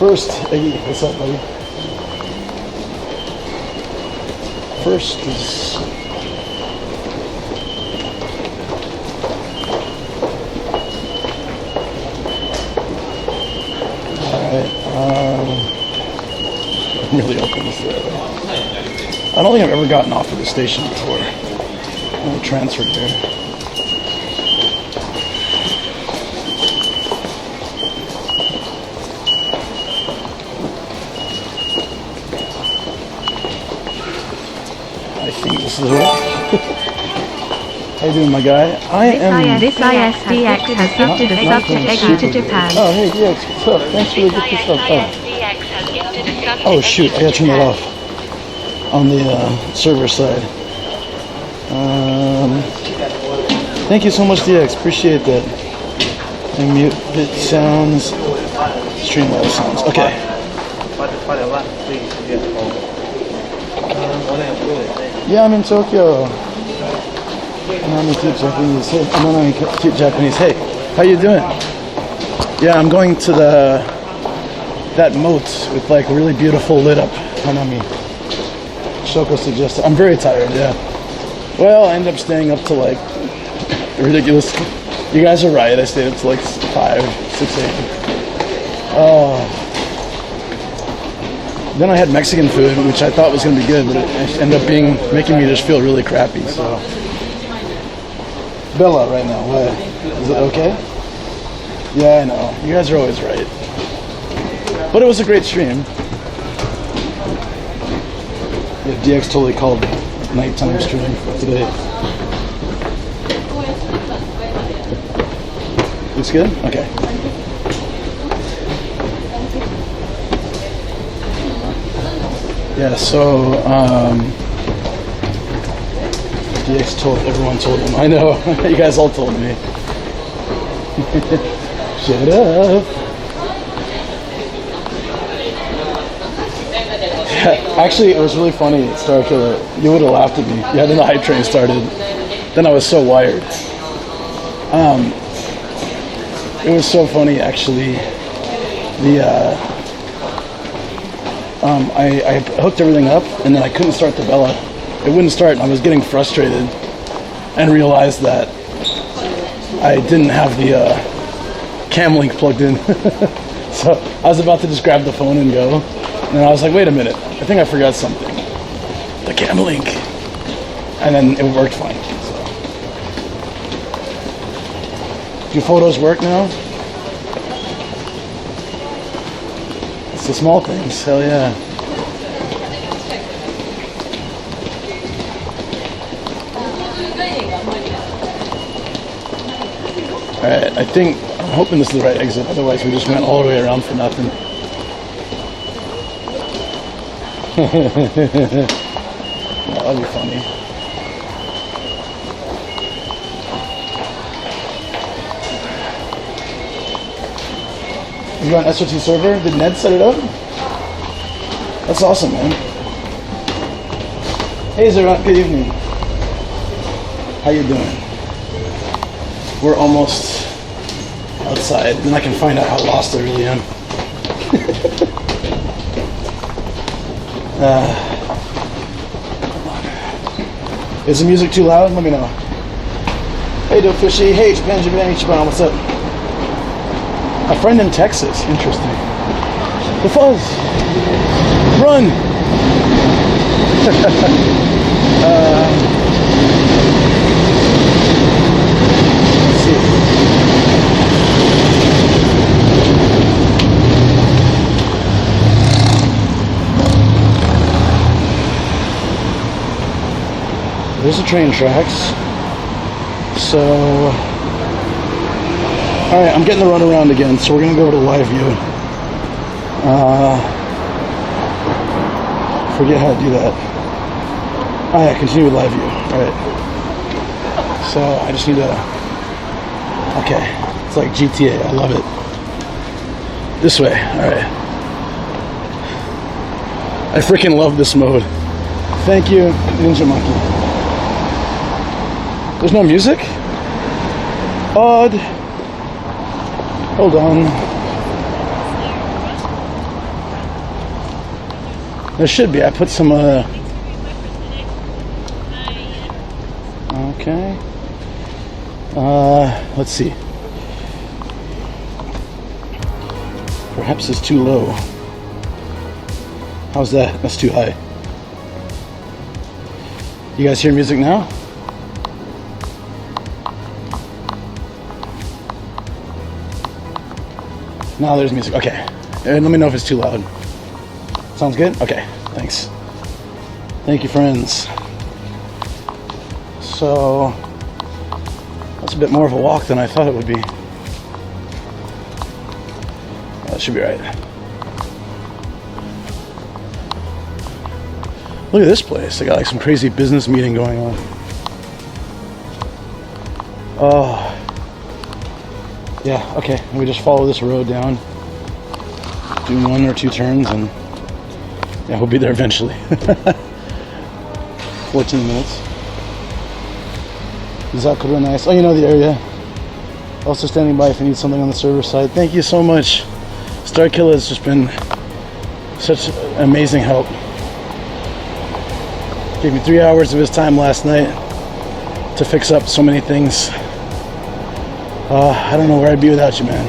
First, Iggy, what's up, buddy? First is... Alright, I'm really open this way. I don't think I've ever gotten off of the station before. I transferred there. I think this is it. How you doing, my guy? This ISDX has gifted a sub to Eggy to Japan. Oh, hey, DX, what's up? Thanks for the gift stuff. Oh, shoot, I gotta turn that off on the server side. Thank you so much, DX. Appreciate that. And mute bit sounds. Stream all sounds. Okay. Yeah, I'm in Tokyo. Hanami teach Japanese. Hey, Hanami teach Japanese. Hey, how you doing? Yeah, I'm going to that moat with like really beautiful lit up Hanami. Shoko suggested. I'm very tired. Yeah. Well, I ended up staying up to like ridiculous. You guys are right. I stayed up to like 5, 6 a.m. Oh. Then I had Mexican food, which I thought was going to be good, but it ended up making me just feel really crappy. So, Bella, right now, what? Is it okay? Yeah, I know. You guys are always right. But it was a great stream. Yeah, DX totally called nighttime stream today. Looks good? Okay. Yeah, so, DX everyone told him. I know, you guys all told me. Shut up. Actually, it was really funny, Star Killer. You would have laughed at me. Yeah, then the hype train started. Then I was so wired. It was so funny, actually. I hooked everything up, and then I couldn't start the Bella. It wouldn't start, and I was getting frustrated, and realized that I didn't have the cam link plugged in. So I was about to just grab the phone and go, and then I was like, wait a minute, I think I forgot something. The cam link. And then it worked fine. So. Do photos work now? It's the small things, hell yeah. Alright, I'm hoping this is the right exit, otherwise we just went all the way around for nothing. That'll be funny. You got an SRT server? Did Ned set it up? That's awesome, man. Hey Zerat, good evening. How you doing? We're almost outside, then I can find out how lost I really am. Is the music too loud? Let me know. Hey, Dope Fishy. Hey, Japan, what's up? A friend in Texas. Interesting. The fuzz. Run. Let's see. There's the train tracks. So, alright, I'm getting the runaround again, so we're gonna go to live view. Forget how to do that. Alright, continue with live view. Alright. So, I just need to... Okay. It's like GTA. I love it. This way. Alright. I freaking love this mode. Thank you, Ninja Monkey. There's no music? Odd. Hold on. There should be. I put some, okay. Let's see. Perhaps it's too low. How's that? That's too high. You guys hear music now? Now there's music. Okay. And let me know if it's too loud. Sounds good? Okay. Thanks. Thank you, friends. So, that's a bit more of a walk than I thought it would be. That should be right. Look at this place. They got like some crazy business meeting going on. Oh. Yeah, okay. We just follow this road down. Do 1 or 2 turns and yeah, we'll be there eventually. 14 minutes. Zakura, nice. Oh, you know the area. Also standing by if you need something on the server side. Thank you so much. Starkiller has just been such amazing help. Gave me 3 hours of his time last night to fix up so many things. I don't know where I'd be without you, man.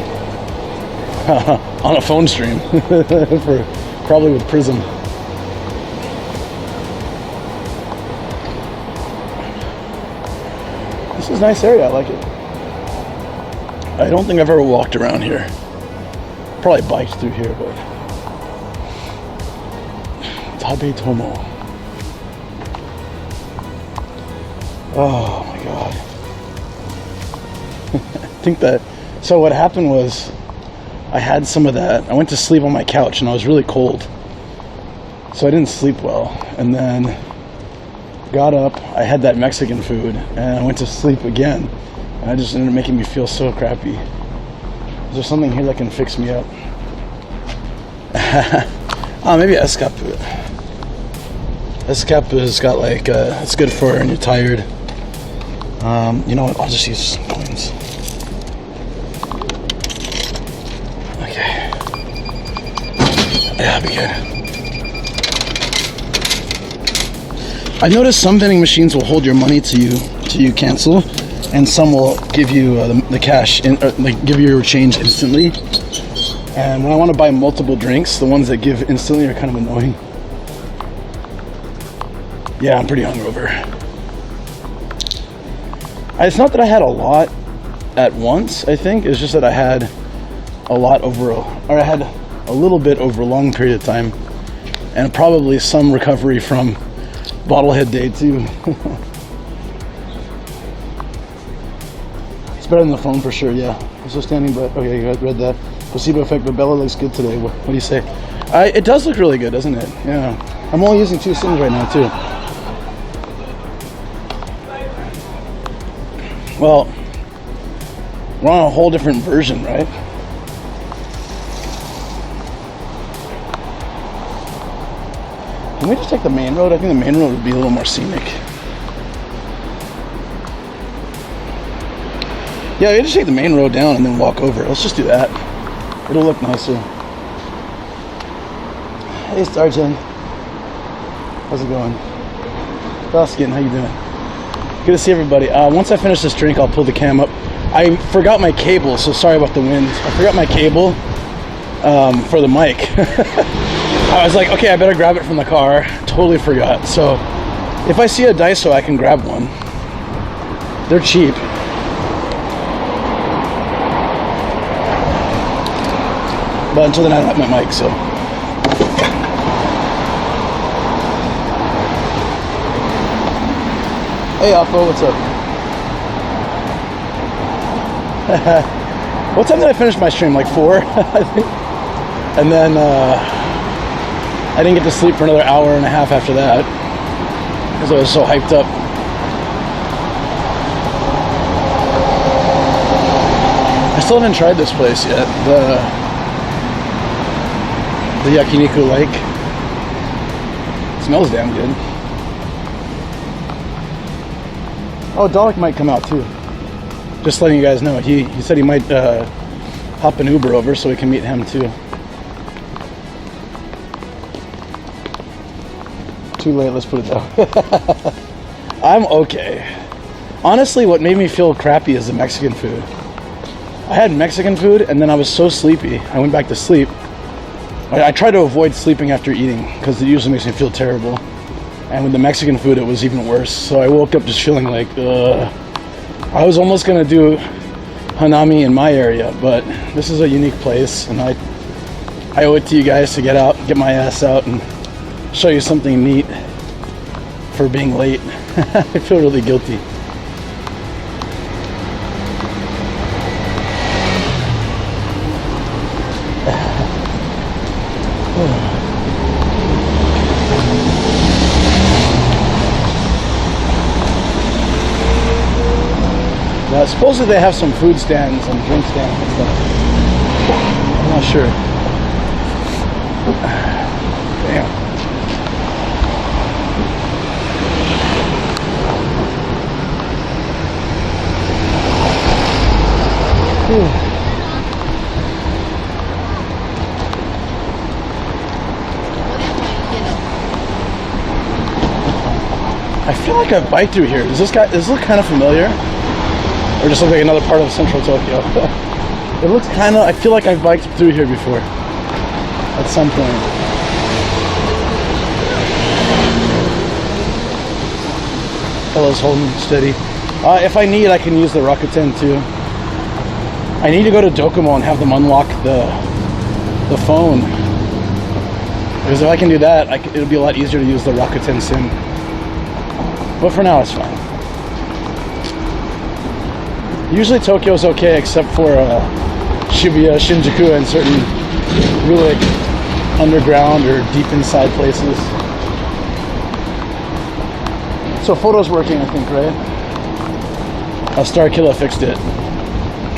On a phone stream. Probably with Prism. This is a nice area, I like it. I don't think I've ever walked around here. Probably biked through here, but... Tabe Tomo. Oh my god. I think that... So what happened was, I had some of that. I went to sleep on my couch and I was really cold. So I didn't sleep well. And then got up, I had that Mexican food, and I went to sleep again. And I just ended up making me feel so crappy. Is there something here that can fix me up? Oh, maybe Escape. Escape has got like, it's good for when you're tired. You know what, I'll just use some coins. Okay. Yeah, I'll be good. I noticed some vending machines will hold your money till you cancel, and some will give you the cash, like give you your change instantly. And when I want to buy multiple drinks, the ones that give instantly are kind of annoying. Yeah, I'm pretty hungover. It's not that I had a lot at once, I think. It's just that I had a lot I had a little bit over a long period of time, and probably some recovery from Bottlehead Day too. It's better than the phone for sure, yeah. I'm still standing, but okay, you read that. Placebo effect, but Bella looks good today. What do you say? It does look really good, doesn't it? Yeah. I'm only using 2 sims right now too. Well, we're on a whole different version, right? Can we just take the main road? I think the main road would be a little more scenic. Yeah, we just take the main road down and then walk over. Let's just do that. It'll look nicer. Hey, Sergeant. How's it going? Duskin, how you doing? Good to see everybody. Once I finish this drink, I'll pull the cam up. I forgot my cable, so sorry about the wind. I forgot my cable for the mic. I was like, okay, I better grab it from the car. Totally forgot. So if I see a Daiso, I can grab one. They're cheap. But until then, I don't have my mic, so. Hey, Oppo, what's up? What time did I finish my stream? Like 4, I think. And then I didn't get to sleep for another hour and a half after that because I was so hyped up. I still haven't tried this place yet. The yakiniku like. It smells damn good. Oh, Dalek might come out too. Just letting you guys know. He said he might hop an Uber over so we can meet him too. Too late, let's put it down. I'm okay. Honestly, what made me feel crappy is the Mexican food. I had Mexican food and then I was so sleepy. I went back to sleep. I try to avoid sleeping after eating because it usually makes me feel terrible. And with the Mexican food, it was even worse. So I woke up just feeling like, I was almost gonna do Hanami in my area, but this is a unique place, and I owe it to you guys to get out, get my ass out, and show you something neat for being late. I feel really guilty. Supposedly they have some food stands and drink stands and stuff. I'm not sure. Damn. Whew. I feel like I've biked through here. Does this look kind of familiar? Or just look like another part of central Tokyo? It looks kind of, I feel like I've biked through here before. At some point. Fellow's holding steady. If I need, I can use the Rakuten too. I need to go to Docomo and have them unlock the phone. Because if I can do that, it'll be a lot easier to use the Rakuten SIM. But for now, it's fine. Usually Tokyo's okay, except for Shibuya, Shinjuku, and certain really like underground or deep inside places. So photo's working, I think, right? Starkilla fixed it.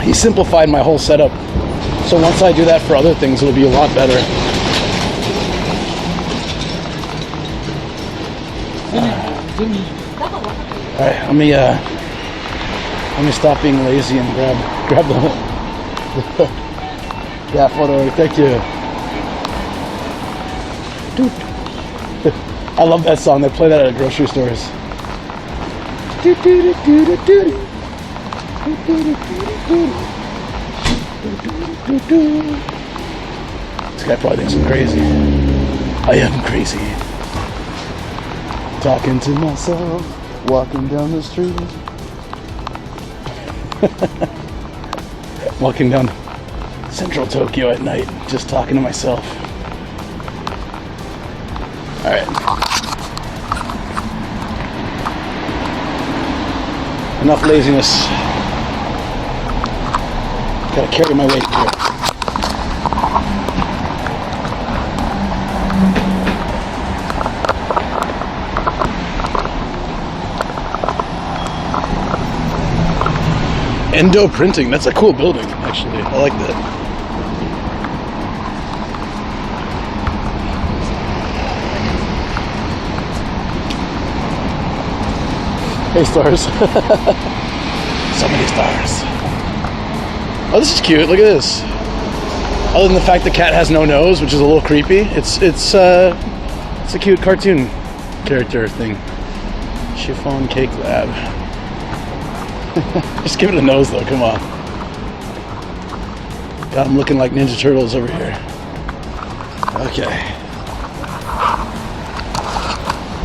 He simplified my whole setup. So once I do that for other things, it'll be a lot better. Alright, let me stop being lazy and grab the yeah, photo. Thank you. Dude. I love that song. They play that at grocery stores. This guy probably thinks I'm crazy. I am crazy. Talking to myself, walking down the street. Walking down central Tokyo at night, just talking to myself. Alright. Enough laziness. Gotta carry my weight here. Endo Printing, that's a cool building, actually. I like that. Hey, stars. So many stars. Oh, this is cute. Look at this. Other than the fact the cat has no nose, which is a little creepy, it's a cute cartoon character thing. Chiffon Cake Lab. Just give it a nose though, come on. Got them looking like Ninja Turtles over here. Okay.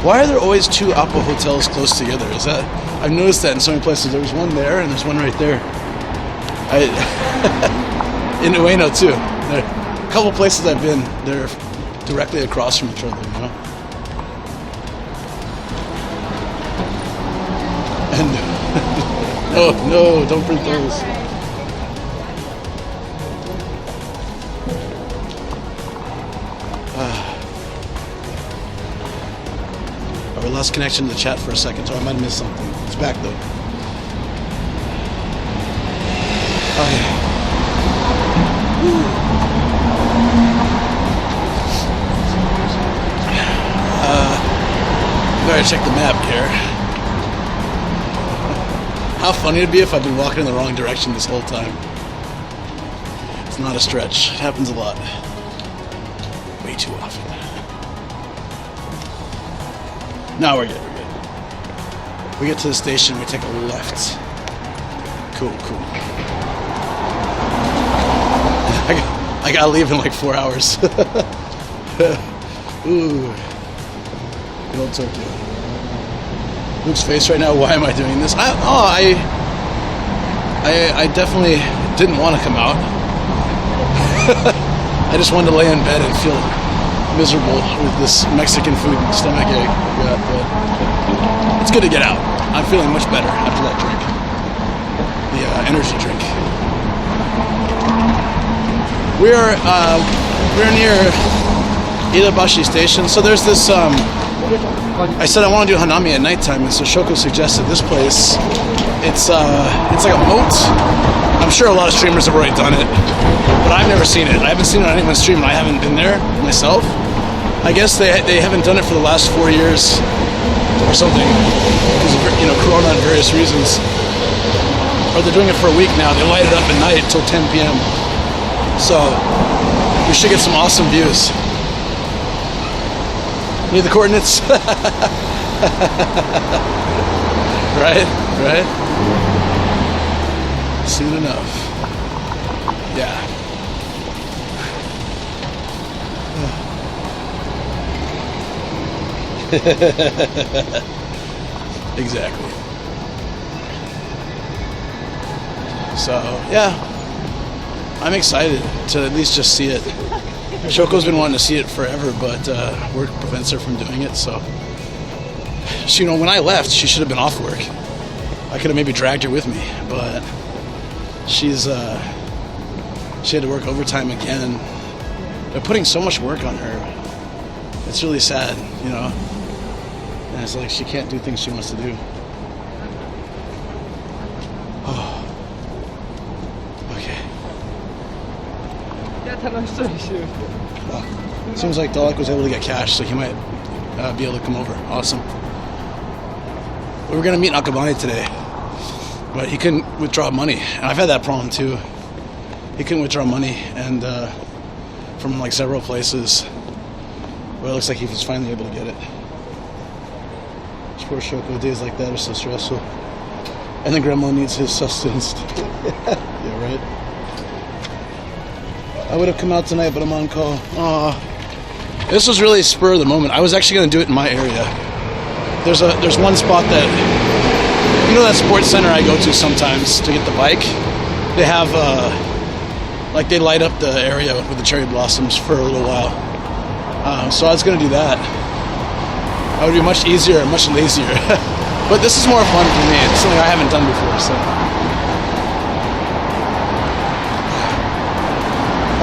Why are there always two Appa hotels close together? Is that, I've noticed that in so many places. There's one there and there's one right there. In Ueno too. There, a couple places I've been, they're directly across from each other, you know? And no, don't print those. We lost connection to the chat for a second, so I might have missed something. It's back though. Okay. Better check the map here. How funny it'd be if I've been walking in the wrong direction this whole time. It's not a stretch. It happens a lot. Way too often. No, we're good. We get to the station, we take a left. Cool. I gotta leave in like 4 hours. Ooh. Good old Tokyo. Luke's face right now, why am I doing this? I definitely didn't want to come out. I just wanted to lay in bed and feel miserable with this Mexican food and stomach ache I got, but it's good to get out. I'm feeling much better after that drink. The energy drink. We're near Iidabashi Station, so there's this, I said I want to do Hanami at nighttime, and so Shoko suggested this place. It's like a moat. I'm sure a lot of streamers have already done it, but I've never seen it. I haven't seen it on anyone's stream, and I haven't been there myself. I guess they haven't done it for the last 4 years or something, because of, Corona and various reasons. Or they're doing it for a week now. They light it up at night until 10 p.m. So we should get some awesome views. Need the coordinates? Right? Soon enough. Yeah. Exactly. So, yeah. I'm excited to at least just see it. Shoko's been wanting to see it forever, but work prevents her from doing it, so. She, when I left, she should have been off work. I could have maybe dragged her with me, but she had to work overtime again. They're putting so much work on her. It's really sad, And it's like she can't do things she wants to do. Oh. Okay. Well, seems like Dalek was able to get cash, so he might be able to come over. Awesome. We were going to meet in Akabane today, but he couldn't withdraw money. And I've had that problem too. He couldn't withdraw money and from like several places. Well, it looks like he was finally able to get it. Poor Shoko, days like that are so stressful. And then Grandma needs his sustenance. Yeah, right? I would have come out tonight, but I'm on call. Aw. This was really spur of the moment. I was actually going to do it in my area. There's one spot that, that sports center I go to sometimes to get the bike. They have, they light up the area with the cherry blossoms for a little while. So I was going to do that. That would be much easier and much lazier. But this is more fun for me. It's something I haven't done before, so.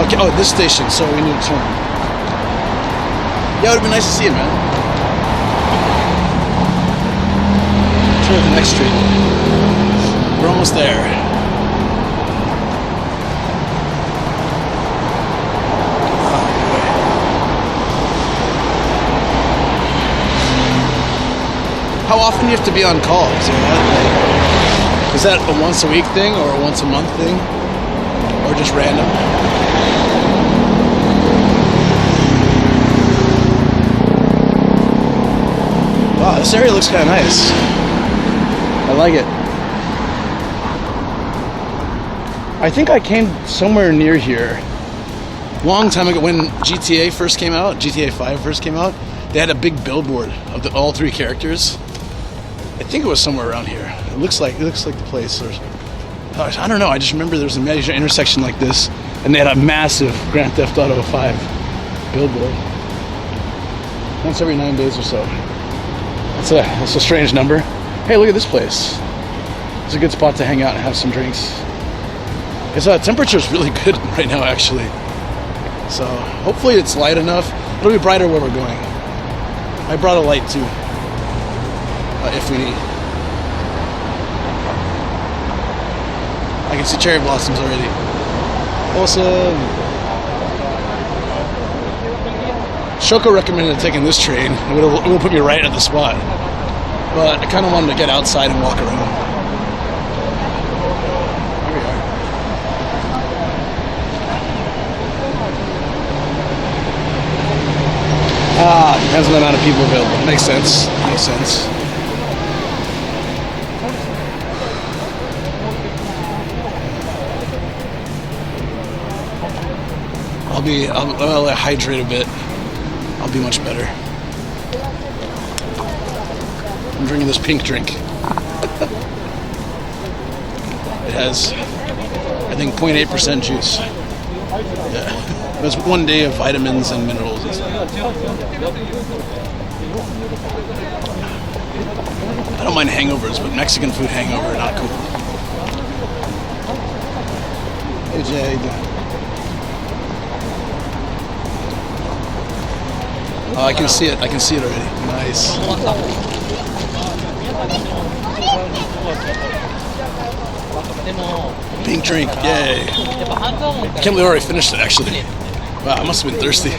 Okay, oh, this station, so we need to turn. Yeah, it would be nice to see it, man. Turn at the next street. We're almost there. How often do you have to be on call? Is that a once a week thing or a once a month thing? Or just random? Wow, this area looks kind of nice. I like it. I think I came somewhere near here long time ago when GTA first came out, GTA 5 first came out. They had a big billboard of all three characters. I think it was somewhere around here. It looks like the place. I don't know. I just remember there was a major intersection like this, and they had a massive Grand Theft Auto 5 billboard. Once every 9 days or so. That's a strange number. Hey, look at this place. It's a good spot to hang out and have some drinks. Its temperature is really good right now, actually. So hopefully it's light enough. It'll be brighter where we're going. I brought a light too. If we need. I can see cherry blossoms already. Awesome. Shoko recommended taking this train. It would put me right at the spot. But I kind of wanted to get outside and walk around. Here we are. Depends on the amount of people available. Makes sense. no sense. I'll hydrate a bit. I'll be much better. I'm drinking this pink drink. It has, I think, 0.8% juice. Yeah. It's 1 day of vitamins and minerals and stuff. I don't mind hangovers, but Mexican food hangover, not cool. Hey Jay, how you doing? Oh, I can see it. I can see it already. Nice. Pink drink, yay. I can't believe I already finished it, actually. Wow, I must have been thirsty.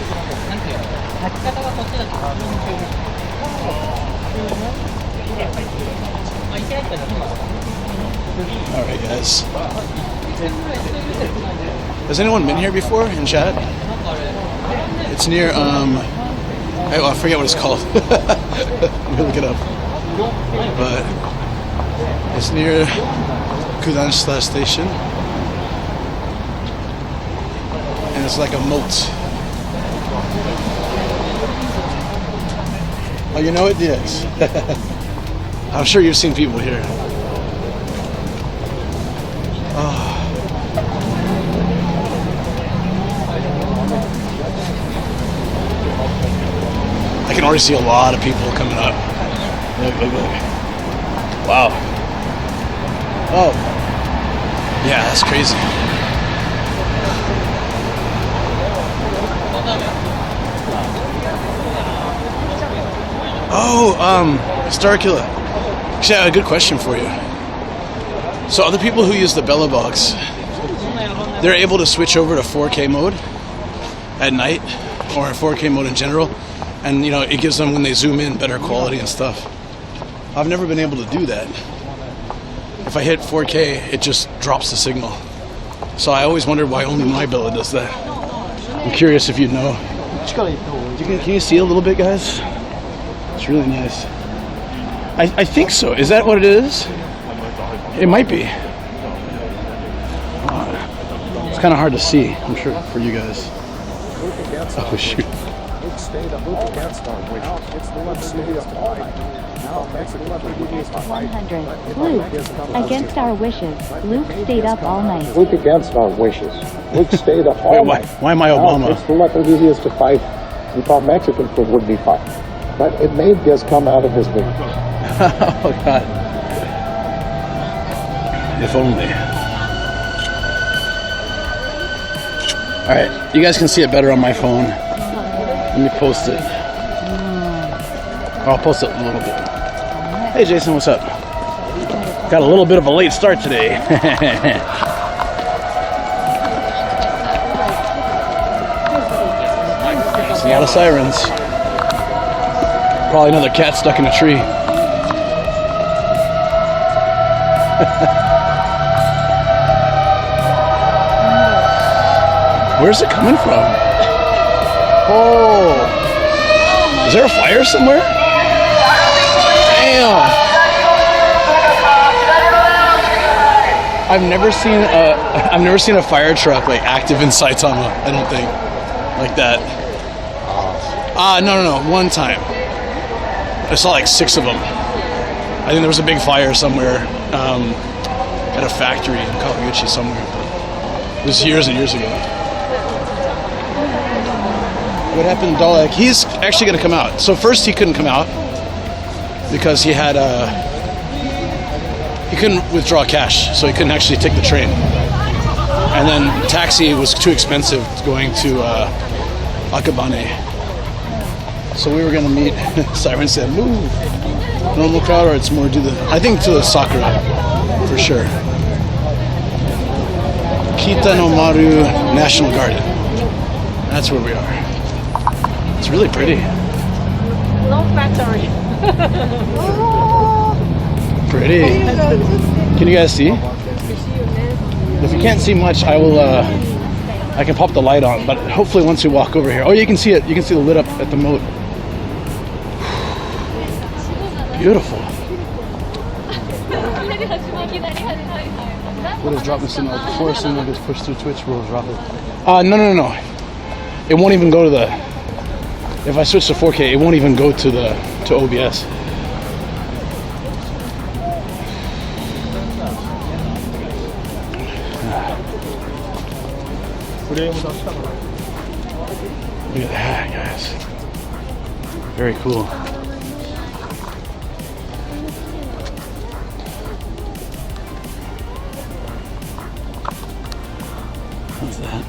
Alright, guys. Has anyone been here before in chat? It's near, I forget what it's called. Let me look it up. But it's near Kudanshita Station. And it's like a moat. Oh, you know it? Yes. I'm sure you've seen people here. Oh. I can already see a lot of people coming up. Look, look, look. Wow. Oh. Yeah, that's crazy. Oh, Starkilla. Actually, I have a good question for you. So other people who use the Bella box, they're able to switch over to 4K mode at night, or 4K mode in general, and you know, it gives them, when they zoom in, better quality and stuff. I've never been able to do that. If I hit 4K, it just drops the signal. So I always wondered why only my Bella does that. I'm curious if you know. Can you see a little bit, guys? It's really nice. I think so. Is that what it is? It might be. It's kind of hard to see, I'm sure, for you guys. Oh, shoot. Luke, against our wishes, Luke stayed up all night. Luke against our wishes. Luke stayed up all night. Why am I Obama? It's the weapon he used to fight. We thought Mexican food would be fine. But it made this come out of his being. Oh, God. If only. Alright, you guys can see it better on my phone. Let me post it. I'll post it a little bit. Hey Jason, what's up? Got a little bit of a late start today. See, out of sirens. Probably another cat stuck in a tree. Where's it coming from? Oh, is there a fire somewhere? Damn. I've never seen a fire truck like active in Saitama. I don't think like that. No. One time, I saw like 6 of them. I think there was a big fire somewhere at a factory in Kawaguchi somewhere. It was years and years ago. What happened to Dalek? He's actually going to come out. So first he couldn't come out because he had he couldn't withdraw cash, so he couldn't actually take the train. And then taxi was too expensive going to Akabane. So we were going to meet. Siren said, "Move, normal crowd, or it's more do the." I think to the Sakura for sure. Kita no Maru National Garden. That's where we are. It's really pretty. Low battery. Pretty. Can you guys see? If you can't see much, I will. I can pop the light on, but hopefully once we walk over here. Oh, you can see it. You can see the lit up at the moat. Beautiful. What is drop the signal? Before a signal gets pushed through Twitch, we'll drop it. No. It won't even go to the. If I switch to 4K, it won't even go to OBS. Look at that, guys. Very cool. What's that?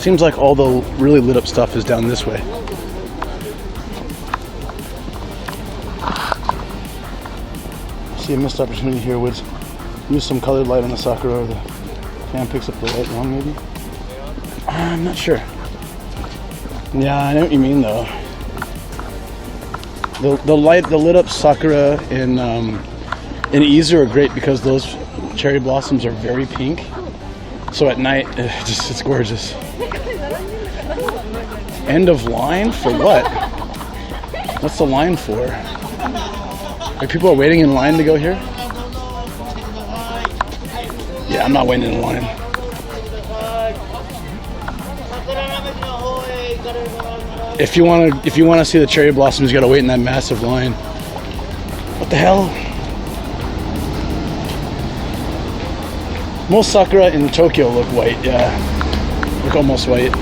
Seems like all the really lit up stuff is down this way. See a missed opportunity here would use some colored light on the sakura, or the fan picks up the light wrong maybe. I'm not sure. Yeah, I know what you mean though. The lit up sakura in Izu are great because those cherry blossoms are very pink. So at night, it's gorgeous. End of line for what? What's the line for? Like people are waiting in line to go here? Yeah, I'm not waiting in line. If you wanna see the cherry blossoms, you gotta wait in that massive line. What the hell? Most sakura in Tokyo look white, yeah. Look almost white.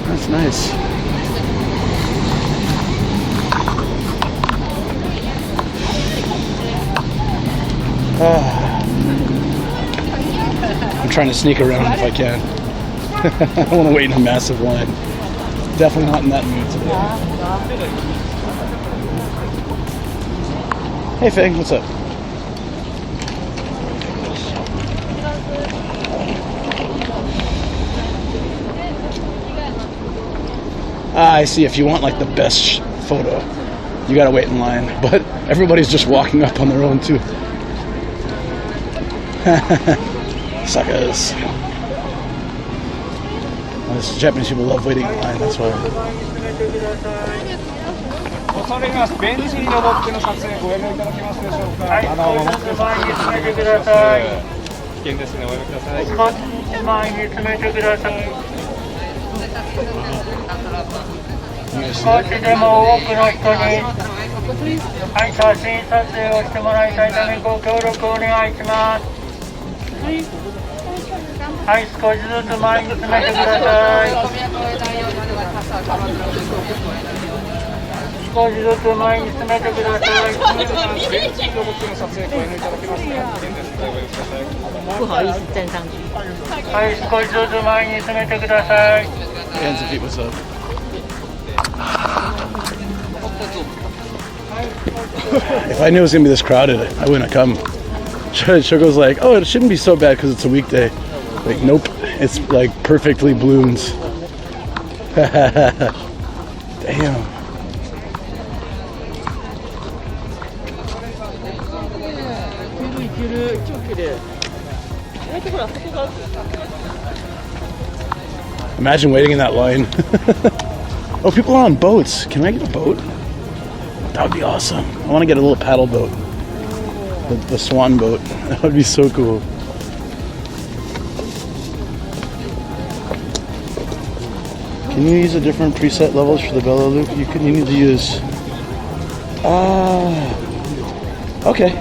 That's nice. I'm trying to sneak around if I can. I don't want to wait in a massive line. Definitely not in that mood today. Hey Faye, what's up? I see. If you want like the best photo, you gotta wait in line. But everybody's just walking up on their own too. Suckers. Those Japanese people love waiting in line. That's why. 恐れます。ベンチに登っての撮影ご遠慮いただけますでしょうか。はい、前に詰めてください。危険ですね。おやめください。少し前に詰めてください。少しでも多くの人に、はい、写真撮影をしてもらいたいためご協力お願いします。はい、少しずつ前に詰めてください。少しずつ前に進めてください。不好意思，站上去。はい、少しずつ前に進めてください。Hands and feet, what's up? If I knew it was gonna be this crowded, I wouldn't have come. Shogo's like, oh, it shouldn't be so bad because it's a weekday. Like, nope, it's like perfectly blooms. Damn. Imagine waiting in that line. Oh, people are on boats. Can I get a boat? That would be awesome. I want to get a little paddle boat. The swan boat. That would be so cool. Can you use the different preset levels for the bellow loop? You need to use... Okay.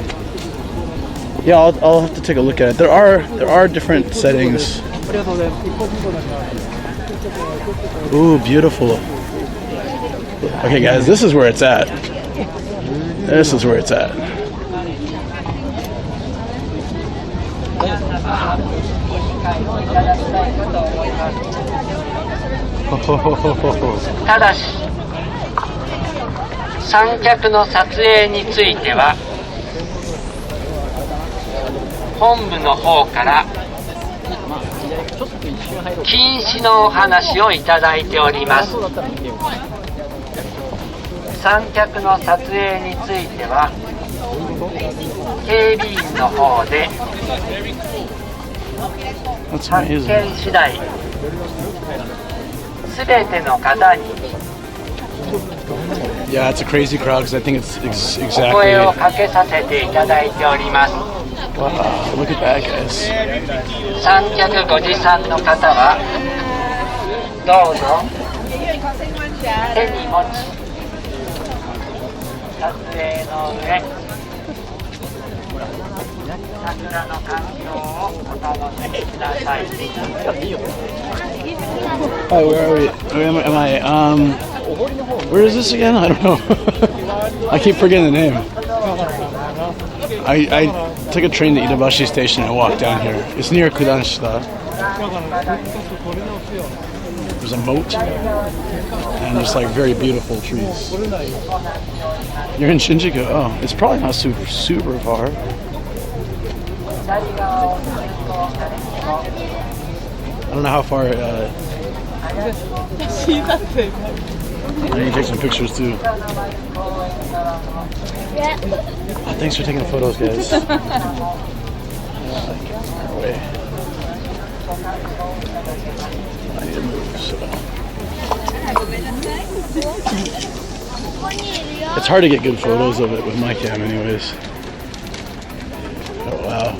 Yeah, I'll have to take a look at it. There are different settings. Ooh, beautiful. Okay, guys, this is where it's at. This is where it's at.ただし、三脚の撮影については、本部の方から禁止のお話をいただいております。三脚の撮影については警備員の方で That's 発 amazing. 見次第すべての方に Yeah, it's a crazy crowd because I think it's お声を exactly. かけさせていただいております。 Wow, look at that, guys. 三脚ご持参の方はどうぞ手に持ち撮影の上桜の環境をお楽しみください。 Hi, where are we? Where am I? Where is this again? I don't know. I keep forgetting the name. I took a train to Itabashi Station and walked down here. It's near Kudanshita. There's a moat and just like very beautiful trees. You're in Shinjuku? Oh, it's probably not super far. I don't know how far. I need to take some pictures too. Oh, thanks for taking the photos, guys. Away. I need to move. So. It's hard to get good photos of it with my cam, anyways. Oh wow.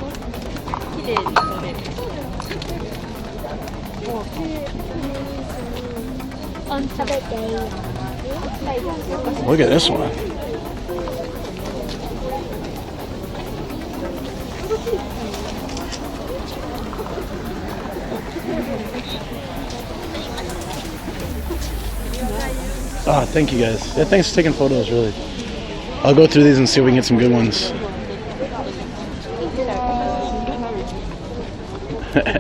Look at this one. Ah, thank you guys. Yeah, thanks for taking photos, really. I'll go through these and see if we can get some good ones.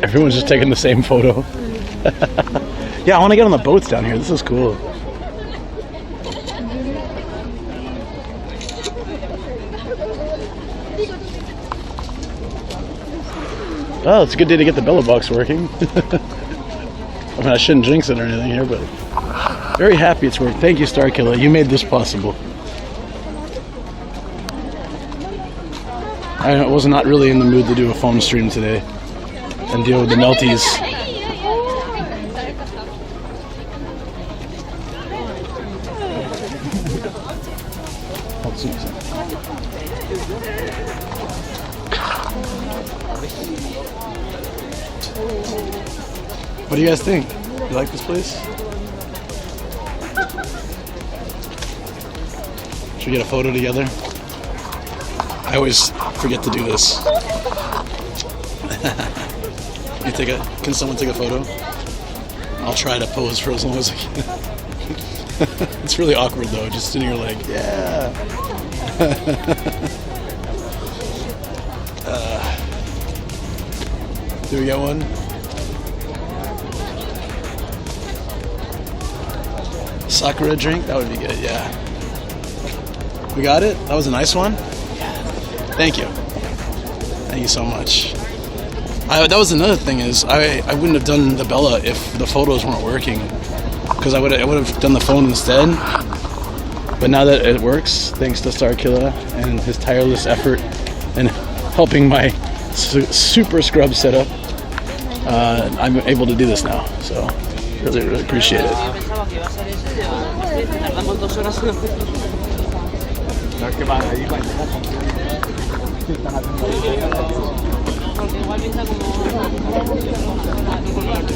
Everyone's just taking the same photo. Yeah, I want to get on the boats down here. This is cool. Oh, it's a good day to get the Bella box working. I mean, I shouldn't jinx it or anything here, but very happy it's working. Thank you, Star Killer. You made this possible. I was not really in the mood to do a phone stream today and deal with the melties. What do you guys think? You like this place? Should we get a photo together? I always forget to do this. Can someone take a photo? I'll try to pose for as long as I can. It's really awkward though, just sitting here like, yeah. Do we get one? Sakura drink? That would be good, yeah. We got it? That was a nice one? Thank you. Thank you so much. That was another thing is I wouldn't have done the Bella if the photos weren't working, because I would have done the phone instead. But now that it works, thanks to Star Killer and his tireless effort in helping my super scrub setup, I'm able to do this now. So really appreciate it.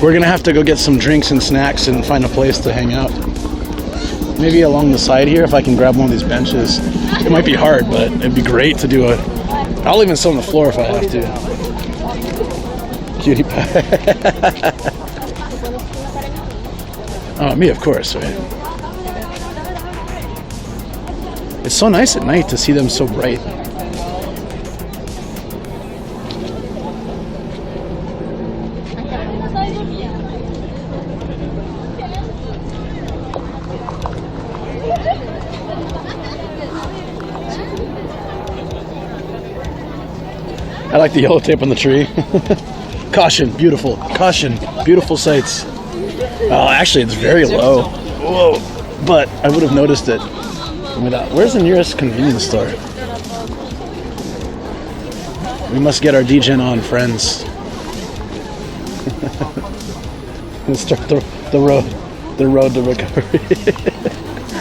We're gonna have to go get some drinks and snacks and find a place to hang out. Maybe along the side here, if I can grab one of these benches. It might be hard, but it'd be great to do I'll even sit on the floor if I have to. Cutie pie. Oh, me, of course, right? It's so nice at night to see them so bright. I like the yellow tape on the tree. Caution, beautiful. Caution, beautiful sights. Oh, actually, it's very low. Whoa. But I would have noticed it. Where's the nearest convenience store? We must get our degen on, friends. Let's start the road to recovery.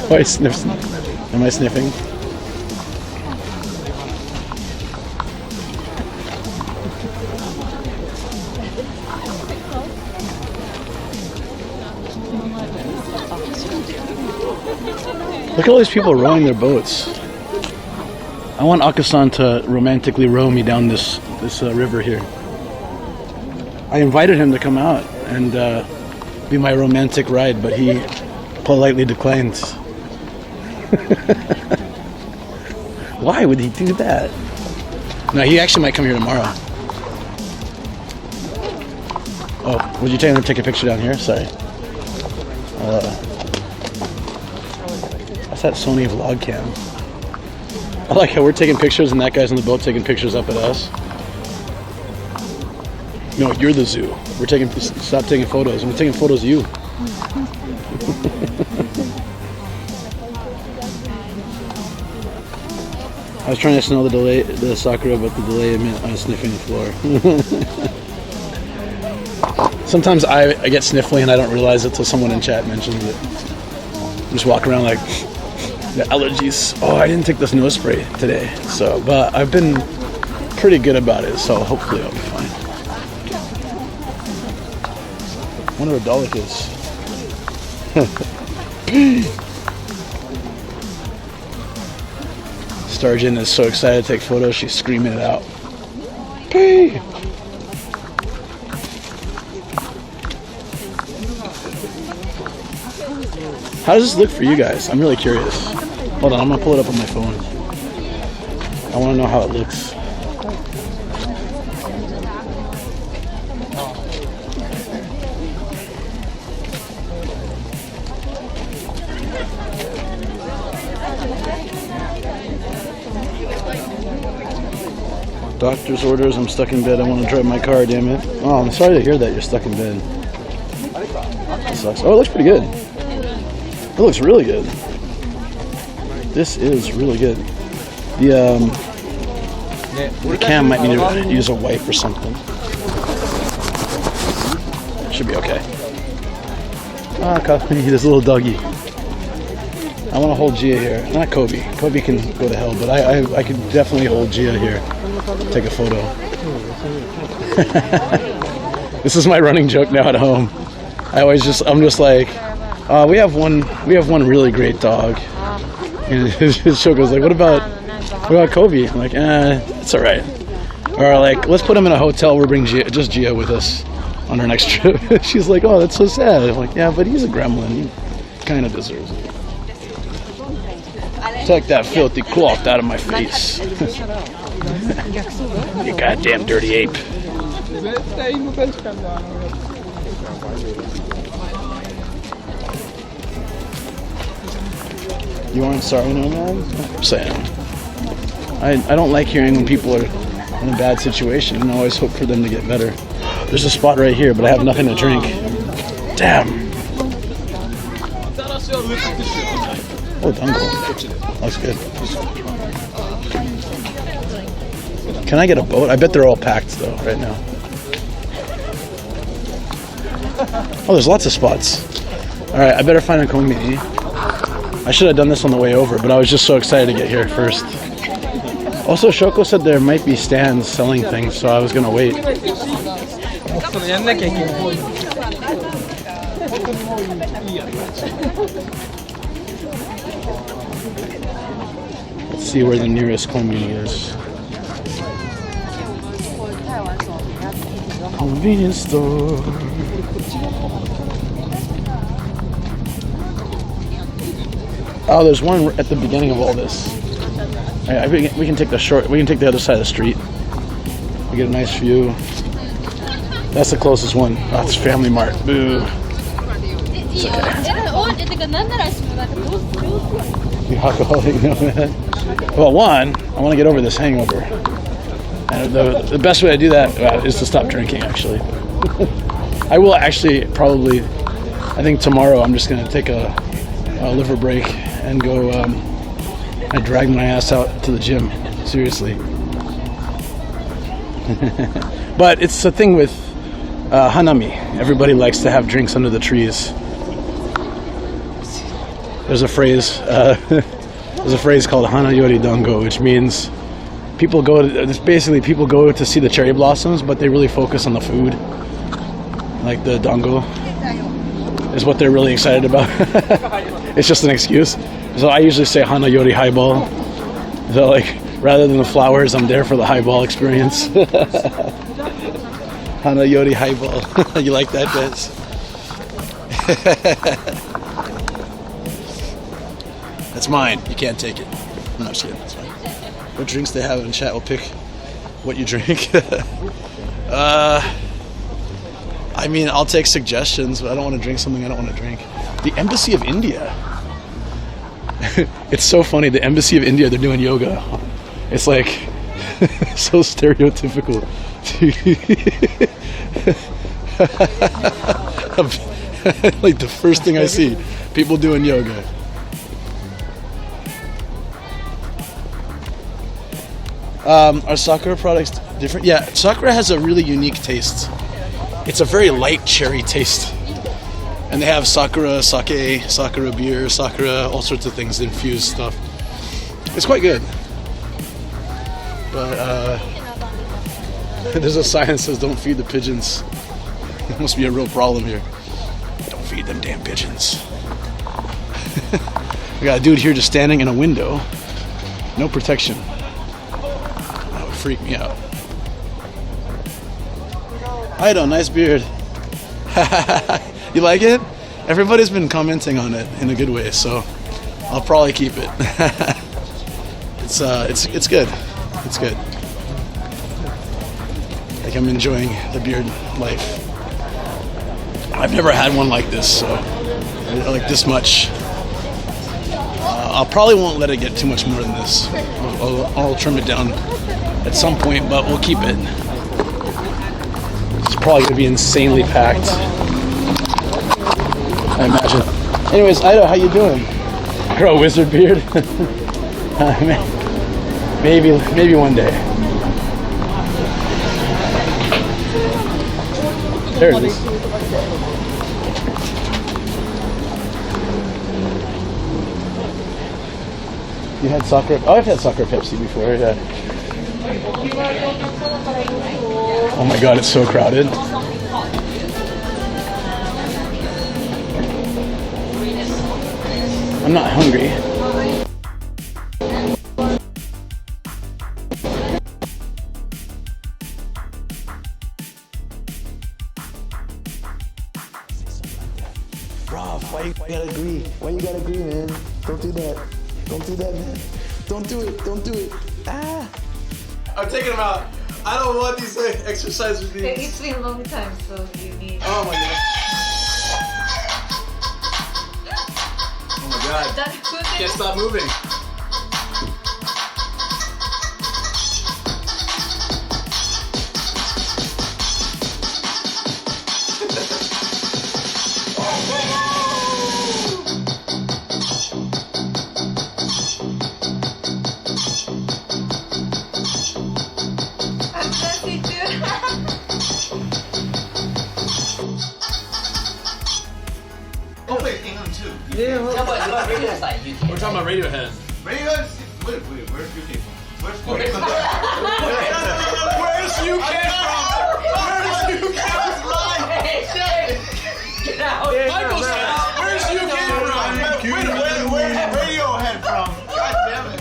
Why sniffs? Am I sniffing? Look at all these people rowing their boats. I want Akasan to romantically row me down this river here. I invited him to come out and be my romantic ride, but he politely declined. Why would he do that? No, he actually might come here tomorrow. Oh, would you take him to take a picture down here? Sorry. That's that Sony vlog cam. I like how we're taking pictures and that guy's on the boat taking pictures up at us. No, you're the zoo. Stop taking photos. I'm taking photos of you. I was trying to smell the Sakura, but the delay meant I was sniffing the floor. Sometimes I get sniffly and I don't realize it till someone in chat mentions it. I just walk around like the allergies. Oh, I didn't take this nose spray today, but I've been pretty good about it, so hopefully I'll be fine. I wonder what Dal3ksec is. Starjan is so excited to take photos, she's screaming it out. Pee! How does this look for you guys? I'm really curious. Hold on, I'm gonna pull it up on my phone. I wanna know how it looks. Doctor's orders, I'm stuck in bed, I want to drive my car, damn it. Oh, I'm sorry to hear that you're stuck in bed. That sucks. Oh, it looks pretty good. It looks really good. This is really good. The cam might need to use a wipe or something. Should be okay. Ah, this little doggy. I want to hold Gia here. Not Kobe. Kobe can go to hell, but I could definitely hold Gia here. Take a photo. This is my running joke now at home. I'm just like, we have one really great dog. And his joke was like, what about Kobe? I'm like, it's all right. Or like, let's put him in a hotel. We'll bring just Gia with us on our next trip. She's like, oh, that's so sad. I'm like, yeah, but he's a gremlin. He kind of deserves it. Take that filthy cloth out of my face. You goddamn dirty ape. You aren't sorry no man? I'm saying. I don't like hearing when people are in a bad situation, and I always hope for them to get better. There's a spot right here, but I have nothing to drink. Damn. Oh, Dungle. Looks good. Can I get a boat? I bet they're all packed though right now. Oh, there's lots of spots. Alright, I better find a kombini. I should have done this on the way over, but I was just so excited to get here first. Also, Shoko said there might be stands selling things, so I was gonna wait. Let's see where the nearest kombini is. Convenience store. Oh, there's one at the beginning of all this. We can take the other side of the street. We get a nice view. That's the closest one. Oh, it's Family Mart. Boo. It's okay. You alcoholic nomad. Well, one, I want to get over this hangover. And the best way to do that is to stop drinking, actually. I will actually probably, I think tomorrow I'm just going to take a liver break and go and drag my ass out to the gym. Seriously. But it's the thing with Hanami. Everybody likes to have drinks under the trees. There's a phrase called Hana Yori Dango, which means people go to see the cherry blossoms, but they really focus on the food. Like the dango is what they're really excited about. It's just an excuse. So I usually say Hana Yori highball. So like, rather than the flowers, I'm there for the highball experience. Hana Yori highball. You like that, Des? That's mine. You can't take it. No, I'm just kidding. That's fine. What drinks they have in chat? We'll pick what you drink. I mean, I'll take suggestions, but I don't want to drink something I don't want to drink. The Embassy of India. It's so funny. The Embassy of India, they're doing yoga. It's like so stereotypical. Like the first thing I see, people doing yoga. Are Sakura products different? Yeah, Sakura has a really unique taste. It's a very light cherry taste. And they have Sakura sake, Sakura beer, Sakura, all sorts of things, infused stuff. It's quite good. But there's a sign that says don't feed the pigeons. There must be a real problem here. Don't feed them damn pigeons. We got a dude here just standing in a window. No protection. That would freak me out. Ido, nice beard. You like it? Everybody's been commenting on it in a good way, so I'll probably keep it. It's good. It's good. Like I'm enjoying the beard life. I've never had one like this, so like this much. I'll probably won't let it get too much more than this. I'll trim it down at some point, but we'll keep it. It's probably gonna be insanely packed, I imagine. Anyways, Ido, how you doing? Grow a wizard beard? Maybe one day. There it is. You had Sakura? Oh, I've had Sakura Pepsi before, yeah. Oh my god, it's so crowded. I'm not hungry. Rob, why you gotta agree? Why you gotta agree, man? Don't do that. Don't do that, man. Don't do it. Don't do it. Ah! I'm taking them out. I don't want these exercise routines. It's been a long time, so you need... Oh my god. Oh my god. Can't stop moving. Yeah, we're talking about Radiohead. Radiohead? Wait, where's UK from? Where's UK from? Where's UK from? Get out! Michael said, Where's UK from? Where's Radiohead from? God damn it.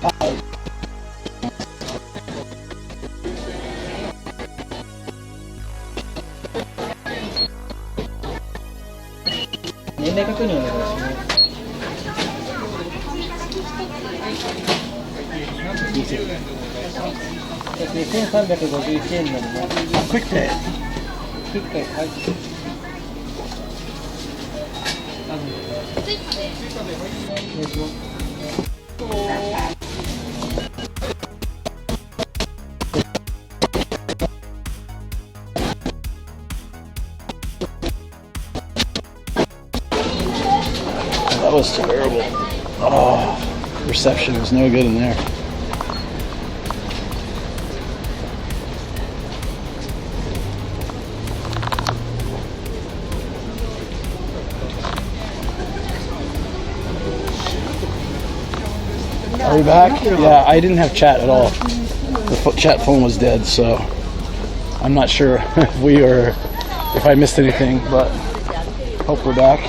年齢確認お願いします。1351円になります。Quick pay. クイックペイ、はい。お願いします。That was terrible. Oh, reception was no good in there. Are we back? Yeah, I didn't have chat at all. The chat phone was dead, so I'm not sure if I missed anything, but hope we're back.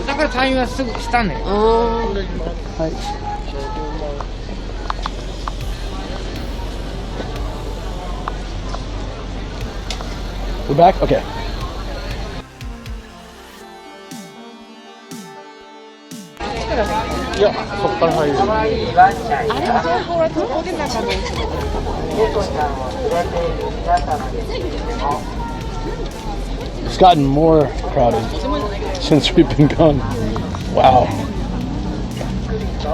だから退院はすぐしたね。はい。We're back? Okay. Yeah, そこから入る。可愛いワンちゃんや猫ちゃんを連れている皆様にも It's gotten more crowded since we've been gone. Wow.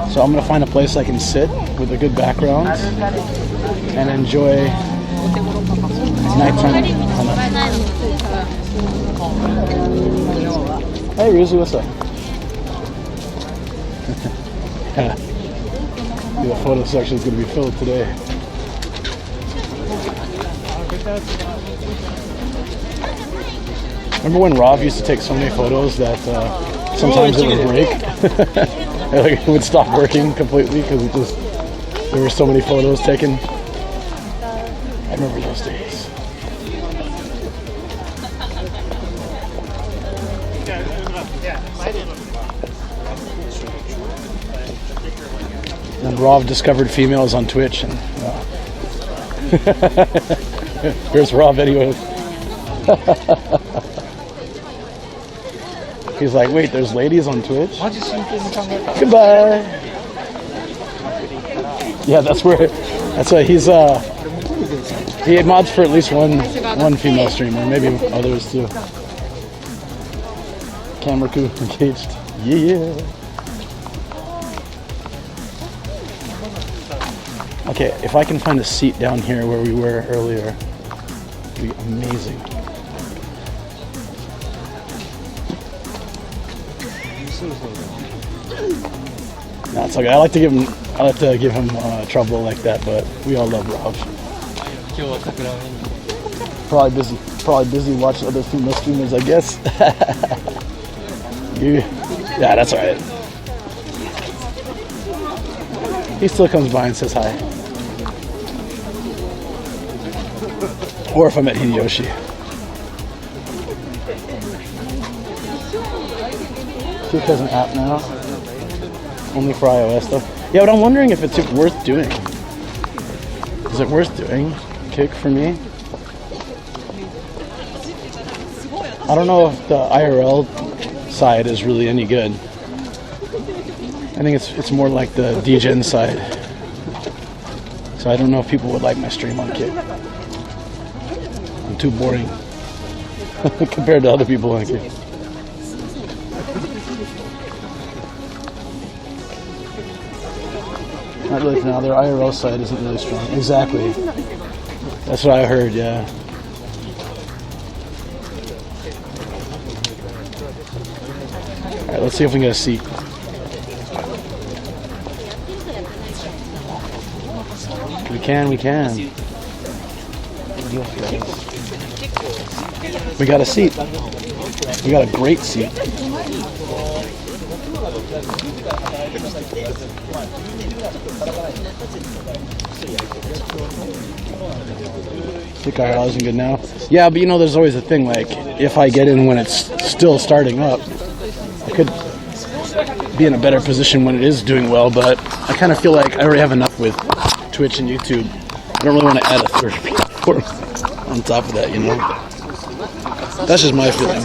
So I'm gonna find a place I can sit with a good background and enjoy nighttime. Hey Ruzi, what's up? The photo section is gonna be filled today. Remember when Rob used to take so many photos that sometimes it would break? Like, it would stop working completely because there were so many photos taken. I remember those days. And Rob discovered females on Twitch, and here's Rob anyways. He's like, wait, there's ladies on Twitch? Goodbye. Yeah, that's why he had mods for at least one female streamer, maybe others too. Camera crew engaged. Yeah. Okay, if I can find a seat down here where we were earlier, it'd be amazing. No, it's okay. I like to give him trouble like that, but we all love Rob. Probably busy watching other female streamers, I guess. Yeah, that's alright. He still comes by and says hi. Or if I'm at Hideyoshi. Kick has an app now. Only for iOS stuff. Yeah, but I'm wondering if it's worth doing. Is it worth doing? Kick for me? I don't know if the IRL side is really any good. I think it's more like the DGen side. So I don't know if people would like my stream on Kick. I'm too boring compared to other people on Kick. Not really for now. Their IRL side isn't really strong. Exactly. That's what I heard, yeah. Alright, let's see if we can get a seat. We can. We got a seat. We got a great seat. The IRL isn't good now. Yeah, but you know, there's always a thing, like, if I get in when it's still starting up, I could be in a better position when it is doing well, but I kind of feel like I already have enough with Twitch and YouTube. I don't really want to add a third platform on top of that, you know? That's just my feeling.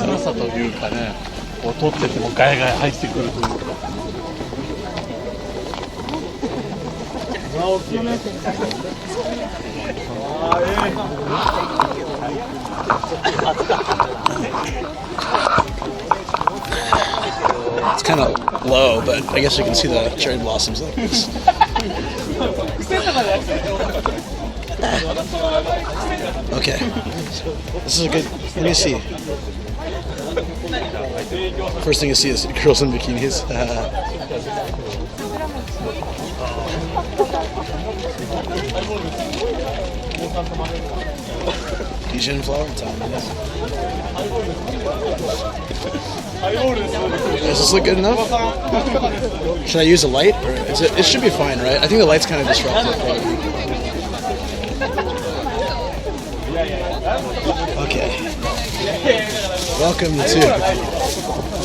It's kind of low, but I guess you can see the cherry blossoms like this. Okay, this is a good. Let me see. First thing you see is girls in bikinis. Asian flower time. Does this look good enough? Should I use a light? Or is it should be fine, right? I think the light's kind of disruptive. Okay. Welcome to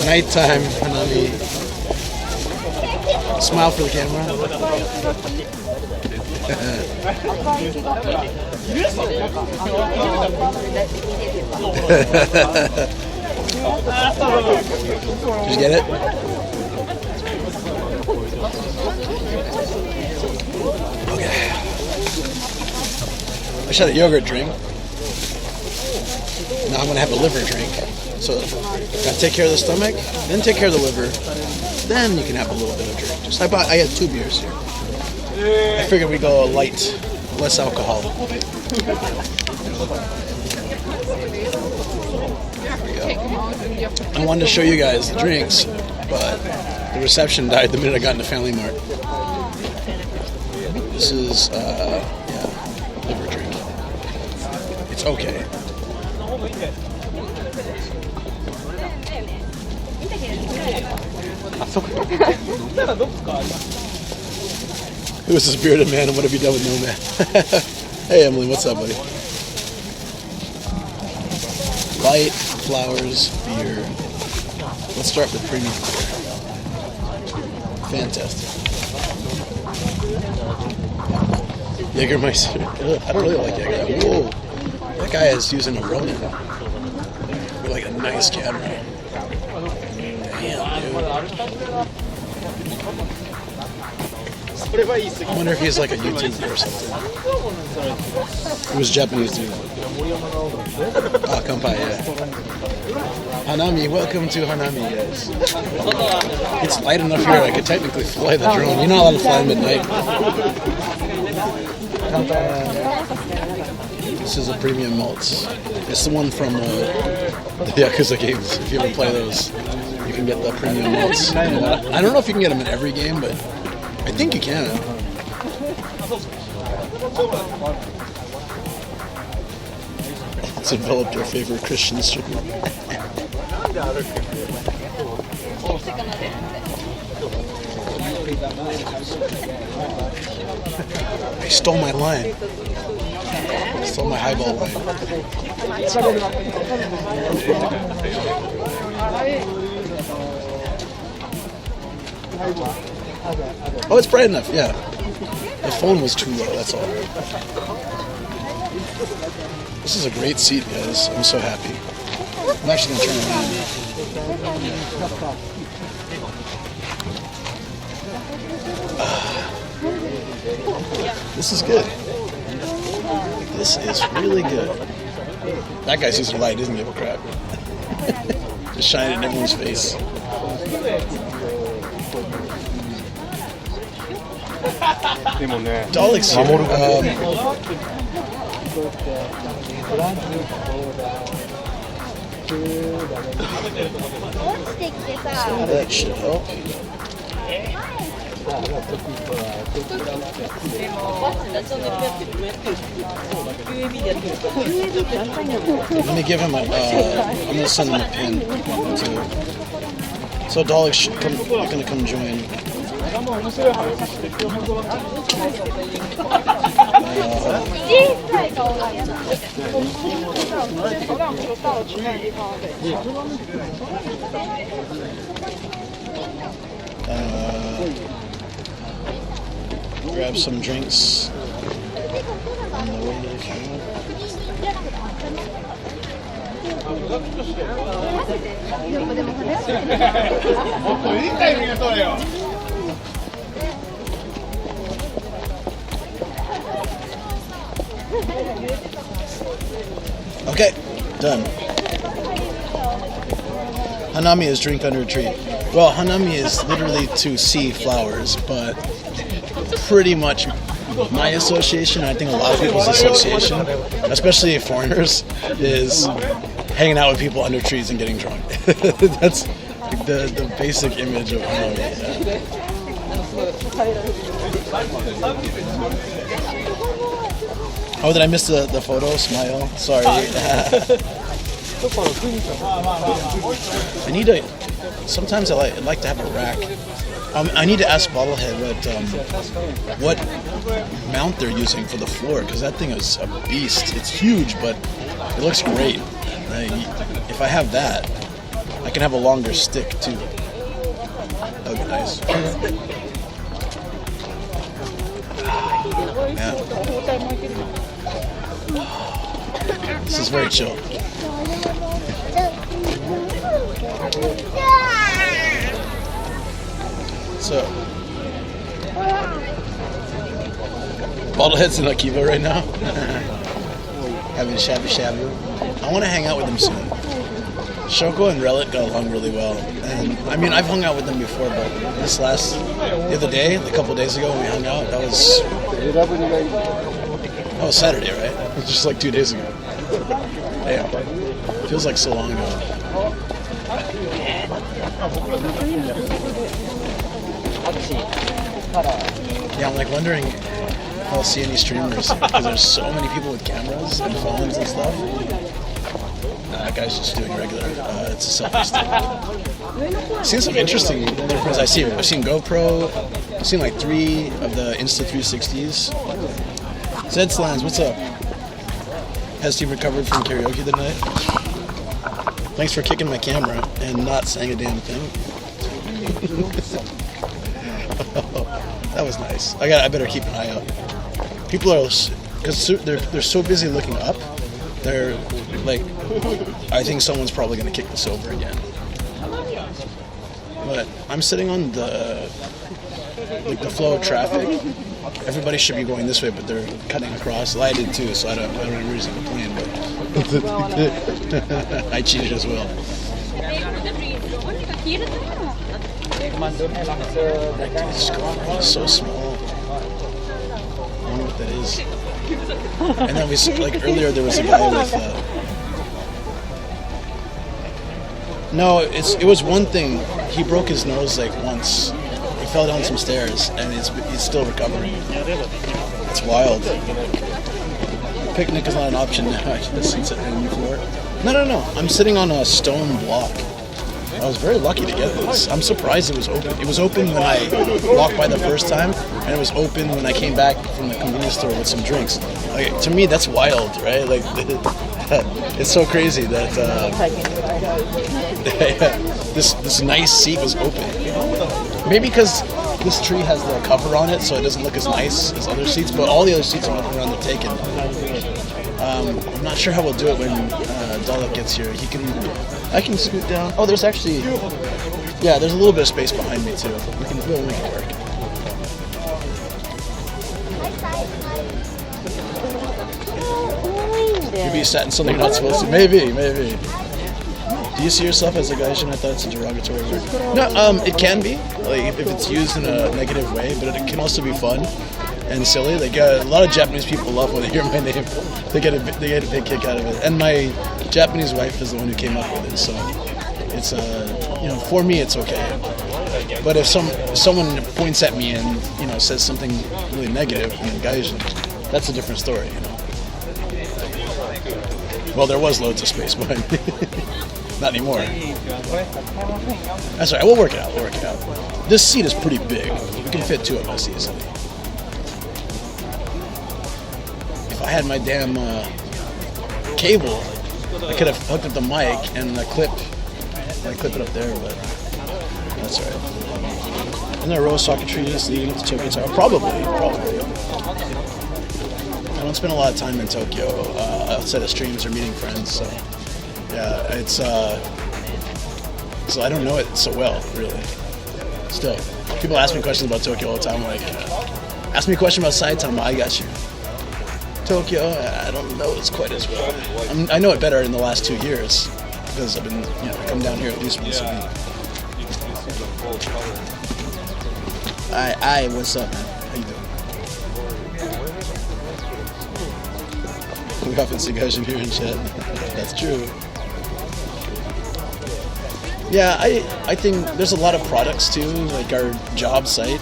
nighttime Hanami. Smile for the camera. Did you get it? Okay. I just had a yogurt drink. Now I'm gonna have a liver drink. So gotta take care of the stomach, then take care of the liver, then you can have a little bit of drink. I had 2 beers here. I figured we go light, less alcohol. There we go. I wanted to show you guys the drinks, but the reception died the minute I got into Family Mart. This is, liver drink. It's okay. Who is this bearded man and what have you done with Nomad? Hey Emily, what's up, buddy? Light, flowers, beer. Let's start with premium beer. Fantastic. Jägermeister. I don't really like Jäger. Whoa. That guy is using a Ronin. With like a nice camera. Damn, dude. I wonder if he's like a YouTuber or something. He was Japanese dude. Ah, Kampai, yeah. Hanami, welcome to Hanami, guys. It's light enough here I could technically fly the drone. You're not allowed to fly them at night. This is a premium malt. It's the one from the Yakuza games. If you ever play those, you can get the premium malts. I don't know if you can get them in every game, but I think you can. It's developed our favorite Christian streamer. He stole my line. He stole my highball line. Oh, it's bright enough, yeah. The phone was too low, that's all. This is a great seat, guys. I'm so happy. I'm actually going to turn around. This is good. This is really good. That guy's using light, doesn't give a crap. Just shine it in everyone's face. Dal3ksec here. So that should help. Let me give him a, I'm going to send him a pin too. So Dal3ksec should come, you're going to come join. Grab some drinks on the way if you want. Okay, done. Hanami is drink under a tree. Well, Hanami is literally to see flowers, but pretty much my association, I think a lot of people's association, especially foreigners, is hanging out with people under trees and getting drunk. That's the basic image of Hanami. Oh, did I miss the photo? Smile. Sorry. I need to. Sometimes I like to have a rack. I need to ask Bottlehead what mount they're using for the floor, because that thing is a beast. It's huge, but it looks great. If I have that, I can have a longer stick too. That would be nice. Yeah. This is very chill. So, Bottlehead's in Akiva right now, having a shabby shabby. I want to hang out with them soon. Shoko and Relic got along really well, and I mean I've hung out with them before, but the other day, a couple days ago when we hung out, that was Saturday, right? It was just like 2 days ago. Damn, feels like so long ago. Yeah, I'm like wondering if I'll see any streamers, because there's so many people with cameras and phones and stuff. That guy's just doing regular. It's a selfie stick. I've seen some interesting difference. I've seen GoPro. I've seen like 3 of the Insta360s. Zed Slams, what's up? Has he recovered from karaoke tonight? Thanks for kicking my camera and not saying a damn thing. That was nice. I better keep an eye out. People are, because they're so busy looking up. They're like, I think someone's probably going to kick this over again. But I'm sitting on the flow of traffic. Everybody should be going this way, but they're cutting across. Well, I did too, so I don't have any reason to complain. But I cheated as well. It's so small. I don't know what that is. And then like earlier there was a guy with no, it was one thing. He broke his nose like once. He fell down some stairs and he's still recovering. It's wild. Picnic is not an option now. I just sit on the floor. No. I'm sitting on a stone block. I was very lucky to get this. I'm surprised it was open. It was open when I walked by the first time, and it was open when I came back from the convenience store with some drinks. Like, to me, that's wild, right? Like, it's so crazy that this nice seat was open. Maybe because this tree has the cover on it, so it doesn't look as nice as other seats. But all the other seats around are taken. I'm not sure how we'll do it when Dal3ksec gets here. I can scoot down. Oh, there's actually, yeah, there's a little bit of space behind me too. We'll make it work. Maybe you sat in something you're not supposed to. Maybe. Do you see yourself as a gaijin? I thought it's a derogatory word. No, it can be, like if it's used in a negative way, but it can also be fun and silly. Like a lot of Japanese people love when they hear my name. They get a big kick out of it. And my Japanese wife is the one who came up with it, so it's for me it's okay. But if someone points at me and says something really negative, gaijin, that's a different story, Well, there was loads of space behind me. Not anymore. That's all right. We'll work it out. This seat is pretty big. We can fit 2 of us easily. If I had my damn cable, I could have hooked up the mic and the clip. I clip it up there, but that's all right. Isn't there a row of soccer trees leading up to Tokyo Tower? Probably. I don't spend a lot of time in Tokyo outside of streams or meeting friends, so yeah, it's so I don't know it so well, really. Still, people ask me questions about Tokyo all the time, like, ask me a question about Saitama, I got you. Tokyo, I don't know it's quite as well. I know it better in the last 2 years, because I've been, come down here at least once a week. Alright, what's up, man? How you doing? We often see guys in here and chat. That's true. Yeah, I think there's a lot of products too, like our job site,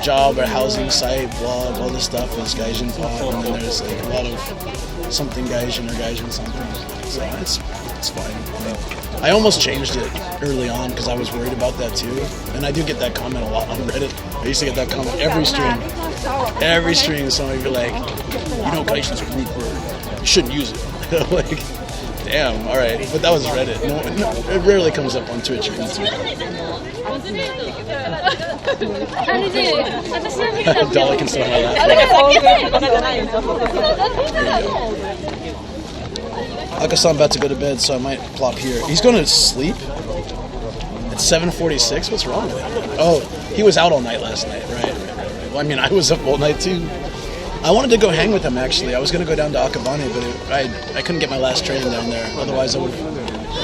job or housing site, blog, all this stuff is Gaijin Pod, and then there's like a lot of something Gaijin or Gaijin something. So it's fine. I almost changed it early on because I was worried about that too, and I do get that comment a lot on Reddit. I used to get that comment every stream. Every stream, somebody would be like, Gaijin's a group word, you shouldn't use it. Like, damn, alright. But that was Reddit. No, it rarely comes up on Twitch or YouTube. Dolly can sit on my lap. Akasan about to go to bed, so I might plop here. He's going to sleep at 7:46? What's wrong with him? Oh, he was out all night last night. Right. Well, I mean, I was up all night too. I wanted to go hang with him, actually. I was going to go down to Akabane, but I couldn't get my last train down there. Otherwise, I would.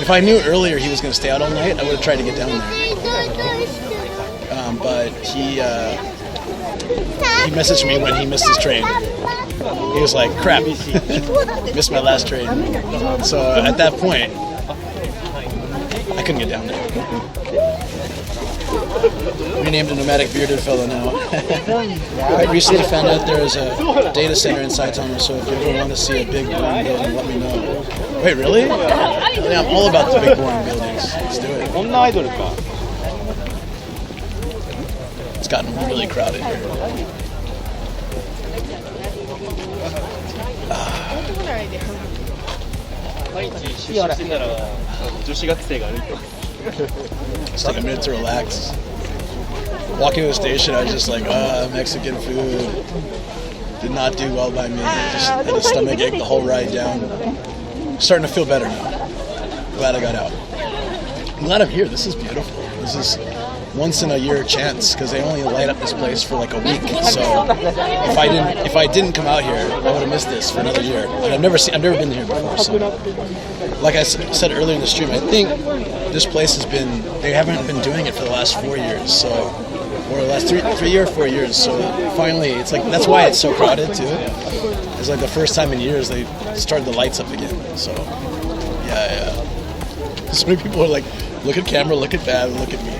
If I knew earlier he was going to stay out all night, I would have tried to get down there. But he messaged me when he missed his train. He was like, crap, missed my last train. So at that point, I couldn't get down there. Renamed a nomadic bearded fellow now. I recently found out there is a data center in Saitama, so if you ever want to see a big boring building, let me know. Wait, really? Yeah, I'm all about the big boring buildings. Let's do it. It's gotten really crowded here. Just take a minute to relax. Walking to the station, I was just like, Mexican food did not do well by me. Just had a stomach ache the whole ride down. Starting to feel better now. Glad I got out. I'm glad I'm here. This is beautiful. This is once in a year chance because they only light up this place for like a week. So if I didn't come out here, I would have missed this for another year. And I've never been here before. So, like I said earlier in the stream, I think this place they haven't been doing it for the last 4 years. So, or the last 3 or 4 years. So finally, it's like that's why it's so crowded too. It's like the first time in years they started the lights up again. So yeah. So many people are like, look at camera, look at Bab, look at me.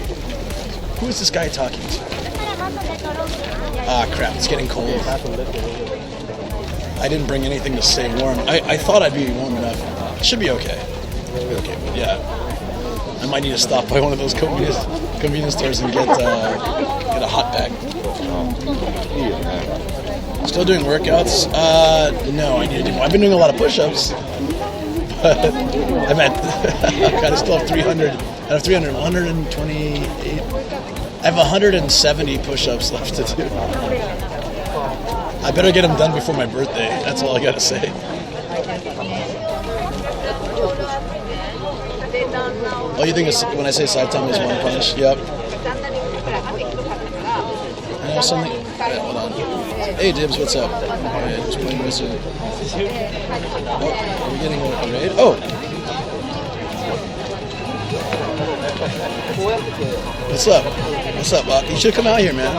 Who is this guy talking to? Ah, crap, it's getting cold. I didn't bring anything to stay warm. I thought I'd be warm enough. It should be okay. It'll be okay, but yeah. I might need to stop by one of those convenience stores and get a hot pack. Still doing workouts? No, I need to do more. I've been doing a lot of push-ups, but I'm at, I still have 300. I have 300, 128. I have 170 push-ups left to do. I better get them done before my birthday. That's all I gotta say. Oh, you think it's, when I say Saitama is one punch? Yep. You know something? Yeah, hold on. Hey, Dibs, what's up? Alright, just playing Wizard. Oh, are we getting a raid? Oh! What's up? What's up, Buck? You should come out here, man.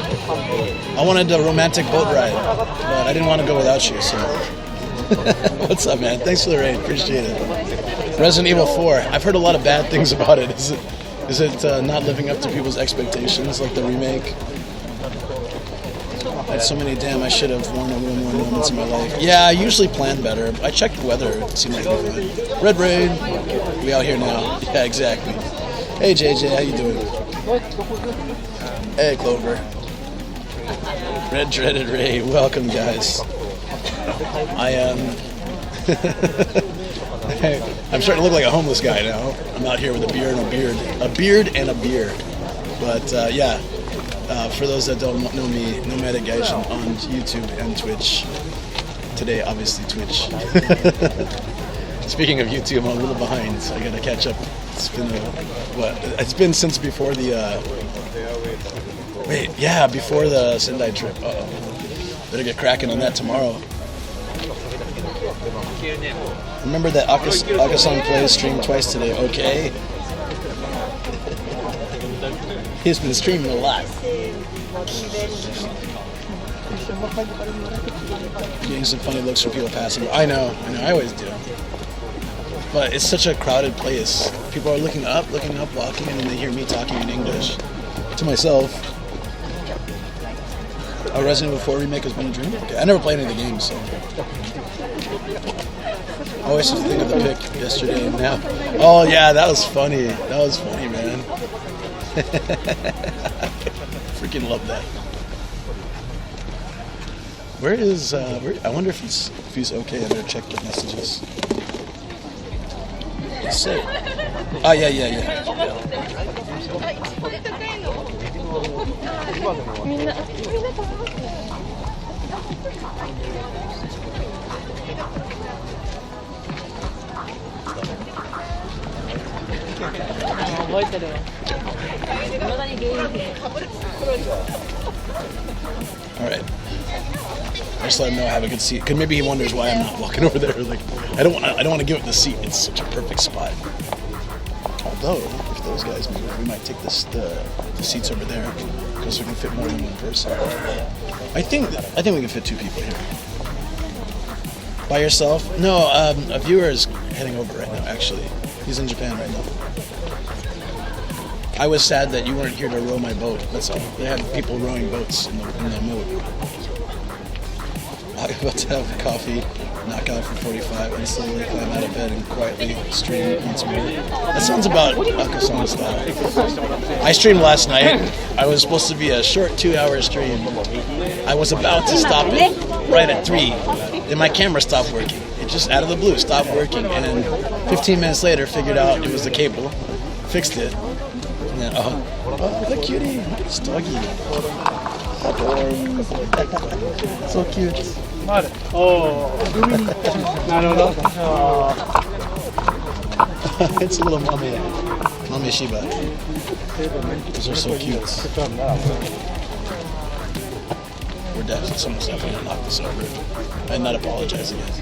I wanted a romantic boat ride, but I didn't want to go without you, so. What's up, man? Thanks for the raid. Appreciate it. Resident Evil 4. I've heard a lot of bad things about it. Is it not living up to people's expectations, like the remake? I had so many, I should have worn a little more moments in my life. Yeah, I usually plan better. I checked the weather. It seemed like it'd be fine. Red Raid. We out here now. Yeah, exactly. Hey, JJ. How you doing? Hey, Clover. Red Dreaded Raid. Welcome, guys. I am... I'm starting to look like a homeless guy now. I'm out here with a beard and a beard. A beard and a beard. But, yeah. For those that don't know me, Nomadic Gaijin on YouTube and Twitch. Today, obviously, Twitch. Speaking of YouTube, I'm a little behind, so I gotta catch up. It's been It's been since before the before the Sendai trip. Better get cracking on that tomorrow. Remember that Akasan plays streamed twice today, okay? He's been streaming a lot. Getting some funny looks from people passing. I know, I always do. But it's such a crowded place. People are looking up, walking, and then they hear me talking in English to myself. A Resident Evil 4 remake has been a dream? Okay, I never played any of the games, so. I always used to think of the pic yesterday and now. Oh yeah, that was funny. That was funny, man. Freaking love that. Where is, I wonder if he's okay. I better check the messages. Let's see. Ah, yeah. 覚えてるわ。未だにゲームで。 All right. I just let him know I have a good seat. Cause maybe he wonders why I'm not walking over there. Like, I don't want to give it the seat. It's such a perfect spot. Although, if those guys move, we might take the seats over there because we can fit more than one person. I think we can fit 2 people here. By yourself? No, a viewer is heading over right now. Actually, he's in Japan right now. I was sad that you weren't here to row my boat. That's all. They had people rowing boats in the moat. I'm about to have coffee, knock out for 45, and slowly climb out of bed and quietly stream once more. That sounds about Akasan style. I streamed last night. I was supposed to be a short 2-hour stream. I was about to stop it right at 3. Then my camera stopped working. It just out of the blue stopped working, and then 15 minutes later figured out it was the cable, fixed it, and then oh, the cutie, it's doggy. So cute. It's a little mommy Shiba. Those are so cute. We're definitely someone's definitely gonna knock this over. I'm not apologizing yet.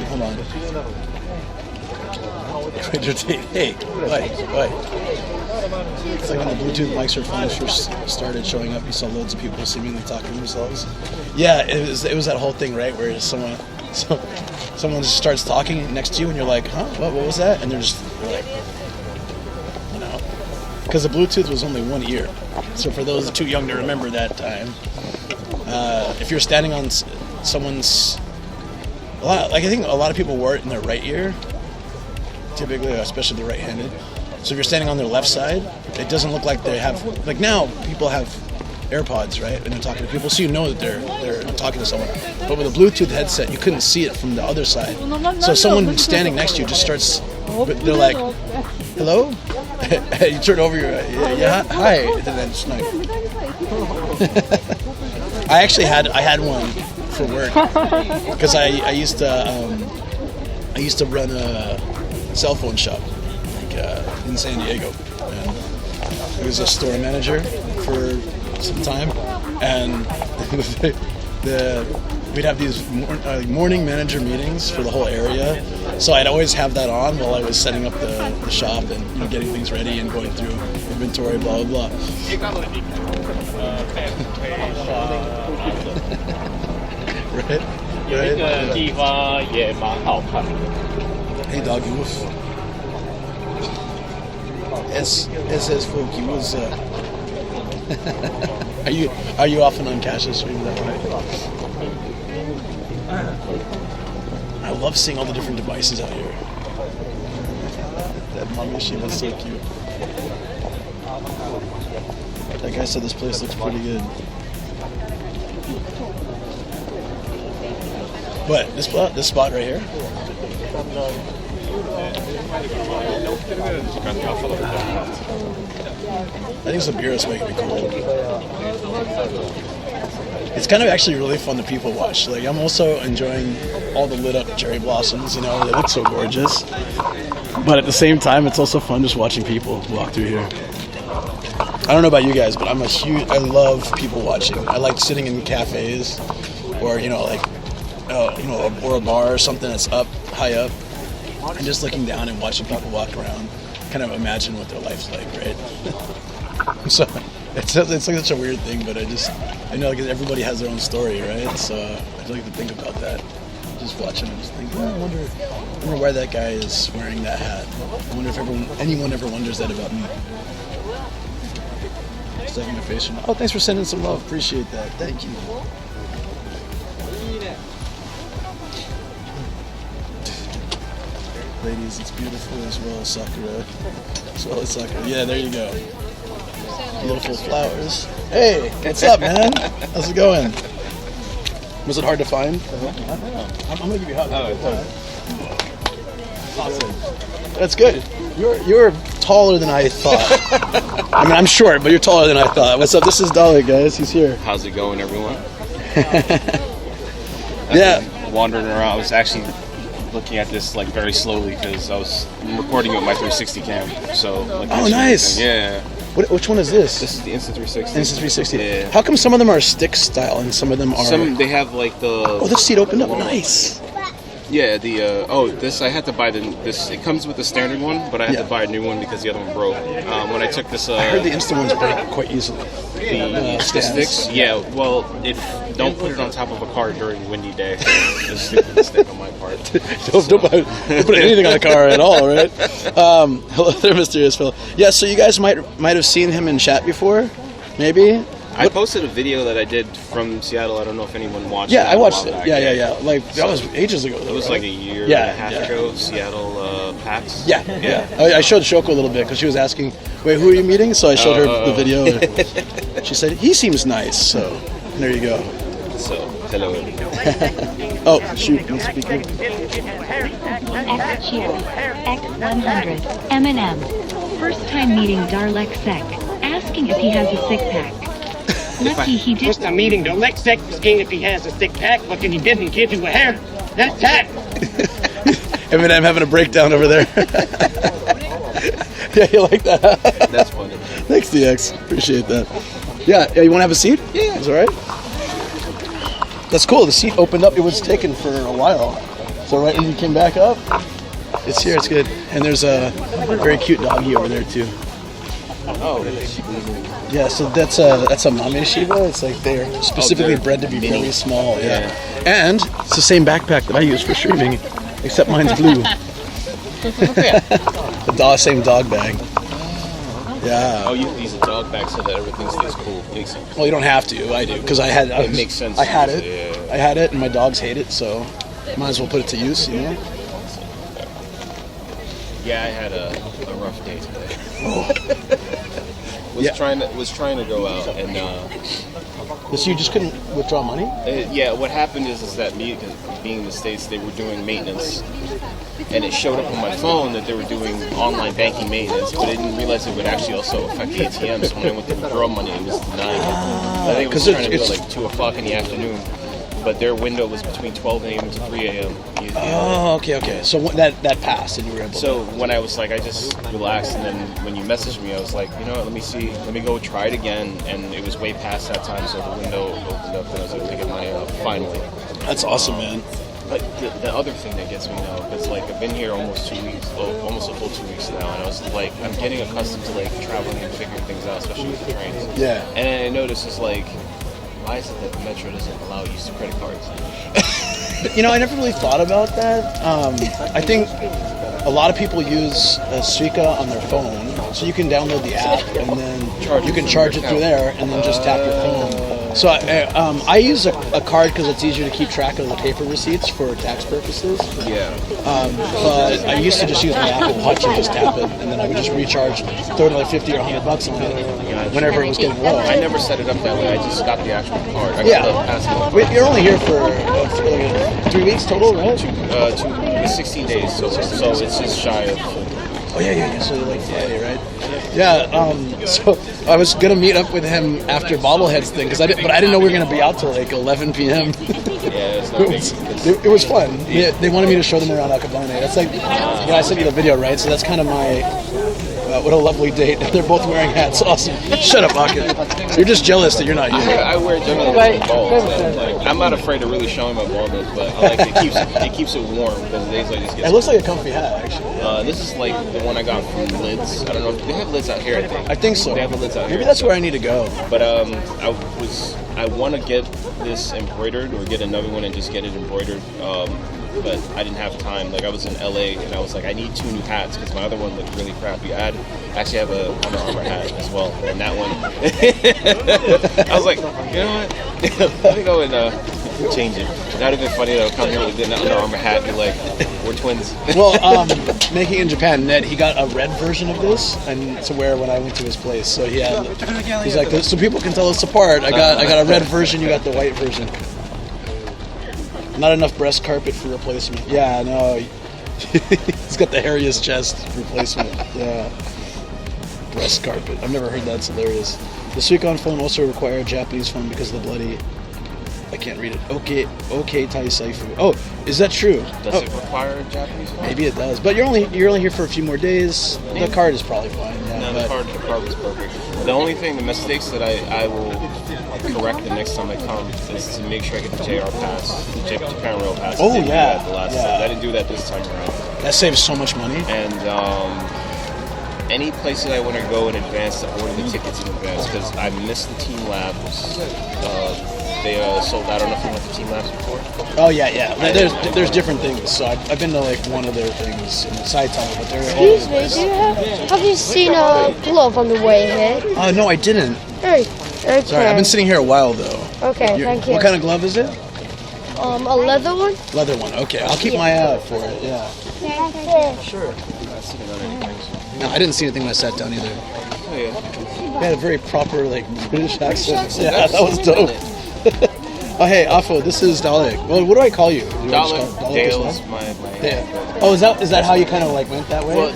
Hold on. Hey, wait. It's like when the Bluetooth mics or phones first started showing up, you saw loads of people seemingly talking to themselves. Yeah, it was that whole thing, right, where someone just starts talking next to you and you're like, huh, what was that? And they're just like, you know, because the Bluetooth was only one ear. So for those too young to remember that time, if you're standing on someone's, I think a lot of people wore it in their right ear, typically, especially the right-handed. So if you're standing on their left side, it doesn't look like they have, like now people have AirPods, right? And they're talking to people, so you know that they're talking to someone. But with a Bluetooth headset, you couldn't see it from the other side. So someone standing next to you just starts, they're like, hello? You turn over, yeah, hi, and then it's like, I had one for work, because I used to run a cell phone shop, in San Diego, and I was a store manager for some time, and we'd have these morning manager meetings for the whole area, so I'd always have that on while I was setting up the shop and getting things ready and going through inventory, blah blah blah. Right? Hey doggy woof. It says Folky, what's up? Are you often on Cash's stream that way? I love seeing all the different devices out here. That mommy Shiba's so cute. That guy said this place looks pretty good. What? This spot right here? I think the beer is making me cold. It's kind of actually really fun to people watch. Like, I'm also enjoying all the lit up cherry blossoms, you know, they look so gorgeous. But at the same time, it's also fun just watching people walk through here. I don't know about you guys, but I love people watching. I like sitting in cafes or, you know, like, or a bar or something that's high up, and just looking down and watching people walk around, kind of imagine what their life's like, right? So it's like such a weird thing, but I know like everybody has their own story, right? So I like to think about that. Just watching and just think, oh, I wonder why that guy is wearing that hat. I wonder if anyone ever wonders that about me. Second face. Oh, thanks for sending some love. Appreciate that. Thank you. Ladies, it's beautiful as well as Sakura. As well as Sakura. Yeah, there you go. Beautiful flowers. Hey, what's up, man? How's it going? Was it hard to find? I'm gonna give you a hug. Awesome. That's good. You're taller than I thought. I mean, I'm short, but you're taller than I thought. What's up? This is Dal3ksec, guys. He's here. How's it going, everyone? Yeah. Wandering around. I was actually looking at this like very slowly because I was recording it with my 360 cam. So. Like, oh, nice. Yeah. Which one is this? This is the Instant 360. Instant 360. Yeah. How come some of them are stick style and some of them are? They have like the. Oh, this seat opened up. Nice. Yeah, this I had to buy this. It comes with the standard one, but I had to buy a new one because the other one broke. When I took this, I heard the instant ones break quite easily. The sticks, yeah. Well, don't put it on top of a car during a windy day. Just stupid mistake on my part. don't put anything on a car at all, right? Hello there, Mysterious Phil. Yeah, so you guys might have seen him in chat before, maybe. I posted a video that I did from Seattle. I don't know if anyone watched it. Yeah, I watched it. Yeah. Like, that was ages ago. It was like a year and a half ago, Seattle PAX. Yeah. I showed Shoko a little bit because she was asking, wait, who are you meeting? So I showed her the video. And she said, he seems nice. So there you go. So, hello. Oh, shoot. I'm speaking. X Cheer. X100. Eminem. First time meeting Dal3ksec. Asking if he has a sick pack. Lucky he did. First time meeting Dal3ksec, asking if he has a sick pack, but he didn't give you a hair. That's that. Eminem having a breakdown over there. Yeah, you like that? That's funny. Thanks, DX. Appreciate that. Yeah, you want to have a seat? Yeah. Is that right? That's cool. The seat opened up. It was taken for a while. So right when you came back up, it's here. It's good. And there's a very cute doggy over there, too. Oh, yeah, so that's a Mame Shiba. It's like they're specifically bred to be very small. Yeah. And it's the same backpack that I use for streaming, except mine's blue. The same dog bag. Yeah. Oh, you use a dog bag so that everything stays cool. Well, you don't have to. I do because it makes sense. I had it. Yeah. I had it, and my dogs hate it, so might as well put it to use. You know. Yeah, I had a rough day today. Oh. Was trying to go out and. So you just couldn't withdraw money? Yeah, what happened is that being in the States, they were doing maintenance, and it showed up on my phone that they were doing online banking maintenance, but I didn't realize it would actually also affect the ATM. So when I went to withdraw money, it was denied. I think it was trying to do it like 2 o'clock in the afternoon. But their window was between 12 a.m. to 3 a.m. Oh, okay. So that passed, and you were able. So when I was like, I just relaxed, and then when you messaged me, I was like, you know what? Let me go try it again, and it was way past that time, so the window opened up, and I was able to get money out finally. That's awesome, man. But the other thing that gets me now, because like I've been here almost 2 weeks, almost a full 2 weeks now, and I was like, I'm getting accustomed to like traveling and figuring things out, especially with the trains. Yeah. And I noticed it's like, why is it that the Metro doesn't allow use of credit cards? I never really thought about that. I think a lot of people use Suica on their phone, so you can download the app and then you can charge it through there and then just tap your phone. So I use a card because it's easier to keep track of the paper receipts for tax purposes. Yeah. But I used to just use my Apple Watch and just tap it, and then I would just recharge, throw it like $50 or $100 on it whenever it was getting low. I never set it up that way. I just got the actual card. You're only here for 3 weeks total, right? It's 16 days, so it's just shy of. Oh yeah. So you're like Friday, right? Yeah. So I was gonna meet up with him after Bobbleheads thing but I didn't know we were gonna be out till like 11 p.m. Yeah, it's not big. It was fun. They wanted me to show them around Acabane. That's like, I sent you the video, right? So that's kind of my. What a lovely date. They're both wearing hats. Awesome. Shut up, Aka. You're just jealous that you're not you. I wear generally balls. I'm not afraid of really showing my baldness, but I like it keeps it warm because the days like this. It looks like a comfy hat, actually. This is like the one I got from Lids. I don't know. They have Lids out here, I think. I think so. They have the Lids out here. Maybe that's where I need to go. But I want to get this embroidered or get another one and just get it embroidered. But I didn't have time. Like I was in LA and I was like, I need 2 new hats because my other one looked really crappy. I actually have a Under Armour hat as well, and that one. I was like, you know what? Let me go and change it. That'd have been funny though. Come here with an Under Armour hat, and be like, we're twins. Well, making in Japan, Ned, he got a red version of this and to wear when I went to his place. So he's like, so people can tell us apart. I got a red version. You got the white version. Not enough breast carpet for replacement. Yeah, no. He's got the hairiest chest replacement. Yeah. Breast carpet. I've never heard that. It's hilarious. The Suicon phone also required a Japanese phone because of the bloody... I can't read it. Okay, Tai Saifu. Oh, is that true? Does it require a Japanese phone? Maybe it does. But you're only here for a few more days. The card is probably fine. Yeah, no, the card was perfect. The mistakes that I will correct the next time I come is to make sure I get the JR pass, the Japan Rail pass. Oh, I didn't do that this time around. That saves so much money. And any places I want to go in advance to order the tickets in advance because I missed the team labs. They sold out. I don't know if you went to team labs before. Oh yeah. There's different things. So I've been to like one of their things in Saitama, but they're Excuse me, have you seen a glove on the way here? No, I didn't. Okay. Sorry, I've been sitting here a while though. Okay, thank you. What kind of glove is it? A leather one? Leather one. Okay, I'll keep my eye out for it. Yeah. Sure. No, I didn't see anything when I sat down either. Oh yeah. They had a very proper like British accent. Yeah, that was dope. Oh hey, Afo, this is Dalek. Well, what do I call you? Dalek. Dale's my yeah. Oh, is that how you kind of like went that way? Well,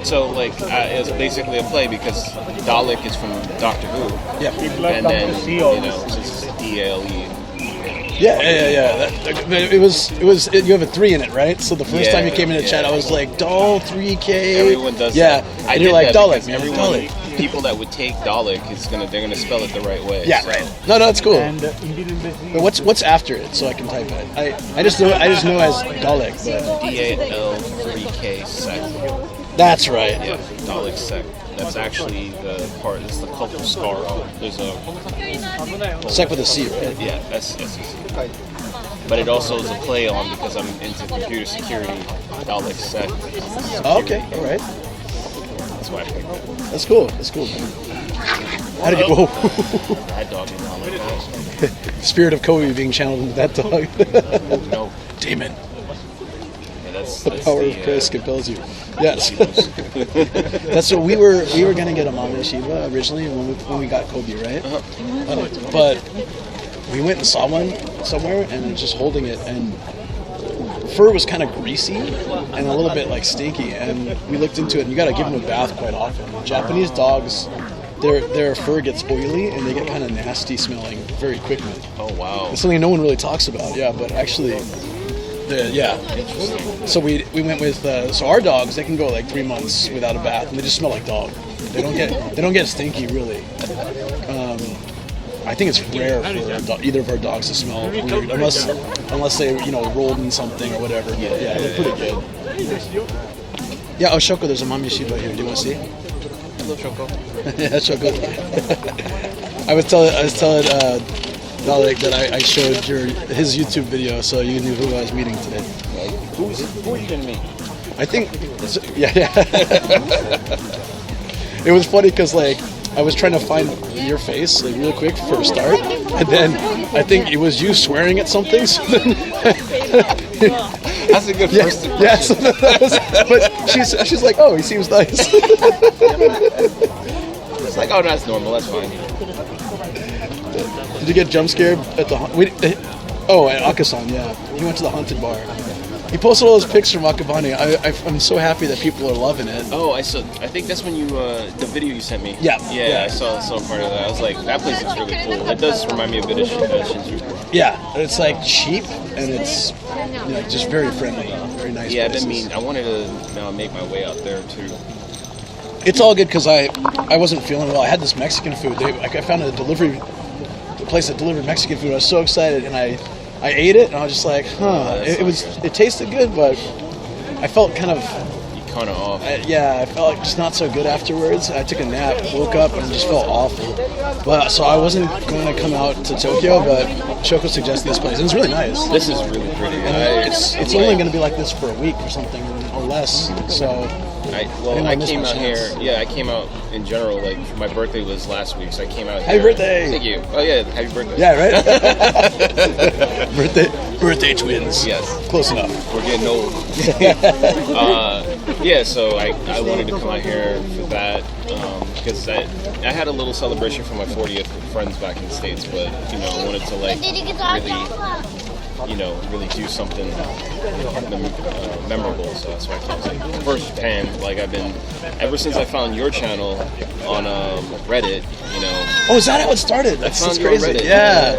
so like it was basically a play because Dalek is from Doctor Who. Yeah. And then it's D-A-L-E. Yeah. You have a 3 in it, right? So the first time you came in the chat, I was like, Dal3ksec. Everyone does. Yeah. That. And you're like Dalek, man. Everyone, people that would take Dalek they're gonna spell it the right way. Yeah, right. No, it's cool. But what's after it so I can type it? I just know as Dalek. Dal3ksec. That's right. Yeah, Dal3ksec. That's actually the part. It's the cult of Skaro. There's a sec with a C, right? Yeah, that's S-E-C. But it also is a play on because I'm into computer security. Dal3ksec. Oh, okay, all right. That's why I picked it. That's cool. How did you go? That dog is not like that. Spirit of Kobe being channeled into that dog. No. Demon. Yeah, that's the power of Christ compels you. Yes. That's what we were gonna get a Mame Shiba originally when we got Kobe, right? But we went and saw one somewhere and just holding it, and fur was kind of greasy and a little bit like stinky, and we looked into it, and you got to give them a bath quite often. Japanese dogs, their fur gets oily and they get kind of nasty smelling very quickly. Oh wow. It's something no one really talks about. Yeah, but actually so we went with so our dogs, they can go like 3 months without a bath and they just smell like dog. They don't get stinky really. I think it's rare for either of our dogs to smell weird, unless they rolled in something or whatever. But yeah, they're pretty good. Yeah, Shoko, there's a Mame Shiba here. Do you want to see it? Hello, Shoko. Yeah, Shoko. I was telling Dalek that I showed his YouTube video, so you knew who I was meeting today. Who are you going to meet? I think, yeah. It was funny because I was trying to find your face real quick for a start, and then I think it was you swearing at something. So then that's a good first impression. Yeah, so but she's like, oh, he seems nice. It's like, oh, that's normal. That's fine. Did you get jump scared at the? Oh, at Akasan, yeah. He went to the haunted bar. He posted all those pics from Akabani. I'm so happy that people are loving it. Oh, I think that's when you the video you sent me. Yeah. I saw part of that. I was like, that place looks really cool. It does remind me a bit of Shinjuku. Yeah, it's like cheap and it's just very friendly, very nice. Yeah, places. I wanted to now make my way out there too. It's all good because I wasn't feeling well. I had this Mexican food. I found a place that delivered Mexican food. I was so excited, and I ate it, and I was just like, it tasted good, but I felt kind of off. I felt like just not so good afterwards. I took a nap, woke up, and just felt awful. But so I wasn't going to come out to Tokyo, but Shoko suggested this place, and it's really nice. This is really pretty. And it's only going to be like this for a week or something, or less. So. I came out here. Yeah, I came out in general. Like my birthday was last week, so I came out here. Happy birthday! Thank you. Oh yeah, happy birthday. Yeah, right. birthday twins. Yes, close enough. We're getting old. Yeah, so I wanted to come out here for that because I had a little celebration for my 40th with friends back in the States, but I wanted to really do something memorable. So that's why I came. First Japan, like I've been ever since I found your channel on Reddit. Oh, is that how it started? That's crazy. Reddit. Yeah.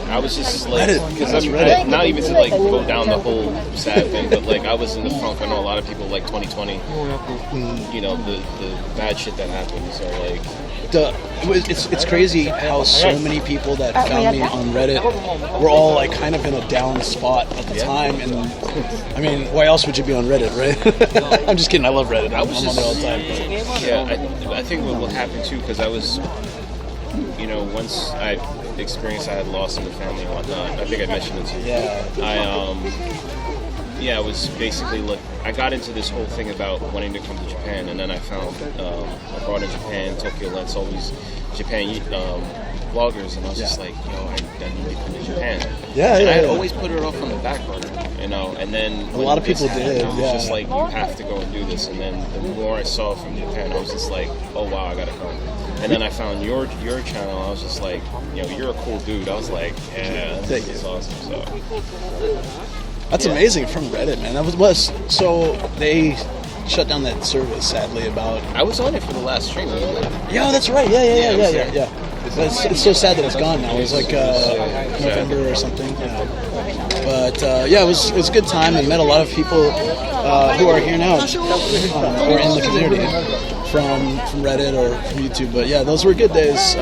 I was just like, because I'm not even to like go down the whole sad thing, but like I was in the punk. I know a lot of people like 2020. The bad shit that happened. So like. It's crazy how so many people that found me on Reddit were all like kind of in a down spot at the time, and I mean, why else would you be on Reddit, right? I'm just kidding. I love Reddit. I'm on there all the time. But. Yeah, I think what happened too, because I was, once I experienced I had loss in the family and whatnot. I think I mentioned it to you. I was basically like, I got into this whole thing about wanting to come to Japan, and then I found abroad in Japan, Tokyo Let's, all these Japan vloggers, and I was just like, I need to come to Japan. I always put it off on the back burner, and then a lot of people did. It was just like, you have to go and do this, and then the more I saw from Japan, I was just like, oh wow, I gotta come. And then I found your channel, and I was just like, you're a cool dude. I was like, yeah, this is awesome. So. That's amazing from Reddit, man. That was so they shut down that service sadly about. I was on it for the last stream. Yeah, that's right. Yeah. But it's so sad that it's gone now. It was like November or something. Yeah. But it was a good time. I met a lot of people who are here now, or in the community from Reddit or from YouTube. But yeah, those were good days.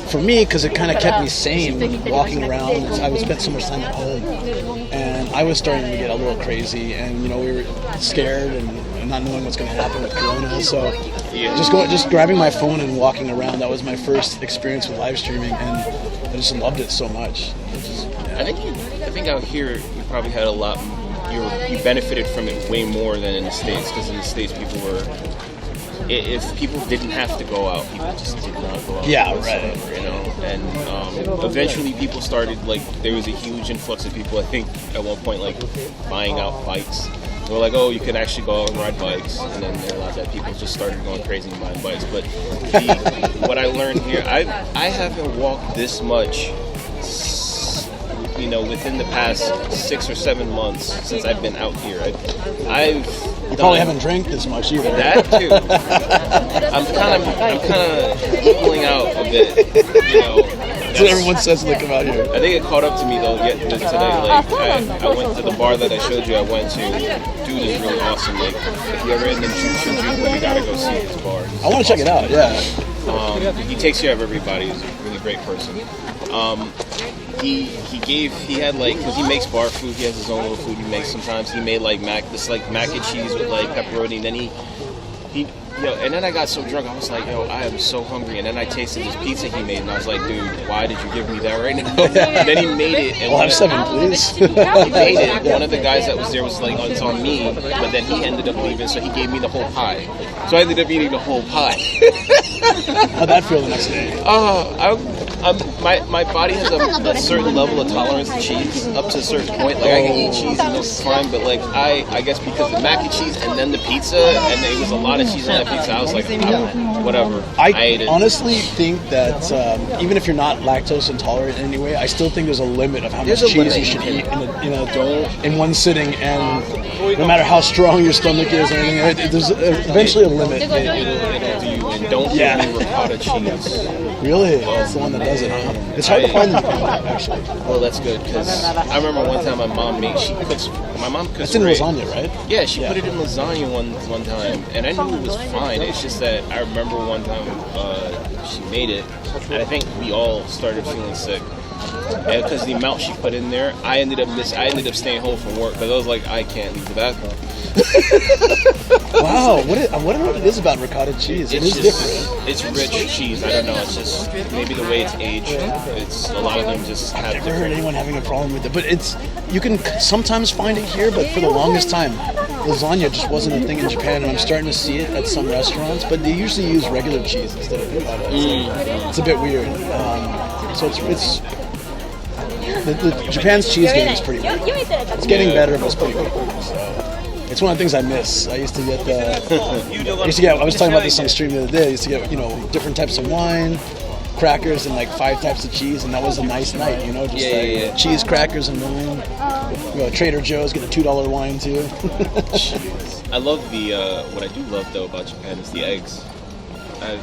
For me, because it kind of kept me sane walking around. I would spend so much time at home, and I was starting to get a little crazy, and we were scared and not knowing what's going to happen with Corona. So just grabbing my phone and walking around, that was my first experience with live streaming, and I just loved it so much. I think out here you probably had a lot. You benefited from it way more than in the States, because in the States people were. If people didn't have to go out, people just did not go out. Yeah, right. And eventually people started, like, there was a huge influx of people, I think, at one point, like, buying out bikes. They were like, oh, you can actually go out and ride bikes. And then they realized that people just started going crazy and buying bikes. But what I learned here, I haven't walked this much, within the past 6 or 7 months since I've been out here. You probably haven't drank this much either. That too. I'm kind of pulling out a bit. That's what everyone says when they come out here. I think it caught up to me though. Today, like I went to the bar that I showed you. I went to. Dude is really awesome. Like if you ever in the Shinjuku, you gotta go see his bar. I want to check it out. Yeah. He takes care of everybody. He's a really great person. He had like, because he makes bar food, he has his own little food he makes sometimes. He made like mac and cheese with like pepperoni, and then he and then I got so drunk, I was like, I am so hungry. And then I tasted this pizza he made, and I was like, dude, why did you give me that right now? And then he made it. And I'll have 7, please. He made it. One of the guys that was there was like, it's on me, but then he ended up leaving, so he gave me the whole pie. So I ended up eating the whole pie. How'd that feel the next day? my body has a certain level of tolerance to cheese up to a certain point. Like I can eat cheese and it's fine, but like I guess because the mac and cheese and then the pizza and there was a lot of cheese on that pizza, I was like, whatever. I ate it. Honestly think that even if you're not lactose intolerant in any way, I still think there's a limit of how much cheese you should eat in one sitting, and no matter how strong your stomach is or anything, there's eventually a limit. And don't give me ricotta cheese. Really? That's the one that does it, huh? It's hard to find them, actually. Well, that's good, because I remember one time my mom cooks. That's in lasagna, right? Yeah, she put it in lasagna one time, and I knew it was fine. It's just that I remember one time she made it, and I think we all started feeling sick. Because the amount she put in there, I ended up staying home from work because I was like, I can't leave the bathroom. Wow, I wonder what it is about ricotta cheese. It is different. It's rich cheese. I don't know. It's just maybe the way it's aged. It's a lot of them just have. I've never heard anyone having a problem with it, but you can sometimes find it here. But for the longest time, lasagna just wasn't a thing in Japan, and I'm starting to see it at some restaurants. But they usually use regular cheese instead of ricotta. It's a bit weird. So it's. The Japan's cheese game is pretty weird. It's getting better, but it's pretty weird. So it's one of the things I miss. I used to get I was talking about this on stream the other day. I used to get different types of wine, crackers, and like 5 types of cheese, and that was a nice night. Just cheese, crackers, and boom. Trader Joe's, get a $2 wine too. I love what I do love though about Japan is the eggs. I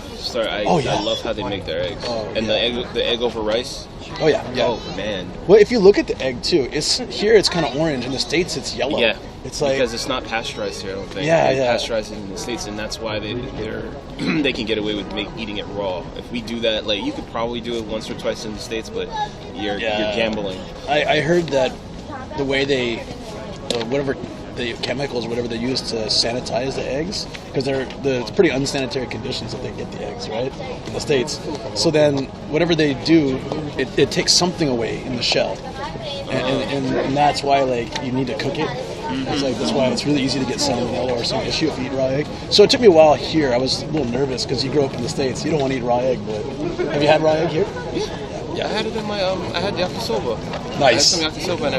love how they make their eggs, the egg over rice. Oh yeah. Oh man. Well, if you look at the egg too, it's kind of orange. In the States, it's yellow. Yeah. It's like because it's not pasteurized here. I don't think. Yeah. Pasteurized in the States, and that's why they can get away with eating it raw. If we do that, like you could probably do it once or twice in the States, but you're gambling. I heard that the way the chemicals, whatever they use to sanitize the eggs, because it's pretty unsanitary conditions that they get the eggs, right, in the States. So then whatever they do, it takes something away in the shell, and that's why like you need to cook it. It's like that's why it's really easy to get salmonella or some issue if you eat raw egg. So it took me a while here. I was a little nervous because you grew up in the States. You don't want to eat raw egg, but have you had raw egg here? Yeah, I had it in my I had yakisoba. Nice. I had some yakisoba and I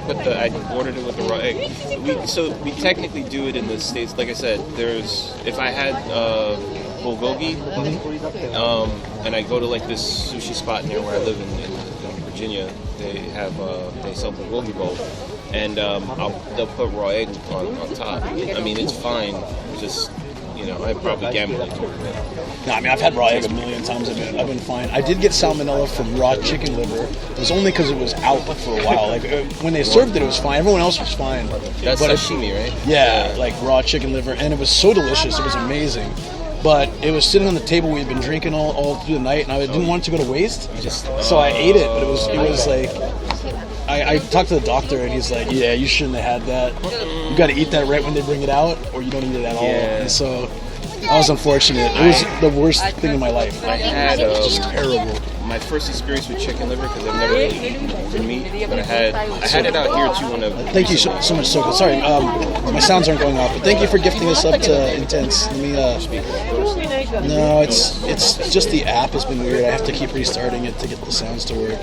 ordered it with the raw egg. We technically do it in the States. Like I said, if I had bulgogi, and I go to like this sushi spot near where I live in Virginia, they sell bulgogi bowl, and they'll put raw egg on top. I mean, it's fine. Just I'm probably gambling toward it. No, I mean, I've had raw egg a million times. I've been fine. I did get salmonella from raw chicken liver. It was only because it was out for a while. Like when they served it, it was fine. Everyone else was fine. That's sashimi, right? Yeah, like raw chicken liver, and it was so delicious. It was amazing. But it was sitting on the table. We had been drinking all through the night, and I didn't want it to go to waste. So I ate it, but it was like. I talked to the doctor, and he's like, yeah, you shouldn't have had that. You got to eat that right when they bring it out, or you don't eat it at all. And so that was unfortunate. It was the worst thing in my life. I had just terrible. My first experience with chicken liver, because I've never eaten meat, but I had it out here too. Thank you so much, Soka. Sorry, my sounds aren't going off, but thank you for gifting us up to Intense. Let me. No, it's just the app has been weird. I have to keep restarting it to get the sounds to work.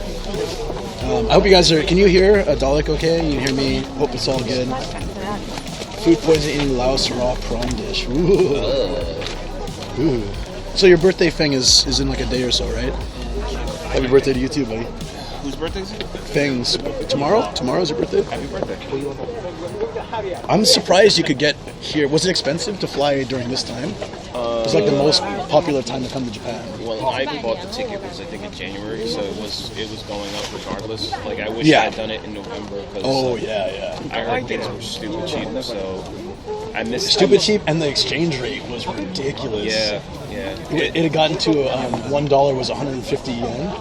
I hope you guys can you hear Dal3ksec okay? You can hear me? Hope it's all good. Food poisoning eating Laos raw prawn dish. Ooh. So your birthday thing is in like a day or so, right? Happy birthday to you too, buddy. Whose birthday is it? Things. Tomorrow? Tomorrow's your birthday? Happy birthday. I'm surprised you could get here. Was it expensive to fly during this time? It was like the most popular time to come to Japan. Well, I bought the ticket was I think in January, so it was going up regardless. Like I wish I had done it in November. I heard things were stupid cheap, so I missed stupid cheap, and the exchange rate was ridiculous. Yeah. It had gotten to $1 was 150 yen.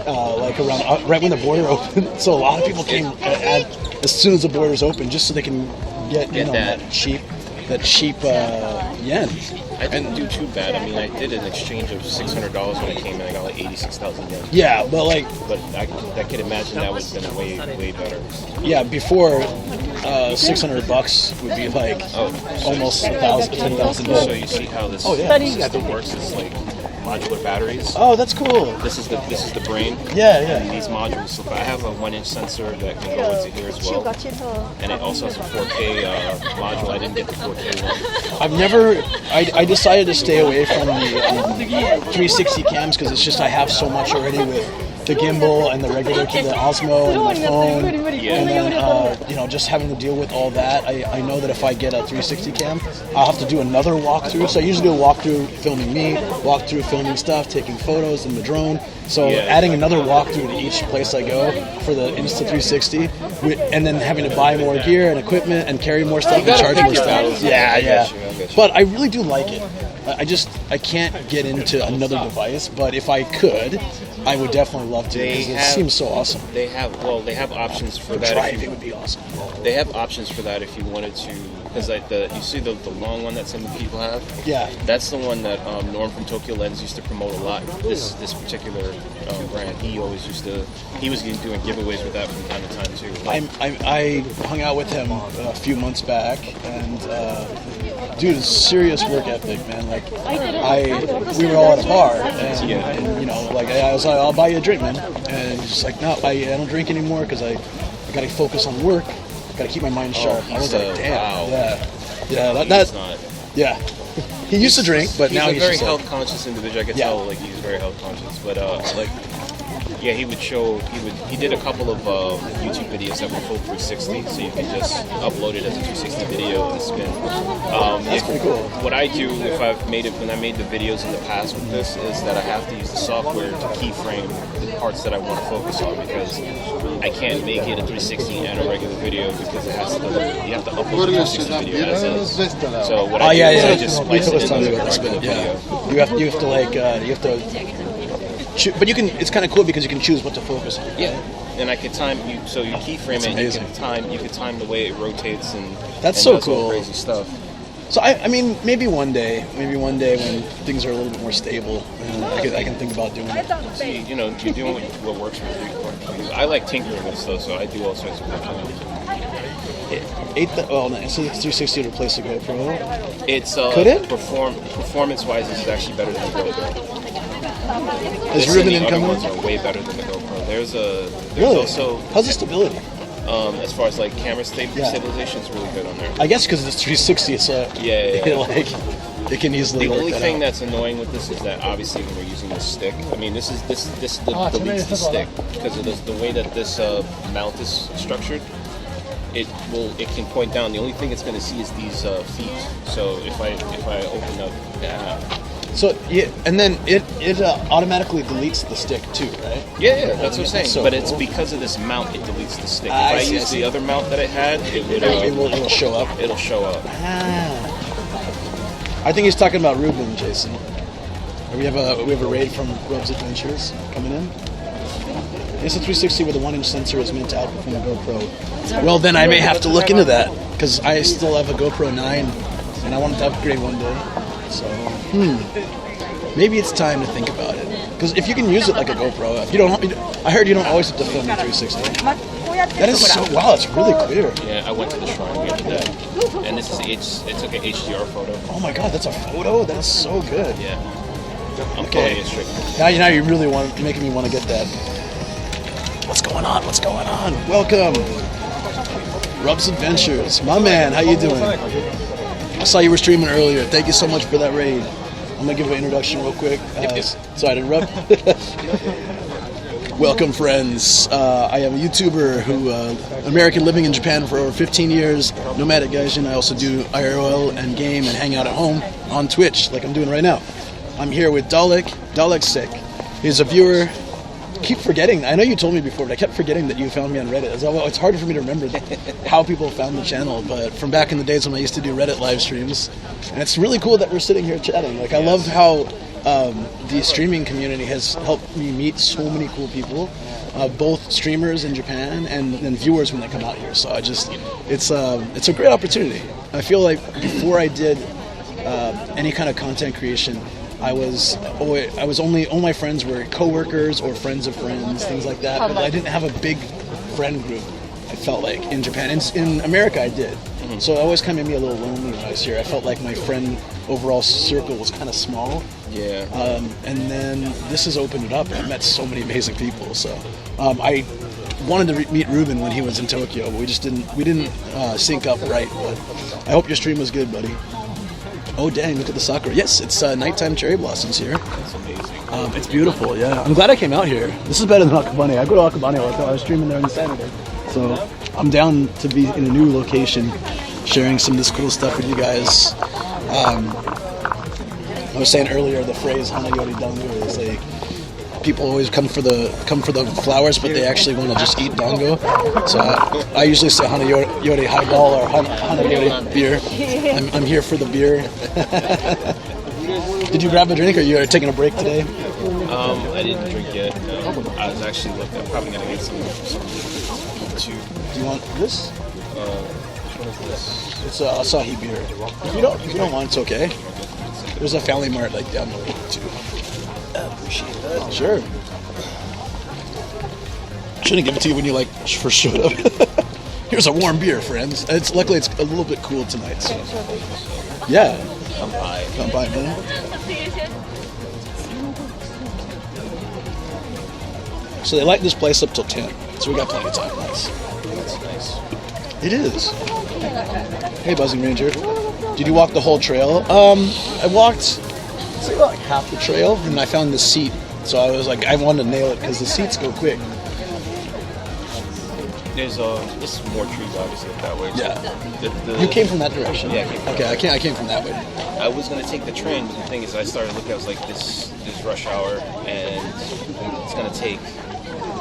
Like around right when the border opened, so a lot of people came as soon as the borders opened, just so they can get that cheap yen. I didn't do too bad. I mean, I did an exchange of $600 when it came, and I got like 86,000 yen. Yeah, but I could imagine that would have been way better. Yeah, before $600 would be like almost 10,000 yen. So you see how this system works? It's like modular batteries. Oh, that's cool. This is the brain. Yeah, yeah. And these modules. So I have a 1-inch sensor that can go into here as well. And it also has a 4K module. I didn't get the 4K one. I've never. I decided to stay away from the 360 cams because it's just I have so much already with the gimbal and the regular to the Osmo and my phone, and then you know, just having to deal with all that. I know that if I get a 360 cam, I'll have to do another walkthrough. So I usually do a walkthrough filming me, walkthrough filming stuff, taking photos in the drone. So adding another walkthrough to each place I go for the Insta360, and then having to buy more gear and equipment and carry more stuff and charge more stuff. Yeah. But I really do like it. I can't get into another device, but if I could, I would definitely love to because it seems so awesome. They have options for that. Driving would be awesome. They have options for that if you wanted to, because like you see the long one that some people have. Yeah. That's the one that Norm from Tokyo Lens used to promote a lot. This particular brand, he was doing giveaways with that from time to time too. I hung out with him a few months back, and dude, it's serious work ethic, man. Like we were all at a bar, and you know, like I was like, I'll buy you a drink, man, and he's just like, no, I don't drink anymore because I got to focus on work, got to keep my mind sharp. I was like, damn, yeah. He used to drink, but now he's a very just health conscious individual. I can tell, like he's very health conscious, but like. Yeah, he did a couple of YouTube videos that were full 360, so you can just upload it as a 360 video and spin. That's pretty cool. What I do when I made the videos in the past with this is that I have to use the software to keyframe the parts that I want to focus on because I can't make it a 360 and a regular video because you have to upload the 360 video as is. So what I do is I just splice it into the video. You have to but you can. It's kind of cool because you can choose what to focus on. Yeah, and I can time you. So you keyframe it. You can time the way it rotates and. That's so cool. Crazy stuff. So I mean, maybe one day when things are a little bit more stable, I can think about doing it. See, you know, you're doing what works for you. I like tinkering with stuff, so I do all sorts of stuff. So it's 360 to replace the GoPro. It's could it? Performance-wise, this is actually better than the GoPro. Is ribbon incoming? Ones are way better than the GoPro. There's really? Also how's the stability? As far as like camera stabilization, it's really good on there. I guess because it's 360, so it can easily. The only thing that's annoying with this is that obviously when we're using the stick, I mean this deletes the stick because of the way that this mount is structured. It can point down. The only thing it's going to see is these feet. So if I open up. So and then it automatically deletes the stick too, right? Yeah, that's what I'm saying. So but it's because of this mount it deletes the stick. If I use the other mount that I had, it'll show up. It'll show up. I think he's talking about Ruben, Jason. We have a raid from Rob's Adventures coming in. It's a 360 with a 1-inch sensor is meant to outperform a GoPro. Well, then I may have to look into that because I still have a GoPro 9 and I want to upgrade one day. So, maybe it's time to think about it. Because if you can use it like a GoPro, I heard you don't always have to film in 360. That is so, wow, it's really clear. Yeah, I went to the shrine the other day, and it took an HDR photo. Oh my god, that's a photo? That's so good. Yeah. Okay. Now you're really making me want to get that. What's going on? Welcome. Rob's Adventures. My man, how you doing? I saw you were streaming earlier. Thank you so much for that raid. I'm going to give an introduction real quick. Sorry to interrupt. Welcome, friends. I am a YouTuber who, American living in Japan for over 15 years, nomadic gaijin. I also do IRL and game and hang out at home on Twitch like I'm doing right now. I'm here with Dal3ksec. He's a viewer. Keep forgetting. I know you told me before, but I kept forgetting that you found me on Reddit. It's hard for me to remember how people found the channel, but from back in the days when I used to do Reddit live streams, and it's really cool that we're sitting here chatting. Like, I love how the streaming community has helped me meet so many cool people, both streamers in Japan and viewers when they come out here. So it's a great opportunity. I feel like before I did any kind of content creation, I was only all my friends were coworkers or friends of friends, things like that. But I didn't have a big friend group. I felt like in Japan, in America, I did. So it always kind of made me a little lonely when I was here. I felt like my friend overall circle was kind of small. Yeah. And then this has opened it up, and I've met so many amazing people. So I wanted to meet Ruben when he was in Tokyo, but we didn't sync up right. But I hope your stream was good, buddy. Oh dang! Look at the sakura. Yes, it's nighttime cherry blossoms here. That's amazing. It's beautiful. Yeah, I'm glad I came out here. This is better than Akabane. I go to Akabane all the time. I was streaming there on Saturday, so I'm down to be in a new location, sharing some of this cool stuff with you guys. I was saying earlier, the phrase "Hanayori dango" is like people always come for the flowers, but they actually want to just eat dango. So I usually say "Hanayori highball" or "Hanayori beer." I'm here for the beer. Did you grab a drink, or you are taking a break today? I didn't drink yet. I was actually looking. I'm probably gonna get some too. Do you want this? What is this? It's a Asahi beer. If you don't want, it's okay. There's a Family Mart like down the road too. I appreciate that. Sure. Shouldn't give it to you when you like first showed up. Here's a warm beer, friends. Luckily it's a little bit cool tonight. So. Yeah. Come by, man. So they light this place up till 10. So we got plenty of time. That's nice. It is. Hey, Buzzing Ranger. Did you walk the whole trail? I walked like half the trail, and I found the seat. So I was like, I wanted to nail it because the seats go quick. There's more trees obviously that way. Yeah. You came from that direction? Yeah, I came from Okay, I came from that way. I was gonna take the train, but the thing is, I started looking. I was like, this rush hour, and it's gonna take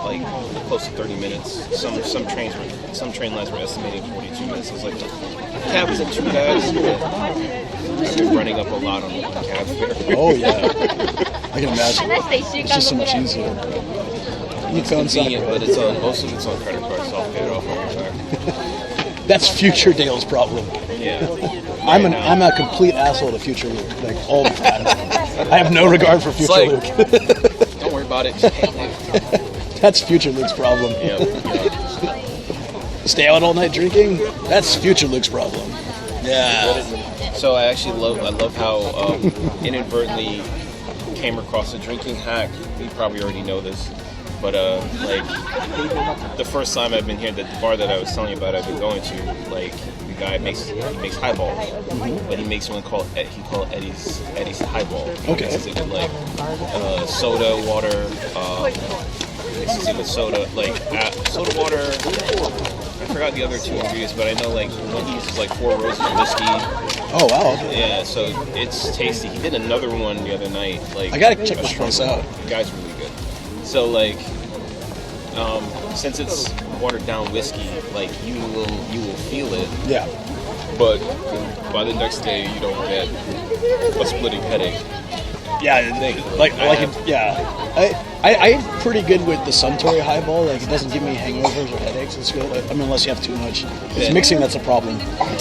like close to 30 minutes. Some train lines were estimating 42 minutes. I was like, the cab isn't too bad. You're running up a lot on cab fare. Oh yeah, I can imagine. It's just so much easier. It's convenient, but it's on most of it's on credit card, so I'll pay it off over time. That's future Dale's problem. Yeah. I'm a complete asshole to future Luke, like all the time. I have no regard for future Luke. Don't worry about it. Just pay it. That's future Luke's problem. Yeah. Stay out all night drinking? That's future Luke's problem. Yeah. So I actually love how inadvertently came across a drinking hack. You probably already know this. But like the first time I've been here, the bar that I was telling you about, I've been going to, like the guy makes highballs, but he makes one called Eddie's highball. Okay. Mixes it with like soda, water, mixes it with soda, like soda water. I forgot the other two ingredients, but I know like one he uses like 4 rows of whiskey. Oh wow. Okay. Yeah, so it's tasty. He did another one the other night. Like I gotta check this place out. The guy's really good. So like, since it's watered down whiskey, like you will feel it. Yeah. But by the next day, you don't get a splitting headache. Yeah, I'm pretty good with the Suntory highball. Like it doesn't give me hangovers or headaches. It's good. I mean, unless you have too much. It's mixing that's a problem.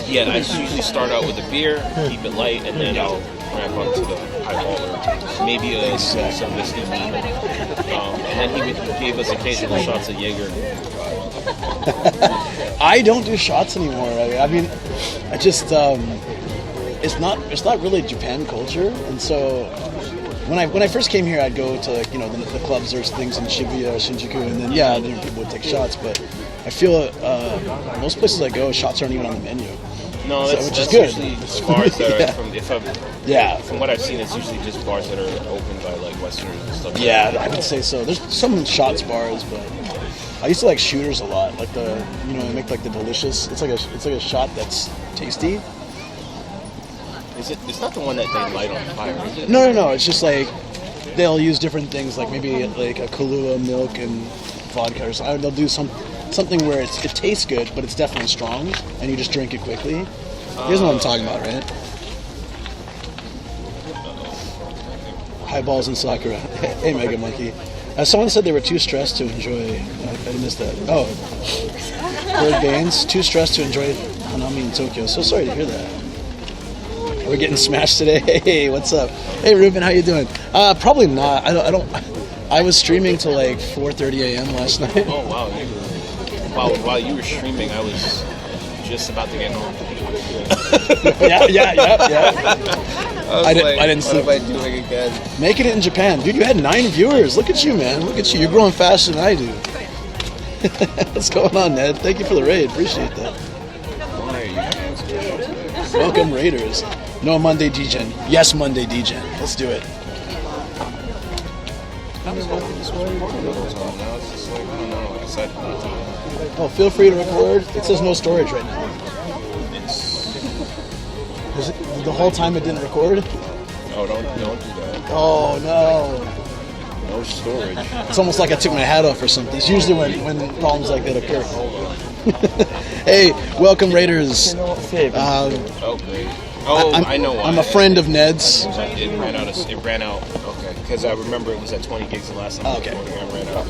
Yeah, I usually start out with a beer, keep it light, and then I'll ramp onto the highball or maybe some whiskey. And then he gave us occasional shots of Jaeger. I don't do shots anymore. I mean, I just it's not really Japan culture, and so when I first came here, I'd go to the clubs or things in Shibuya or Shinjuku, and then then people would take shots. But I feel most places I go, shots aren't even on the menu. No, which that's is good. Usually bars that are from what I've seen, it's usually just bars that are opened by like Westerners and stuff. Yeah, I would say so. There's some shots bars, but I used to like shooters a lot. Like they make like the delicious. It's like a shot that's tasty. Is it? It's not the one that they light on fire, is it? No. It's just like they'll use different things, like maybe like a Kahlua milk and vodka or something. They'll do something where it tastes good, but it's definitely strong, and you just drink it quickly. You guys know what I'm talking about, right? Highballs and sakura. Hey, Mega Monkey. Someone said they were too stressed to enjoy. I missed that. Oh, Bird Baines, too stressed to enjoy Hanami in Tokyo. So sorry to hear that. We're getting smashed today. Hey, what's up? Hey, Ruben, how you doing? Probably not. I don't. I was streaming till like 4:30 a.m. last night. Oh wow! While you were streaming, I was just about to get home. I didn't sleep. What am I doing again? Making it in Japan. Dude, you had 9 viewers. Look at you, man. Look at you. You're growing faster than I do. What's going on, Ned? Thank you for the raid. Appreciate that. Why are you guys? Welcome, Raiders. No Monday DGen. Yes, Monday DGen. Let's do it. Oh, feel free to record. It says no storage right now. The whole time it didn't record? Oh, don't do that. Oh, no. No storage. It's almost like I took my hat off or something. It's usually when problems like that occur. Hey, welcome, Raiders. Oh, great. Oh, I know why. I'm a friend of Ned's. It ran out. Okay, because I remember it was at 20 gigs the last time. Okay. I ran out.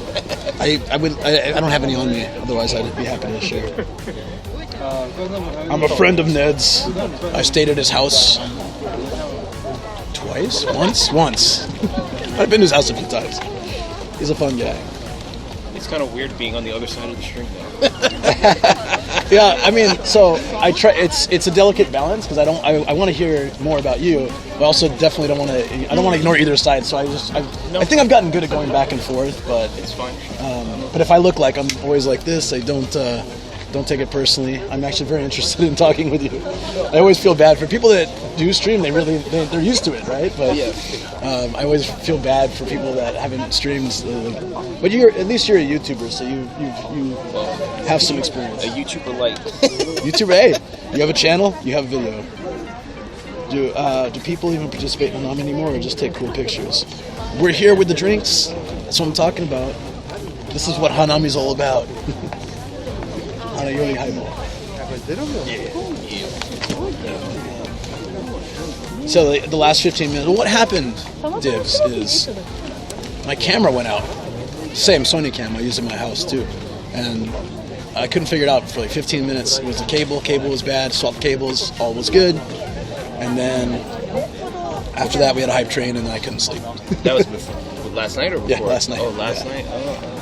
I don't have any on me. Otherwise, I'd be happy to share. I'm a friend of Ned's. I stayed at his house twice. Once. I've been to his house a few times. He's a fun guy. It's kind of weird being on the other side of the string now. Yeah, I mean, so I try. It's a delicate balance because I want to hear more about you, but also definitely don't want to ignore either side. So I think I've gotten good at going back and forth, but it's fine. But if I look like I'm always like this, I don't take it personally. I'm actually very interested in talking with you. I always feel bad for people that do stream. They're used to it, right? But I always feel bad for people that haven't streamed. But at least you're a YouTuber, so you have some experience. A YouTuber light. YouTuber, hey, you have a channel, you have a video. Do people even participate in Hanami anymore, or just take cool pictures? We're here with the drinks. That's what I'm talking about. This is what Hanami's all about. So the last 15 minutes, what happened, Divs, is my camera went out. Same Sony cam I use in my house too. And I couldn't figure it out for like 15 minutes. It was the cable was bad, swapped cables, all was good. And then after that we had a hype train and then I couldn't sleep. That was last night or before? Yeah, last night. Oh, last night? Oh.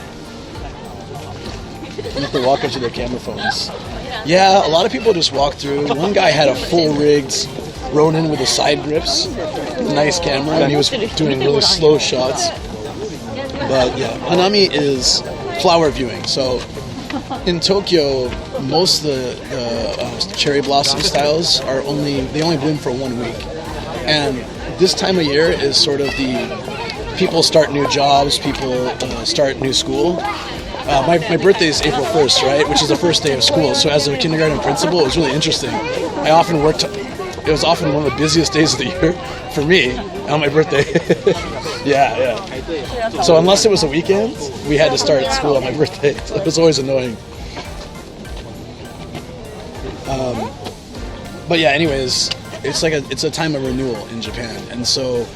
You have to walk into their camera phones. Yeah, a lot of people just walk through. One guy had a full rigged Ronin with the side grips, nice camera, and he was doing really slow shots. But yeah, Hanami is flower viewing. So in Tokyo, most of the cherry blossom styles only bloom for 1 week, and this time of year is sort of the people start new jobs, people start new school. My birthday is April 1st, right? Which is the first day of school. So as a kindergarten principal, it was really interesting. It was often one of the busiest days of the year for me on my birthday. Yeah. So unless it was a weekend, we had to start school on my birthday. So it was always annoying. But yeah, anyways, it's a time of renewal in Japan. And so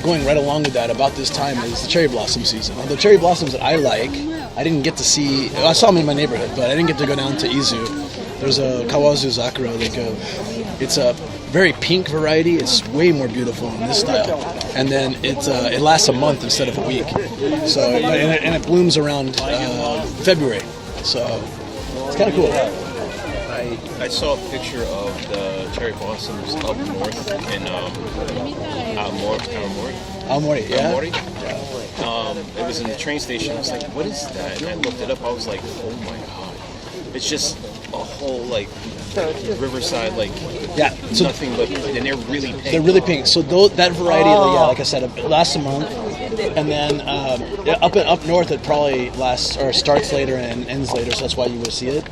going right along with that, about this time is the cherry blossom season. Now, the cherry blossoms that I like, I didn't get to see. I saw them in my neighborhood, but I didn't get to go down to Izu. There's a Kawazu Zakura. It's a very pink variety. It's way more beautiful in this style, and then it lasts a month instead of a week. So and it blooms around February. So it's kind of cool. I saw a picture of the cherry blossoms up north in Aomori, yeah. It was in the train station. I was like, what is that? And I looked it up. I was like, oh my god. It's just a whole like riverside, like so nothing but, and they're really pink. They're really pink. So that variety, like I said, it lasts a month, and then up north it probably lasts or starts later and ends later. So that's why you will see it,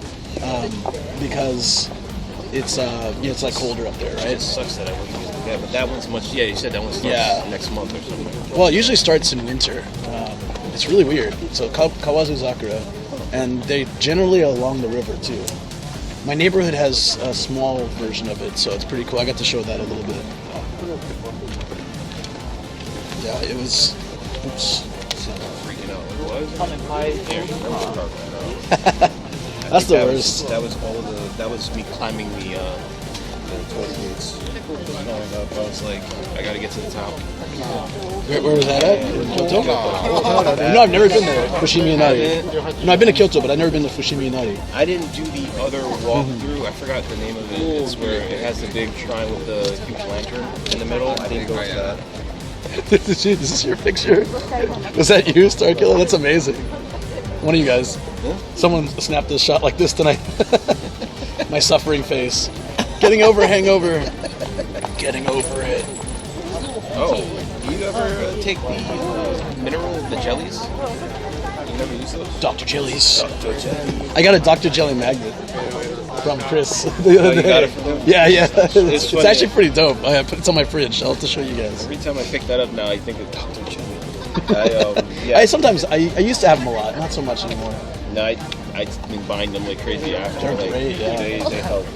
because it's like colder up there, right? It sucks that I wouldn't use it. Yeah, but that one's much. Yeah, you said that one starts next month or something. Well, it usually starts in winter. It's really weird. So Kawazu Zakura, and they generally are along the river too. My neighborhood has a small version of it, so it's pretty cool. I got to show that a little bit. Yeah, it was. Oops. Freaking out. That's the worst. That was me climbing the toll gates. going up. I was like, I gotta get to the top. Where was that at? In Kyoto? No, I've never been there. Fushimi Inari. No, I've been to Kyoto, but I've never been to Fushimi Inari. I didn't do the other walkthrough. I forgot the name of it. It's where it has the big shrine with the huge lantern in the middle. I didn't go to that. This is your picture? Was that you, Starkiller? That's amazing. One of you guys. Someone snapped this shot like this tonight. My suffering face. Getting over a hangover. Getting over it. Oh, you ever take the the jellies? You never use those? Dr. Jellies. Dr. Jelly. I got a Dr. Jelly magnet from Chris. You got it from him? Yeah. It's funny. actually pretty dope. It's on my fridge. I'll have to show you guys. Every time I pick that up now, I think of Dr. Jelly. I used to have them a lot, not so much anymore. No, I've been buying them like crazy after. They're like, great, yeah. They help.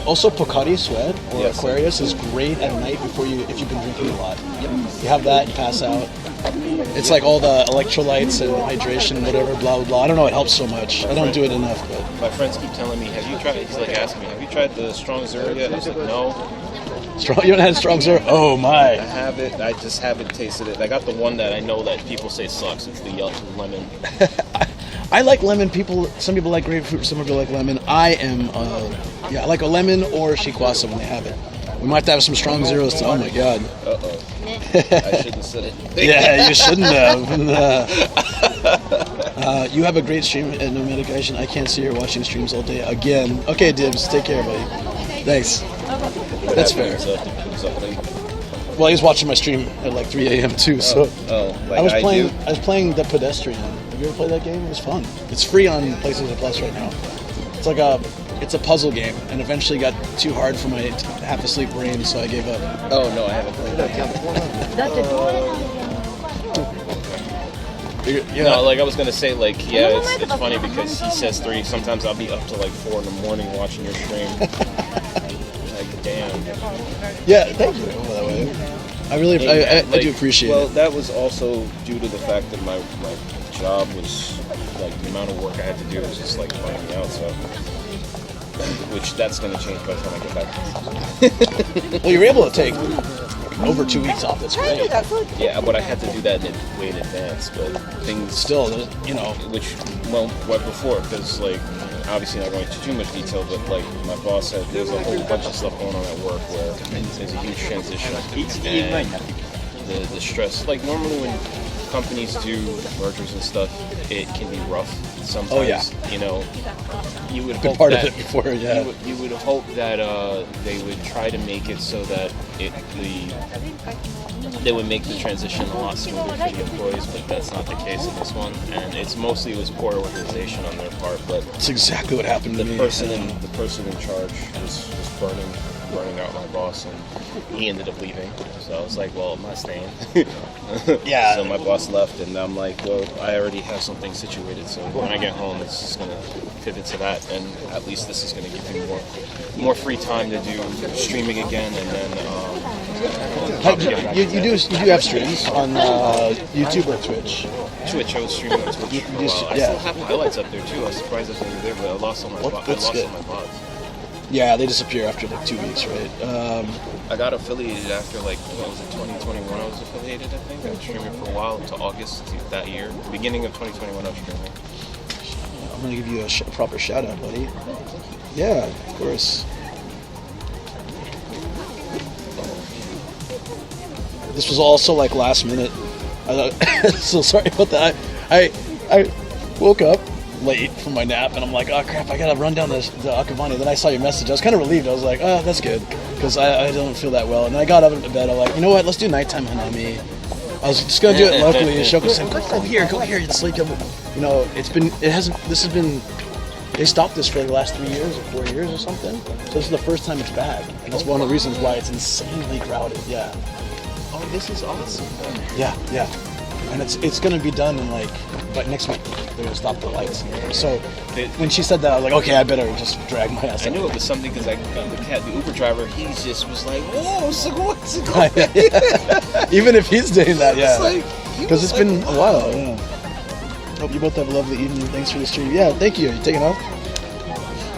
Also, Pocari Sweat or Yes. Aquarius is great at night if you've been drinking a lot. You have that and pass out. It's like all the electrolytes and hydration, whatever, blah blah blah. I don't know. It helps so much. I don't do it enough, but My friends keep telling me, "Have you tried?" He's like asking me, "Have you tried the Strong Zero yet?" I was like, "No." You haven't had Strong Zero? Oh my! I have it. I just haven't tasted it. I got the one that I know that people say sucks. It's the yellow lemon. I like lemon. Some people like grapefruit. Some people like lemon. I am, I like a lemon or shikwasa when they have it. We might have to have some Strong Zeros. Oh my god. I shouldn't have said it. Yeah, you shouldn't have. You have a great stream at No Medication. I can't see her watching streams all day again. Okay, Dibs. Take care, buddy. Thanks. That's fair. Well, he's watching my stream at like 3 a.m. too. So like I was I playing. do? I was playing The Pedestrian. Have you ever played that game? It was fun. It's free on PlayStation Plus right now. It's like it's a puzzle game, and eventually got too hard for my half asleep brain, so I gave up. Oh no, I haven't played that game. No, like I was gonna say, like it's funny because he says 3. Sometimes I'll be up to like 4 in the morning watching your stream. Like damn. Yeah, thank you. By the way, I really, I do appreciate it. Well, it. that was also due to the fact that my job was like the amount of work I had to do was just like finding me out. So, which that's gonna change by the time I get back. Well, you're able to take over 2 weeks off. That's great. Yeah, but I had to do that way in advance. But things still, right before, because like obviously not going into too much detail, but like my boss said, there's a whole bunch of stuff going on at work where there's a huge transition and the stress. Like normally when companies do mergers and stuff, it can be rough. Sometimes, oh, yeah. You would been hope part that, of it before, yeah. You would hope that they would try to make it so that they would make the transition a lot smoother for the employees, but that's not the case in this one. And it was poor organization on their part. But that's exactly what happened to me. The person in charge was burning out my boss, and he ended up leaving. So I was like, well, I'm not staying. Yeah. So my boss left, and I'm like, well, I already have something situated. So when I get home, it's just gonna pivot to that, and at least this is gonna give me more free time to do streaming again, and then. You do have streams on YouTube or Twitch? Twitch. I was streaming on Twitch. I still have highlights up there too. I was surprised I was there, but I lost all my VODs. Yeah, they disappear after like 2 weeks, right? I got affiliated after like, what was it, 2021 I was affiliated, I think. I was streaming for a while until August that year. Beginning of 2021 I was streaming. I'm going to give you a proper shout out, buddy. Yeah, of course. This was also like last minute. So sorry about that. I woke up late from my nap and I'm like, oh crap, I gotta run down the Akavani. Then I saw your message. I was kind of relieved. I was like, oh, that's good, because I don't feel that well. And then I got up into bed. I'm like, you know what? Let's do nighttime Hanami. I was just gonna do it locally. And Shoko said, go here. It's like, they stopped this for the last 3 years or 4 years or something. So this is the first time it's back, and that's one of the reasons why it's insanely crowded. Yeah. Oh, this is awesome. Yeah. And it's gonna be done in but next week they're gonna stop the lights. So when she said that, I was like, okay, I better just drag my ass. I knew it was something because the Uber driver, he just was like, whoa, Sugoi. Even if he's doing that, yeah. Because it's been a while. Yeah. Hope you both have a lovely evening. Thanks for the stream. Yeah, thank you. Are you taking off?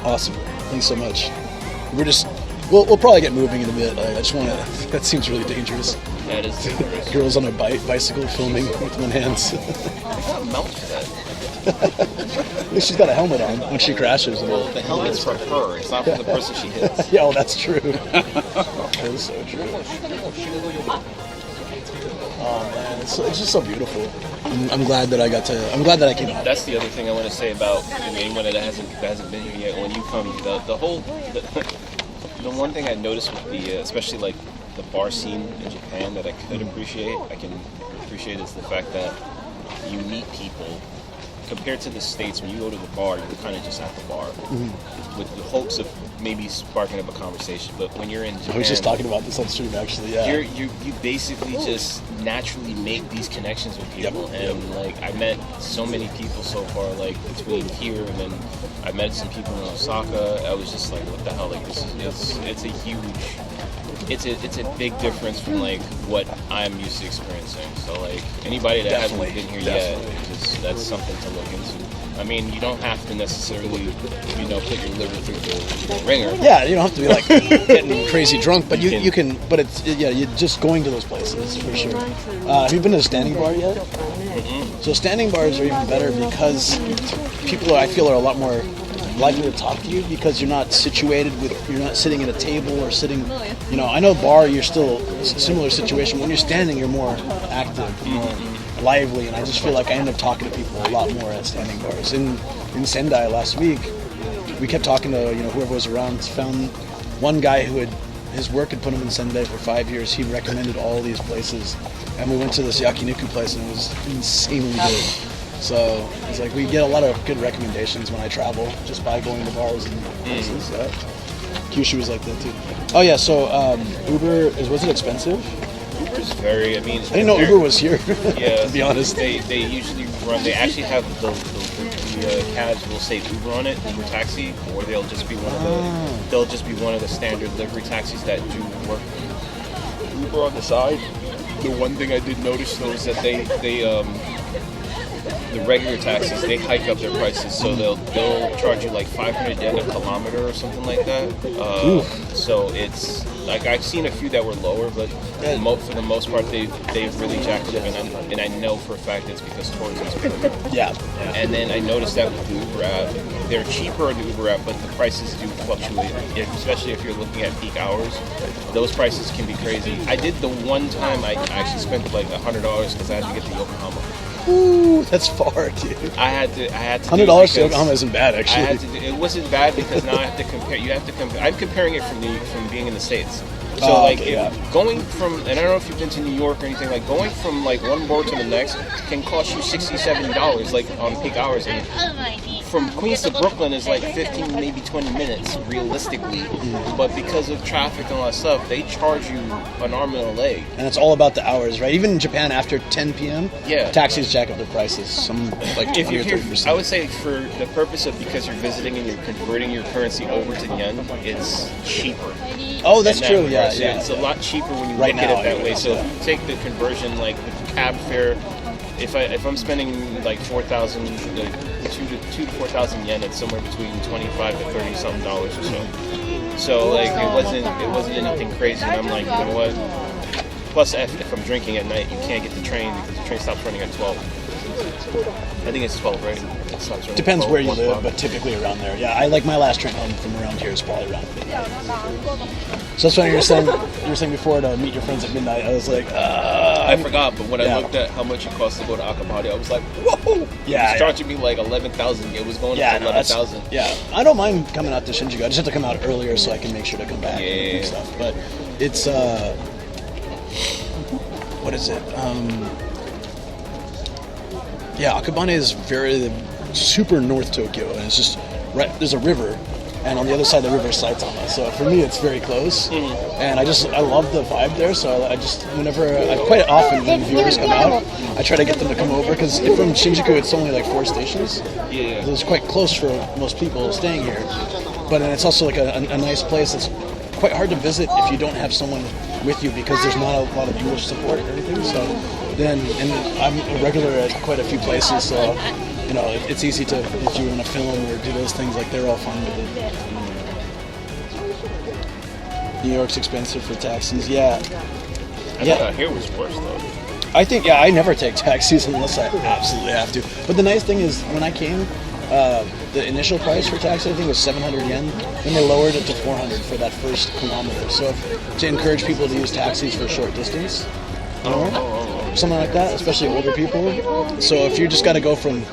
Awesome. Thanks so much. We're just We'll probably get moving in a bit. I just want to. That seems really dangerous. That is dangerous. Girls on a bicycle filming with one hand. Mount to that. At least she's got a helmet on when she crashes. Well, the helmet's for her. It's not for the person she hits. Yeah, well, that's true. That is so true. Oh man, it's just so beautiful. I'm glad that I got to. I'm glad that I came out. That's the other thing I want to say about anyone that hasn't been here yet. When you come, the one thing I noticed with the, especially like the bar scene in Japan that I can appreciate is the fact that you meet people. Compared to the States, when you go to the bar, you're kind of just at the bar with the hopes of maybe sparking up a conversation. But when you're in Japan, I was just talking about this on stream actually. Yeah, you basically just naturally make these connections with people, and like I met so many people so far, like between here and then I met some people in Osaka. I was just like, what the hell? Like this is it's a huge. It's a big difference from like what I'm used to experiencing. So like anybody that hasn't been here yet, that's something to look into. I mean, you don't have to necessarily, put your liver through the ringer. Yeah, you don't have to be like getting crazy drunk, but you can. But it's you're just going to those places for sure. Have you been to a standing bar yet? Mm-hmm. So standing bars are even better because people I feel are a lot more likely to talk to you because you're not you're not sitting at a table or sitting, I know bar you're still a similar situation. When you're standing, you're more active, more lively, and I just feel like I end up talking to people a lot more at standing bars. In Sendai last week, we kept talking to, whoever was around, found one guy who his work had put him in Sendai for 5 years. He recommended all these places, and we went to this yakiniku place, and it was insanely good. So it's like we get a lot of good recommendations when I travel just by going to bars and places. Kyushu was like that too. Oh yeah, so Uber was it expensive? Uber's very. I didn't know Uber was here. Yeah, to be honest. They usually run. They actually have the cabs will say Uber on it, Uber taxi, or they'll just be one of the standard livery taxis that do work. Uber on the side. The one thing I did notice though is that they the regular taxis, they hike up their prices, so they'll charge you like 500 yen a kilometer or something like that. So it's like I've seen a few that were lower, but for the most part they've really jacked it up, and I know for a fact it's because tourism's booming. Yeah. And then I noticed that with the Uber app, they're cheaper on the Uber app, but the prices do fluctuate, especially if you're looking at peak hours. Those prices can be crazy. I did the one time I actually spent like $100 because I had to get to Yokohama. Ooh, that's far, dude. I had to. $100 to Yokohama isn't bad, actually. It wasn't bad because now I have to compare. You have to compare. I'm comparing it from being in the States. So going from, and I don't know if you've been to New York or anything, like going from like one borough to the next can cost you $60, $70 like on peak hours, and from Queens to Brooklyn is like 15, maybe 20 minutes realistically. But because of traffic and all that stuff, they charge you an arm and a leg. And it's all about the hours, right? Even in Japan, after 10 p.m., yeah, taxis jack up their prices. Some like if you're here, I would say for the purpose of because you're visiting and you're converting your currency over to yen, it's cheaper. Oh, that's true. Yeah. It's a lot cheaper when you right look now, at it that way. So if you take the conversion, like the cab fare, if I'm spending like 4,000, 2 to 4,000 yen, it's somewhere between 25 to 30 something dollars or so. So like it wasn't anything crazy. And I'm like, you know what? Plus, if I'm drinking at night, you can't get the train because the train stops running at 12. I think it's 12, right? It stops running. Depends where you live, but typically around there. Yeah, I like my last train home from around here is probably around midnight. So that's what you were saying before to meet your friends at midnight. I was like, I forgot, but when I looked at how much it costs to go to Akabari, I was like, whoa! Yeah, it's charging me like 11,000. It was going to 11,000. Yeah, I don't mind coming out to Shinjuku. I just have to come out earlier so I can make sure to come back and stuff. But it's what is it? Akabane is very super North Tokyo, and it's just right. There's a river, and on the other side of the river is Saitama. So for me, it's very close, and I love the vibe there. So I just quite often when viewers come out, I try to get them to come over because from Shinjuku it's only like 4 stations. Yeah, it's quite close for most people staying here, but then it's also like a nice place. It's quite hard to visit if you don't have someone with you because there's not a lot of English support or anything. So and I'm a regular at quite a few places, so it's easy to, if you want to film or do those things, like they're all fun with it. New York's expensive for taxis. Yeah. I thought out here was worse though. I think, I never take taxis unless I absolutely have to. But the nice thing is, when I came, the initial price for taxi, I think, was 700 yen. Then they lowered it to 400 for that first kilometer. So to encourage people to use taxis for a short distance, something like that, especially older people. So if you just got to go from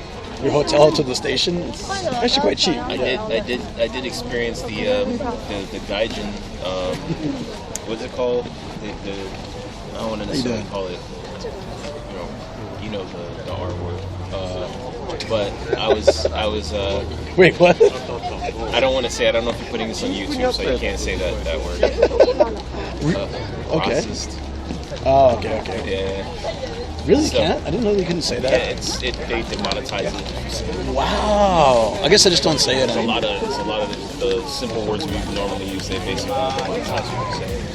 your hotel to the station, it's actually quite cheap. I did experience the gaijin. What's it called? I don't want to necessarily call it. You know the R word. But I was. Wait, what? I don't want to say. I don't know if you're putting this on YouTube, so you can't say that word. Okay. Racist. Oh, okay. Yeah. Really, you can't? I didn't know you couldn't say that. Yeah, they demonetize it. Wow. I guess I just don't say it. It's a lot of the simple words we normally use. They basically demonetize what you say.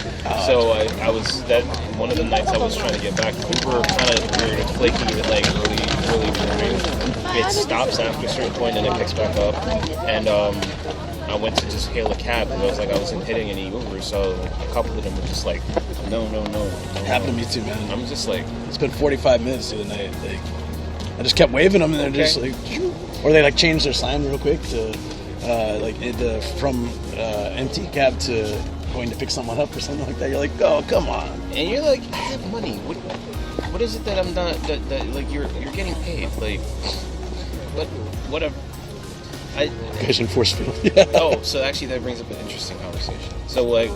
So I was that one of the nights I was trying to get back. Uber kind of weird and flaky, like really boring. It stops after a certain point and it picks back up. And I went to just hail a cab because I wasn't hitting any Uber. So a couple of them were just like, no. It happened to me too, man. I'm just like, it's been 45 minutes the other night. Like, I just kept waving them, and they're just like, or they like changed their sign real quick to from empty cab to going to pick someone up or something like that. You're like, oh, come on. And you're like, I have money. What is it that I'm not that like you're getting paid? Like, but whatever. Gaijin force field. Yeah. Oh, so actually that brings up an interesting conversation. So like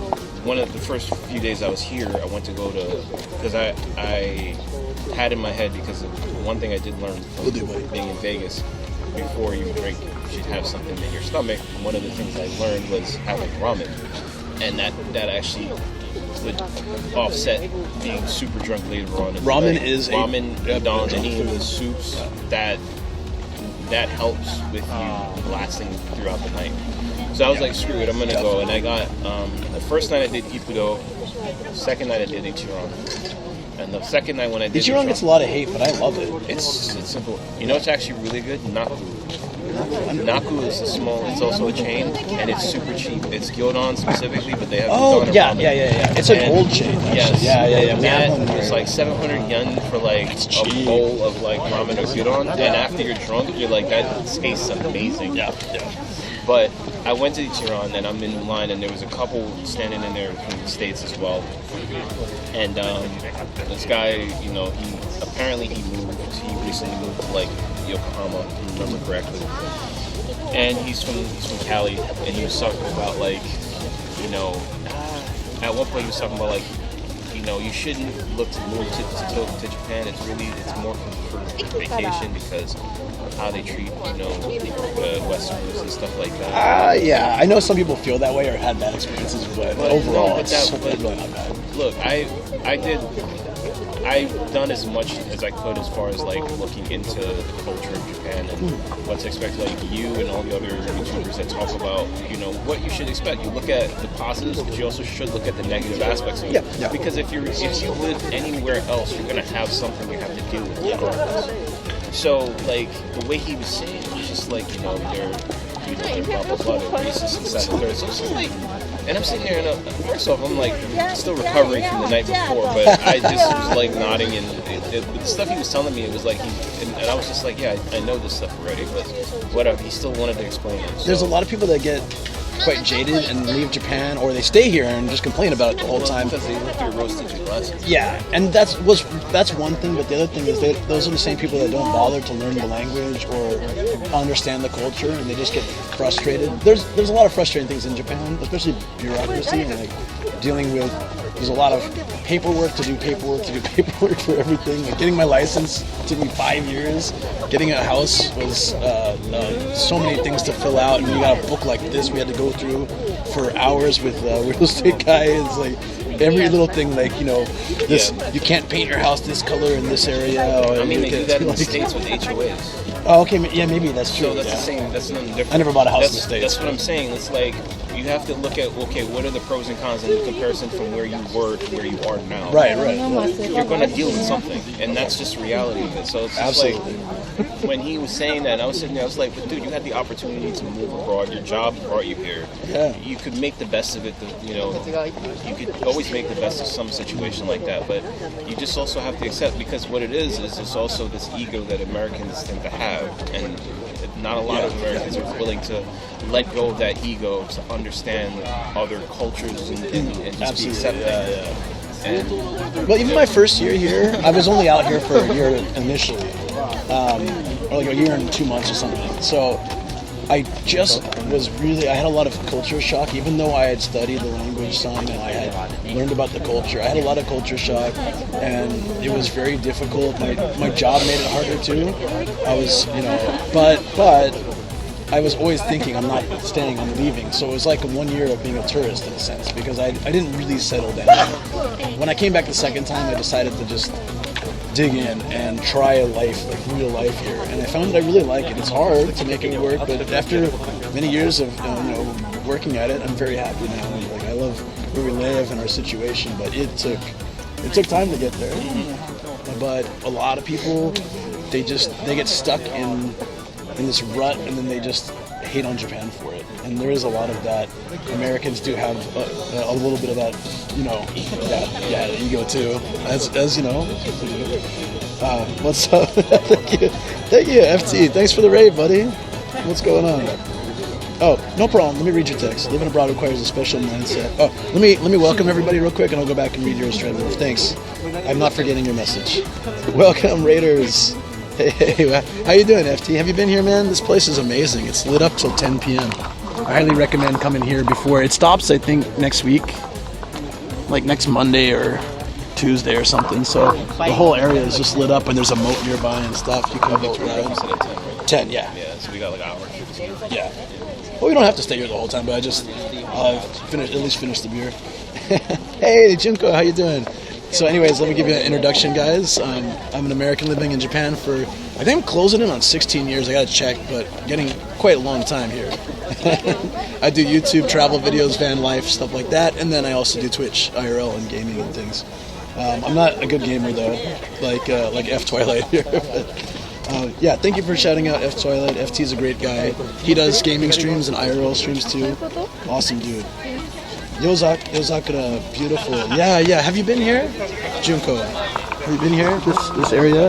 one of the first few days I was here, I went to go to because I had in my head because of one thing I did learn from being in Vegas. Before you drink, you should have something in your stomach. One of the things I learned was having ramen, and that actually would offset being super drunk later on. Ramen is ramen, udon, any of the soups that helps with you lasting throughout the night. So I was like, screw it, I'm gonna go. And I got the first night I did Ippudo, second night I did Ichiran. And the second night when I did Ichiran gets a lot of hate, but I love it. It's simple. You know, it's actually really good. Naku. Naku is a small. It's also a chain, and it's super cheap. It's Gyodon specifically, but they have. Yeah. It's an old chain. Yes. Yeah. That was like 700 yen for like a bowl of like ramen or gyudon, and after you're drunk, you're like, that tastes amazing. Yeah. But I went to Ichiran and I'm in line, and there was a couple standing in there from the States as well. And this guy, you know, he recently moved to like Yokohama, if I remember correctly. And he's from Cali, and he was talking about like, you know, at one point he was talking about like, you know, you shouldn't look to move to Japan. It's more for vacation because of how they treat, you know, Westerners and stuff like that. Yeah, I know some people feel that way or had bad experiences, but overall, it's really not bad. Look, I've done as much as I could as far as like looking into the culture of Japan and what to expect. Like you and all the other YouTubers that talk about, you know, what you should expect. You look at the positives, but you also should look at the negative aspects of it. Yeah. Because if you live anywhere else, you're gonna have something you have to deal with regardless. So like the way he was saying, it was just like, you know, they're blah blah blah, they're racist and stuff. So it's just like. And I'm sitting here, and first off, I'm like still recovering from the night before, but I just was like nodding, and the stuff he was telling me, it was like, and I was just like, yeah, I know this stuff already, but whatever. He still wanted to explain it. So. There's a lot of people that get quite jaded and leave Japan, or they stay here and just complain about it the whole time. Because they live through rose-tinted glasses. Yeah, and that's one thing, but the other thing is those are the same people that don't bother to learn the language or understand the culture, and they just get frustrated. There's a lot of frustrating things in Japan, especially bureaucracy and like dealing with. There's a lot of paperwork for everything. Like getting my license took me 5 years. Getting a house was so many things to fill out, and you got a book like this we had to go through for hours with real estate guys. Like every little thing, like, you know, this you can't paint your house this color in this area. Or I mean, they do that in the States with HOAs. Oh, okay, yeah, maybe that's true. So that's the same. That's nothing different. I never bought a house in the States. That's what I'm saying. It's like, you have to look at, okay, what are the pros and cons in comparison from where you were to where you are now. Right. You're going to deal with something, and that's just reality of it. So it's just Absolutely. like, when he was saying that, I was sitting there, I was like, but dude, you had the opportunity to move abroad. Your job brought you here. Yeah. You could make the best of it, you could always make the best of some situation like that, but you just also have to accept, because what it is it's also this ego that Americans tend to have, and not a lot of Americans are willing to let go of that ego to understand other cultures and just be accepting. Well, even my first year here, I was only out here for a year initially, or like a year and 2 months or something. So I just I had a lot of culture shock, even though I had studied the language some and I had learned about the culture. I had a lot of culture shock, and it was very difficult. My job made it harder too. I was, but I was always thinking, I'm not staying, I'm leaving. So it was like 1 year of being a tourist in a sense, because I didn't really settle down. When I came back the second time, I decided to just dig in and try a life, like real life here. And I found that I really like it. It's hard to make it work, but after many years of working at it, I'm very happy now. Like, I love where we live and our situation, but it took time to get there. But a lot of people, they get stuck in this rut, and then they just hate on Japan for it. And there is a lot of that. Americans do have a little bit of that, that ego too, as you know. What's up? Thank you, FT. Thanks for the raid, buddy. What's going on? Oh, no problem. Let me read your text. Living abroad requires a special mindset. Oh, let me welcome everybody real quick, and I'll go back and read yours straight away. Thanks. I'm not forgetting your message. Welcome, Raiders. Hey, how you doing, FT? Have you been here, man? This place is amazing. It's lit up till 10 p.m. I highly recommend coming here before it stops. I think next week, like next Monday or Tuesday or something. So the whole area is just lit up, and there's a moat nearby and stuff. You can boat around. 10, yeah. Yeah, so we got like an hour. Yeah. Well, we don't have to stay here the whole time, but I just at least finish the beer. Hey, Junko, how you doing? So anyways, let me give you an introduction, guys. I'm an American living in Japan for, I think I'm closing in on 16 years. I gotta check, but getting quite a long time here. I do YouTube, travel videos, van life, stuff like that, and then I also do Twitch, IRL, and gaming and things. I'm not a good gamer though, like F Twilight here. Yeah, thank you for shouting out F Twilight. FT's a great guy. He does gaming streams and IRL streams too. Awesome dude. Yozakura, beautiful. Yeah. Have you been here, Junko? Have you been here? This area?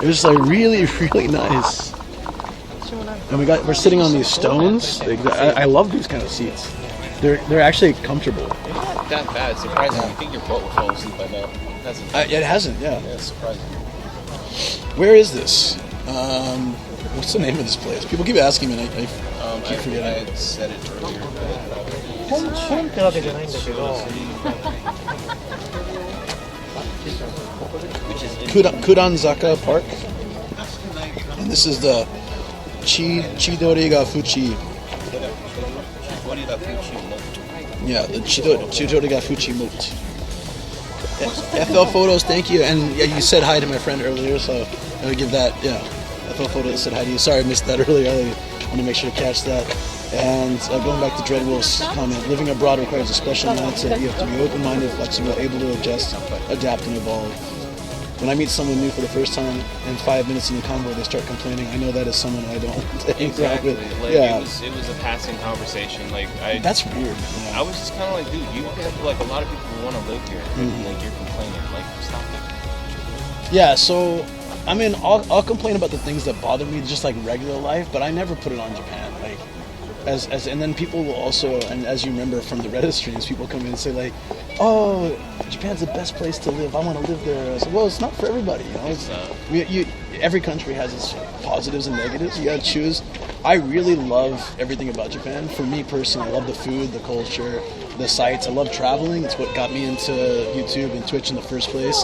It was like really, really nice. And we're sitting on these stones. I love these kind of seats. They're actually comfortable. Not that bad. Surprising. I think your boat will fall asleep by now. It hasn't. Yeah. Yeah, it's surprising. Where is this? What's the name of this place? People keep asking me, and I keep forgetting. I had said it earlier. 本ってわけじゃないんだけど Kudanzaka Park. And this is the Chidoriga Fuchi. Yeah, the Chidoriga Fuchi moat. FL Photos, thank you. And yeah, you said hi to my friend earlier, so I would give that, yeah. FL Photos said hi to you. Sorry I missed that earlier. I want to make sure to catch that. And going back to Dreadwolf's comment, living abroad requires a special mindset. You have to be open-minded, flexible, able to adjust, adapt, and evolve. When I meet someone new for the first time, and 5 minutes in the convo they start complaining, I know that is someone I don't hang out with. Like, yeah. It was a passing conversation. Like that's weird. Yeah. I was just kind of like, dude, you like a lot of people want to live here, and like you're complaining. Like, stop it. Yeah. So, I mean, I'll complain about the things that bother me, just like regular life, but I never put it on Japan. Like, and then people will also, and as you remember from the Reddit streams, people come in and say like, oh, Japan's the best place to live. I want to live there. I said, well, it's not for everybody. Every country has its positives and negatives. You got to choose. I really love everything about Japan. For me personally, I love the food, the culture, the sights. I love traveling. It's what got me into YouTube and Twitch in the first place.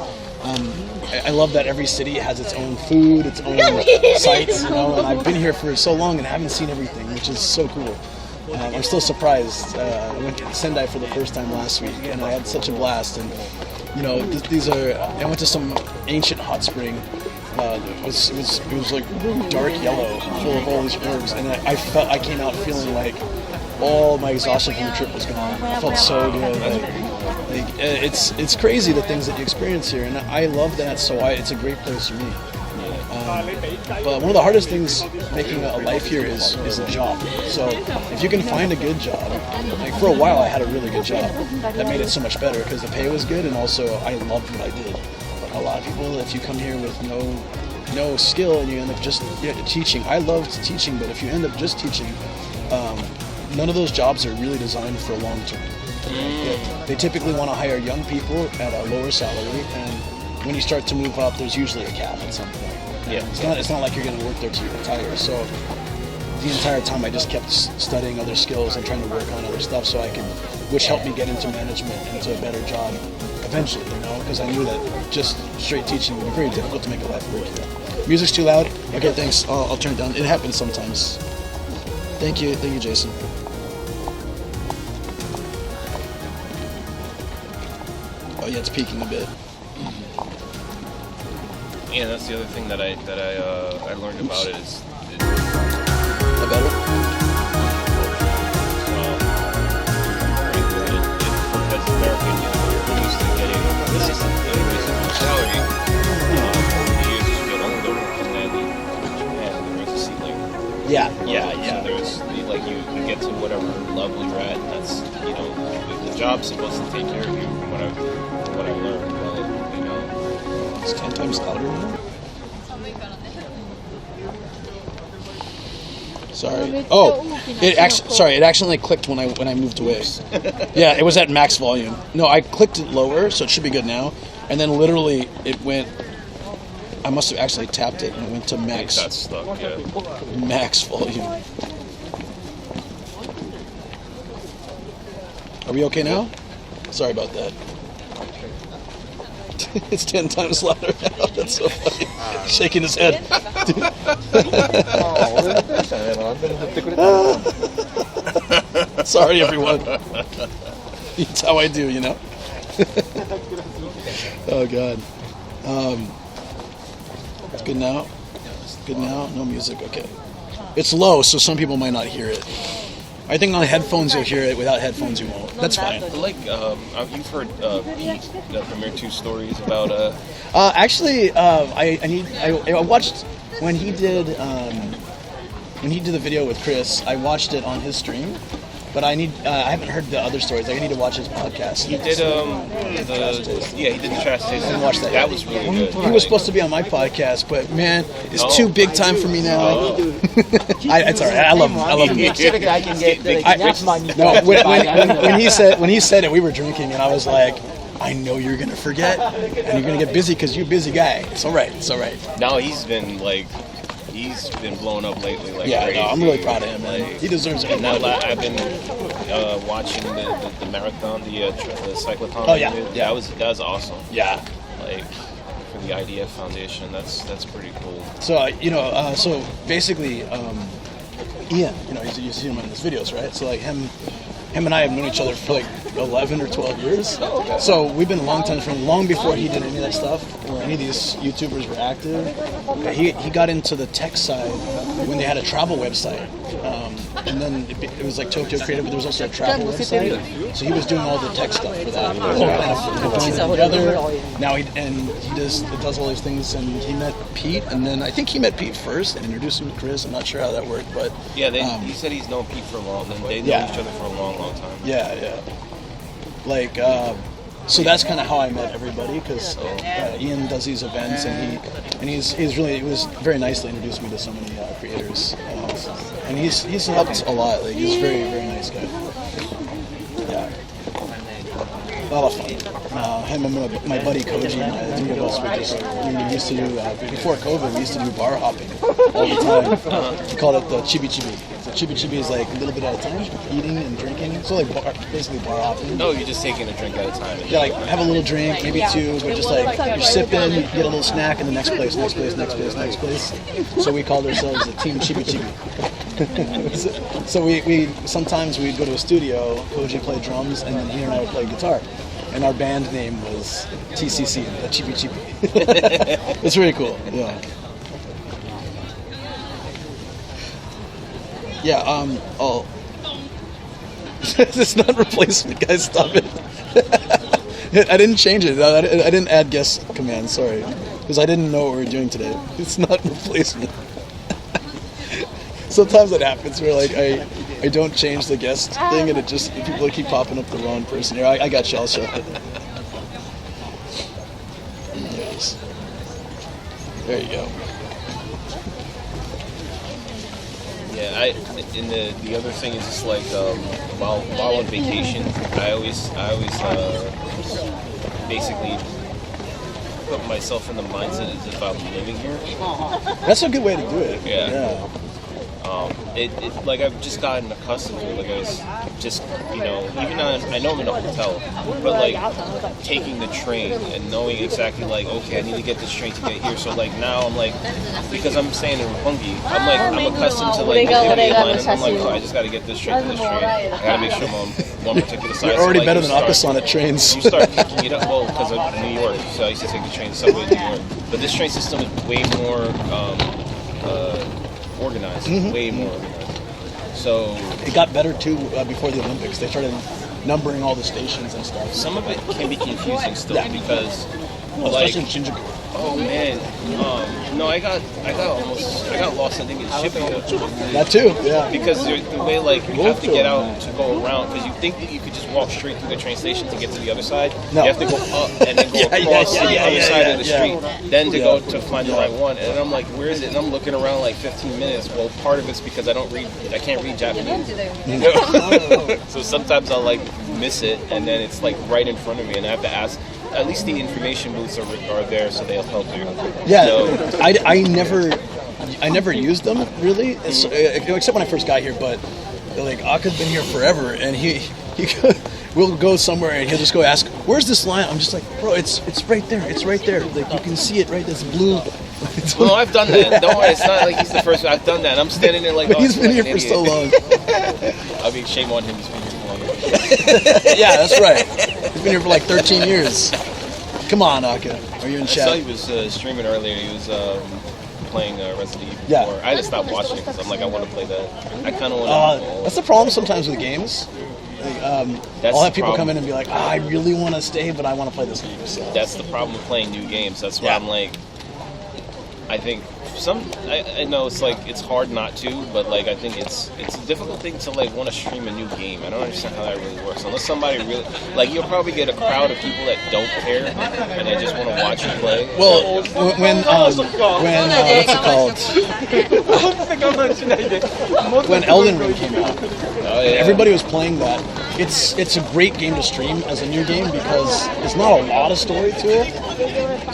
I love that every city has its own food, its own sights, and I've been here for so long and haven't seen everything, which is so cool. I'm still surprised. I went to Sendai for the first time last week, and I had such a blast. And I went to some ancient hot spring. It was like dark yellow, full of all these herbs, and I came out feeling like, all my exhaustion from the trip was gone. I felt so good. It's crazy the things that you experience here, and I love that. So it's a great place for me. But one of the hardest things making a life here is a job. So if you can find a good job, like for a while I had a really good job that made it so much better because the pay was good and also I loved what I did. But a lot of people, if you come here with no skill and you end up just teaching, I loved teaching, but if you end up just teaching, none of those jobs are really designed for long term. They typically want to hire young people at a lower salary, and when you start to move up, there's usually a cap at some point. It's not like you're going to work there till you retire. So the entire time I just kept studying other skills and trying to work on other stuff so I could, which helped me get into management, into a better job eventually, because I knew that just straight teaching would be very difficult to make a life work here. Music's too loud? Okay, thanks. I'll turn it down. It happens sometimes. Thank you, Jason. Oh yeah, it's peaking a bit. Yeah, that's the other thing that I learned about it is. Better? As American, you're used to getting consistent increases in salary. Over the years, as you get older, and then in Japan, there is a ceiling. Yeah. So there's you get to whatever level you're at. And that's the job's supposed to take care of you from what I learned. It's 10 times louder now. Sorry. Oh, it accidentally clicked when I moved away. Yeah, it was at max volume. No, I clicked it lower, so it should be good now. And then literally it went. I must have actually tapped it and it went to max. Got stuck. Yeah. Max volume. Are we okay now? Sorry about that. It's 10 times louder now. That's so funny. Shaking his head. Sorry, everyone. That's how I do, Oh, God. It's good now? Good now? No music? Okay. It's low, so some people might not hear it. I think on headphones you'll hear it. Without headphones you won't. That's fine. You've heard Pete from your 2 stories about. Actually, I watched when he did the video with Chris. I watched it on his stream, but I haven't heard the other stories. I need to watch his podcast. He did he did the trash taste. I didn't watch that. That was really good. He was supposed to be on my podcast, but man, it's too big time for me now. It's alright. I love him. When he said it, we were drinking, and I was like, I know you're gonna forget, and you're gonna get busy because you're a busy guy. It's all right. No, he's been blowing up lately. Crazy. I'm really proud of him, man. He deserves it. Now I've been watching the marathon, the cyclotron. Oh yeah. That was awesome. Yeah. For the IDF Foundation, that's pretty cool. So so basically, Ian, you see him in his videos, right? So him and I have known each other for 11 or 12 years. Oh, okay. So we've been long time friends, long before he did any of that stuff, or any of these YouTubers were active. He got into the tech side when they had a travel website. And then it was like Tokyo Creative, but there was also a travel website. So he was doing all the tech stuff for that. Now he does all these things, and he met Pete, and then I think he met Pete first and introduced him to Chris. I'm not sure how that worked, but yeah, he said he's known Pete for a long time. They know each other for a long time. Yeah. So that's kind of how I met everybody, because Ian does these events, and he was very nicely introduced me to so many creators, and he's helped a lot. He's a very, very nice guy. Yeah, a lot of fun. Him and my buddy Koji, the three of us we used to do before COVID. We used to do bar hopping all the time. We called it the chibi chibi. So chibi chibi is a little bit at a time, eating and drinking. So basically bar hopping. No, you're just taking a drink at a time. Yeah, have a little drink, maybe 2, but just you're sipping, you get a little snack in the next place. So we called ourselves the Team Chibi Chibi. So we sometimes we'd go to a studio, Koji played drums, and then he and I would play guitar. And our band name was TCC, the Chibi Chibi. It's really cool. Yeah. Yeah. It's not replacement, guys. Stop it. I didn't change it. I didn't add guest command. Sorry, because I didn't know what we were doing today. It's not replacement. Sometimes that happens where like I don't change the guest thing and it just people keep popping up the wrong person. Here, I got you. I'll show it. Yes. There you go. Yeah, and the other thing is just like while on vacation, I always basically put myself in the mindset as if I'm living here. That's a good way to do it. Yeah. It like I've just gotten accustomed to it. Like I was just, you know, even I know I'm in a hotel, but like taking the train and knowing exactly like, okay, I need to get this train to get here. So like now I'm like, because I'm staying in Roppongi, I'm accustomed to like the line, and I'm like, oh, I just got to get this train to this train. I got to make sure I'm on one particular side. You're already so, like, better than Akasan at trains. You start picking it up, well, because of New York. So I used to take the train subway in New York, but this train system is way more organized, way more organized. So it got better too before the Olympics. They started numbering all the stations and stuff. Some of it can be confusing still because, especially in Shinjuku. Oh man, no, I got lost. I think in Shibuya. That too, yeah. Because the way like you have to get out to go around, because you think that you could just walk straight through the train station to get to the other side. No. You have to go up and then go across to the other side of the street, then to go to find the right one. And I'm like, where is it? And I'm looking around like 15 minutes. Well, part of it's because I can't read Japanese. So sometimes I'll like miss it, and then it's like right in front of me, and I have to ask. At least the information booths are there, so they'll help you. Yeah, so, I never used them really, except when I first got here. But like Aka's been here forever, and we'll go somewhere and he'll just go ask, "Where's this line?" I'm just like, "Bro, it's right there. It's right there. Like you can see it right. It's blue." Well, I've done that. Don't worry, it's not like he's the first one. I've done that. I'm standing there like, he's been here for so long. I mean, shame on him. He's been here for longer. Yeah, that's right. He's been here for like 13 years. Come on, Aka. Are you in chat? I saw he was streaming earlier. He was playing Resident Evil 4. Yeah. I just stopped watching it because I'm like, I want to play that. I kind of want to. That's the problem sometimes with games. Like, I'll have people come in and be like, I really want to stay, but I want to play this game. So. That's the problem with playing new games. That's why I'm like, I think I know it's like it's hard not to, but like I think it's a difficult thing to like want to stream a new game. I don't understand how that really works unless somebody really like you'll probably get a crowd of people that don't care and they just want to watch you play. Well, when what's it called? When Elden Ring came out, everybody was playing that. It's a great game to stream as a new game because there's not a lot of story to it.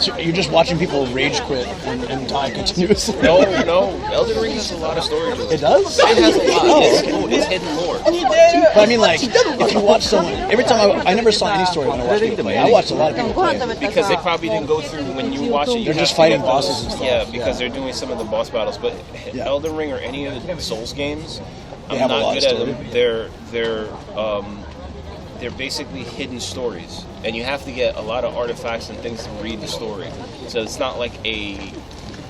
So you're just watching people rage quit and die continuously. No, Elden Ring has a lot of story to it. It does? It has a lot. It's hidden lore. But I mean, like, if you watch someone, every time I never saw any story when I watched people play. I watched a lot of people play. Because they probably didn't go through when you watch it. They're just fighting bosses and stuff. Yeah, because they're doing some of the boss battles. But Elden Ring or any of the Souls games, I'm not good at them. They're basically hidden stories, and you have to get a lot of artifacts and things to read the story. So it's not like a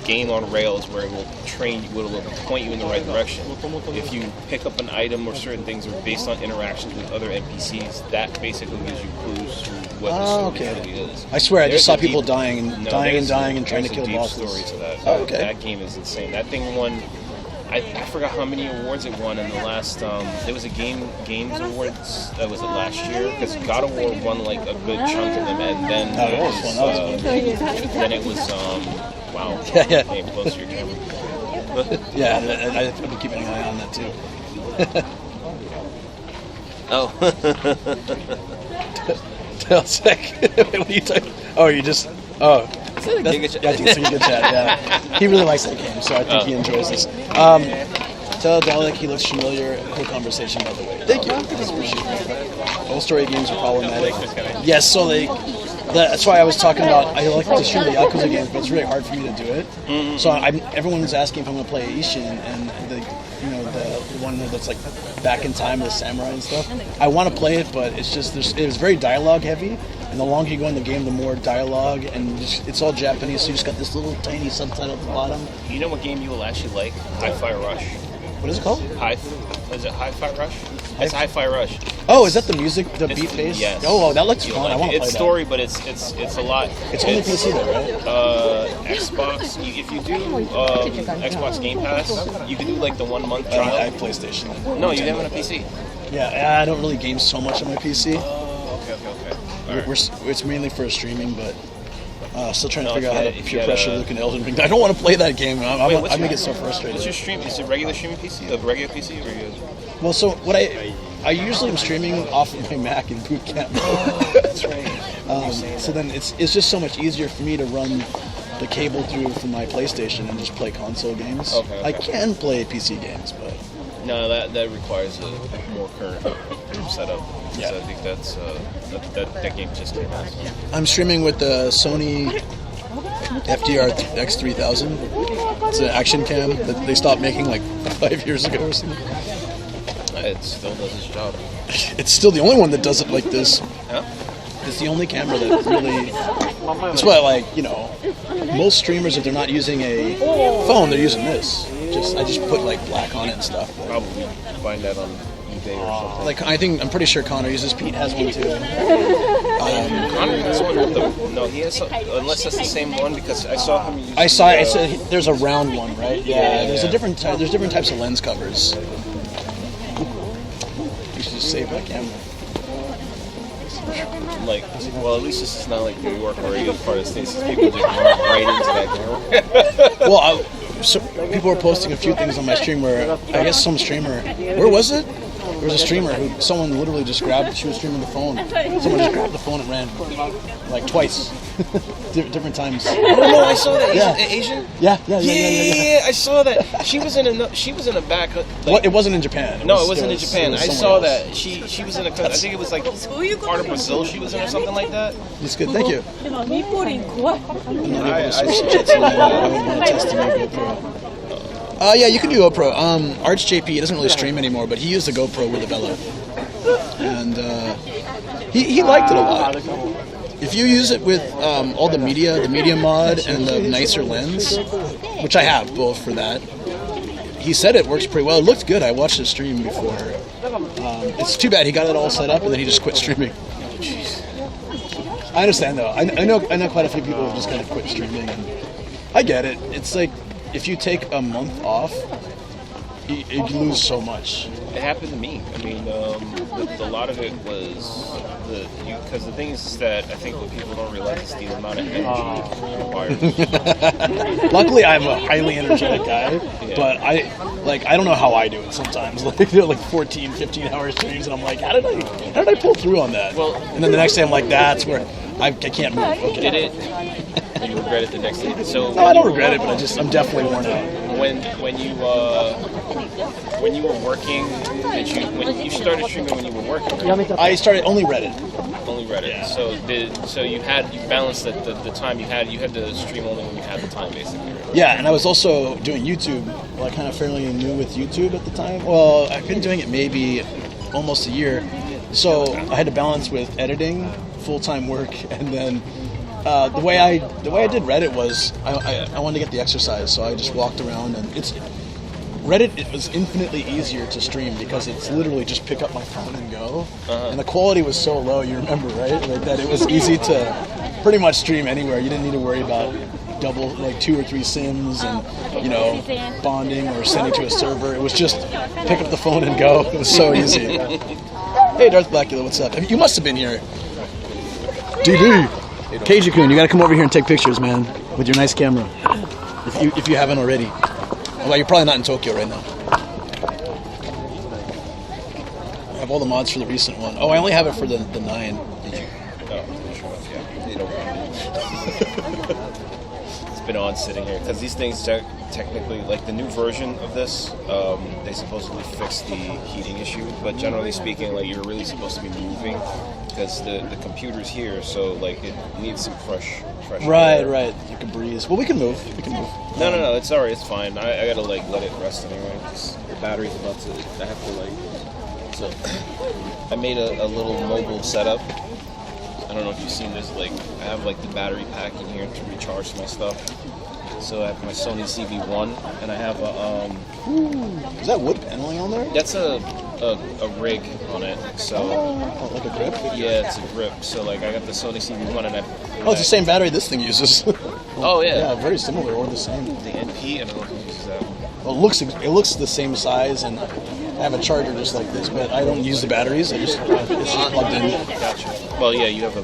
game on rails where it will train you, it will point you in the right direction. If you pick up an item or certain things are based on interactions with other NPCs, that basically gives you clues to what the story really is. I swear, I just saw people dying and trying to kill bosses. There's a deep story to that. Oh, okay. That game is insane. That thing won. I forgot how many awards it won in the last. There was a games awards that was it last year because God of War won like a good chunk of them, and then it was wow. Yeah. Came close to your camera. Yeah, I've been keeping an eye on that too. Oh. Dal3ksec. What are you talking? Oh, you just. Oh. I think it's a good chat. Yeah, he really likes that game, so I think he enjoys this. Tell Dalek he looks familiar. Cool conversation, by the way. Thank you. That's appreciated. All story games are problematic. Yes, so that's why I was talking about. I like to stream the Yakuza games, but it's really hard for me to do it. So everyone's asking if I'm going to play Ishin and the one that's like back in time, the samurai and stuff. I want to play it, but it's just it was very dialogue heavy. And the longer you go in the game, the more dialogue, and it's all Japanese, so you just got this little tiny subtitle at the bottom. You know what game you will actually like? Hi-Fi Rush. What is it called? Is it Hi-Fi Rush? It's Hi-Fi Rush. Oh, is that the music, the beat bass? Yes. Oh, that looks fun. I want to play It's that. story, but it's a lot. It's only PC though, right? Xbox. If you do Xbox Game Pass, you can do like the 1 month trial. I have PlayStation. No, you have it on a PC. Yeah, I don't really game so much on my PC. Oh, okay. It's mainly for streaming, but still trying to No, figure out how to if you peer had pressure a- looking Elden Ring. I don't want to play that game. I What's get so frustrated. What's your stream? Is it regular streaming PC? A regular PC or regular? Well, so what I usually am streaming off of my Mac in boot camp. That's right. So then it's just so much easier for me to run the cable through from my PlayStation and just play console games. Okay. I can play PC games, but No, that requires a more current setup. Yeah. So I think that game just came out. I'm streaming with the Sony FDR X3000. It's an action cam that they stopped making like 5 years ago or something. It still does its job. It's still the only one that does it like this. Yeah. It's the only camera that really. That's why, like, most streamers, if they're not using a phone, they're using this. I just put like black on it and stuff. Probably find that on eBay or something. Like I'm pretty sure Connor uses. Pete has one too. Connor has one with no, he has unless that's the same one because I saw him use. I saw there's a round one, right? Yeah. There's different types of lens covers. You should just save that camera. Like, well, at least this is not like New York where you're part of the States. People just run right into that camera. Well, so people were posting a few things on my stream where I guess some streamer. Where was it? There was a streamer who someone literally just grabbed. She was streaming the phone. Someone just grabbed the phone and ran, like twice, different times. Oh no, I saw that. Yeah. Asian? Yeah. I saw that. She was in a back. What? It wasn't in Japan. No, it wasn't in Japan. I saw else. that. She was in a. I think it was like part of Brazil. She was in or something like that. It's good. Thank you. I want to test the new GoPro. Yeah, you can do GoPro. Arch JP doesn't really stream anymore, but he used the GoPro with the Vela, and he liked it a lot. If you use it with all the media mod and the nicer lens, which I have both for that, he said it works pretty well. It looked good. I watched the stream before. It's too bad he got it all set up and then he just quit streaming. I understand though. I know quite a few people who just kind of quit streaming, and I get it. It's like if you take a month off, you lose so much. It happened to me. I mean, a lot of it was because the thing is that I think what people don't realize is the amount of energy required. Luckily, I'm a highly energetic guy, but I don't know how I do it sometimes. Like 14, 15-hour streams, and I'm like, how did I pull through on that? Well, and then the next day I'm like, that's where I can't move. Okay. Did it? And you regret it the next day. So no, I don't regret it, but I'm definitely worn out. When you were working, when you started streaming when you were working, right? I started only Reddit. Only Reddit. Yeah. So you balanced the time you had to stream only when you had the time, basically. Right? Yeah, and I was also doing YouTube. Well, I kind of fairly new with YouTube at the time. Well, I've been doing it maybe almost a year, so I had to balance with editing, full-time work, and then the way I did Reddit was I wanted to get the exercise, so I just walked around, and Reddit it was infinitely easier to stream because it's literally just pick up my phone and go, and the quality was so low. You remember, right? Like that it was easy to pretty much stream anywhere. You didn't need to worry about 2 or 3 sims and bonding or sending to a server. It was just pick up the phone and go. It was so easy. Hey, Darth Blackula, what's up? You must have been here. DD. Keiji-kun, you gotta come over here and take pictures, man, with your nice camera. If you haven't already. Well, you're probably not in Tokyo right now. I have all the mods for the recent one. Oh, I only have it for the 9. Did you? Oh, sure. Yeah. It's been on sitting here because these things technically, like the new version of this, they supposedly fixed the heating issue. But generally speaking, like you're really supposed to be moving because the computer's here, so like it needs some fresh air. Right. You can breeze. Well, we can move. No, it's alright. It's fine. I gotta let it rest anyway. Cause your battery's about to. I have to So I made a little mobile setup. I don't know if you've seen this. Like I have like the battery pack in here to recharge my stuff. So I have my Sony CV1, and I have a. Is that wood paneling on there? That's a rig on it. So. Oh, like a grip? Yeah, it's a grip. So like I got the Sony CV1, and I. Oh, it's the same battery this thing uses. Oh yeah. Yeah, very similar or the same. The NP, I don't know who uses that one. Well, it looks the same size, and I have a charger just like this, but I don't use the batteries. It's plugged in. Gotcha. Well, yeah, you have a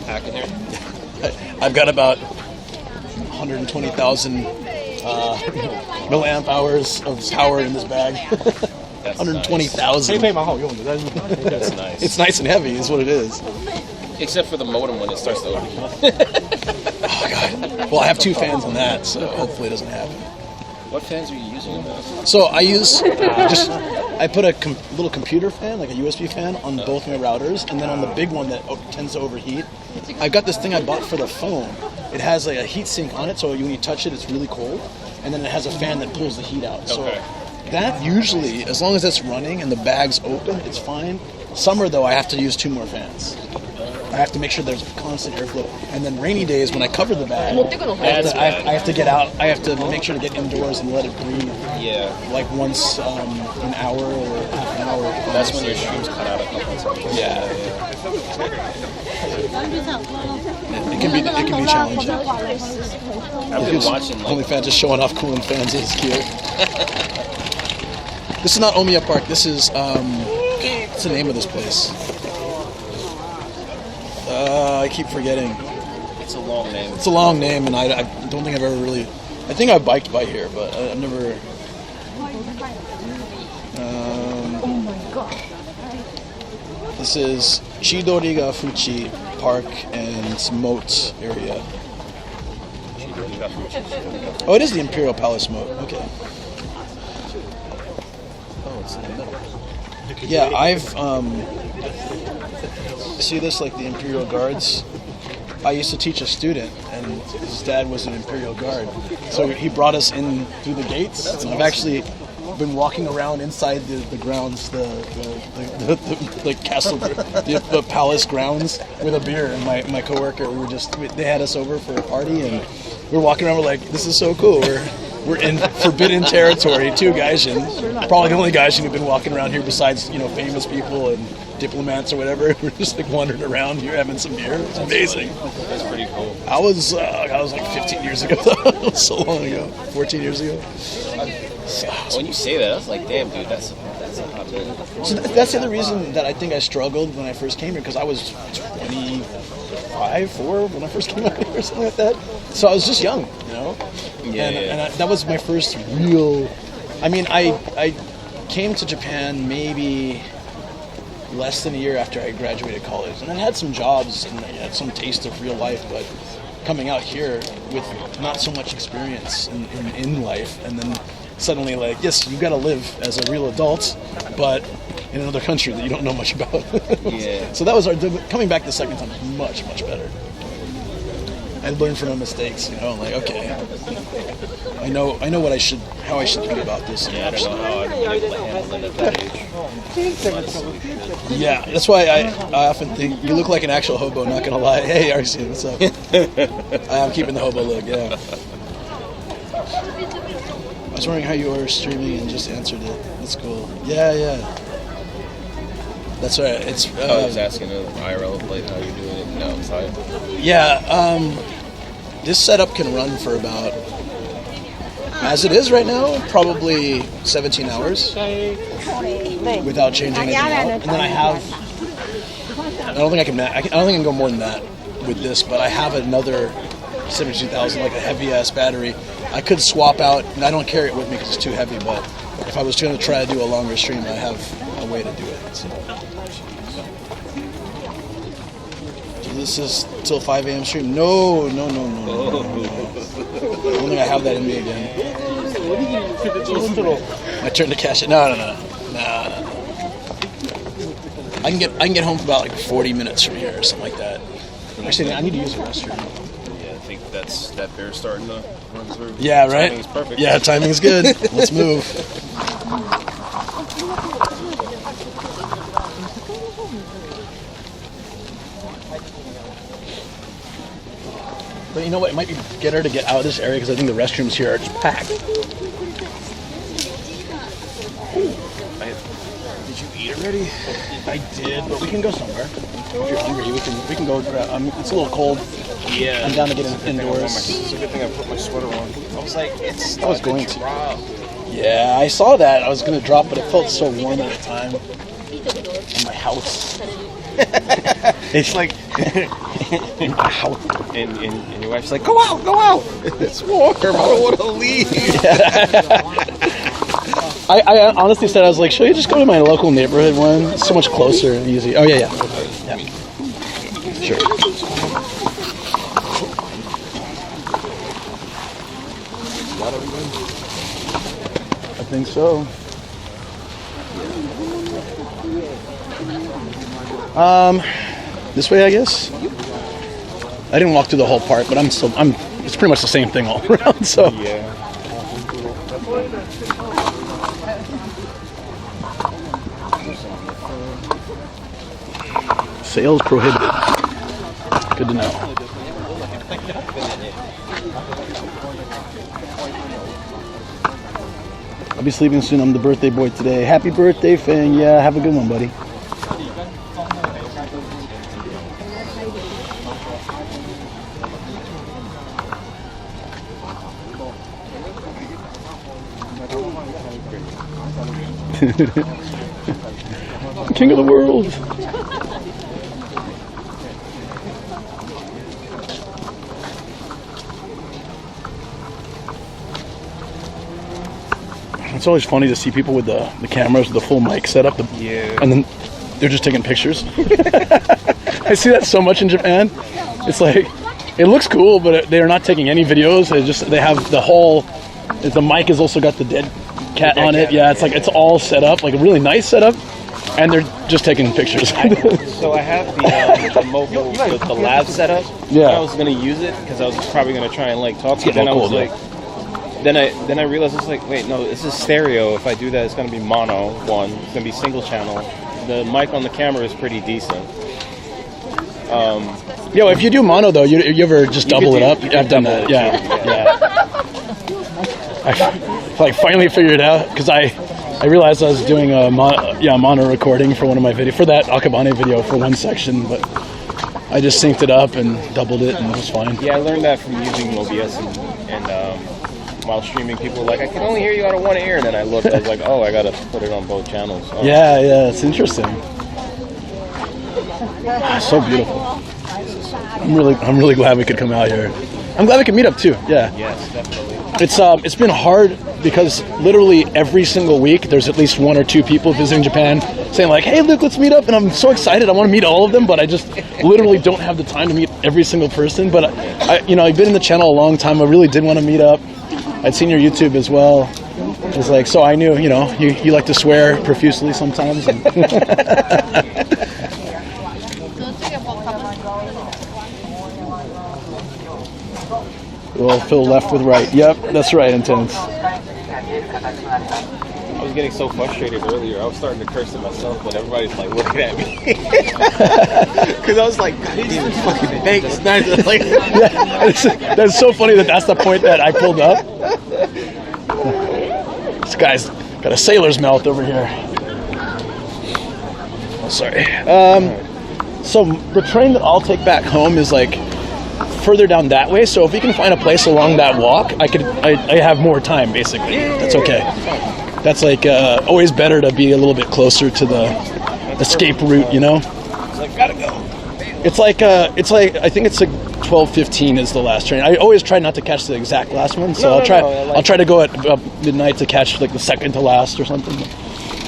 pack in there. I've got about 120,000 milliamp hours of power in this bag. 120,000. That's nice. It's nice and heavy, is what it is. Except for the modem when it starts to overheat. Oh god. Well, I have 2 fans on that, so hopefully it doesn't happen. What fans are you using in that? So I use I put a little computer fan, like a USB fan, on both my routers, and then on the big one that tends to overheat, I got this thing I bought for the phone. It has like a heat sink on it, so when you touch it, it's really cold, and then it has a fan that pulls the heat out. So that usually, as long as it's running and the bag's open, it's fine. Summer though, I have to use 2 more fans. I have to make sure there's constant airflow. And then rainy days, when I cover the bag, I have to get out. I have to make sure to get indoors and let it breathe. Yeah. Like once an hour or half an hour. That's when your streams cut out a couple of times. Yeah. It can be challenging. I've been watching OnlyFans just showing off cooling fans. It's cute. This is not Omiya Park. This is what's the name of this place? I keep forgetting. It's a long name. It's a long name, and I don't think I've ever really. I think I biked by here, but I've never. Oh my god. This is Chidoriga Fuchi Park and Moat area. Oh, it is the Imperial Palace Moat. Okay. Oh, it's in the middle. Yeah, I've see this, like the Imperial Guards. I used to teach a student, and his dad was an Imperial Guard, so he brought us in through the gates. And I've actually been walking around inside the grounds, the castle, the palace grounds with a beer. And my coworker, they had us over for a party, and we were walking around. We're like, this is so cool. We're in forbidden territory. 2 gaijin, probably the only gaijin who've been walking around here besides famous people and diplomats or whatever. We're just like wandering around here having some beer. It's amazing. That's pretty cool. I was like 15 years ago. So long ago. 14 years ago. When you say that, I was like, damn, dude, that's a hot minute. So that's the other reason that I think I struggled when I first came here, because I was 25, 4 when I first came out here or something like that. So I was just young, And that was my first real. I mean, I came to Japan maybe less than a year after I graduated college, and I had some jobs and I had some taste of real life, but coming out here with not so much experience in life, and then suddenly like, yes, you got to live as a real adult, but in another country that you don't know much about. Yeah. So that was coming back the second time was much, much better. I learned from my mistakes, I'm like, okay, I know how I should think about this. Yeah, I don't know how I'd be able to handle it at that age. Yeah, that's why I often think you look like an actual hobo. Not gonna lie. Hey, RC, what's up? I'm keeping the hobo look. Yeah. I was wondering how you were streaming and just answered it. That's cool. Yeah. That's right. It's. I was asking IRL like how you're doing it outside. Yeah. This setup can run for about, as it is right now, probably 17 hours without changing anything out. And then I don't think I can go more than that with this, but I have another 72,000, like a heavy ass battery. I could swap out, and I don't carry it with me because it's too heavy. But if I was going to try to do a longer stream, I have a way to do it. So this is till 5 a.m. stream. No. I don't think I have that in me again. My turn to cash it. No. I can get home for about like 40 minutes from here or something like that. Actually, I need to use the restroom. Yeah, I think that bear's starting to run through. Yeah, right? Timing's perfect. Yeah, timing's good. Let's move. But you know what? It might be better to get out of this area because I think the restrooms here are just packed. Did you eat already? I did, but we can go somewhere. If you're hungry, we can go. It's a little cold. Yeah. I'm down to get indoors. It's a good thing I put my sweater on. I was like, I was going to. Yeah, I saw that. I was going to drop, but it felt so warm at the time in my house. It's like in my house. And your wife's like, go out. It's warm. I don't want to leave. I honestly said, I was like, should I just go to my local neighborhood one? It's so much closer and easy. Oh, yeah. Sure. I think so. This way, I guess. I didn't walk through the whole park, but it's pretty much the same thing all around, so. Yeah. Sales prohibited. Good to know. I'll be sleeping soon. I'm the birthday boy today. Happy birthday, Fang. Yeah, have a good one, buddy. King of the world. It's always funny to see people with the cameras, the full mic setup, and then they're just taking pictures. I see that so much in Japan. It's like, it looks cool, but they're not taking any videos. They have the whole, the mic has also got the dead cat on it. Yeah, it's like, it's all set up, like a really nice setup, and they're just taking pictures. So I have the mobile, the lab setup. Yeah. I was gonna use it because I was probably gonna try and like talk, but then I was like, then I realized it's like, wait, no, this is stereo. If I do that, it's gonna be mono one. It's gonna be single channel. The mic on the camera is pretty decent. Yo, if you do mono though, you ever just double it up? I've done that. Yeah. I finally figured it out because I realized I was doing a mono recording for one of my videos, for that Akabane video for one section, but I just synced it up and doubled it and it was fine. Yeah, I learned that from using OBS and while streaming, people were like, I can only hear you out of one ear, and then I looked, I was like, oh, I gotta put it on both channels. Oh. Yeah, it's interesting. So beautiful. I'm really glad we could come out here. I'm glad we could meet up too. Yeah. Yes, definitely. It's been hard because literally every single week there's at least one or two people visiting Japan saying like, hey Luke, let's meet up, and I'm so excited. I want to meet all of them, but I just literally don't have the time to meet every single person. But I've been in the channel a long time. I really did want to meet up. I'd seen your YouTube as well. It was like, so I knew, you like to swear profusely sometimes. We'll fill left with right. Yep, that's right, Intense. I was getting so frustrated earlier. I was starting to curse at myself, but everybody's like looking at me. Because I was like, God, these are fucking thanks. Like, that's so funny that's the point that I pulled up. This guy's got a sailor's mouth over here. Oh, sorry. So the train that I'll take back home is like further down that way, so if we can find a place along that walk, I have more time basically. That's okay. That's like always better to be a little bit closer to the escape route, It's like, gotta go. It's like I think it's like 12:15 is the last train. I always try not to catch the exact last one, so I'll try to go at midnight to catch like the second to last or something.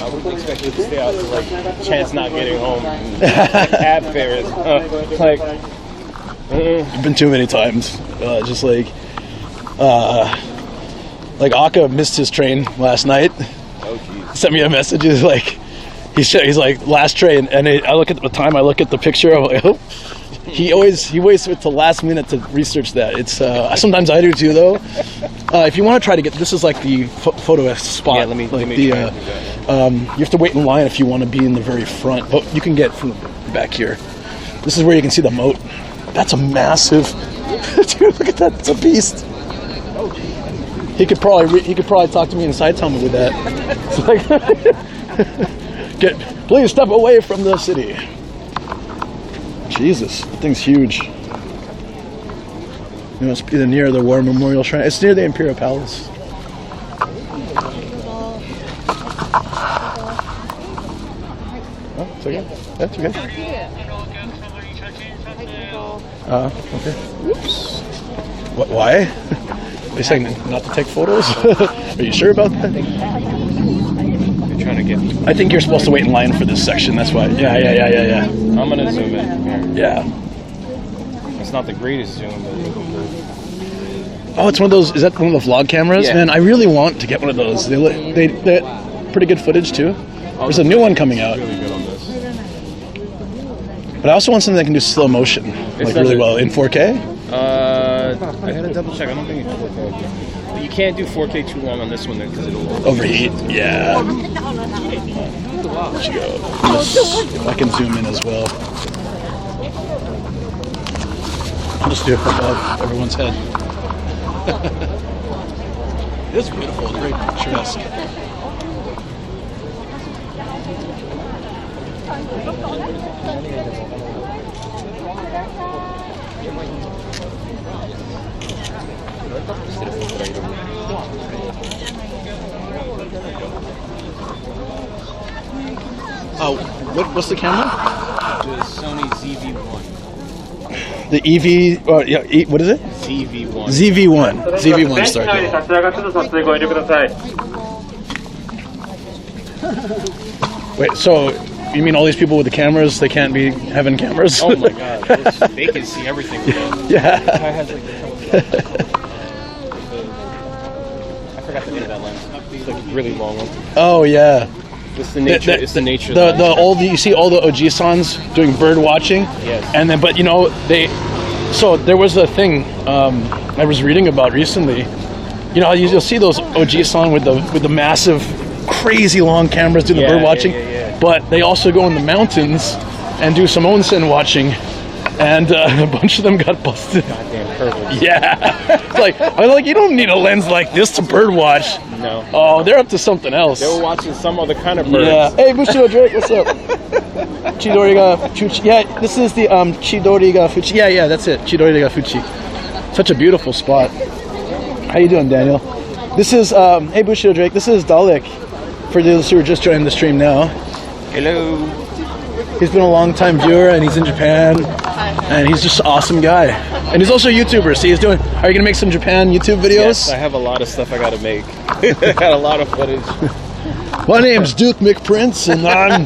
I would expect you to stay out to like chance not getting home. Cab fares, I've been too many times. Just like Aka missed his train last night. Oh jeez. Sent me a message. He's like, he's like last train, and I look at the time. I look at the picture. I'm like, oh. He waits till last minute to research that. It's sometimes I do too though. If you want to try to get, this is like the photo spot. Yeah, let me try and do that. You have to wait in line if you want to be in the very front. But you can get from back here. This is where you can see the moat. That's a massive Dude, look at that. It's a beast. He could probably talk to me inside Tommy with that. It's like, please step away from the city. Jesus, that thing's huge. It must be near the War Memorial Shrine. It's near the Imperial Palace. Oh, it's okay. That's okay. Okay. Oops. What? Why? Are you saying not to take photos? Are you sure about that? They're trying to get me. I think you're supposed to wait in line for this section. That's why. Yeah. I'm gonna zoom in from here. Yeah. It's not the greatest zoom, but it'll go good. Oh, it's one of those. Is that one of the vlog cameras? Yeah. Man, I really want to get one of those. They pretty good footage too. There's a new one coming out. Really good on this. But I also want something that can do slow motion, like really well in 4K. I gotta double check. I don't think it's 4K. But you can't do 4K too long on this one because it'll overheat. Yeah. Let's go. If I can zoom in as well. I'll just do it above everyone's head. It's beautiful. It's very picturesque. Oh, what's the camera? The Sony ZV-1. The EV, what is it? ZV-1. ZV-1 start. Wait, so you mean all these people with the cameras, they can't be having cameras? Oh my god, they can see everything. Yeah. This guy has like I forgot the name of that lens. It's like a really long one. Oh yeah. It's the nature. It's the nature. You see all the Oji-sans doing bird watching. Yes. And then, but you know, so there was a thing I was reading about recently. You know, you'll see those Oji-san with the massive, crazy long cameras doing the bird watching. Yeah. But they also go in the mountains and do some onsen watching, and a bunch of them got busted. Goddamn perverts. Yeah. I'm like, you don't need a lens like this to bird watch. No. Oh, they're up to something else. They were watching some other kind of birds. Yeah. Hey, Bushido Drake, what's up? Chidori ga Fuchi. Yeah, this is the Chidori ga Fuchi. Yeah, that's it. Chidori ga Fuchi. Such a beautiful spot. How you doing, Daniel? This is hey Bushido Drake. This is Dalek. For those who are just joining the stream now. Hello. He's been a long time viewer, and he's in Japan, and he's just an awesome guy. And he's also a YouTuber. So are you gonna make some Japan YouTube videos? Yes, I have a lot of stuff I gotta make. I got a lot of footage. My name's Duke McPrince, and I'm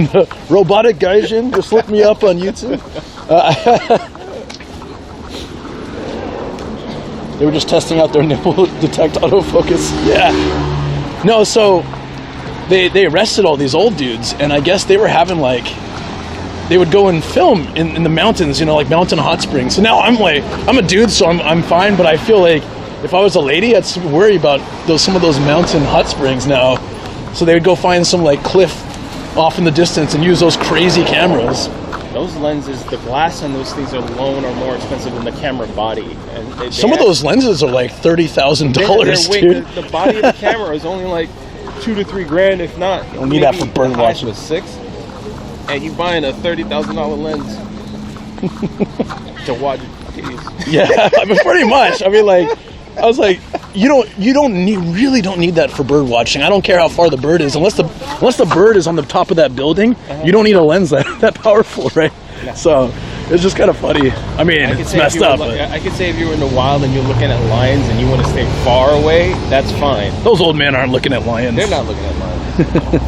the robotic Gaijin. Just look me up on YouTube. They were just testing out their nipple detect autofocus. Yeah. No, so they arrested all these old dudes, and I guess they were having they would go and film in the mountains, like mountain hot springs. So now I'm a dude, so I'm fine, but I feel like if I was a lady, I'd worry about some of those mountain hot springs now. So they would go find some cliff off in the distance and use those crazy cameras. Those lenses, the glass on those things alone are more expensive than the camera body. And some of those lenses are like $30,000, dude. The body of the camera is only like $2,000 to $3,000, if not. You don't need that for bird watching. Was $6,000, and you buying a $30,000 lens to watch titties. Yeah, pretty much. I mean, I was like, you really don't need that for bird watching. I don't care how far the bird is, unless the bird is on the top of that building. You don't need a lens that powerful, right? No. So it's just kind of funny. I mean, it's messed up. I could say if you were in the wild and you're looking at lions and you want to stay far away, that's fine. Those old men aren't looking at lions. They're not looking at lions.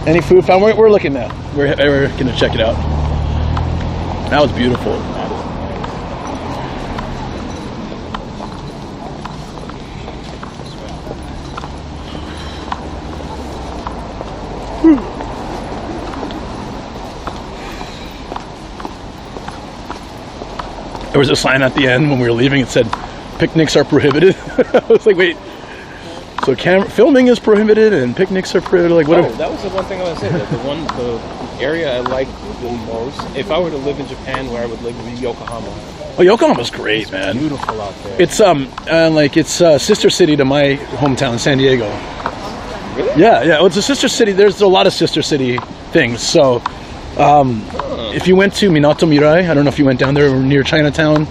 Any food found? We're looking now. We're gonna check it out. That was beautiful. There was a sign at the end when we were leaving. It said, "Picnics are prohibited." I was like, "Wait, so filming is prohibited and picnics are prohibited?" That was the one thing I was saying. The area I like the most, if I were to live in Japan, where I would live would be Yokohama. Oh, Yokohama's great, man. Beautiful out there. It's sister city to my hometown, San Diego. Really? Yeah. Well, it's a sister city. There's a lot of sister city things. So, if you went to Minato Mirai, I don't know if you went down there or near Chinatown.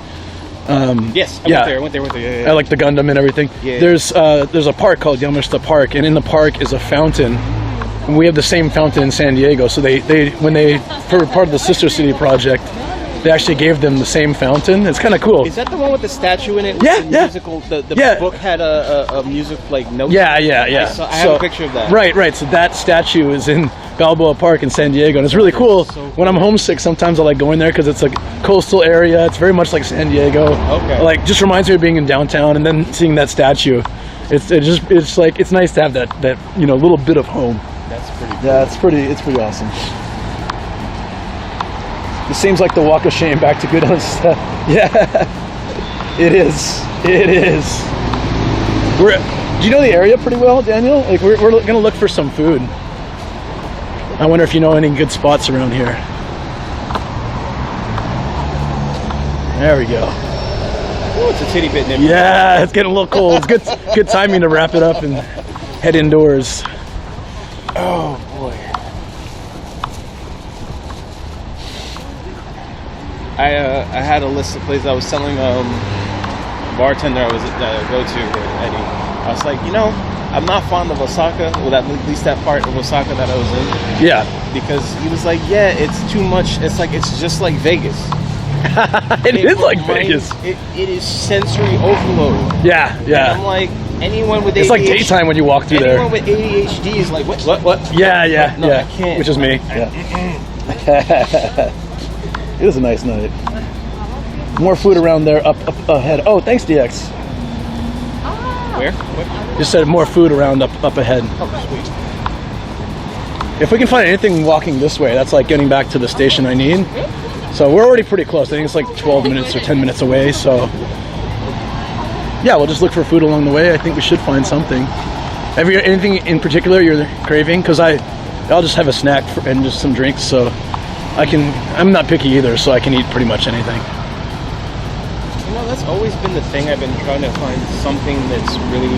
Yes, I went there. Yeah. I like the Gundam and everything. Yeah. There's a park called Yamashita Park, and in the park is a fountain. And we have the same fountain in San Diego. So when they for part of the Sister City project, they actually gave them the same fountain. It's kind of cool. Is that the one with the statue in it? Yeah, the yeah. Musical, the book had a music like note. Yeah. I have a picture of that. Right. So that statue is in Balboa Park in San Diego, and it's really cool. When I'm homesick, sometimes I like going there because it's a coastal area. It's very much like San Diego. Okay. Like, just reminds me of being in downtown, and then seeing that statue. It's nice to have that little bit of home. That's pretty cool. Yeah, it's pretty awesome. It seems like the walk of shame back to good old stuff. Yeah, it is. Do you know the area pretty well, Daniel? Like, we're gonna look for some food. I wonder if you know any good spots around here. There we go. Oh, it's a titty bit nippy. Yeah, it's getting a little cold. It's good timing to wrap it up and head indoors. Oh boy. I had a list of places I was telling bartender I go to, Eddie. I was like, I'm not fond of Osaka. Well, at least that part of Osaka that I was in. Yeah. Because he was like, yeah, it's too much. It's just like Vegas. It is like Vegas. It is sensory overload. Yeah. And I'm like, anyone with ADHD. It's like daytime when you walk through there. Anyone with ADHD is like, what? Yeah. No, I can't. Which is me. Yeah. It was a nice night. More food around there up ahead. Oh, thanks, DX. Where? Just said more food around up ahead. Oh, sweet. If we can find anything walking this way, that's like getting back to the station I need. So we're already pretty close. I think it's like 12 minutes or 10 minutes away. So yeah, we'll just look for food along the way. I think we should find something. Have you anything in particular you're craving? Because I'll just have a snack and just some drinks. So I'm not picky either, so I can eat pretty much anything. That's always been the thing. I've been trying to find something that's really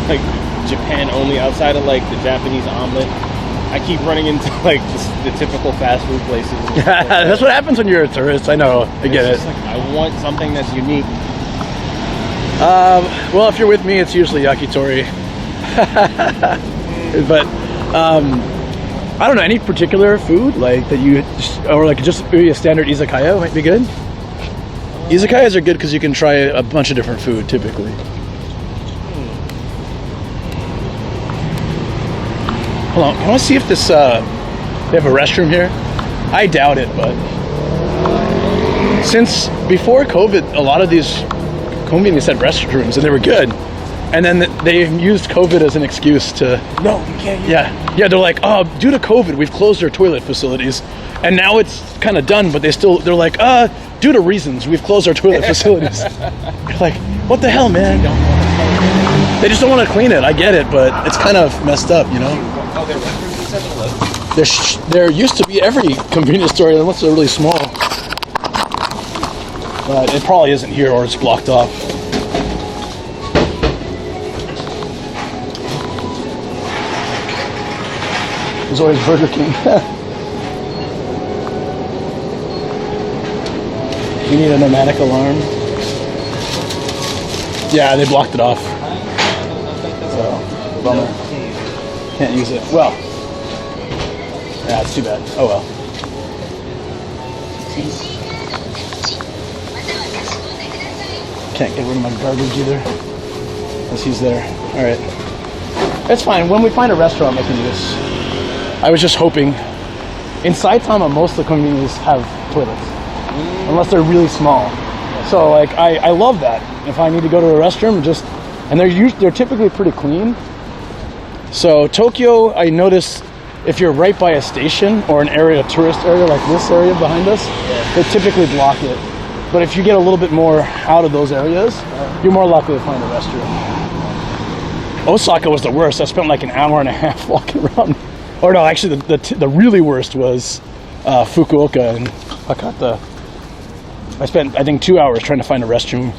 like Japan only, outside of like the Japanese omelet. I keep running into like the typical fast food places. That's what happens when you're a tourist. I know. I get it. Like, I want something that's unique. Well, if you're with me, it's usually yakitori. But I don't know, any particular food like that or like just maybe a standard izakaya might be good. Izakayas are good because you can try a bunch of different food typically. Hold on, can I see if they have a restroom here? I doubt it, but since before COVID, a lot of these convenience had restrooms and they were good. And then they used COVID as an excuse to... No, you can't. Yeah, they're like, due to COVID, we've closed our toilet facilities. And now it's kind of done, but they're like, due to reasons, we've closed our toilet facilities. You're like, what the hell, man? They just don't want to clean it. I get it, but it's kind of messed up, Oh, there are restrooms at 7-Eleven? There used to be every convenience store, unless they're really small. But it probably isn't here, or it's blocked off. There's always Burger King. You need a pneumatic alarm. Yeah, they blocked it off. So, bummer. Can't use it. Well, yeah, it's too bad. Oh well. Can't get rid of my garbage either, because he's there. All right. It's fine. When we find a restaurant, I can do this. I was just hoping. In Saitama, most of the conveniences have toilets, unless they're really small. So like, I love that. If I need to go to a restroom, and they're typically pretty clean. So Tokyo, I noticed if you're right by a station or an area, a tourist area like this area behind us, they typically block it. But if you get a little bit more out of those areas, you're more likely to find a restroom. Osaka was the worst. I spent like an hour and a half walking around Or no, actually, the really worst was Fukuoka and Hakata. I spent, I think, 2 hours trying to find a restroom.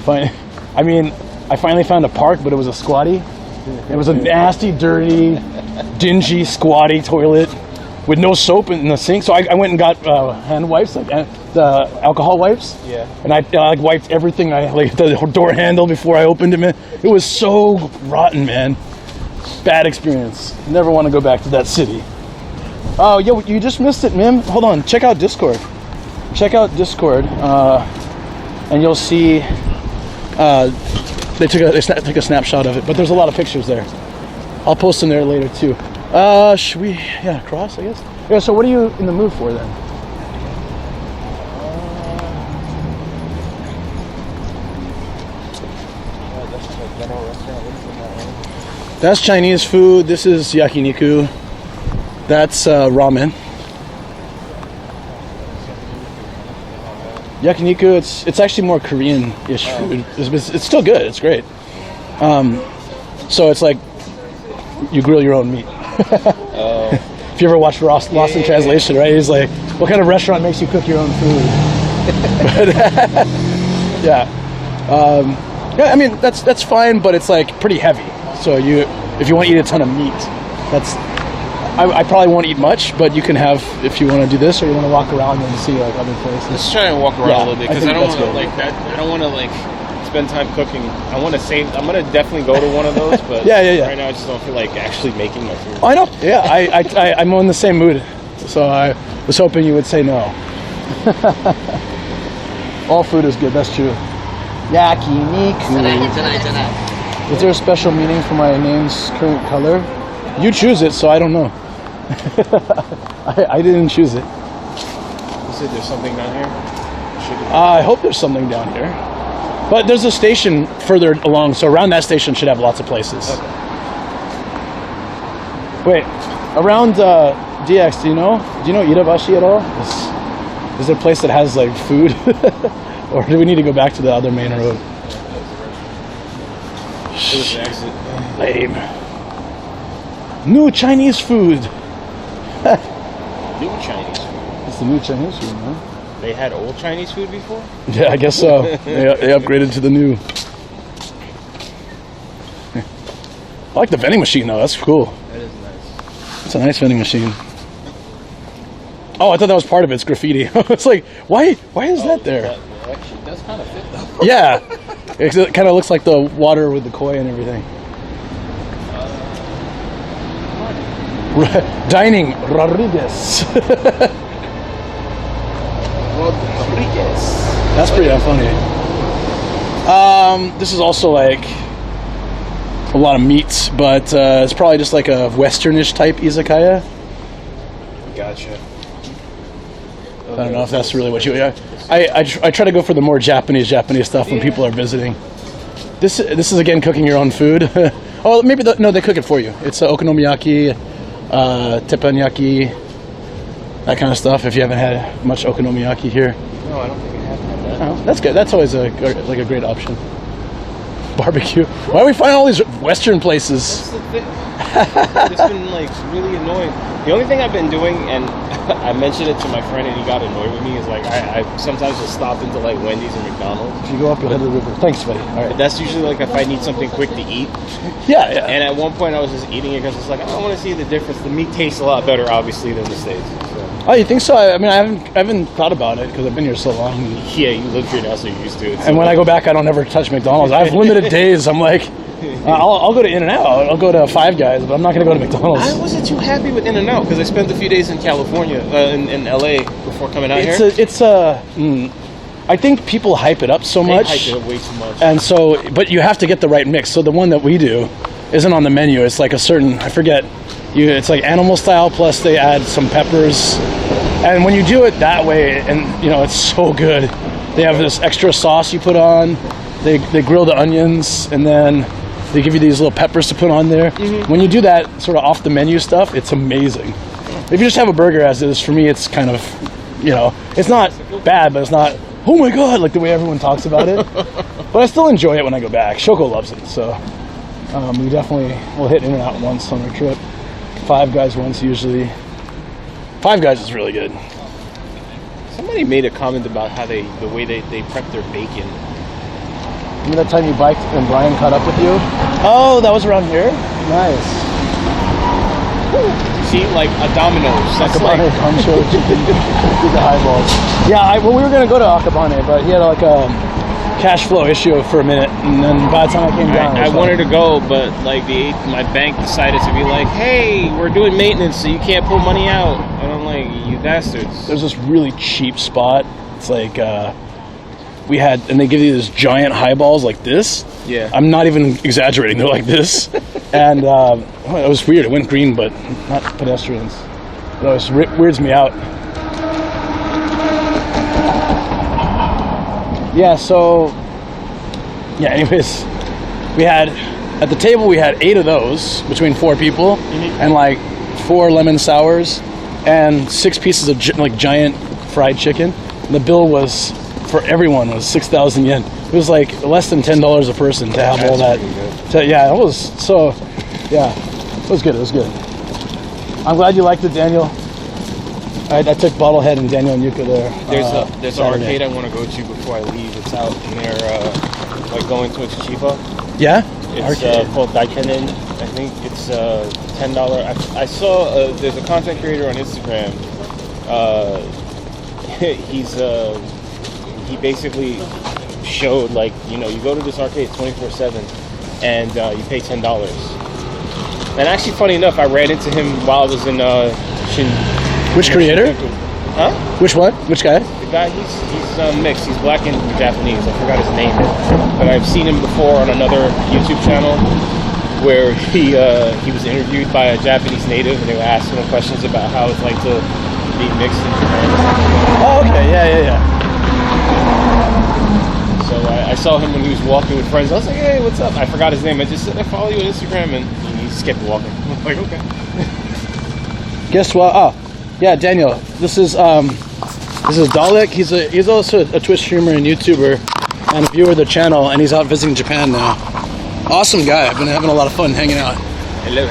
I finally found a park, but it was a squatty. It was a nasty, dirty, dingy, squatty toilet with no soap in the sink. So I went and got hand wipes, like the alcohol wipes. Yeah. And I like wiped everything. I like the door handle before I opened it. Man, it was so rotten, man. Bad experience. Never want to go back to that city. Oh, yo, you just missed it, Mim. Hold on. Check out Discord. Check out Discord, and you'll see. They took a snapshot of it, but there's a lot of pictures there. I'll post them there later too. Should we, cross, I guess? Yeah, so what are you in the mood for then? That's Chinese food. This is yakiniku. That's ramen. Yakiniku, it's actually more Korean-ish food. It's still good. It's great. So it's like you grill your own meat. If you ever watched Lost in Translation, right? He's like, what kind of restaurant makes you cook your own food? But, I mean, that's fine, but it's like pretty heavy. So if you want to eat a ton of meat, I probably won't eat much, but you can have, if you want to do this, or you want to walk around and see like other places. Let's try and walk around a little bit, because I don't want to I don't want to spend time cooking. I want to save. I'm gonna definitely go to one of those, but right now I just don't feel like actually making my food. I know. Yeah, I'm in the same mood, so I was hoping you would say no. All food is good. That's true. Yakiniku. Is there a special meaning for my name's current color? You choose it, so I don't know. I didn't choose it. You said there's something down here? I hope there's something down here. But there's a station further along, so around that station should have lots of places. Okay. Wait, around DX, do you know Irabashi at all? Is there a place that has like food? Or do we need to go back to the other main road? Lame. New Chinese food. New Chinese food. It's the new Chinese food, man. They had old Chinese food before? Yeah, I guess so. They upgraded to the new. I like the vending machine though. That's cool. That is nice. It's a nice vending machine. Oh, I thought that was part of it. It's graffiti. It's like, why is that there? That actually does kind of fit though. Yeah. It kind of looks like the water with the koi and everything. Dining Rodriguez. That's pretty funny. This is also like a lot of meats, but it's probably just like a westernish type izakaya. Gotcha. I don't know if that's really what you. I try to go for the more Japanese stuff when people are visiting. This is again cooking your own food. Oh, maybe no, they cook it for you. It's okonomiyaki, teppanyaki, that kind of stuff. If you haven't had much okonomiyaki here. No, I don't think I have had that. Oh, that's good. That's always a great option. Barbecue. Why do we find all these Western places? That's the thing. It's been like really annoying. The only thing I've been doing, and I mentioned it to my friend, and he got annoyed with me, is like I sometimes will stop into like Wendy's and McDonald's. If you go up, you'll head to the river. Thanks, buddy. All right. That's usually like if I need something quick to eat. Yeah. And at one point I was just eating it because it's like I don't want to see the difference. The meat tastes a lot better, obviously, than the States. So. Oh, you think so? I mean, I haven't thought about it because I've been here so long. Yeah, you live here now, so you're used to it. So. And when I go back, I don't ever touch McDonald's. I have limited days. I'm like, I'll go to In-N-Out. I'll go to Five Guys, but I'm not going to go to McDonald's. I wasn't too happy with In-N-Out because I spent a few days in California, in LA, before coming out here. I think people hype it up so much. They hype it up way too much. And so, but you have to get the right mix. So the one that we do isn't on the menu. It's like a certain, I forget. It's like animal style, plus they add some peppers. And when you do it that way, and it's so good. They have this extra sauce you put on. They grill the onions, and then they give you these little peppers to put on there. Mm-hmm. When you do that sort of off the menu stuff, it's amazing. If you just have a burger as is, for me, it's kind of, it's not bad, but it's not, oh my God, like the way everyone talks about it. But I still enjoy it when I go back. Shoko loves it, so we definitely will hit In-N-Out once on our trip. Five Guys once usually. Five Guys is really good. Somebody made a comment about how the way they prep their bacon. Remember that time you biked and Brian caught up with you? Oh, that was around here? Nice. See, like a Domino's. That's Akabane Concho chicken with the highballs. Yeah, well, we were gonna go to Akabane, but he had like a cash flow issue for a minute, and then by the time I came down, I wanted to go, but like my bank decided to be like, "Hey, we're doing maintenance, so you can't pull money out." And I'm like, "You bastards!" There's this really cheap spot. It's like we had, and they give you this giant highballs like this. Yeah. I'm not even exaggerating. They're like this, and it was weird. It went green, but not pedestrians. It always weirds me out. Yeah. So, yeah. Anyways, we had at the table we had 8 of those between 4 people, and like 4 lemon sours, and 6 pieces of giant fried chicken. And the bill was for everyone was 6,000 yen. It was like less than $10 a person to have all that. Yeah, it was so. Yeah, it was good. It was good. I'm glad you liked it, Daniel. I took Bottlehead and Daniel and Yuka there. There's an arcade I want to go to before I leave. It's out near like going towards Chiba. Yeah. It's called Daikenen. I think it's $10. I saw there's a content creator on Instagram. He basically showed like you go to this arcade 24/7 and you pay $10. And actually, funny enough, I ran into him while I was in Shin. Which creator? Huh? Which what? Which guy? The guy, he's mixed. He's black and Japanese. I forgot his name. But I've seen him before on another YouTube channel where he was interviewed by a Japanese native, and they were asking him questions about how it's like to be mixed in Japan. Oh, okay. Yeah. So I saw him when he was walking with friends. I was like, hey, what's up? I forgot his name. I just said, I follow you on Instagram, and he just kept walking. I was like, okay. Guess what? Oh, yeah, Daniel. This is Dalek. He's also a Twitch streamer and YouTuber, and a viewer of the channel, and he's out visiting Japan now. Awesome guy. I've been having a lot of fun hanging out. Hello.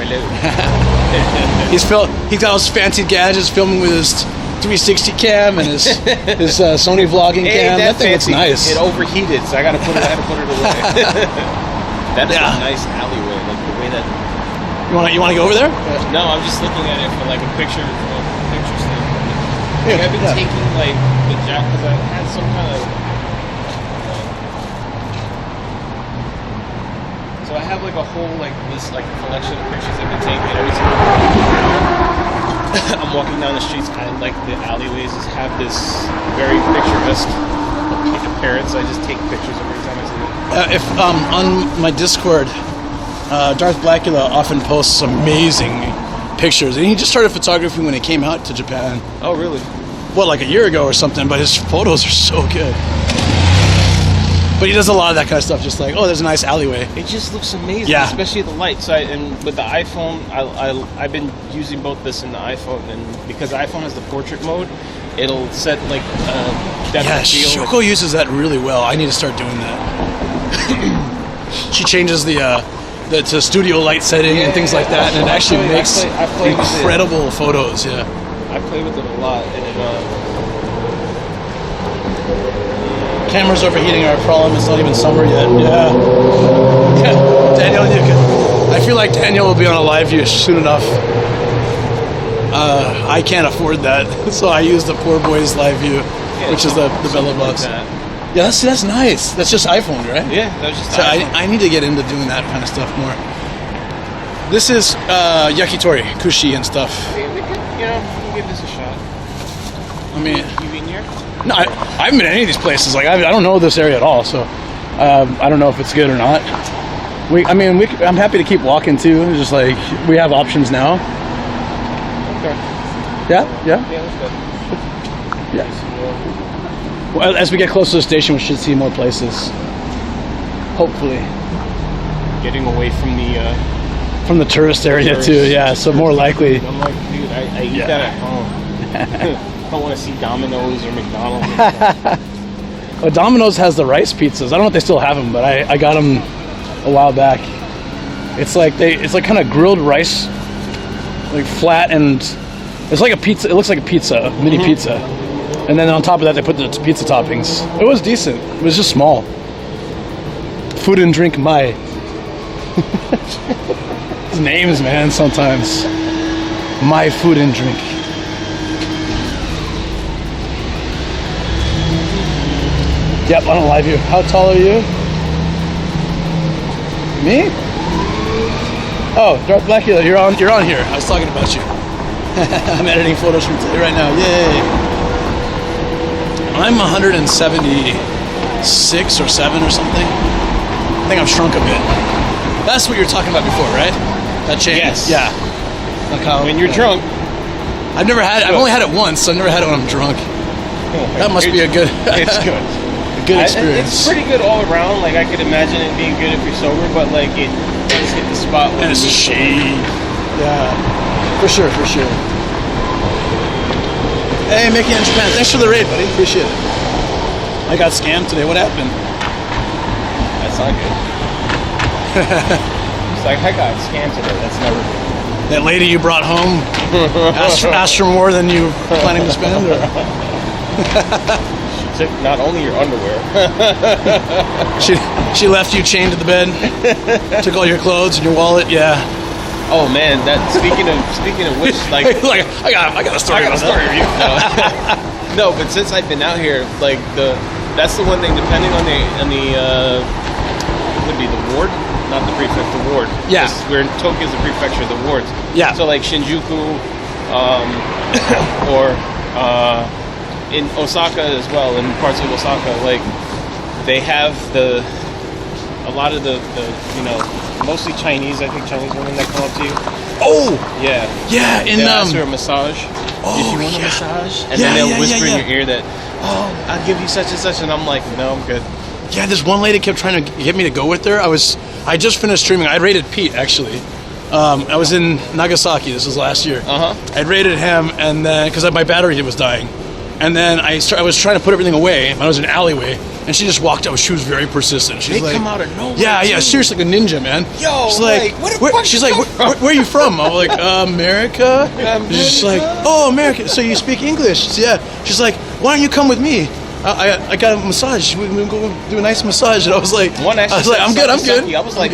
He's got those fancy gadgets, filming with his 360 cam and his Sony vlogging cam. That thing looks nice. It overheated, so I had to put it away. That's a nice alleyway, like the way that. You want to go over there? No, I'm just looking at it for like a picture standpoint. Like, I've been taking like the jack because I had some kind of. So I have like a whole like list, like a collection of pictures I've been taking every time I'm walking down the streets. I like the alleyways just have this very picturesque appearance. I just take pictures every time I see it. If on my Discord, Darth Blackula often posts amazing pictures, and he just started photography when he came out to Japan. Oh, really? Well, like a year ago or something. But his photos are so good. But he does a lot of that kind of stuff, just like, oh, there's a nice alleyway. It just looks amazing, yeah. Especially the lights. And with the iPhone, I've been using both this and the iPhone, and because the iPhone has the portrait mode, it'll set like depth of field. Yeah, Shoko uses that really well. I need to start doing that. She changes the to studio light setting and things like that, and it actually makes incredible photos. Yeah, I play with it a lot, and it. Camera's overheating our problem. It's not even summer yet. Yeah. Daniel, I feel like Daniel will be on a live view soon enough. I can't afford that, so I use the poor boys live view, which is the Bella Box. Yeah, that's nice. That's just iPhone, right? Yeah, that's just. So I need to get into doing that kind of stuff more. This is yakitori, kushi, and stuff. We could, give this a shot. I mean, you been here? No, I haven't been to any of these places. Like, I don't know this area at all, so I don't know if it's good or not. I'm happy to keep walking too. It's just like we have options now. Okay. Yeah. Yeah, that's good. Yes. Well, as we get closer to the station, we should see more places. Hopefully. Getting away from the tourist area too. Yeah, so more likely. I'm like, dude, I eat that at home. I don't want to see Domino's or McDonald's. Well, Domino's has the rice pizzas. I don't know if they still have them, but I got them a while back. It's like kind of grilled rice like flat, and it's like a pizza. It looks like a pizza, mini pizza. And then on top of that, they put the pizza toppings. It was decent. It was just small. Food and drink my. Names, man. Sometimes my food and drink. Yep, I don't lie to you. How tall are you? Me? Oh, Darth Blackula, you're on here. I was talking about you. I'm editing photos from today right now. Yay! I'm 176 or 7 or something. I think I've shrunk a bit. That's what you were talking about before, right? That change. Yes. Yeah. Like how, when you're drunk. I've never had it. I've only had it once. So I've never had it when I'm drunk. That must be a good. It's good. Good experience. It's pretty good all around. Like I could imagine it being good if you're sober, but like it just hit the spot. And it's a shade. Yeah, for sure. Hey, Mickey in Japan. Thanks for the raid, buddy. Appreciate it. I got scammed today. What happened? That's not good. It's like I got scammed today. That's never good. That lady you brought home asked for more than you were planning to spend, or? Took not only your underwear. she left you chained to the bed. Took all your clothes and your wallet. Yeah. Oh man, that speaking of which, like I got a story. No, but since I've been out here, like that's the one thing. Depending on the would be the ward, not the prefect, the ward. Yeah. We're in Tokyo's the prefecture, the wards. Yeah. So like Shinjuku, or in Osaka as well, in parts of Osaka, like they have a lot of the mostly Chinese, I think Chinese women that come up to you. Oh! Yeah. Yeah, they ask for a massage. Oh, if you want a massage. And then they'll whisper in your ear that, oh, I'll give you such and such, and I'm like, no, I'm good. Yeah, this one lady kept trying to get me to go with her. I just finished streaming. I rated Pete, actually. I was in Nagasaki, this was last year. I rated him, and then, because my battery was dying. And then I was trying to put everything away, and I was in an alleyway, and she just walked out. She was very persistent. She's they come out of nowhere. Yeah, seriously, like a ninja, man. Yo, she's like, where are you from? I'm like, America. She's like, oh, America. So you speak English? Yeah. She's like, why don't you come with me? I got a massage. We go do a nice massage, and I was like, I'm good. I was like,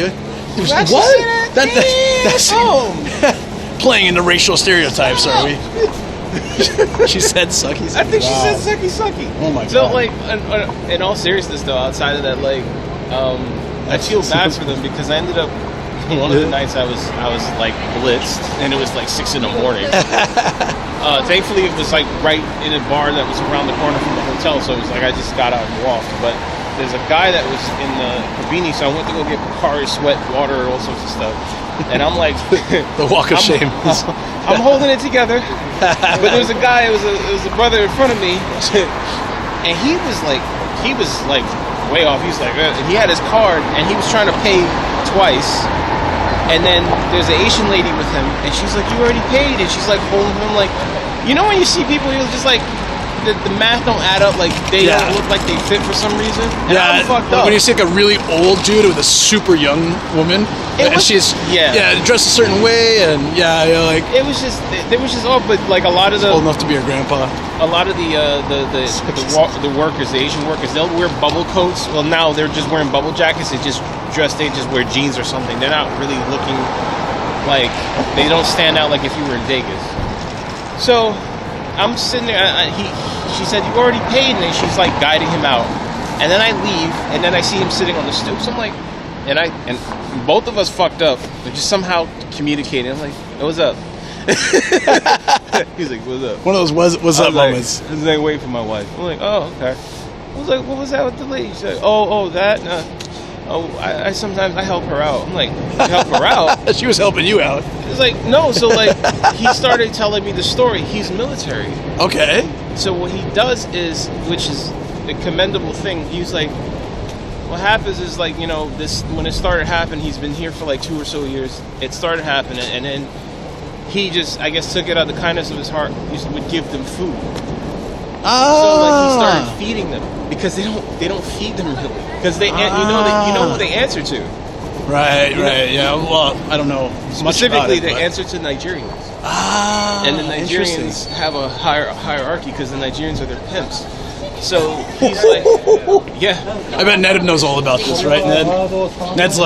what? That's playing into racial stereotypes, are we? She said sucky. I think she said sucky. Oh my god. So like, in all seriousness though, outside of that, like, I feel bad for them because I ended up one of the nights I was like blitzed, and it was like 6 a.m. Thankfully, it was like right in a bar that was around the corner from the hotel, so it was like I just got out and walked. But there's a guy that was in the Kabini, so I went to go get Pocari Sweat, water, all sorts of stuff. And I'm like, the walk of shame. I'm holding it together, but there was a guy. It was a brother in front of me, and he was like way off. He was like, and he had his card, and he was trying to pay twice. And then there's an Asian lady with him, and she's like, "You already paid," and she's like holding him like, you know, when you see people, you're just like. The math don't add up, like they don't look like they fit for some reason. And I'm fucked up. When you see like a really old dude with a super young woman, and she's dressed a certain way, and like it was just off. But like a lot of the old enough to be her grandpa. A lot of the workers, the Asian workers, they'll wear bubble coats. Well, now they're just wearing bubble jackets. They just wear jeans or something. They're not really looking like they don't stand out like if you were in Vegas. So I'm sitting there. She said, "You already paid," and then she's like guiding him out. And then I leave, and then I see him sitting on the stoop. So I'm like, and both of us fucked up. We just somehow communicating. I'm like, hey, "What's up?" He's like, "What's up?" One of those what's up moments. I was like, wait for my wife. I'm like, "Oh, okay." I was like, "What was that with the lady?" She's like, "Oh, that." I sometimes I help her out. I'm like, "You help her out?" She was helping you out. It's like, no. So like, he started telling me the story. He's military. Okay. So what he does is, which is a commendable thing, he's like, what happens is like, you know, this when it started happening, he's been here for like 2 or so years. It started happening, and then he just, I guess, took it out of the kindness of his heart. He would give them food. So like he started feeding them because they don't feed them really because they you know who they answer to. Right. Yeah. Well, I don't know specifically. They answer to Nigerians. And the Nigerians have a hierarchy because the Nigerians are their pimps. So he's like, yeah. I bet Ned knows all about this, right, Ned? Ned's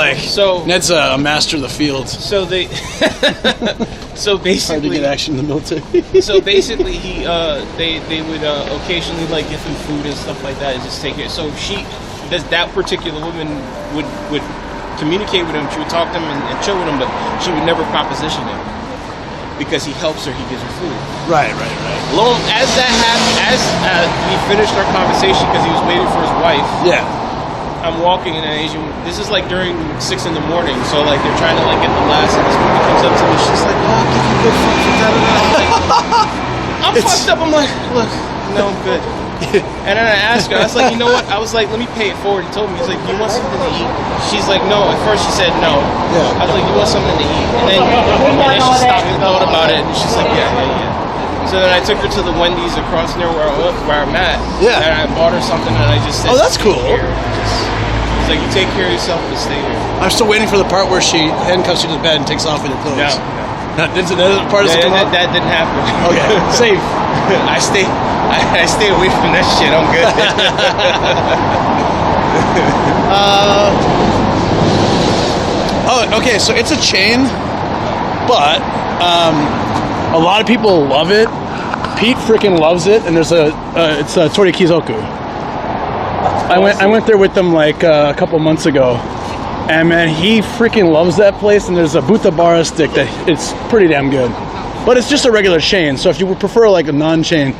a master of the field. So they, so basically, hard to get action in the military. So basically, they would occasionally like give him food and stuff like that, and just take it. So that particular woman would communicate with him. She would talk to him and chill with him, but she would never proposition him. Because he helps her, he gives her food. Right. As that happened, as we finished our conversation because he was waiting for his wife. Yeah. I'm walking in an Asian. This is like during 6 a.m, so like they're trying to like get the last, and this woman comes up to me. She's like, "Oh, give you good food for that." I'm fucked up. I'm like, "Look, no, I'm good." And then I asked her, I was like, "You know what?" I was like, "Let me pay it forward." He told me, he's like, "Do you want something to eat?" She's like, "No." At first she said no. Yeah. I was like, "You want something to eat?" And then she stopped and thought about it, and she's like, yeah. So then I took her to the Wendy's across near where I'm at. Yeah. And I bought her something, and I just said, "Oh, that's cool." It's like, you take care of yourself and stay here. I'm still waiting for the part where she handcuffs you to the bed and takes off with her clothes. No. That part doesn't come up? That didn't happen. Okay, safe. I stay away from that shit. I'm good. Okay, so it's a chain, but a lot of people love it. Pete freaking loves it, and it's a Torikizoku. I went there with them like a couple months ago, and man, he freaking loves that place. And there's a Butabara stick that it's pretty damn good, but it's just a regular chain. So if you would prefer like a non-chain,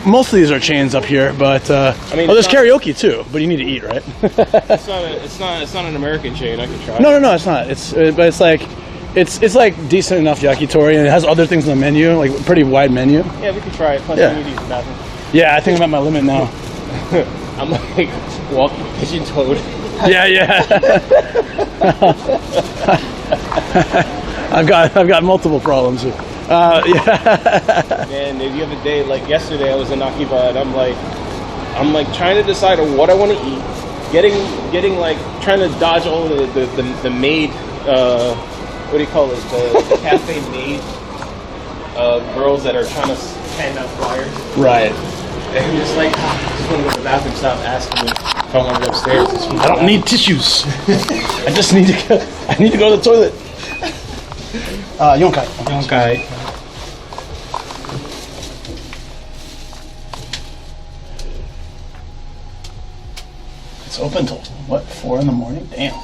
most of these are chains up here, but there's karaoke too. But you need to eat, right? It's not an American chain. I can try. No, it's not. But it's like decent enough yakitori, and it has other things on the menu, like a pretty wide menu. Yeah, we can try it. Plus, Yeah. we need to use the bathroom. Yeah, I think I'm at my limit now. I'm like walking pigeon-toed. Yeah. I've got multiple problems. Yeah. Man, the other day, like yesterday, I was in Akiba, and I'm like trying to decide on what I want to eat. Getting like trying to dodge all the maid. What do you call it? The cafe maid girls that are trying to hand out flyers. Right. And I'm just like, I just want to go to the bathroom. Stop asking me if I want to go upstairs. I don't need tissues. I just need to go. I need to go to the toilet. Yonkai. It's open till what? 4 in the morning? Damn.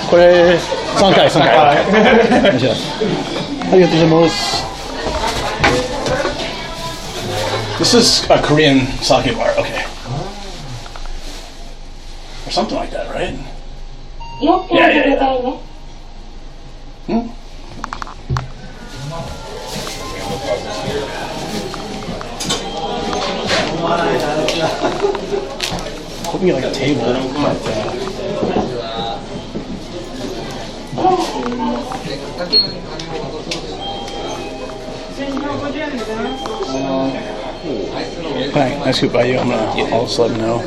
これ3回。ありがとうございます。This is a Korean sake bar, okay. Or something like that, right? Yeah. Hmm? Hope we get like a table, but Can I scoot by you? I'll just let him know.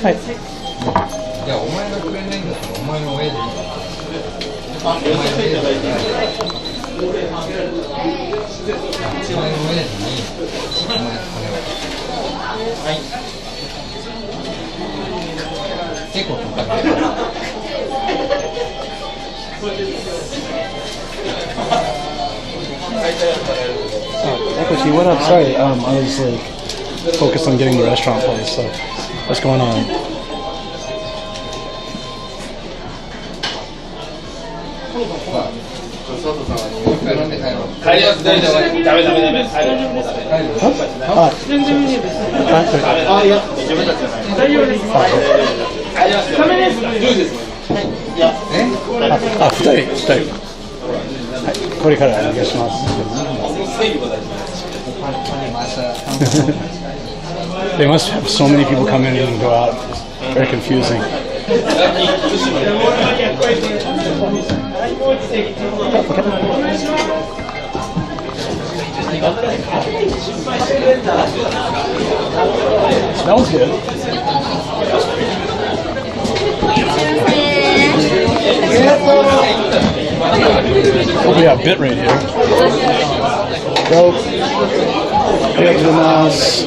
Hi. Equity, what up? Sorry, I was like focused on getting the restaurant place. So, what's going on? They must have so many people come in and go out. Very confusing. Smells good. Oh, we have bit right here. Go. Get the mouse.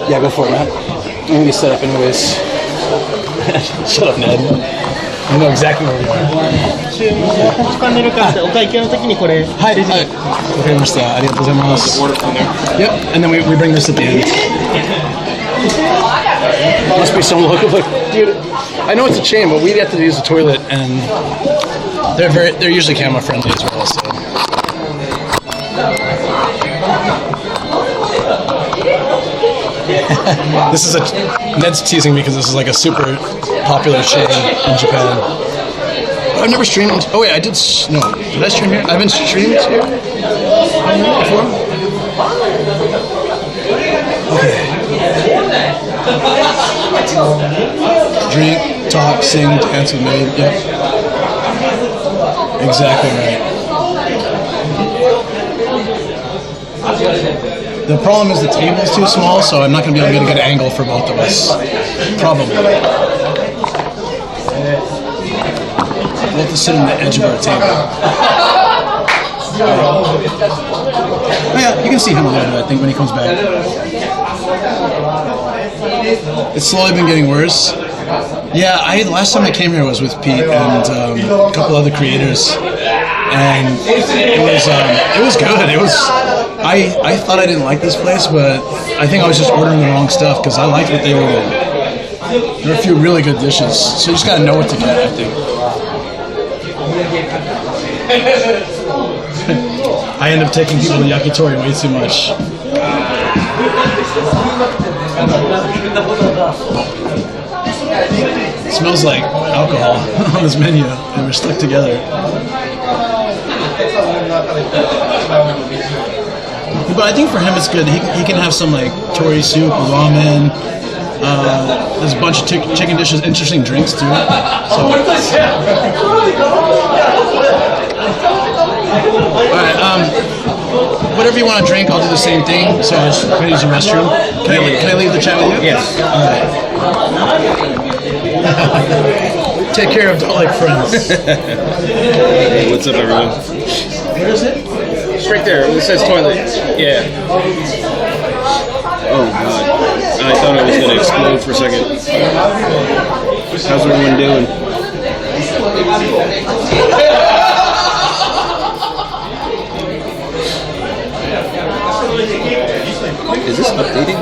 Yeah, go for it, man. I'm gonna be set up anyways. Shut up, Ned. I know exactly where we are. 時間出るからお会計の時にこれ。はい、わかりました。ありがとうございます。Yep, and then we bring this at the end. Must be some local. Look, dude, I know it's a chain, but we have to use the toilet, and they're usually camera friendly as well. So. This is Ned's teasing me because this is like a super popular chain in Japan. I've never streamed. Oh wait, I did. No, did I stream here? I haven't streamed here before. Okay. Drink, talk, sing, dance with me. Yep. Exactly right. The problem is the table is too small, so I'm not going to be able to get a good angle for both of us. Probably. We'll have to sit on the edge of our table. Oh yeah, you can see him a little bit, I think, when he comes back. It's slowly been getting worse. Yeah, last time I came here was with Pete and a couple other creators, and it was good. It was. I thought I didn't like this place, but I think I was just ordering the wrong stuff because I liked what they ordered. There are a few really good dishes, so you just gotta know what to get, I think. I end up taking people to yakitori way too much. It smells like alcohol on this menu, and we're stuck together. But I think for him it's good. He can have some like tori soup, ramen. There's a bunch of chicken dishes, interesting drinks too. So. Alright, whatever you want to drink, I'll do the same thing. So I just use the restroom. Can I leave the chat with you? Yes. Alright. Take care of Dal3ksec friends. Hey, what's up, everyone? Where is it? It's right there. It says toilet. Yeah. Oh god. I thought I was gonna explode for a second. How's everyone doing? Is this updating?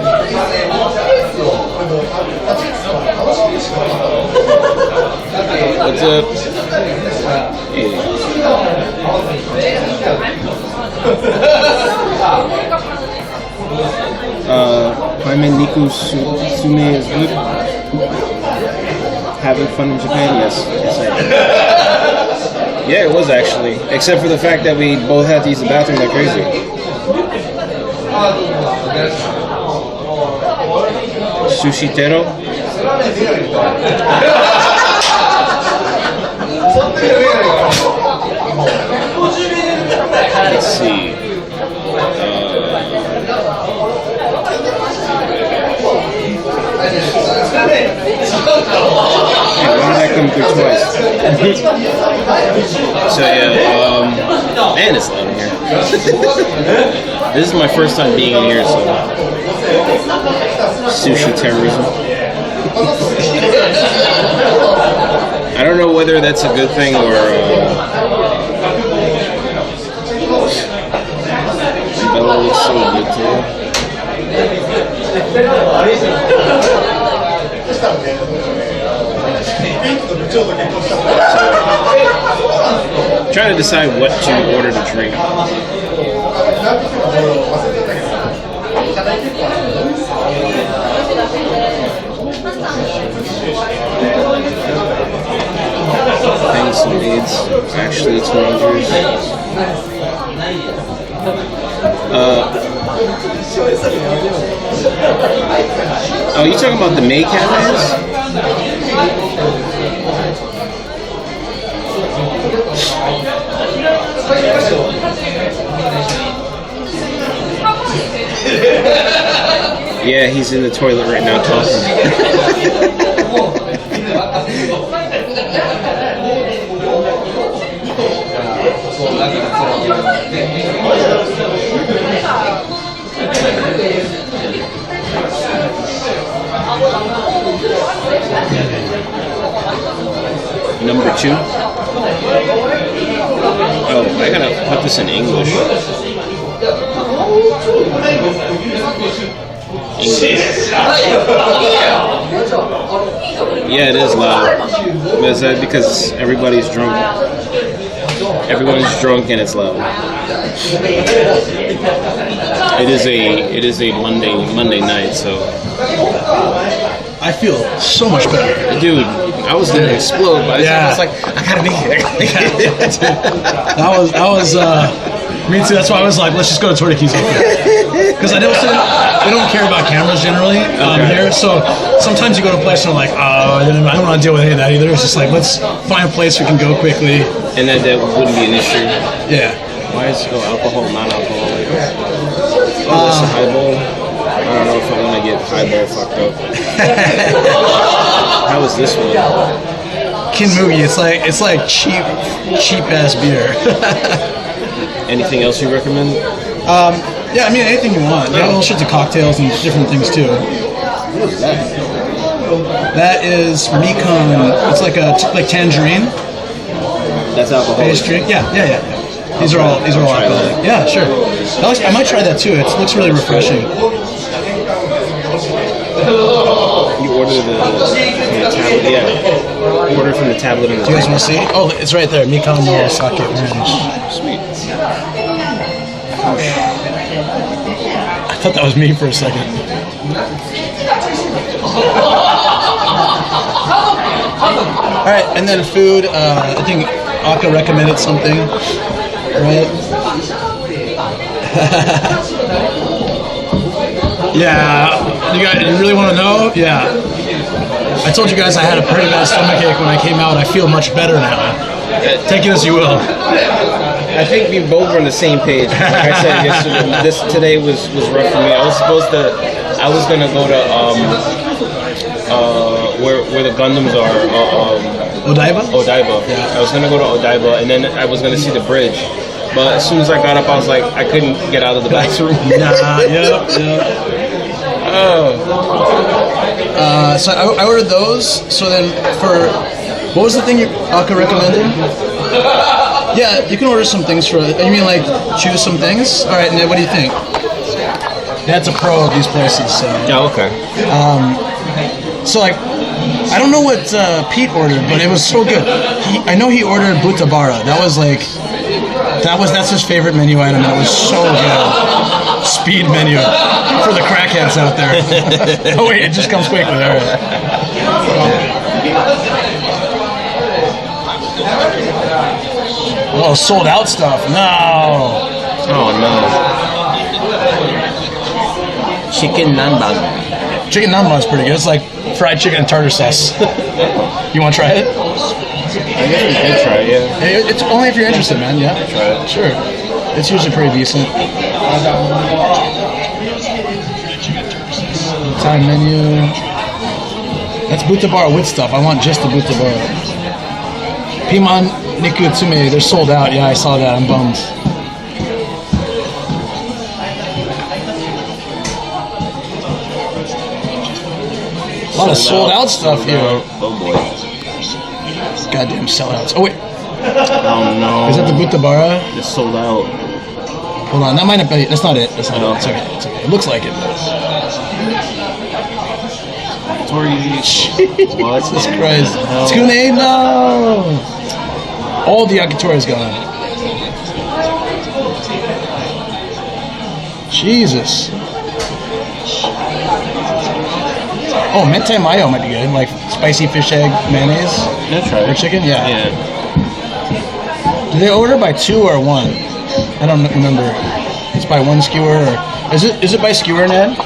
What's up? Hey. Hyman Niku Sume is good. Having fun in Japan? Yes. Yeah, it was actually. Except for the fact that we both had to use the bathroom like crazy. Sushi-tero? Let's see. Why did I come through twice? So yeah, man, it's loud in here. This is my first time being in here, so sushi terrorism. I don't know whether that's a good thing or Bella looks so good too. So, trying to decide what to order to drink. Thanks some aids. Actually, teenagers. Oh, you talking about the May cafes? Yeah, he's in the toilet right now talking. Number 2. Oh, I gotta put this in English. Yeah, it is loud. Is that because everybody's drunk? Everyone's drunk and it's loud. It is a Monday night, so I feel so much better, dude. I was gonna explode, but I was like, I gotta be here. that was me too. That's why I was like, let's just go to Torta Keys because I don't they don't care about cameras generally here. So sometimes you go to a place and they're like, oh, I don't want to deal with any of that either. It's just like, let's find a place we can go quickly, and that wouldn't be an issue. Yeah. Why is alcohol, non-alcoholic? Oh, that's a highball. I don't know if I want to get highball fucked up. How is this one? Kinmugi. It's like cheap ass beer. Anything else you recommend? Yeah, I mean anything you want. They have all sorts of cocktails and different things too. What is that? That is Mekong. It's like tangerine. That's alcoholic. Based drink. Yeah. These are all alcoholic. Yeah, sure. I might try that too. It looks really refreshing. You order from the tablet. Yeah. Order from the tablet. Do you guys want to see? Oh, it's right there. Mekong no sake orange. Sweet. I thought that was me for a second. All right, and then food. I think Aka recommended something, right? Yeah, you really want to know? Yeah. I told you guys I had a pretty bad stomachache when I came out. I feel much better now. Take it as you will. I think we both were on the same page. Like I said yesterday, today was rough for me. I was gonna go to where the Gundams are. Odaiba? Odaiba. Yeah. I was gonna go to Odaiba, and then I was gonna see the bridge. But as soon as I got up, I was like, I couldn't get out of the bathroom. Yeah. So I ordered those. So then what was the thing Aka recommended? Yeah, you can order some things for. You mean like choose some things? All right, Ned, what do you think? That's a pro of these places. So. Oh, okay. So like, I don't know what Pete ordered, but it was so good. I know he ordered butabara. That's his favorite menu item. That was so good. Speed menu for the crackheads out there. Oh wait, it just comes quickly. All right. Oh, sold out stuff. No. Oh no. Chicken nanban. Chicken nanban is pretty good. It's like fried chicken and tartar sauce. You want to try it? I guess we could try it, yeah. Hey, it's only if you're interested, man. Yeah. Try it. Sure. It's usually pretty decent. Thai menu. That's butabara with stuff. I want just the butabara. Piman Niku Tsume, they're sold out. Yeah, I saw that. I'm bummed. A lot of sold out stuff here. Oh boy. Goddamn sellouts. Oh wait. Oh no. Is that the butabara? It's sold out. Hold on, that might not be. That's not it. That's not it. It's okay. It's okay. It looks like it. Jesus Christ. Tsukune, no! All the yakitori is gone. Jesus. Oh, mente mayo might be good. Like spicy fish egg mayonnaise. That's right. Or chicken? Yeah. Yeah. Do they order by 2 or 1? I don't remember. It's by 1 skewer or is it by skewer, Ned?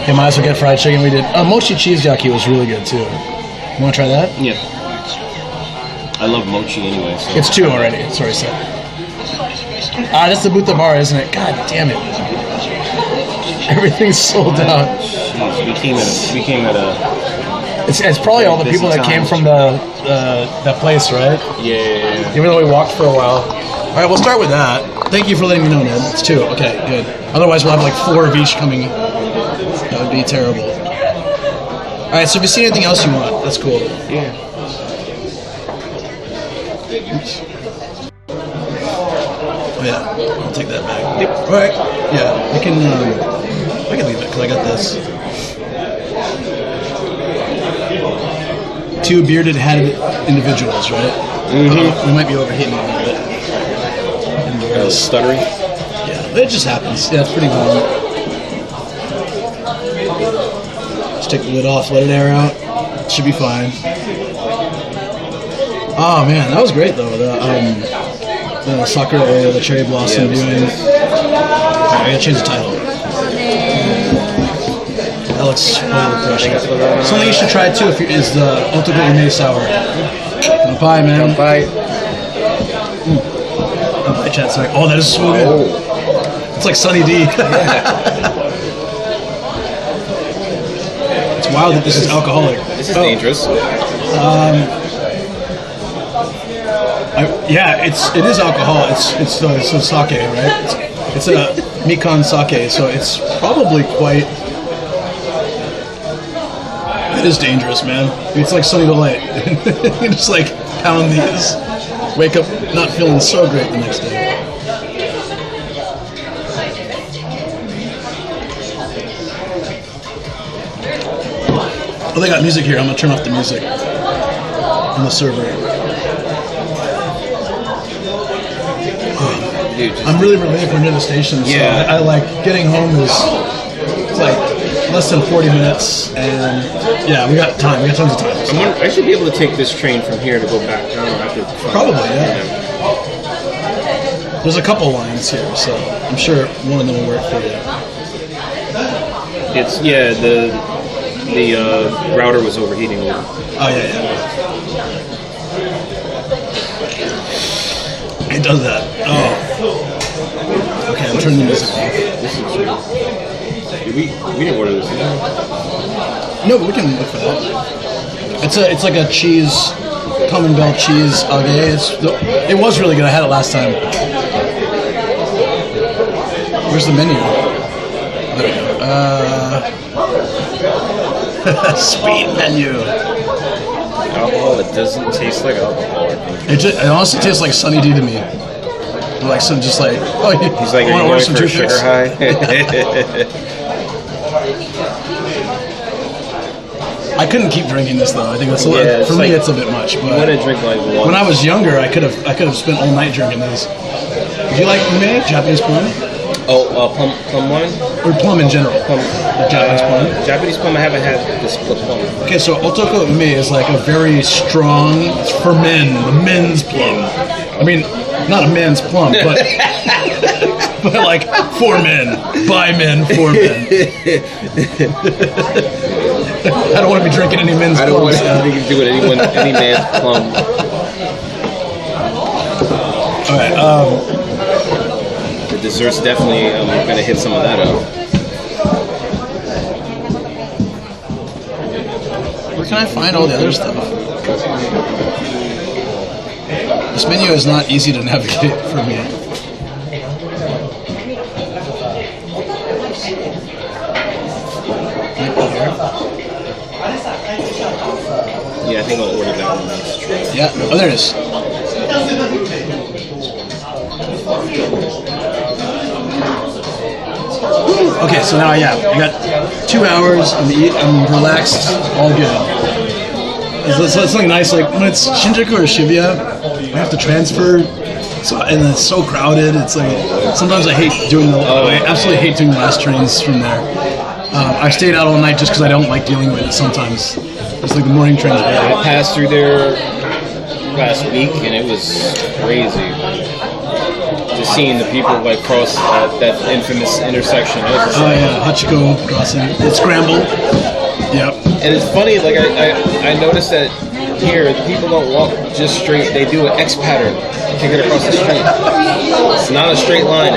Okay, might as well get fried chicken. We did. Mochi cheese yaki was really good too. You want to try that? Yeah. I love mochi anyway. So. It's 2 already. It's already set. Ah, that's the Buta bar, isn't it? God damn it. Everything's sold out. Jeez, we came at a. It's probably all the people that came from that place, right? Yeah. Even though we walked for a while. All right, we'll start with that. Thank you for letting me know, Ned. It's 2. Okay, good. Otherwise, we'll have like 4 of each coming. That would be terrible. All right, so if you see anything else you want, that's cool. Yeah. Oops. Oh yeah, I'll take that back. Yep. All right. Yeah, I can leave it because I got this. 2 bearded headed individuals, right? Mm-hmm. We might be overheating a little bit. Stuttery? Yeah, it just happens. Yeah, it's pretty warm. Just take the lid off, let it air out. Should be fine. Oh man, that was great though. The soccer area, the cherry blossom viewing. I gotta change the title. That looks really refreshing. Something you should try too is the Otoko Ume Sour. Kanpai, man. Kanpai. Kanpai chat, sorry. Oh, that is so good. It's like Sunny D. It's wild that this is alcoholic. This is dangerous. Yeah, it is alcohol. It's the sake, right? It's a Mikan sake, so it's probably quite. It is dangerous, man. It's like Sunny Delight. You just like pound these, wake up not feeling so great the next day. Oh, they got music here. I'm gonna turn off the music on the server. Dude, I'm really relieved we're near the station. So yeah. I like getting home is it's like less than 40 minutes, and yeah, we got time. We got tons of time. So. I should be able to take this train from here to go back down after. Probably, yeah. There's a couple lines here, so I'm sure one of them will work for you. It's the router was overheating a little. Oh yeah. It does that. Oh. Okay, I'm turning the music off. We didn't order this. No, but we can look for that. It's like a cheese, common bell cheese age. It was really good. I had it last time. Where's the menu? There we go. Speed menu. Alcohol. It doesn't taste like alcohol. I think. It honestly tastes like Sunny D to me. Like some, just like oh, he's like, are you going for a sugar high? I couldn't keep drinking this though. I think that's for me. It's a bit much. But you want to drink like one. When I was younger, I could have spent all night drinking these. Do you like ume, Japanese plum? Oh, plum wine? Or plum in general? Plum, Japanese plum? Japanese plum, I haven't had this plum. Okay, so Otoko Ume is like a very strong, it's for men, the men's plum. I mean, not a man's plum, but but like for men, by men, for men. I don't want to be drinking any men's plums. I don't want anything to do with any man's plum. All right, the dessert's definitely going to hit some of that up. Where can I find all the other stuff? This menu is not easy to navigate for me. Yeah, I think I'll order that one next. Yeah, oh there it is. Okay, so now, yeah, I got 2 hours, I'm relaxed, all good. So it's something nice, like when it's Shinjuku or Shibuya, I have to transfer, and it's so crowded, it's like, sometimes I hate doing I absolutely hate doing the last trains from there. I stayed out all night just because I don't like dealing with it sometimes. It's like the morning trains. I passed through there last week, and it was crazy. Just seeing the people like cross that infamous intersection. Oh yeah, Hachiko crossing. It's scrambled. Yep. And it's funny, like I noticed that Here, people don't walk just straight. They do an X pattern to get across the street. It's not a straight line.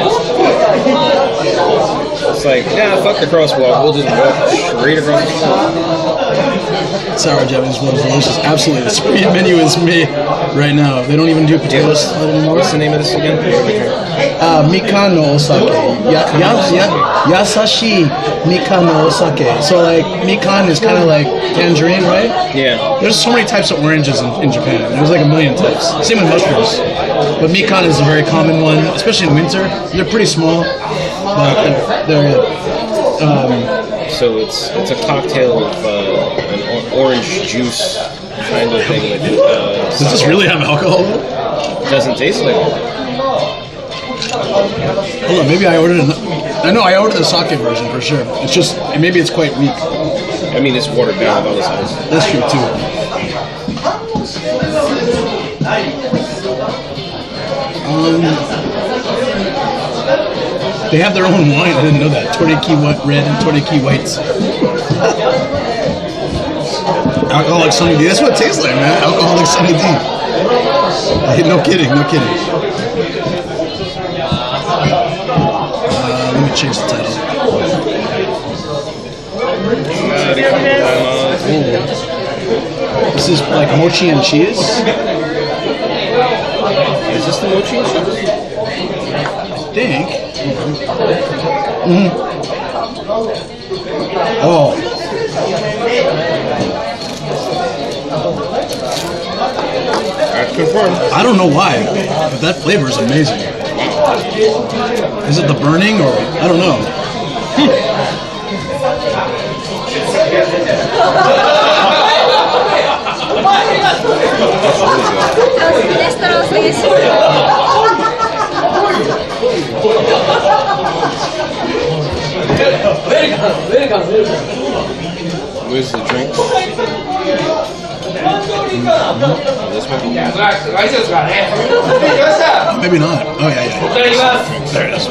It's like, yeah, fuck the crosswalk. We'll just walk straight across the street. Sour Japanese noodles, delicious. Absolutely. The supreme menu is me right now. They don't even do potato salad anymore. What's the name of this again? Mikan no osake. Yasashi Mikan no osake. So like Mikan is kind of like tangerine, right? Yeah. There's so many types of oranges in Japan. There's like a million types. Same with mushrooms. But Mikan is a very common one, especially in winter. They're pretty small, but they're so it's a cocktail of an orange juice kind of thing with. Does this really have alcohol? Doesn't taste like it. Hold on, maybe I ordered it. I know I ordered the sake version for sure. It's just maybe it's quite weak. I mean, it's watered down with all this ice. That's true too. They have their own wine. I didn't know that. Toriki red and Toriki whites. Alcoholic Sunny D. That's what it tastes like, man. Alcoholic Sunny D. Like, no kidding, no kidding. Let me change the title. This is like mochi and cheese. Is this the mochi and cheese? I think. Mm-hmm. Oh. That's confirmed. I don't know why, but that flavor is amazing. Is it the burning or I don't know. Where's the drink? This one? Maybe not. Oh yeah, yeah. There it is.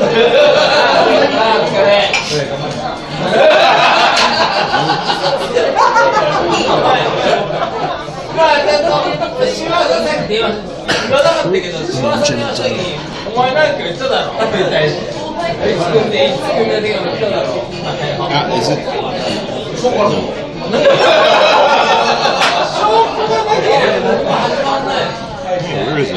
Is it? Where is it?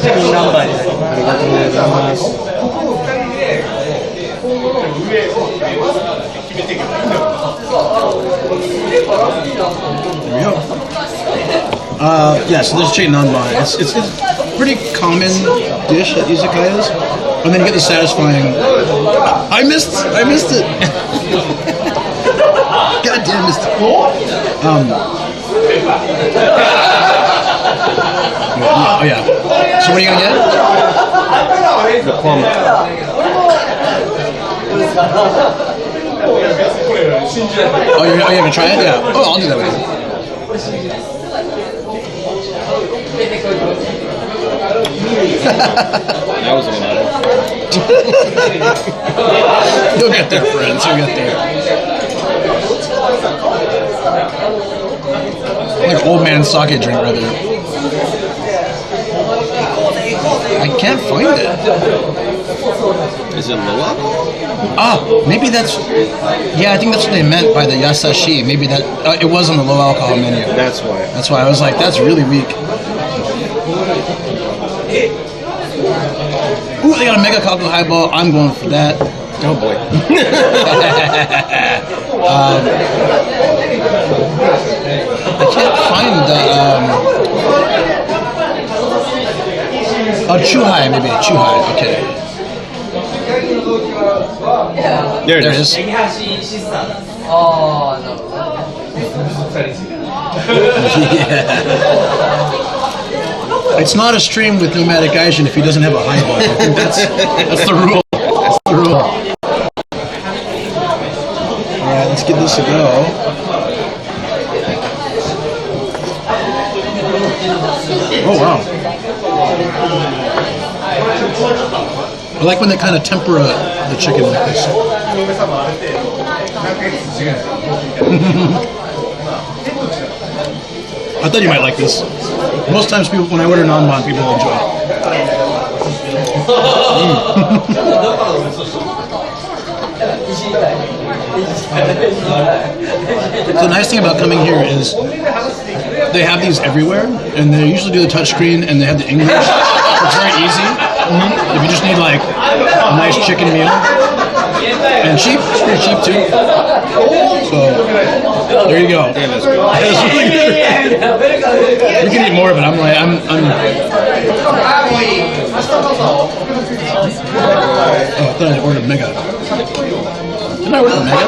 There we go. Yeah, so there's chicken nanban. It's a pretty common dish at izakayas, and then you get the satisfying. I missed it. God damn, missed it. Oh yeah. So what are you gonna get? The plum. Oh, you're gonna try it? Yeah. Oh, I'll do that with you. That was a lot. You'll get there, friends. You'll get there. Like an old man sake drink right there. I can't find it. Is it low alcohol? Ah, maybe that's. Yeah, I think that's what they meant by the yasashi. Maybe that it was on the low alcohol menu. That's why. That's why I was like, that's really weak. Ooh, they got a mega cocktail highball. I'm going for that. Oh boy. I can't find the. Oh, chuhai, maybe chuhai. Okay. There it is. It's not a stream with Nomadic Gaijin if he doesn't have a highball. I think that's the rule. That's the rule. Alright, let's give this a go. Oh wow. I like when they kind of tempera the chicken like this. I thought you might like this. Most times, people when I order non-bond, people enjoy it. The nice thing about coming here is they have these everywhere, and they usually do the touchscreen, and they have the English. It's very easy. If you just need like a nice chicken meal, and cheap, it's pretty cheap too. So there you go. That's really good. You can eat more of it. I'm. Oh, I thought I ordered mega. Didn't I order mega?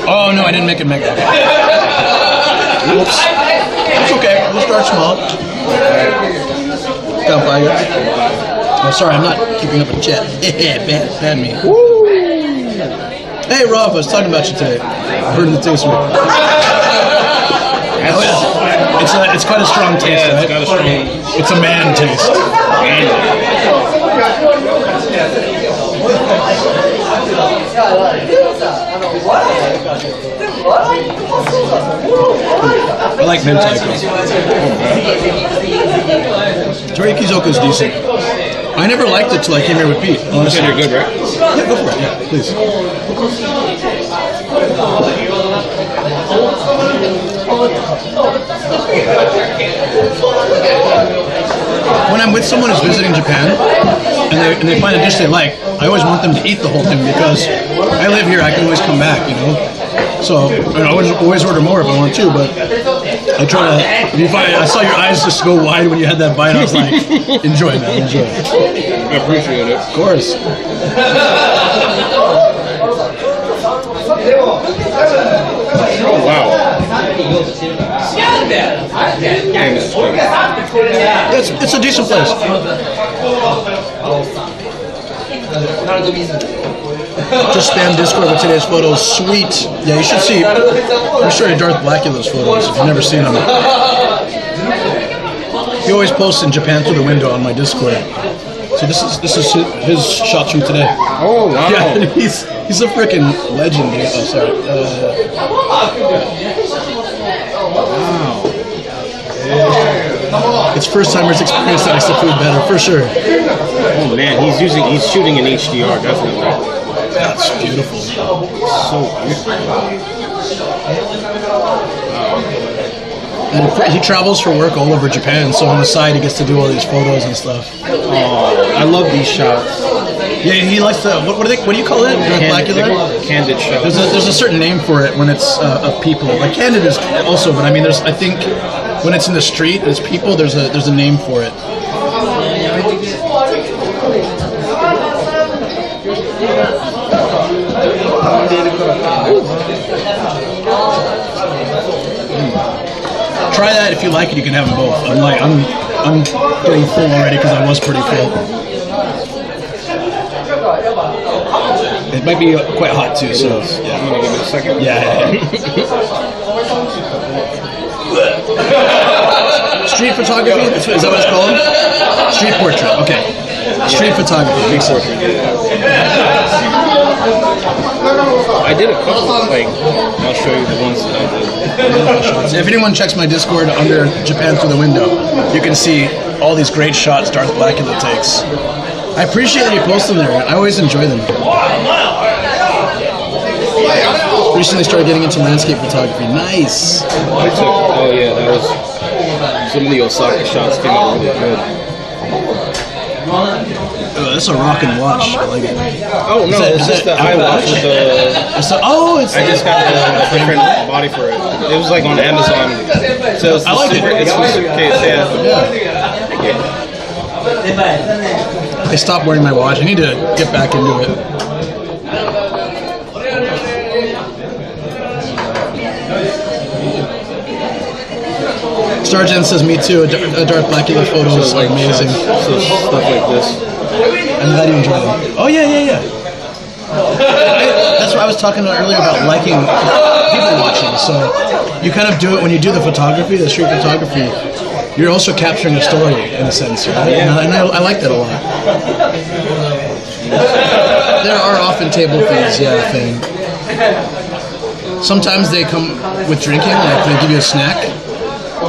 Oh no, I didn't make it mega. Oops. It's okay. We'll start small. Down by you. Oh, sorry, I'm not keeping up with chat. bad me. Woo. Hey, Rob, I was talking about you today. I heard the taste of it. It's quite a strong taste, right? It's got a strong. It's a man taste. I like Mentaiko. Toriyakizoku is decent. I never liked it till I came here with Pete. Honestly, you're good, right? Yeah, go for it. Yeah, please. When I'm with someone who's visiting Japan and they find a dish they like, I always want them to eat the whole thing because I live here. I can always come back, you know. So I always order more if I want to, but I try to. I saw your eyes just go wide when you had that bite. I was like, enjoy, man, enjoy. I appreciate it. Of course. Oh wow. It's a decent place. Just spam Discord with today's photos. Sweet. Yeah, you should see. I'm sure Darth Blackula's photos if you've never seen them. He always posts in Japan through the window on my Discord. So this is his shot shoot today. Oh wow. Yeah, he's a freaking legend. Oh, sorry. Wow. It's first timers experience that makes the food better for sure. Oh man, he's shooting in HDR definitely. That's beautiful. So beautiful. And he travels for work all over Japan, so on the side he gets to do all these photos and stuff. Oh, I love these shots. Yeah, he likes the what do you call it? Candid shots. There's a certain name for it when it's of people. Like candid is also, but I mean I think when it's in the street, it's people. There's a name for it. Try that if you like it. You can have them both. I'm getting full already because I was pretty full. It might be quite hot too. So yeah. I'm gonna give it a second. Yeah. Street photography? Is that what it's called? Street portrait. Okay. Street photography. Street portrait. I did a couple. Like, I'll show you the ones that I did. If anyone checks my Discord under Japan Through the Window, you can see all these great shots Darth Blackula takes. I appreciate that you post them there. I always enjoy them. Recently started getting into landscape photography. Nice. Oh yeah, that was some of the Osaka shots came out really good. Oh, that's a rockin' watch. I like it. Oh no, it's just the iWatch with the. I just got a different body for it. It was like on Amazon. So it's I like it. It's for suitcase, yeah. I stopped wearing my watch. I need to get back into it. Stargen says, me too. A Darth Blackula photo is like amazing. So stuff like this. I'm glad you enjoyed it. Oh, yeah. was talking earlier about liking people watching. So you kind of do it when you do the photography, the street photography. You're also capturing a story in a sense, right? Yeah. And I like that a lot. There are often table fees, thing. Sometimes they come with drinking, like they give you a snack.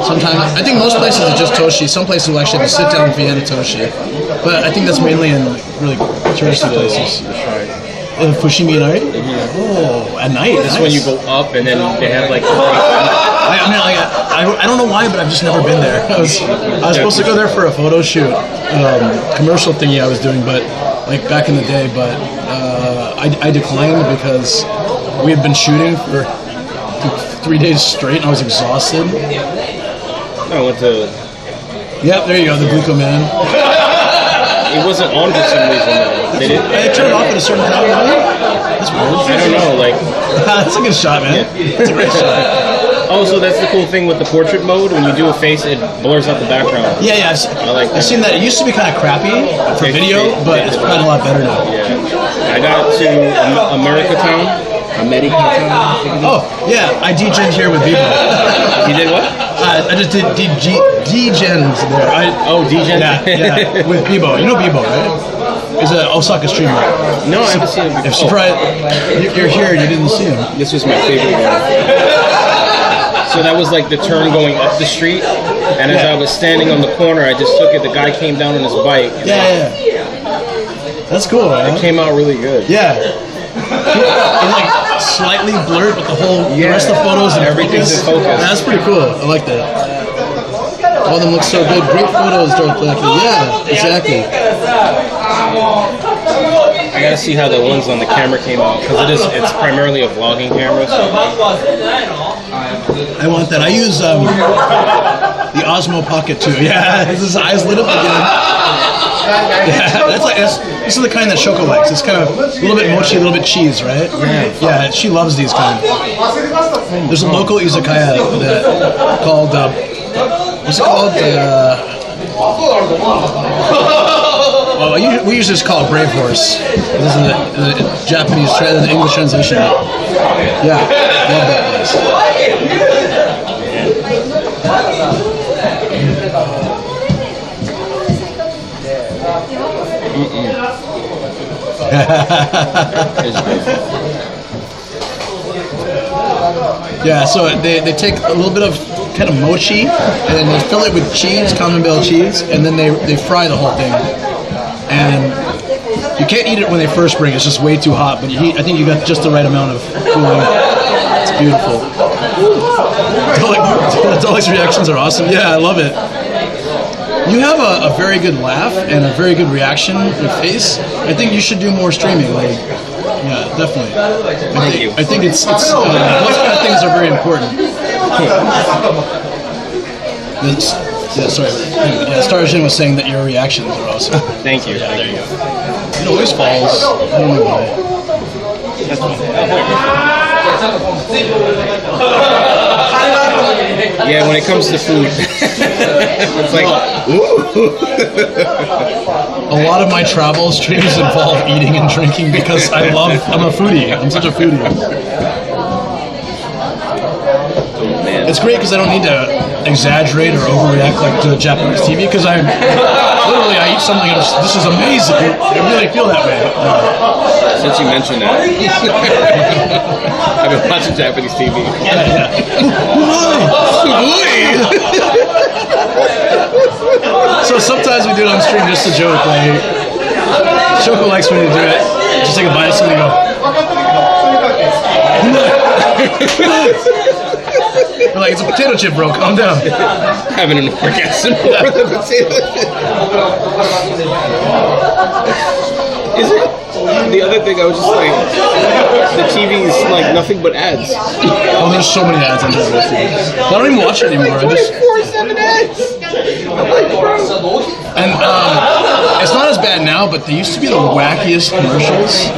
Sometimes, I think most places are just Toshi. Some places will actually have a sit-down fee and a Toshi. But I think that's mainly in really touristy places. In Fushimi at night? Oh, at night? That's when you go up and then they have like... I don't know why, but I've just never been there. I was supposed to go there for a photo shoot, commercial thingy I was doing, but like back in the day, but I declined because we had been shooting for 3 days straight and I was exhausted. I went to... Yep, there you go, the Glico Man. It wasn't on for some reason though. They turned it off at a certain time. That's weird. I don't know, like... That's a good shot, man. That's a great shot. Oh, so that's the cool thing with the portrait mode. When you do a face, it blurs out the background. Yeah, I've seen that. It used to be kind of crappy for video, but it's gotten a lot better now. Yeah. I got to America Town. Oh, yeah, I degened here with Bebo. You did what? I just did degens there. Degen? Yeah, with Bebo. You know Bebo, right? He's an Osaka streamer. No, I haven't seen him before. I'm surprised you're here and you didn't see him. This was my favorite one. So that was like the turn going up the street, and as I was standing on the corner, I just took it. The guy came down on his bike. Yeah. That's cool, man. It came out really good. Yeah. It's like slightly blurred, but the rest of the photos and everything's in focus. That's pretty cool. I like that. All of them look so good. Great photos, Dal3ksec. Yeah, exactly. I gotta see how the ones on the camera came out because it's primarily a vlogging camera. So. I want that. I use the Osmo Pocket 2. Yeah, his eyes lit up again. Yeah, this is the kind that Shoko likes. It's kind of a little bit mochi, a little bit cheese, right? Yeah, she loves these kind. There's a local izakaya called what's it called? Well, we usually just call it Brave Horse. This is the Japanese, the English translation. Yeah, love that place. Yeah, so they take a little bit of kind of mochi and they fill it with cheese, Camembert cheese, and then they fry the whole thing. And you can't eat it when they first bring it; it's just way too hot. But I think you got just the right amount of cooling. It's beautiful. Dal3ksec's reactions are awesome. Yeah, I love it. You have a very good laugh and a very good reaction with face. I think you should do more streaming. Like, yeah, definitely. I think it's those kind of things are very important. Starjin was saying that your reactions are awesome. Thank you. Yeah, there you go. It always falls. I don't know why. Yeah, when it comes to food, it's like, a lot of my travel streams involve eating and drinking because I'm a foodie. I'm such a foodie. It's great because I don't need to exaggerate or overreact like to Japanese TV because I eat something and this is amazing. I really feel that way. Since you mentioned that, I've been watching Japanese TV. So sometimes we do it on stream just to joke. Like Shoko likes when you do it. Just take a bite of something and go. We're like, it's a potato chip, bro. Calm down. Having an orgasm over the potato chip. Is it? The other thing, I was just like, the TV is like nothing but ads. Oh, there's so many ads on TV. I don't even watch it anymore. I just 4-7 ads. And it's not as bad now, but they used to be the wackiest commercials.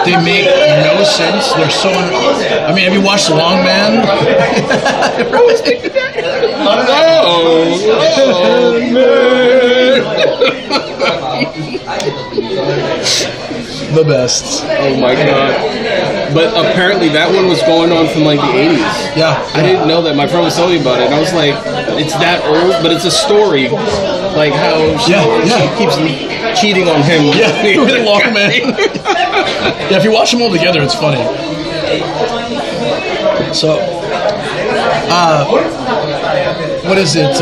They make no sense. They're so. I mean, have you watched Long Man? The best. Oh my god. But apparently that one was going on from like the 80s. Yeah. I didn't know that. My friend was telling me about it, and I was like, it's that old, but it's a story. Like how she keeps cheating on him. Yeah, with the Walkman. Yeah, if you watch them all together, it's funny. So, what is it?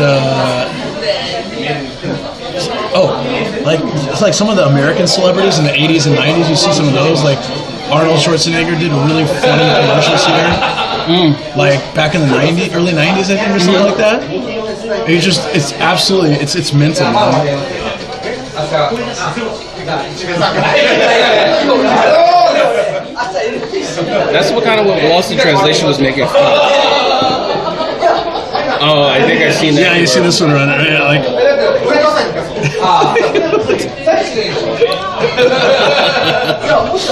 It's like some of the American celebrities in the 80s and 90s. You see some of those, like Arnold Schwarzenegger did really funny commercials here. Like back in the early 90s, I think, or something like that. It's absolutely, it's mental, man. That's what Lost in Translation was making fun of. Oh, I think I've seen that. Yeah, you see this one around there, like.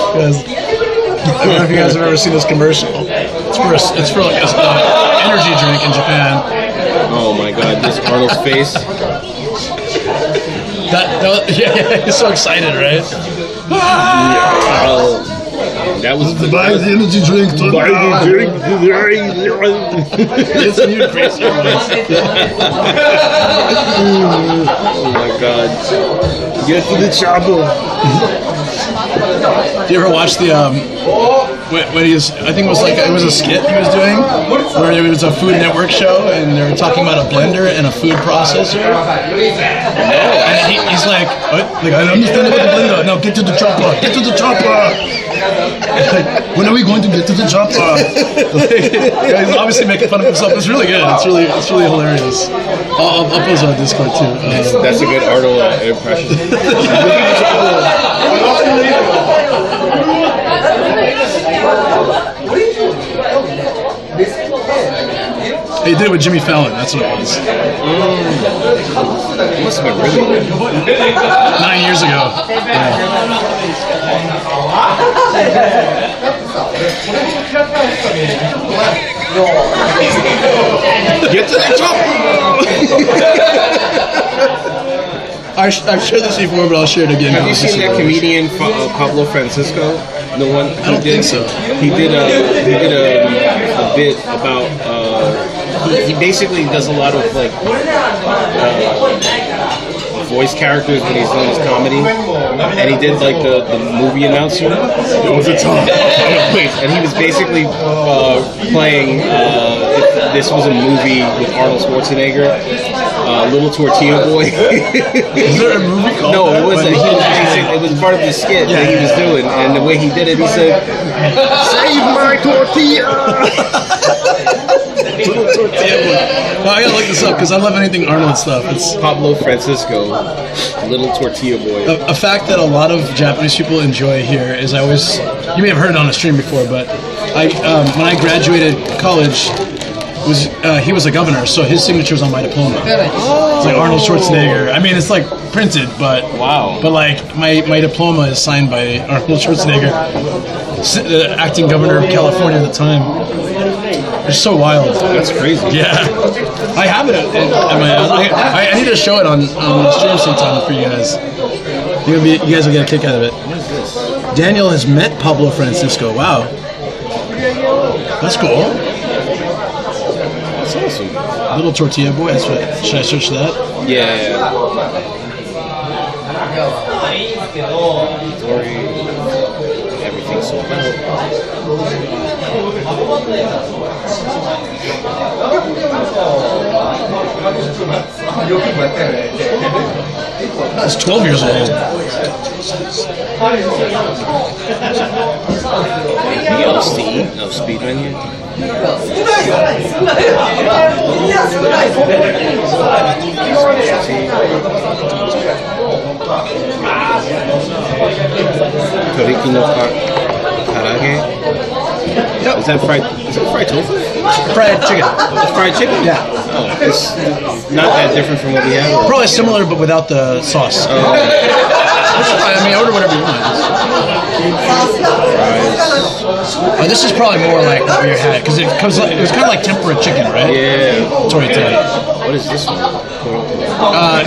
Because I don't know if you guys have ever seen this commercial. It's for like an energy drink in Japan. Oh my god, this Arnold's face. Yeah, he's so excited, right? That was the buy the energy drink. Buy the drink. It's a new crazy voice. Oh my god. Get to the chopper. Do you ever watch the when he's, I think it was a skit he was doing where it was a Food Network show and they were talking about a blender and a food processor. And he's like, I don't understand about the blender. No, get to the chopper. Get to the chopper. Like, when are we going to get to the chopper? He's obviously making fun of himself. It's really good. It's really hilarious. I'll post on Discord too. That's a good Arnold impression. He did it with Jimmy Fallon. That's what it was. It must have been really good. 9 years ago. Get to the top! I've shared this before, but I'll share it again. Have you seen that comedian Pablo Francisco? The one I don't think so. He did a bit about he basically does a lot of like voice characters when he's doing his comedy, and he did like the movie announcer. It was a time. And he was basically playing if this was a movie with Arnold Schwarzenegger. Little Tortilla Boy. Is there a movie called No, that? it wasn't. It was part of the skit that he was doing, and the way he did it, he said, "Save my tortilla." Little Tortilla Boy. No, I gotta look this up because I love anything Arnold stuff. It's Pablo Francisco, Little Tortilla Boy. a fact that a lot of Japanese people enjoy here is you may have heard it on a stream before, but when I graduated college. He was a governor, so his signature was on my diploma. It's like Arnold Schwarzenegger. I mean, it's like printed, but wow. But like my diploma is signed by Arnold Schwarzenegger, the acting governor of California at the time. It's so wild. That's crazy. Yeah, I have it at my house. I need to show it on the stream sometime for you guys. You guys will get a kick out of it. What is this? Daniel has met Pablo Francisco. Wow, that's cool. That's awesome. Little Tortilla Boy. That's what. Should I search that? Yeah. Story. Everything's so bad. That's 12 years old. You else to eat? No speedrun here? Toriki no karage? Is that fried tofu? Fried chicken. It's fried chicken? Yeah. Oh, it's not that different from what we have? Probably similar, but without the sauce. I mean, order whatever you want. This is probably more like what you had, because it was kind of like tempura chicken, right? Yeah. Tortilla. What is this one?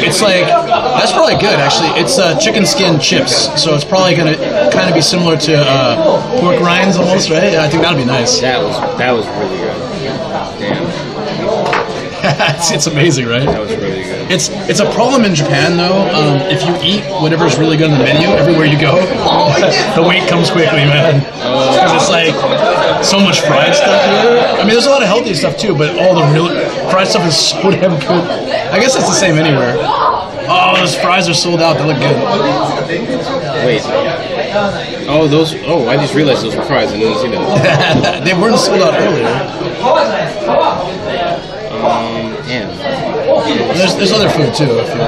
It's like that's probably good actually. It's chicken skin chips, so it's probably gonna kind of be similar to pork rinds almost, right? Yeah, I think that'd be nice. That was really good. Damn. It's amazing, right? That was really good. It's a problem in Japan though. If you eat whatever's really good on the menu everywhere you go, the weight comes quickly, man. Because it's like so much fried stuff here. I mean, there's a lot of healthy stuff too, but all the real fried stuff is so damn good. I guess it's the same anywhere. Oh, those fries are sold out. They look good. Wait. Oh, those. Oh, I just realized those were fries. I didn't see that. They weren't sold out earlier. Damn. There's other food too. If you.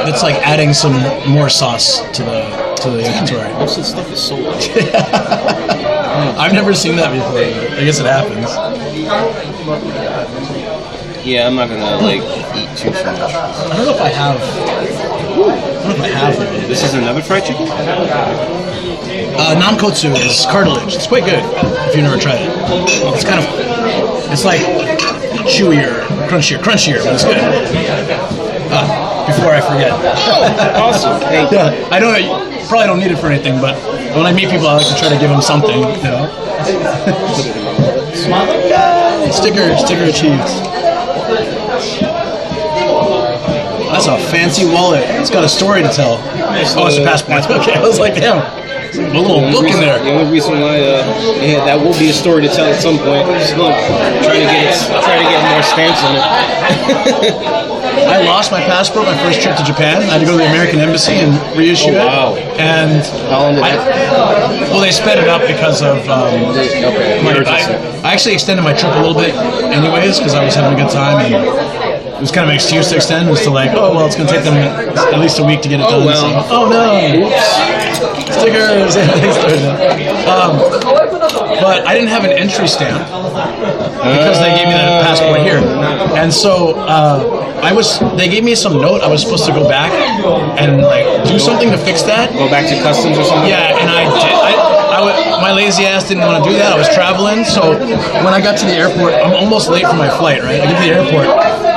It's like adding some more sauce to the inventory. Most of the stuff is sold out. I've never seen that before. I guess it happens. Yeah, I'm not gonna like eat too much. I don't know if I have. This is another fried chicken? Nankotsu is cartilage. It's quite good if you've never tried it. It's kind of, it's like chewier, crunchier, but it's good. Before I forget. Oh, awesome. Hey. Yeah, I don't. Probably don't need it for anything, but when I meet people, I like to try to give them something. You know. Sticker achieved. That's a fancy wallet. It's got a story to tell. Oh, it's a passport. Okay, I was like, damn. It's like a little book in there. The only reason why that will be a story to tell at some point. Still trying to get more stamps on it. I lost my passport my first trip to Japan. I had to go to the American Embassy and reissue it. And how long did that? Well, they sped it up because of. I actually extended my trip a little bit, anyways, because I was having a good time and. It was kind of an excuse to extend. It was to like, oh well, it's going to take them at least a week to get it done. Well. So, oh no! Oops. Stickers. But I didn't have an entry stamp because they gave me the passport here, and so they gave me some note. I was supposed to go back and like do something to fix that. Go back to customs or something. Yeah, and I did. My lazy ass didn't want to do that. I was traveling, so when I got to the airport, I'm almost late for my flight. Right, I get to the airport.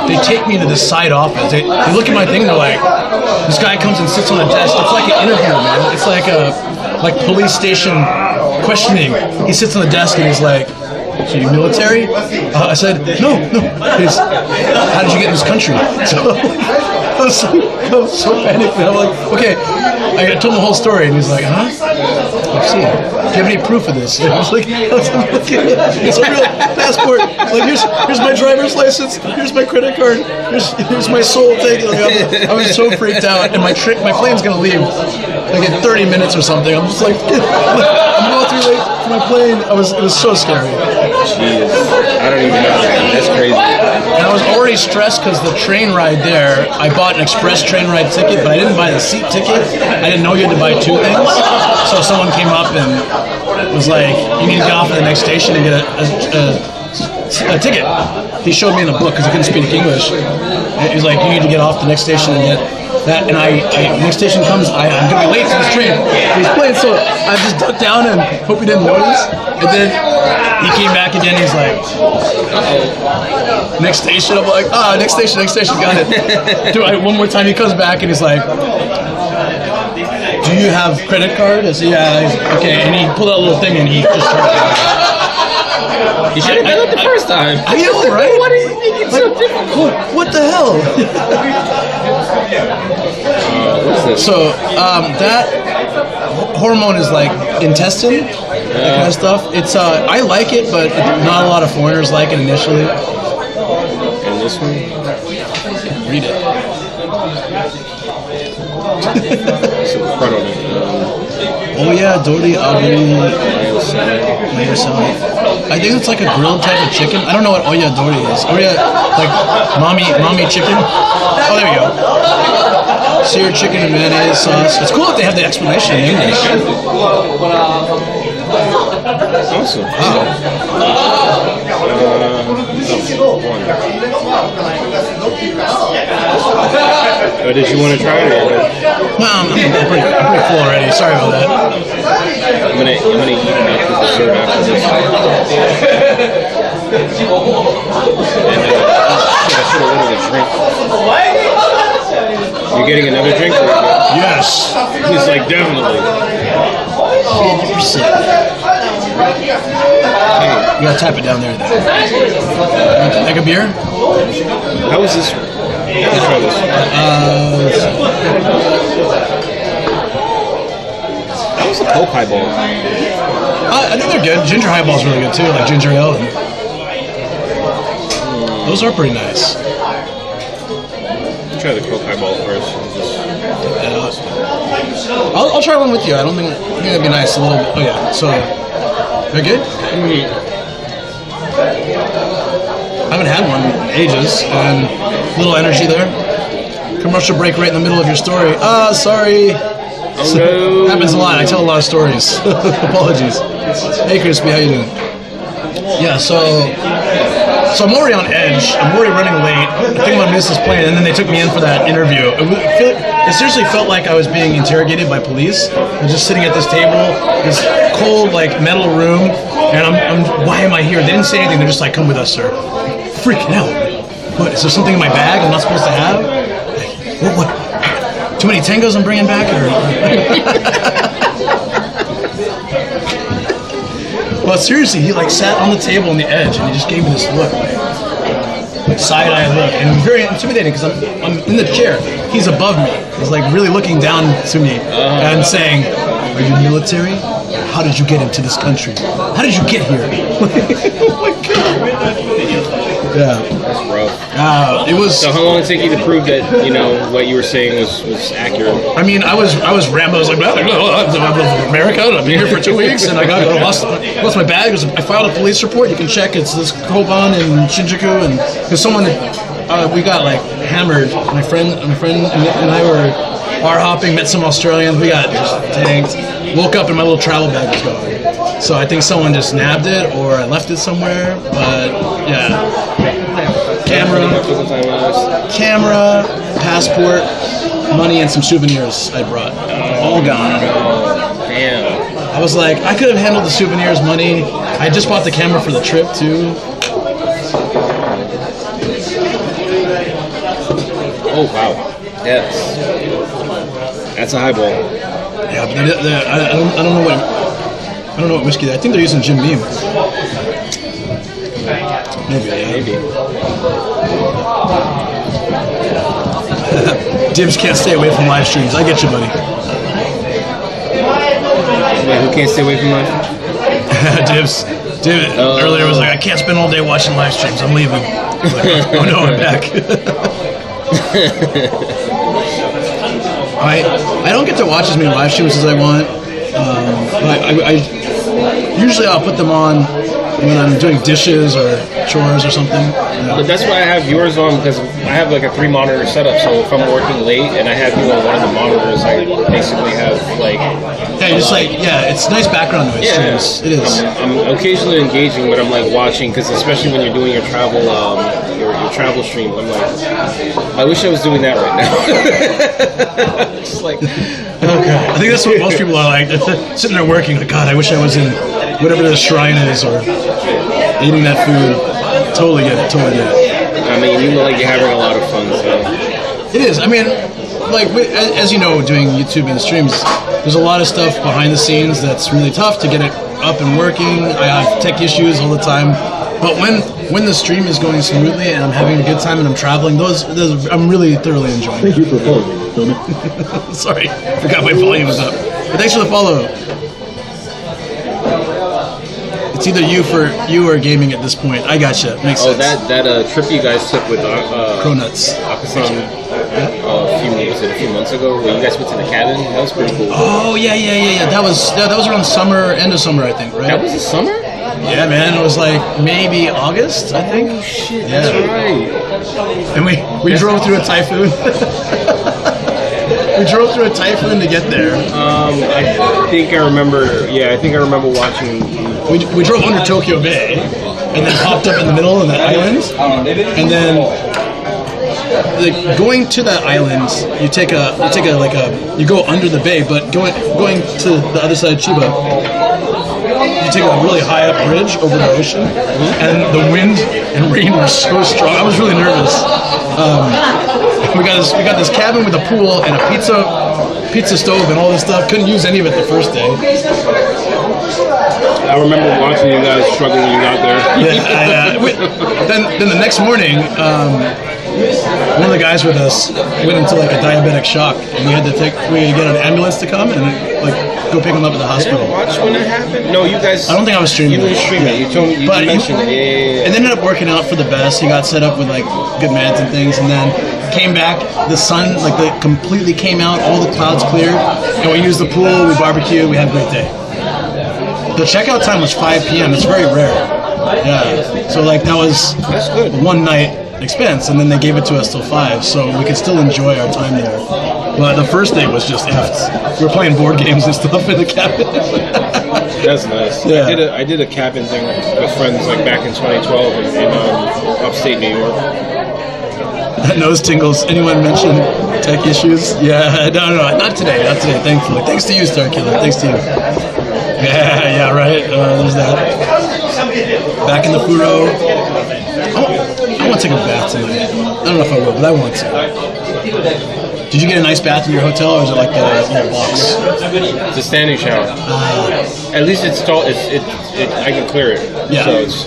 They take me to the side office. They look at my thing. They're like, this guy comes and sits on the desk. It's like an interview, man. It's like a police station questioning. He sits on the desk and he's like, so you military? I said, no. He's, how did you get in this country? So I was so panicked. I'm like, okay. I told him the whole story, and he's like, huh? Let's see. Do you have any proof of this? And I was like, okay. It's a real passport. Like, here's my driver's license. Here's my credit card. Here's my soul thing. Like, I was so freaked out, and my plane's gonna leave like in 30 minutes or something. I'm just like, I'm going through late for my plane. It was so scary. Jeez, I don't even know. That's crazy. And I was already stressed because the train ride there, I bought an express train ride ticket, but I didn't buy the seat ticket. I didn't know you had to buy two things. So someone came up and was like, you need to get off at the next station and get a ticket. He showed me in the book because he couldn't speak English. He's like, you need to get off the next station and get that. And next station comes, I'm going to be late to this train. He's playing, so I just ducked down and hope he didn't notice. And then he came back again. He's like, next station. I'm like, next station, got it. One more time he comes back and he's like, do you have credit card? I said, yeah. Okay, and he pulled out a little thing and he just started. You should have done it the first time. I know, right? Why did you make it so difficult? What the hell? What's this? So that hormone is like intestine, that kind of stuff. It's I like it, but not a lot of foreigners like it initially. And this one? Read it. Oya Dori Aguri Mayosai. I think it's like a grilled type of chicken. I don't know what Oya Dori is. Oya, like mommy chicken. Oh, there we go. Seared chicken and mayonnaise sauce. It's cool that they have the explanation in English. Awesome. Wow. Or did you want to try it? Or? No, I'm pretty full already. Sorry about that. I'm gonna eat enough with dessert after this. And shit, I should have ordered a drink. You're getting another drink? Or Yes. He's like, definitely. 50%. Hey, you gotta tap it down there. Like a beer? How was this? Let's try this. That was a Coke highball. I think they're good. Ginger highball's really good too, like ginger ale. Those are pretty nice. Try the Coke highball first. I'll try one with you. I think that'd be nice. A little bit. Oh yeah. So they're good. I haven't had one in ages, and little energy there. Commercial break right in the middle of your story. Sorry. Oh no. Happens a lot. I tell a lot of stories. Apologies. Hey, Crispy, how you doing? Yeah. So I'm already on edge. I'm already running late. I think I'm gonna miss this plane, and then they took me in for that interview. It seriously felt like I was being interrogated by police. I'm just sitting at this table, this cold, like metal room, and I'm why am I here? They didn't say anything. They're just like, come with us, sir. Freaking out. What? Is there something in my bag I'm not supposed to have? Like, what? Too many tangos I'm bringing back? Or? Well, seriously, he like sat on the table on the edge and he just gave me this look, like side-eye look, and it was very intimidating because I'm in the chair. He's above me. He's like really looking down to me and saying, "Are you military? How did you get into this country? How did you get here?" Oh my god. Yeah. That's rough. It was. So how long did it take you to prove that what you were saying was accurate? I mean, I was Rambo. I was like, well, I'm America. I've been here for 2 weeks, and I lost my bag. I filed a police report. You can check. It's this Koban in Shinjuku, and because someone we got like hammered. My friend and I were bar hopping. Met some Australians. We got just tanked. Woke up and my little travel bag was gone. So I think someone just nabbed it, or I left it somewhere. But yeah. Camera, passport, money, and some souvenirs I brought. All gone. Damn. I was like, I could have handled the souvenirs, money. I just bought the camera for the trip too. Oh wow. That's a highball. Yeah, but I don't know what whiskey. I think they're using Jim Beam. Maybe. Dibs can't stay away from live streams. I get you, buddy. Wait, who can't stay away from live streams? Dibs earlier was like, I can't spend all day watching live streams. I'm leaving. Like, oh no, I'm back. I don't get to watch as many live streams as I want. I usually I'll put them on when I'm doing dishes or chores or something. Yeah. But that's why I have yours on, because I have like a 3-monitor setup. So if I'm working late and I have you on one of the monitors, I basically have like. Yeah, you're just like it's nice background noise. Yeah, it is. I'm occasionally engaging, but I'm like watching, because especially when you're doing your travel your travel stream, I'm like, I wish I was doing that right now. Just like, okay. I think that's what most people are like. They're sitting there working, like, God, I wish I was in whatever the shrine is, or eating that food. Totally get it. I mean, you look like you're having a lot of fun, so. It is. I mean, like, as you know, doing YouTube and streams, there's a lot of stuff behind the scenes that's really tough to get it up and working. I have tech issues all the time. But when the stream is going smoothly and I'm having a good time and I'm traveling, those I'm really thoroughly enjoying. Thank you for following. Sorry, forgot my volume was up. But thanks for the follow. It's either you or gaming at this point. I gotcha. Makes sense. That trip you guys took with Cronuts. Akasan a few months ago, where you guys went to the cabin. That was pretty cool. Oh yeah. That was around end of summer, I think, right? That was the summer? Yeah, man. It was like maybe August, I think. Oh shit, that's right. And we drove through a typhoon. We drove through a typhoon to get there. I think I remember watching. We drove under Tokyo Bay, and then popped up in the middle of the island, and then like going to the islands, you go under the bay, but going to the other side of Chiba, you take a really high up bridge over the ocean, and the wind and rain were so strong. I was really nervous. We got this cabin with a pool and a pizza stove and all this stuff. Couldn't use any of it the first day. I remember watching you guys struggle when you got there. Then the next morning, one of the guys with us went into like a diabetic shock, and we had to get an ambulance to come and like go pick him up at the hospital. Watch when it happened? No, you guys. I don't think I was streaming. You didn't stream it. You told me. You mentioned it. Yeah. It ended up working out for the best. He got set up with like good meds and things, and then came back. The sun completely came out. All the clouds cleared, and we used the pool. We barbecued. We had a great day. The checkout time was 5 p.m. It's very rare. Yeah. So like that's good. One night expense, and then they gave it to us till 5, so we could still enjoy our time there. But the first day was just effed. We were playing board games and stuff in the cabin. That's nice. Yeah. I did a cabin thing with friends like back in 2012 in upstate New York. Nose tingles. Anyone mention tech issues? Yeah, no, not today, thankfully. Thanks to you, Starkiller. Thanks to you. Yeah, right. There's that. Back in the Furo. I want to take a bath tonight. I don't know if I will, but I want to. Did you get a nice bath in your hotel, or is it like the box? It's a standing shower. At least it's tall. I can clear it. Yeah. So it's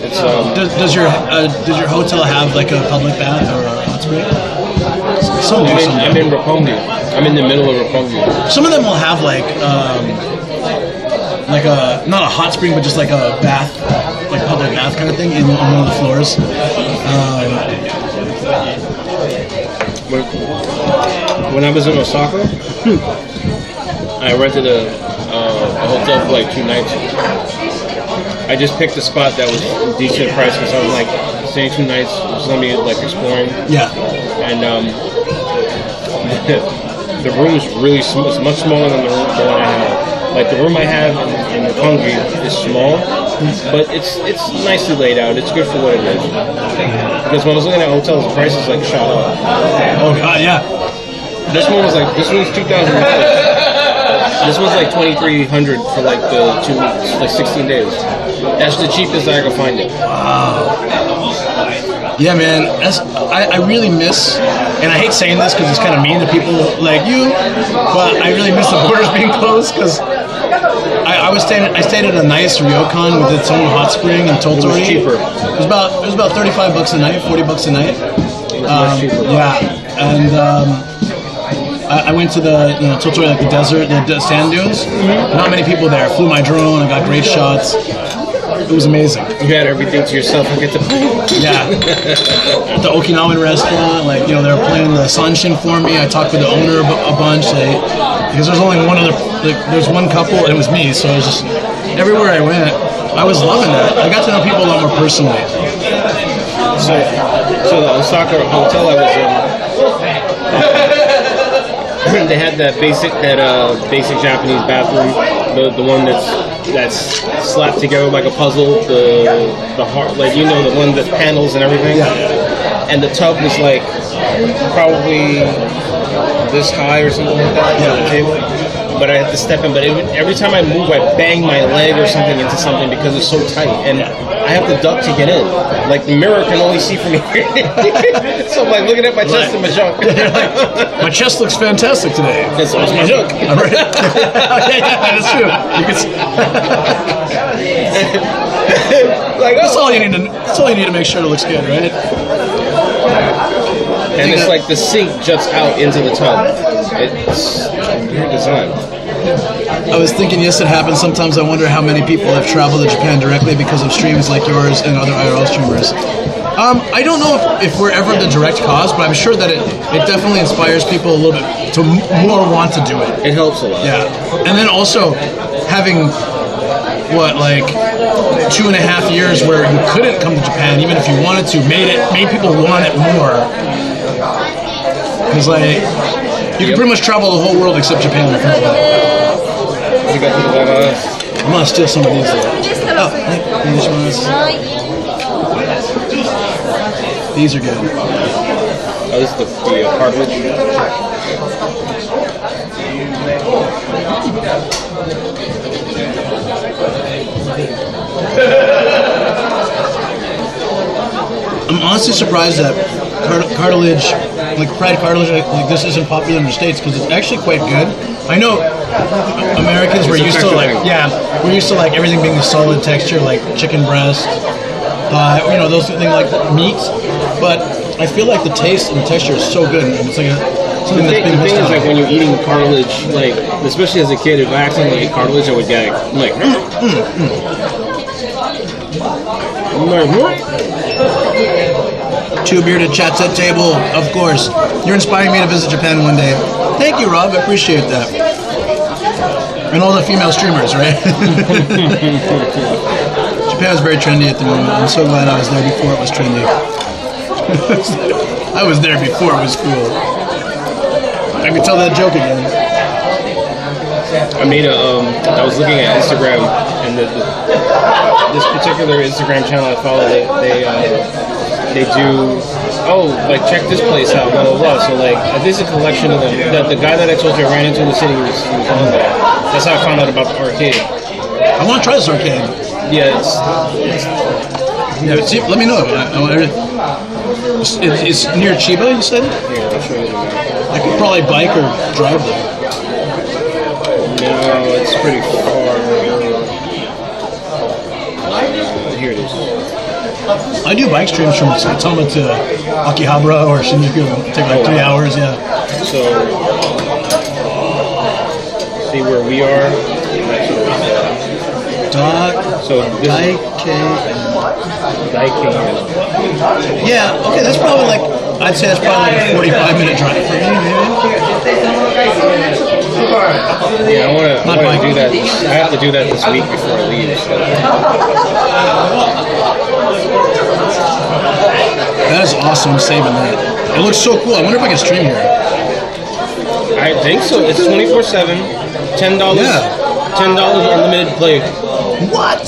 does your hotel have like a public bath or a hot spring? I'm in Roppongi. I'm in the middle of Roppongi. Some of them will have like a not a hot spring, but just like a bath, like public bath kind of thing on one of the floors. When I was in Osaka, I rented a hotel for like 2 nights. I just picked a spot that was decent price because I was like staying 2 nights. It was gonna be like exploring. Yeah. And the room is really small. It's much smaller than the one I have. Like the room I have in Roppongi is small, but it's nicely laid out. It's good for what it is. Because when I was looking at hotels, the prices like shot up. Oh god, yeah. This one's 2,000. This one's like 2,300 for like the 2 weeks, like 16 days. That's the cheapest I could find it. Wow. Yeah, man. I really miss, and I hate saying this because it's kind of mean to people like you, but I really miss the borders being closed because I stayed at a nice ryokan with its own hot spring and Tottori. It was cheaper. It was about $35 a night, $40 a night. It was much cheaper. Yeah, and I went to the Tottori, like the desert, the sand dunes. Not many people there. Flew my drone. I got great shots. It was amazing. You had everything to yourself and get to play. Yeah. At the Okinawan restaurant, they were playing the Sanshin for me. I talked with the owner a bunch. Because there's only one other, there's one couple, and it was me. So it was just, everywhere I went, I was loving that. I got to know people a lot more personally. So the Osaka hotel I was in, they had that basic Japanese bathroom, the one that's slapped together like a puzzle, the heart, the one that panels and everything. Yeah. And the tub was like probably this high or something like that. Yeah. But I had to step in. But every time I move, I bang my leg or something into something because it's so tight, and I have to duck to get in. Like the mirror can only see from here, so I'm like looking at my chest and my junk. My chest looks fantastic today. That's my junk. Right. yeah, that's true. You can that's all you need to. That's all you need to make sure it looks good, right? And it's like the sink juts out into the tub. It's weird design. I was thinking, yes, it happens. Sometimes I wonder how many people have traveled to Japan directly because of streams like yours and other IRL streamers. I don't know if we're ever the direct cause, but I'm sure that it definitely inspires people a little bit to more want to do it. It helps a lot. Yeah. And then also having, 2.5 years where you couldn't come to Japan, even if you wanted to, made people want it more. Because, you can pretty much travel the whole world except Japan if you want. I'm gonna steal some of these. These are good. Oh, this is the cartilage. I'm honestly surprised that cartilage, like fried cartilage, like this isn't popular in the States because it's actually quite good. I know Americans were used to we're used to like everything being a solid texture, like chicken breast, those things like meats. But I feel like the taste and the texture is so good. It's like something that's being missed out. The thing is, like when you're eating cartilage, like especially as a kid, if I accidentally ate cartilage, I would gag. I'm like, Two bearded chats at table, of course. You're inspiring me to visit Japan one day. Thank you, Rob. I appreciate that. And all the female streamers, right? Japan is very trendy at the moment. I'm so glad I was there before it was trendy. I was there before it was cool. I can tell that joke again. I was looking at Instagram, and this particular Instagram channel I follow, they do, check this place out, blah, blah, blah. So, this is a collection of them. The guy that I told you I ran into in the city was on there. That's how I found out about the arcade. I want to try this arcade. Yeah, let me know. It's near Chiba, you said? Here, I'll show you the map. I could probably bike or drive there. No, it's pretty far. Here it is. I do bike streams from Saitama to Akihabara or Shinjuku. It'll take like 3 hours, yeah. So, see where we are? Yeah, okay, that's probably I'd say that's probably like a 45-minute drive for me, maybe. Yeah, I want to do that. I have to do that this week before I leave. So. That is awesome. I'm saving that. It looks so cool. I wonder if I can stream here. I think so. It's 24/7. $10. Yeah. $10 unlimited play. What?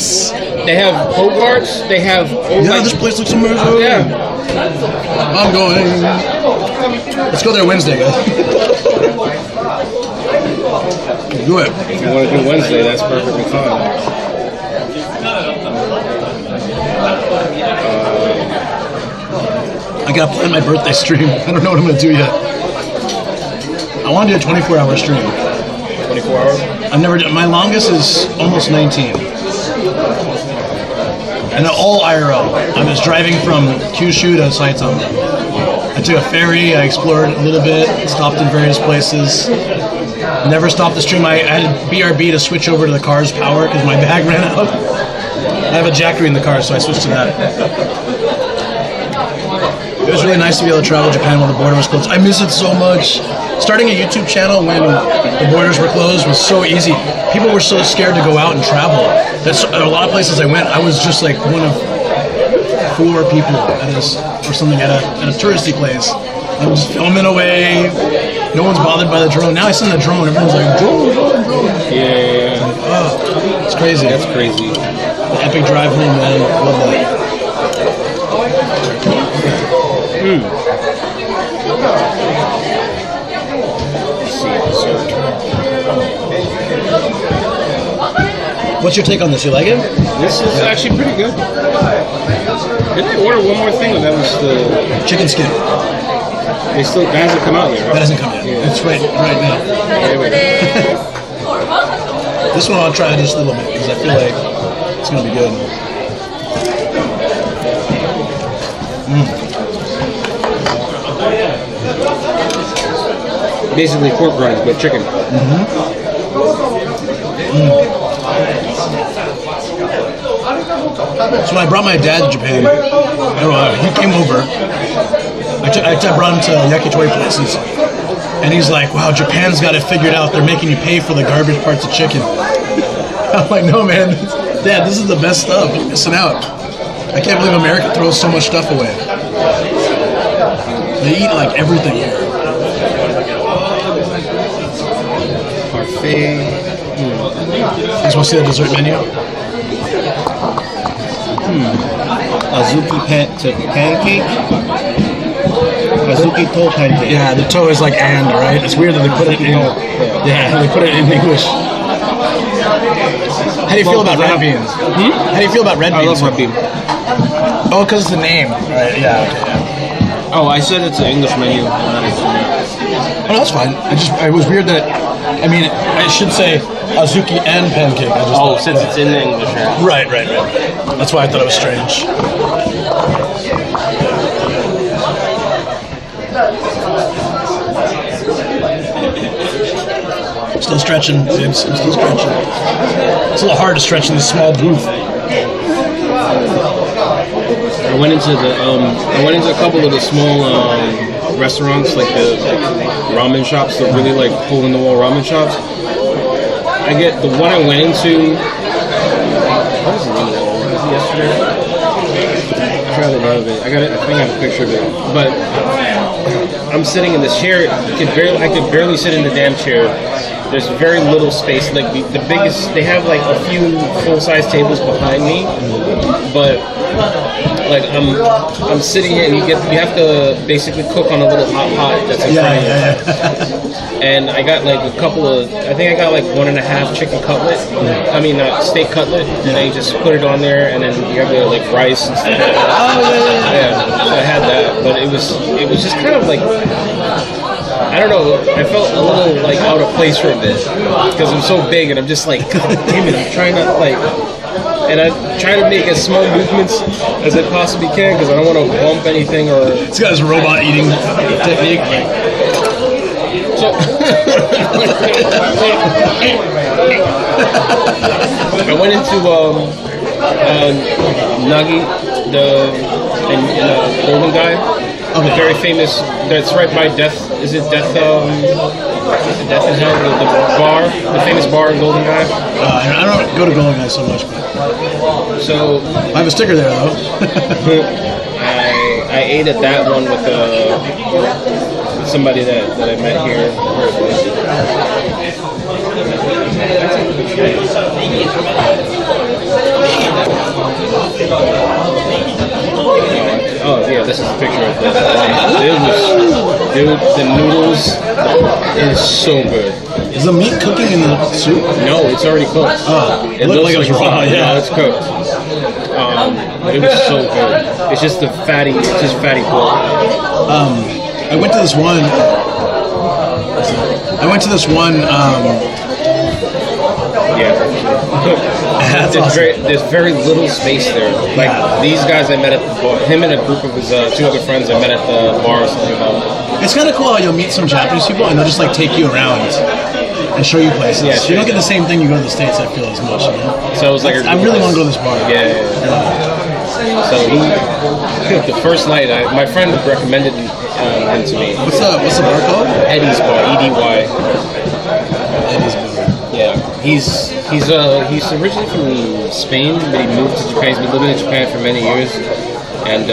They have Hogarts. They have. This place looks amazing. Yeah. I'm going. Let's go there Wednesday, guys. Do it. If you want to do Wednesday, that's perfectly fine. I gotta plan my birthday stream. I don't know what I'm gonna do yet. I want to do a 24-hour stream. 24 hours? I've never done. My longest is almost 19. And all IRL. I was driving from Kyushu to Saitama. I took a ferry. I explored a little bit. Stopped in various places. Never stopped the stream. I had BRB to switch over to the car's power because my bag ran out. I have a Jackery in the car, so I switched to that. It was really nice to be able to travel to Japan while the border was closed. I miss it so much. Starting a YouTube channel when the borders were closed was so easy. People were so scared to go out and travel. That's a lot of places I went. I was just like one of 4 people at a touristy place. I was filming away. No one's bothered by the drone. Now I send the drone. Everyone's like, drone. Yeah. It's crazy. That's crazy. The epic drive home, man. Love that. What's your take on this? You like it? This is actually pretty good. Didn't I order one more thing? That was the chicken skin. That hasn't come out yet, right? That hasn't come yet. Yeah. It's right now. This one I'll try just a little bit because I feel like it's gonna be good. Basically pork rinds, but chicken. So when I brought my dad to Japan, he came over. I brought him to yakitori places, and he's like, "Wow, Japan's got it figured out. They're making you pay for the garbage parts of chicken." I'm like, "No, man, Dad, this is the best stuff. You're missing out. I can't believe America throws so much stuff away. They eat like everything here." Parfait. You guys want to see the dessert menu? Azuki pancake. Azuki toe pancake. Yeah, the toe is like and, right? It's weird that they put it in. Yeah, they put it in English. How do you feel about red beans? How do you feel about red beans? I love red beans. Oh, because it's the name, right? Yeah. Okay, yeah. Oh, I said it's an English menu. Oh, that's fine. It was weird that. I mean, I should say Azuki and pancake. Since it's in the English. Yeah. Right. That's why I thought it was strange. Still stretching, babes. I'm still stretching. It's a little hard to stretch in this small booth. I went into a couple of the small restaurants, like the ramen shops, the really like hole in the wall ramen shops. I get the one I went into. What was the name of it? Was it yesterday? I tried the name of it. I think I have a picture of it. But I'm sitting in this chair. I could barely sit in the damn chair. There's very little space. Like the biggest, they have like a few full-size tables behind me, but like I'm sitting here and you have to basically cook on a little hot pot that's in front of you. And I got like I think I got like 1.5 chicken cutlet. I mean steak cutlet, and then you just put it on there, and then you have the like rice and stuff. Yeah. So I had that, but it was just kind of like. I don't know, I felt a little like out of place for a bit because I'm so big and I'm just like, God damn it, I'm trying not like, and I try to make as small movements as I possibly can because I don't want to bump anything or... It's got his robot eating technique. So, I went into Nagi, the golden guy. Okay. Very famous. That's right by Death. Is it Death? Death in Hell? The bar, the famous bar in Golden Guy. I don't go to Golden Guy so much, but so I have a sticker there though. I ate at that one with somebody that I met here. Oh yeah, this is a picture of this. Dude, the noodles is so good. Is the meat cooking in the soup? No, it's already cooked. Oh, it looked like it was raw. Yeah, no, it's cooked. It was so good. It's just fatty pork. I went to this one. There's very little space there. Like these guys I met at the bar, him and a group of his 2 other friends I met at the bar or something about. It's kind of cool how you'll meet some Japanese people and they'll just like take you around and show you places. Yeah, you don't get the same thing you go to the States, I feel, as much. You know? So it was like I really want to go to this bar. Yeah. So the first night, my friend recommended him to me. What's the bar called? Eddie's Bar, EDY. Eddie's Bar. Yeah, he's originally from Spain, but he moved to Japan. He's been living in Japan for many years, and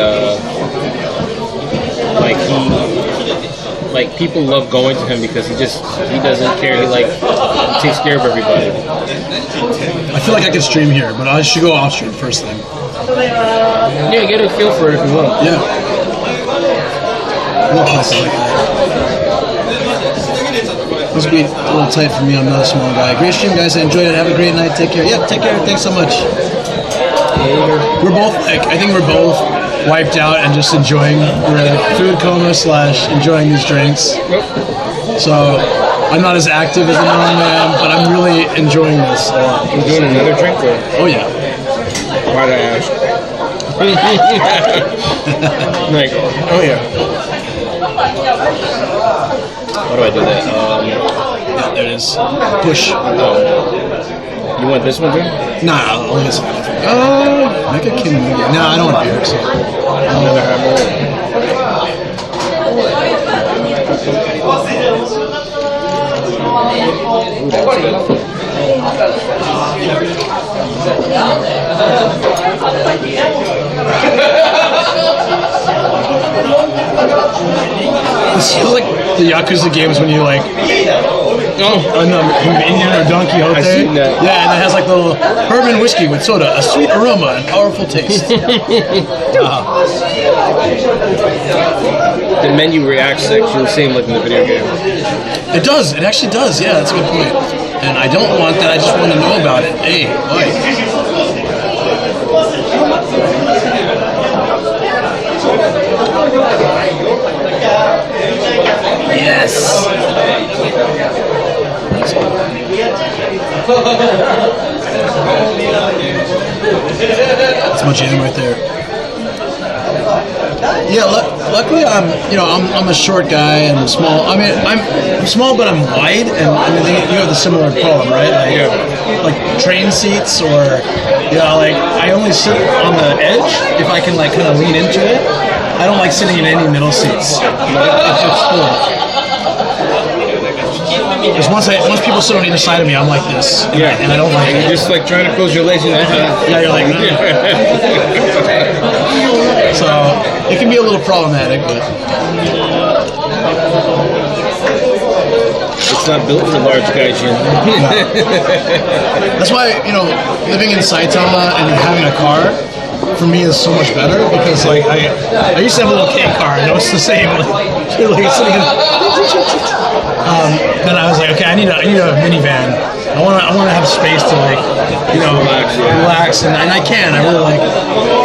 people love going to him because he doesn't care. He takes care of everybody. I feel like I could stream here, but I should go off stream first thing. Yeah, get a feel for it if you want. Yeah. More places like that. This will be a little tight for me. I'm not a small guy. Great stream, guys. I enjoyed it. Have a great night. Take care. Yep, take care. Thanks so much. We're both, I think we're both wiped out and just enjoying. We're in a food coma / enjoying these drinks. So I'm not as active as a normal man, but I'm really enjoying this a lot. You doing another drink? Or? Oh yeah. Why'd I ask? Like, oh yeah. How do I do that? Yeah, there it is. Push. Oh. You want this one too? Nah, I'll only this one. Make a Kim. Nah, I don't want beer. So. Another hammer. Ooh, that was good. This feels like the Yakuza games when you like, Indian or Don Quixote. I seen that. Yeah, and it has like the little bourbon whiskey with soda, a sweet aroma and powerful taste. the menu reacts actually the same like in the video game. It does. It actually does. Yeah, that's a good point. And I don't want that. I just want to know about it. Hey, boy. Yes. That's my jam right there. Yeah, luckily I'm a short guy and I'm small. I mean, I'm small, but I'm wide, and I mean you have the similar problem, right? Like train seats, or like I only sit on the edge if I can like kind of lean into it. I don't like sitting in any middle seats. It's full. Because once people sit on either side of me, I'm like this. Yeah, and I don't like it. You're just like trying to close your legs. Yeah, you're like. So it can be a little problematic, but it's not built for large guys, Jin. That's why living in Saitama and having a car for me is so much better, because like I used to have a little K car and it was the same. Like, you're like sitting in. Then I was like, okay, I need a minivan. I want to have space to like, relax, and I can. I really like.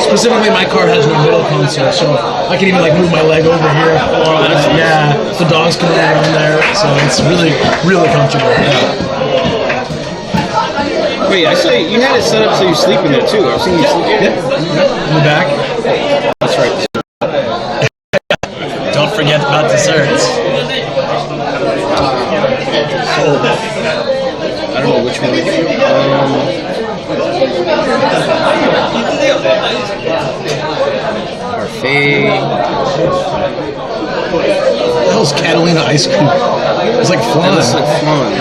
Specifically, my car has no middle console, so I can even like move my leg over here. Yeah, the dogs can run around there, so it's really, really comfortable. Yeah. Wait, I saw you had it set up so you sleep in there too. I've seen you sleep in it. In the back. That's right. Don't forget about desserts. I don't know which one. Parfait. That was Catalina ice cream. It's like flan. It's like flan.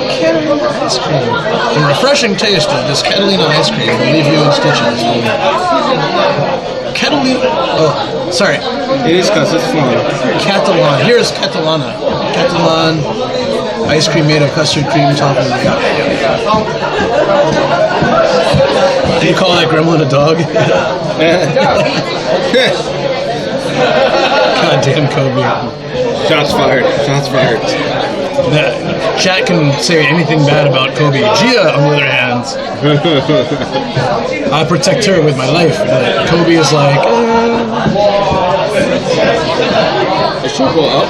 Catalina ice cream. The refreshing taste of this Catalina ice cream will leave you in stitches. Catalina. Oh, sorry. It is because it's flan. Catalan. Here's Catalana. Catalan ice cream made of custard cream topping. Do you call that gremlin a dog? God damn Kobe. Shots fired. Shots fired. Chat can say anything bad about Kobe. Gia, on the other hand, I protect her with my life. But Kobe is like. It should go up.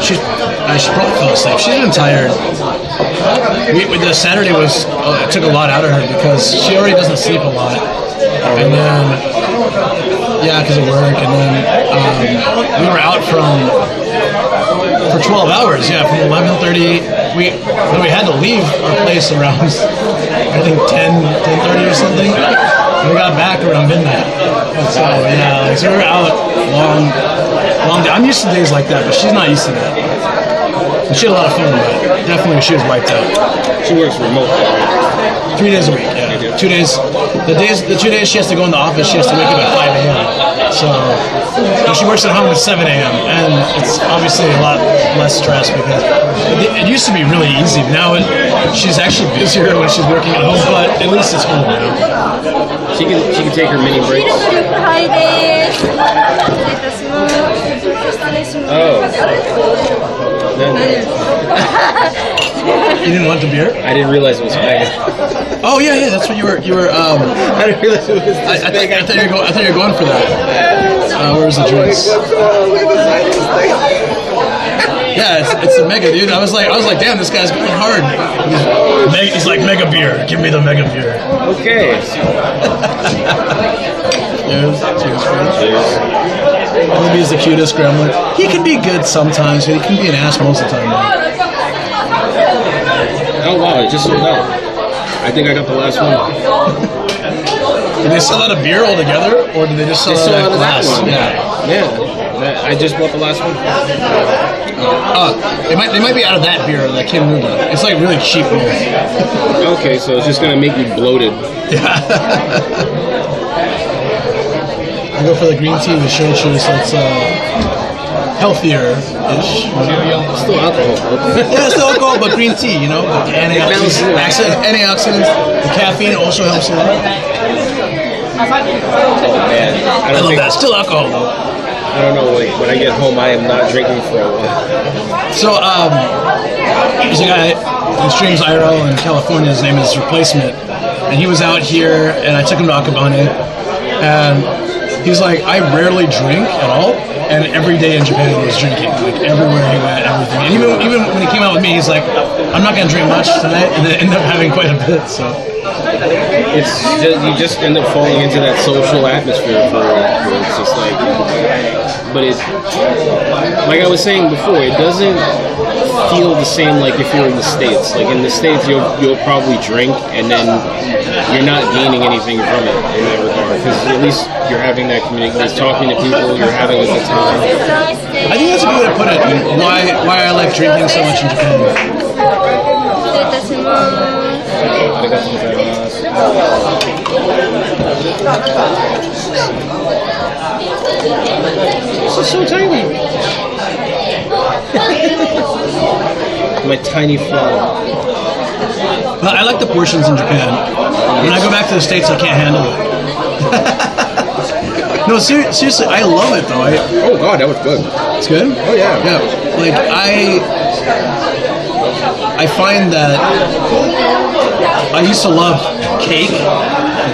She probably fell asleep. She's been tired. The Saturday was it took a lot out of her because she already doesn't sleep a lot, and then because of work, and then we were out for 12 hours. Yeah, from 11:30. We had to leave our place around I think 10:30 or something. And we got back around midnight. So so we were out long day. I'm used to days like that, but she's not used to that. And she had a lot of fun, but definitely she was wiped out. She works remote. 3 days a week, yeah. 2 days. The 2 days she has to go in the office, she has to wake up at 5 a.m. So she works at home at 7 a.m. And it's obviously a lot less stress because it used to be really easy. Now she's actually busier when she's working at home, but at least it's home. She can take her mini breaks. Oh. You didn't want the beer? I didn't realize it was Megan. Oh yeah, that's what you were. I didn't realize it was. I thought you were going for that. Where was the drinks? Yeah, it's a mega, dude. I was like, damn, this guy's going hard. He's like, mega beer. Give me the mega beer. Okay. Cheers. Maybe he's the cutest gremlin. He can be good sometimes, but he can be an ass most of the time. Oh wow, it just sold out. I think I got the last one. Did they sell out a beer altogether, or did they just sell out a glass? That one. Yeah. I just bought the last one. They might be out of that beer, that Kim Ruby. It's like really cheap beer. Okay, so it's just gonna make me bloated. Yeah. I go for the green tea with shochu, so it's healthier-ish. Still alcohol. Yeah, it's still alcohol, but green tea, you know? Antioxidants. The caffeine also helps a lot. man, I love that. Still alcohol though. I don't know. Like, when I get home, I am not drinking for a while. So, there's a guy who streams IRL in California. His name is Replacement, and he was out here, and I took him to Akabane, and he's like, I rarely drink at all, and every day in Japan he was drinking, like everywhere he went, everything. And even when he came out with me, he's like, I'm not gonna drink much tonight, and then ended up having quite a bit. So. It's just, you just end up falling into that social atmosphere for it's just like, but it's like I was saying before, it doesn't feel the same like if you're in the States. Like in the States, you'll probably drink and then you're not gaining anything from it in that regard, because at least you're having that communication, talking to people, you're having a good time. I think that's a good way to put it. And why I like drinking so much in Japan. This is so tiny. My tiny flower. Well, I like the portions in Japan. When I go back to the States, I can't handle it. No, seriously, I love it though. Oh god, that was good. It's good? Oh yeah. Yeah. Like I find that I used to love cake,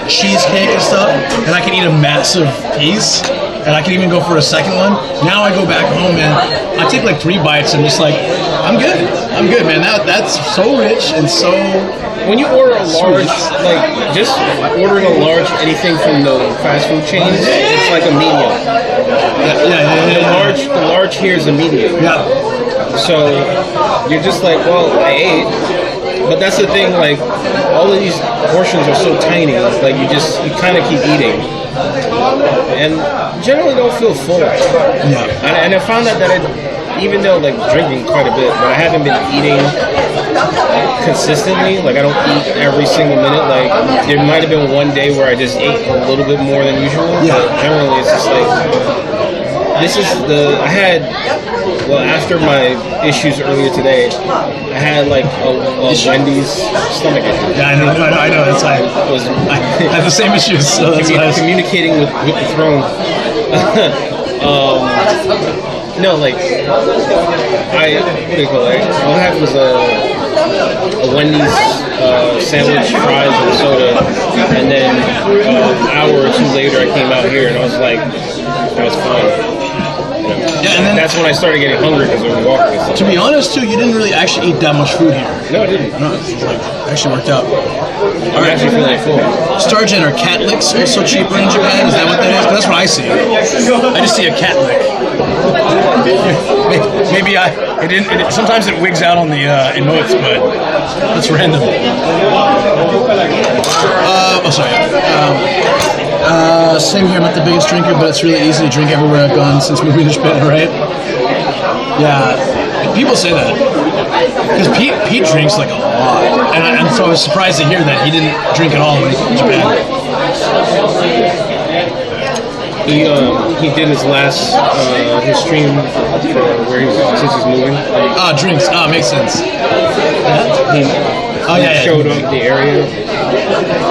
cheesecake and stuff, and I can eat a massive piece, and I can even go for a second one. Now I go back home and I take like 3 bites and just like, I'm good, man. That's so rich and so. When you order a large, like just ordering a large anything from the fast food chains, it's like a medium. Yeah. The large here is a medium. Yeah. So you're just like, well, I ate, but that's the thing. Like all of these portions are so tiny. It's like you kind of keep eating, and generally don't feel full. Yeah. And I found out that even though like drinking quite a bit, but I haven't been eating consistently. Like I don't eat every single minute. Like there might have been one day where I just ate a little bit more than usual. Yeah. But generally it's just like after my issues earlier today, I had like a Wendy's stomach issue. Yeah, I know. That's why I have the same issues. So that's why communicating with the throne. No, like all I had was a Wendy's sandwich, fries, and soda, and then an hour or 2 later I came out here and I was like, that's fine. Yeah, and then that's when I started getting hungry because I was walking. And stuff. To be honest, too, you didn't really actually eat that much food here. No, I didn't. No, it actually worked out. I'm actually feeling full. Stargen or cat licks also cheaper in Japan? Is that what that is? 'Cause that's what I see. I just see a cat lick. Maybe it didn't. Sometimes it wigs out on the emotes, but that's random. Same here. I'm not the biggest drinker, but it's really easy to drink everywhere I've gone since moving to Japan, right? Yeah, people say that because Pete drinks like a lot, and so I was surprised to hear that he didn't drink at all in Japan. He did his last his stream for since he's moving. Drinks. Makes sense. He showed up the area,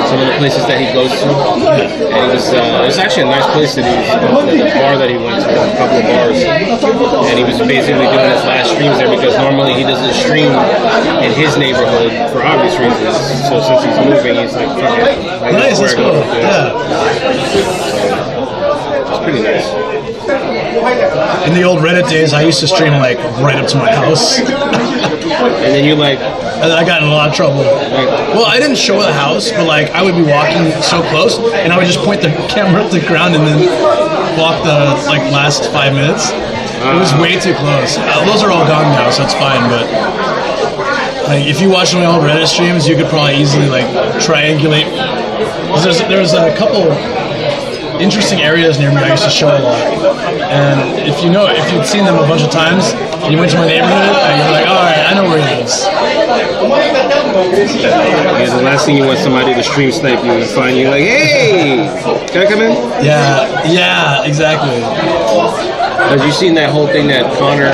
some of the places that he goes to, and it was actually a nice place that the bar that he went to, a couple of bars, and he was basically doing his last streams there because normally he doesn't stream in his neighborhood for obvious reasons. So since he's moving, he's like, fuck it. Nice, that's cool. Yeah. It's pretty nice. In the old Reddit days, I used to stream like right up to my house. And then and then I got in a lot of trouble. Well, I didn't show the house, but like I would be walking so close, and I would just point the camera at the ground and then walk the like last 5 minutes. It was way too close. Those are all gone now, so it's fine. But like if you watch my old Reddit streams, you could probably easily like triangulate. There's a couple interesting areas near me I used to show a lot, and if you'd seen them a bunch of times and you went to my neighborhood, you're like, all right, I know where he lives. Yeah, the last thing you want somebody to stream snipe you and find you like, hey, can I come in? Yeah, exactly. Have you seen that whole thing that Connor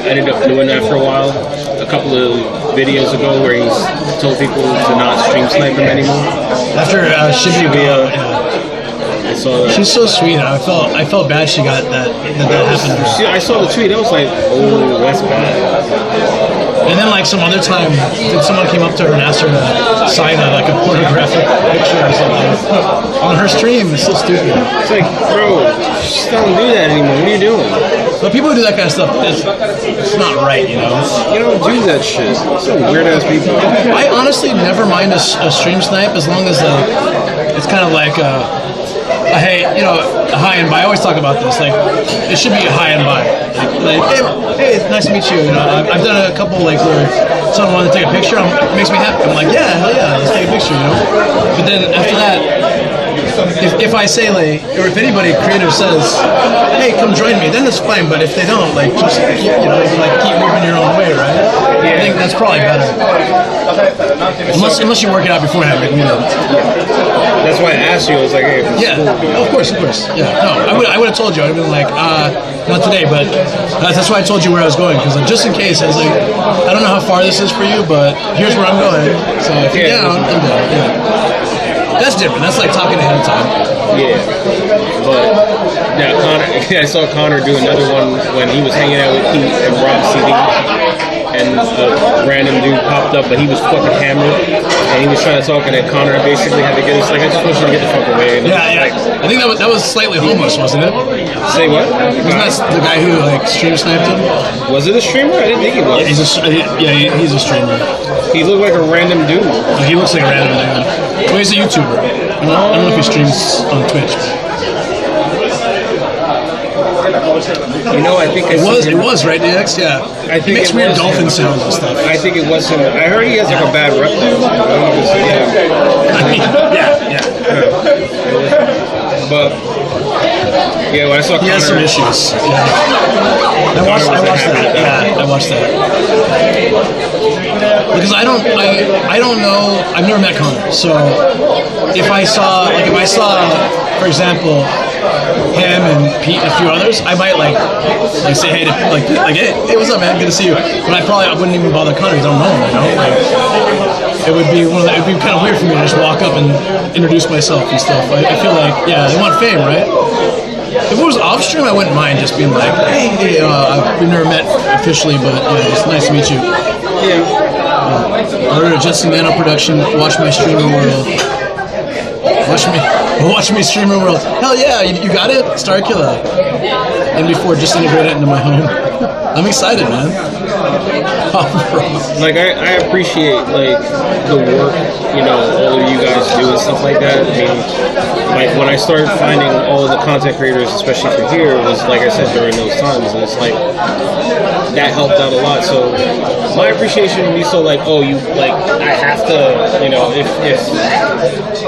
ended up doing that for a while. A couple of videos ago where he's told people to not stream snipe him anymore. After Shibuya. I saw that. She's so sweet. I felt bad she got that happened to her. I saw the tweet. I was like, oh, that's bad. And then like some other time, someone came up to her and asked her to sign like a pornographic picture or something on her stream. It's so stupid. It's like, bro, just don't do that anymore. What are you doing? But people who do that kind of stuff, it's not right, you know. You don't do that shit. Some weird ass people. I honestly never mind a stream snipe as long as it's kind of like a high and by. I always talk about this. Like, it should be a high and by. Like, hey, it's nice to meet you. You know, I've done a couple like where someone wanted to take a picture. It makes me happy. I'm like, yeah, hell yeah, let's take a picture. You know. But then after that, if I say like, or if anybody creative says, hey, come join me, then it's fine. But if they don't, like, just keep moving your own way, right? Yeah. I think that's probably better. Unless you work it out beforehand, like we did. That's why I asked you. I was like, hey, of course. Yeah, no, I would have told you. I'd have been like, not today, but that's why I told you where I was going, because just in case, I was like, I don't know how far this is for you, but here's where I'm going. So if you're down, I'm down. Yeah. That's different. That's like talking ahead of time. Yeah, but Connor. I saw Connor do another one when he was hanging out with Pete and Rob CD. And a random dude popped up, but he was fucking hammered, and he was trying to talk, and then Connor basically had to get us like, I just want you to get the fuck away. And yeah. I think that was slightly homeless, wasn't it? Say what? Wasn't that the guy who like stream sniped him? Was it a streamer? I didn't think it was. Yeah, he's a streamer. He looked like a random dude. He looks like a random dude. Well, he's a YouTuber. I don't know if he streams on Twitch. You know, I think it was right, DX. Yeah, I think he makes weird dolphin sounds and stuff. I think it was him. I heard he has like a bad rep. Yeah. But yeah, when I saw he has some issues. Yeah. I watched that. Yeah, I watched that. Because I don't know. I've never met Connor, so if I saw, for example, him and Pete and a few others, I might like say hey to hey, what's up, man? Good to see you. But I wouldn't even bother Connor because I don't know him, you know. Like, it would be kind of weird for me to just walk up and introduce myself and stuff. I feel like, yeah, they want fame, right? If it was off stream, I wouldn't mind just being like, hey, we've never met officially, but it's nice to meet you. Yeah. Order to Justin Nano Production. Watch my streamer world. Watch me streamer world. Hell yeah, you got it, Starkiller. And before, just integrate it into my home. I'm excited, man. Like I appreciate like the work, you know, all of you guys do and stuff like that. I mean, like when I started finding all of the content creators, especially from here, it was like I said during those times, and it's like that helped out a lot. So my appreciation would be so like, oh, you like I have to, you know, if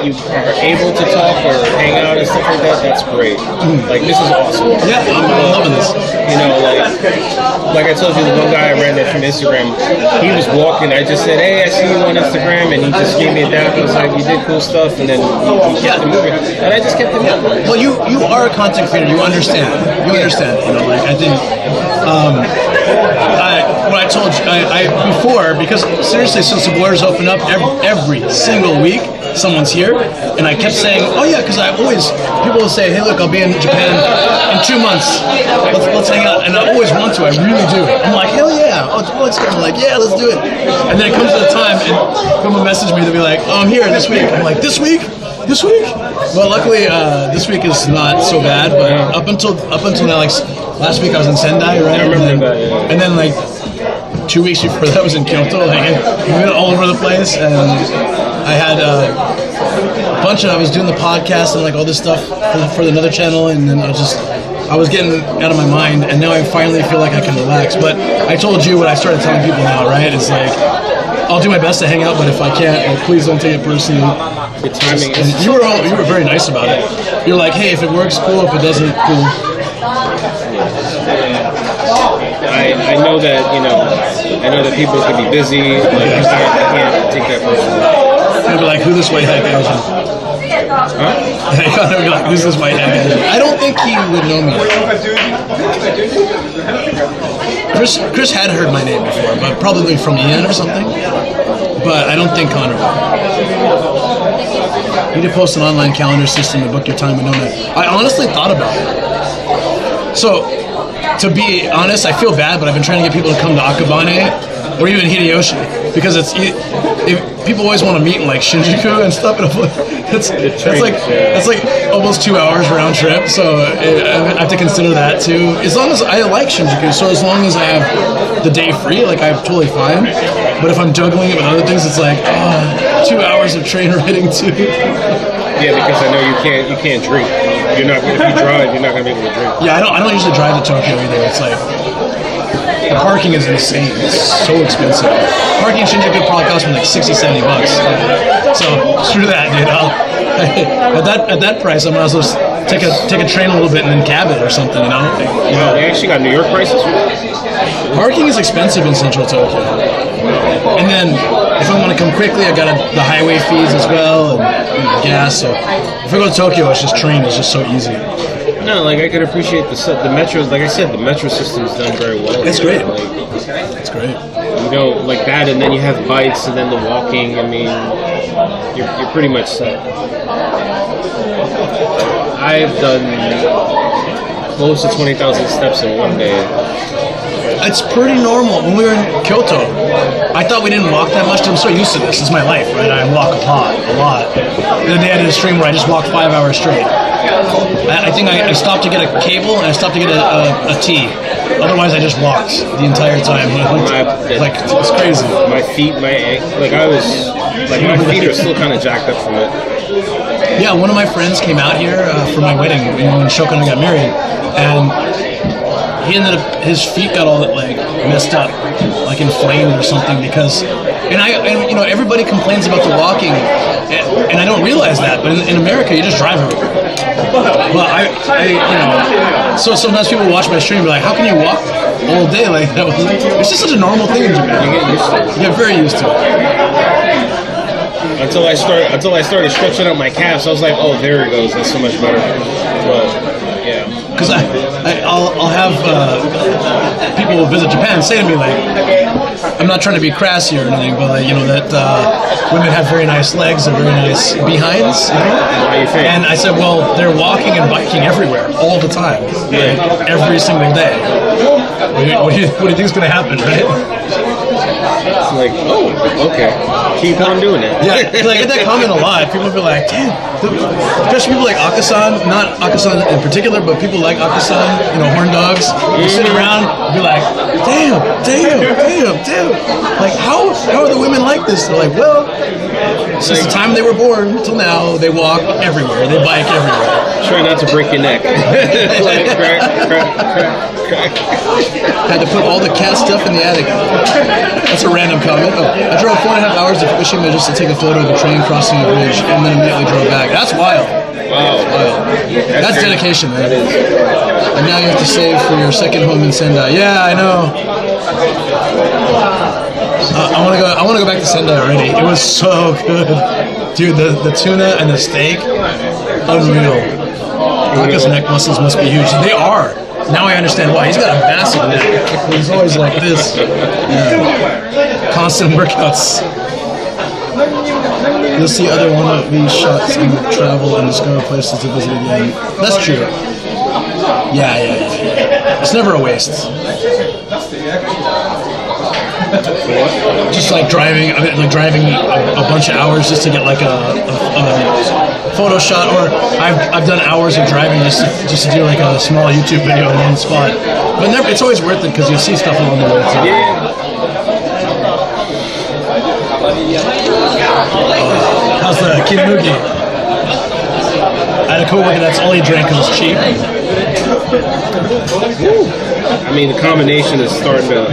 you are able to talk or hang out and stuff like that, that's great. Like this is awesome. Yeah, I'm loving this. You know, like I told you, the one guy I ran that from Instagram, he was walking. I just said, hey, I see you on Instagram, and he just gave me a dap. He was like, you did cool stuff, and then he kept it moving. And I just kept it moving. Well, you are a content creator. You understand. You understand. You know, like I think. What I told you, before, because seriously, since the borders opened up, every single week, someone's here, and I kept saying, oh yeah, because people will say, hey look, I'll be in Japan in 2 months, let's hang out, and I always want to, I really do. I'm like, hell yeah, I'm like, yeah, let's do it. And then it comes to the time, and someone messaged me, they'll be like, oh, I'm here this week. I'm like, this week? Well, luckily, this week is not so bad, but up until now, like last week I was in Sendai, right? I remember that, yeah. And then like 2 weeks before that I was in Kyoto, like we went all over the place, and I had a bunch of, I was doing the podcast and like all this stuff for another channel, and then I was getting out of my mind, and now I finally feel like I can relax. But I told you what I started telling people now, right? It's like, I'll do my best to hang out, but if I can't, like, please don't take it personally. The timing is... You were very nice about it. You're like, hey, if it works, cool. If it doesn't, cool. I know that, you know, I know that people can be busy. Like, I can't take that personally. You'll be like, who this way heck is? Huh? You're like, who's this whitehead guy? I don't think he would know me. Chris had heard my name before, but probably from Ian or something. But I don't think Connor would. You need to post an online calendar system to book your time with no net. I honestly thought about it. So, to be honest, I feel bad, but I've been trying to get people to come to Akabane or even Hideyoshi because people always want to meet in like Shinjuku and stuff. And it's like almost 2 hours round trip, so I have to consider that too. As long as I like Shinjuku, so as long as I have the day free, like I'm totally fine. But if I'm juggling it with other things, it's like 2 hours of train riding too. Yeah, because I know you can't drink. You're not if you drive, you're not gonna be able to drink. Yeah, I don't usually drive to Tokyo either. It's like the parking is insane. It's so expensive. Parking in Shinjuku probably costs me like $60-$70. So screw that, dude. At that price, I might as well take a train a little bit and then cab it or something. You know? They actually got New York prices for that. Parking is expensive in Central Tokyo. And then if I want to come quickly, I got the highway fees as well and gas. So if I go to Tokyo, it's just train. It's just so easy. No, like I could appreciate the metro. Like I said, the metro system is done very well. It's great. It's great. You know, like that, and then you have bikes, and then the walking. I mean, you're pretty much set. I've done close to 20,000 steps in one day. It's pretty normal. When we were in Kyoto, I thought we didn't walk that much. I'm so used to this. It's my life, right? I walk a lot. The other day I did a stream where I just walked 5 hours straight. I think I stopped to get a cable and I stopped to get a tea. Otherwise, I just walked the entire time. Like it's crazy. My feet, my feet are still kind of jacked up from it. Yeah, one of my friends came out here for my wedding when Shoko and I got married, and he ended up his feet got all like messed up, like inflamed or something because, and you know everybody complains about the walking, and I don't realize that, but in America you just drive everywhere. But I you know, so sometimes people watch my stream and be like, how can you walk all day like that? It's just such a normal thing in Japan. You get used to it. You get very used to it. Until I started stretching out my calves, I was like, oh, there it goes. That's so much better. But yeah, because I'll have people who visit Japan say to me like, I'm not trying to be crass here or anything, but like, you know that women have very nice legs and very nice behinds. You know? And I said, well, they're walking and biking everywhere all the time, like, every single day. What do you think is going to happen, right? It's like, oh, okay, keep on doing it. Yeah, like I get that comment a lot. People be like, damn, especially people like Akasan, not Akasan in particular, but people like Akasan, you know, horn dogs. You sit around and be like, damn. Like, how are the women like this? They're like, well, since the time they were born till now, they walk everywhere, they bike everywhere. Try not to break your neck. Had to put all the cat stuff in the attic. That's a random comment. Oh, I drove 4.5 hours to Fukushima just to take a photo of a train crossing a bridge and then immediately drove back. That's wild. Wow. That's dedication, man. And now you have to save for your second home in Sendai. Yeah, I know. I want to go back to Sendai already. It was so good. Dude, the tuna and the steak, unreal. Aka's neck muscles must be huge. They are. Now I understand why. He's got a massive neck. He's always like this. Yeah. Constant workouts. You'll see other one of these shots in the travel and discover places to visit again. That's true. Yeah. It's never a waste. Just like driving a bunch of hours just to get like a photo shot, or I've done hours of driving just to do like a small YouTube video in one spot. But it's always worth it because you see stuff along the way too. How's the Kinmugi? I had a coworker that's all he drank because it's cheap. I mean, the combination is starting to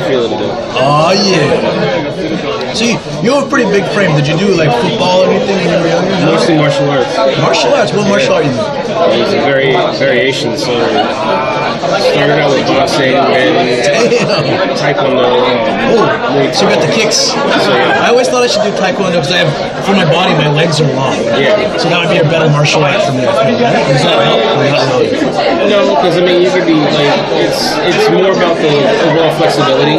feel it a bit. Oh yeah. See, you have a pretty big frame. Did you do like football or anything when you were younger? No? Mostly martial arts. Martial arts? What martial art you do? It was a variation. So started out with boxing, and taekwondo. So you got the kicks. I always thought I should do taekwondo because for my body, my legs are long. Yeah. So that would be a better martial art for me. Does that help? Or not really? No, because I mean, you could be like, it's more about the overall flexibility.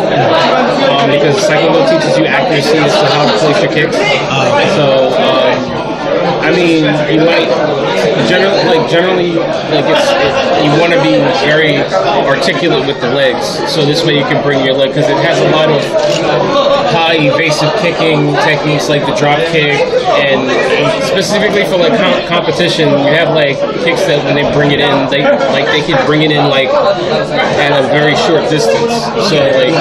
Because taekwondo teaches you accuracy as to how to place your kicks. I mean, you might generally you want to be very articulate with the legs, so this way you can bring your leg, because it has a lot of high evasive kicking techniques like the drop kick, and specifically for like competition, you have like kicks that when they bring it in, they can bring it in like at a very short distance. So like.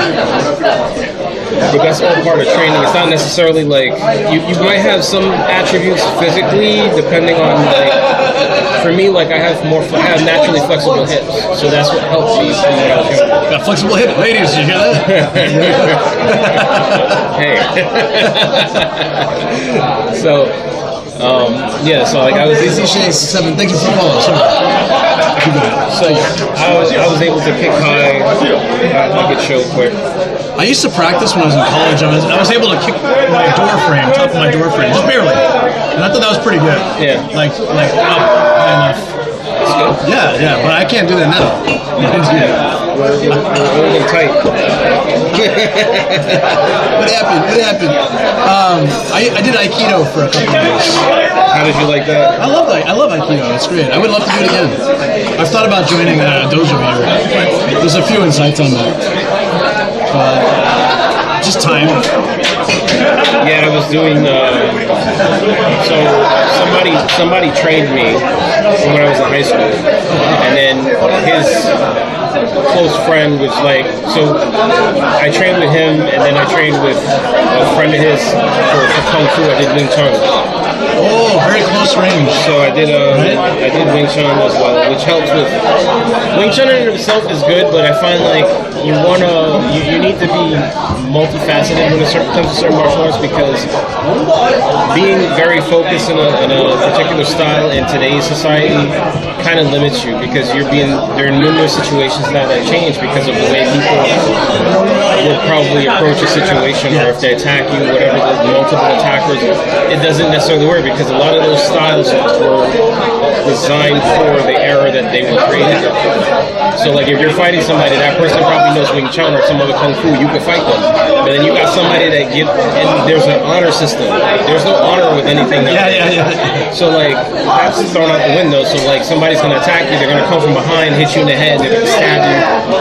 But that's all part of training. It's not necessarily like you might have some attributes physically depending on like. For me, like I have naturally flexible hips, so that's what helps me. Got flexible hips, ladies. You hear that? Hey. So. So like I was DZ7. Thank you for following. So I was able to kick high. I'll get show quick. I used to practice when I was in college. I was able to kick my door frame, top of my door frame, just barely, and I thought that was pretty good. Yeah. Like up high enough. Yeah, but I can't do that now. We're holding tight. What happened? I did Aikido for a couple of years. How did you like that? I love Aikido. It's great. I would love to do it again. I've thought about joining a dojo here. There's a few insights on that. Just time. Yeah, I was doing. So somebody trained me when I was in high school, and then his close friend was like. So I trained with him, and then I trained with a friend of his for Kung Fu. I did Wing Chun. Oh, very close range. So I did Wing Chun as well, which helps with Wing Chun in itself is good, but I find like you need to be multifaceted when it comes to certain martial arts, because being very focused in a particular style in today's society kind of limits you, because there are numerous situations now that change because of the way people will probably approach a situation, or if they attack you, whatever, the multiple attackers, it doesn't necessarily work, because a lot of those styles were designed for the era that they were created. So like if you're fighting somebody, that person probably knows Wing Chun or some other Kung Fu, you can fight them. But then you got somebody that and there's an honor system. There's no honor with anything. Yeah. So like that's thrown out the window. So like somebody's gonna attack you, they're gonna come from behind, hit you in the head, they're gonna stab you.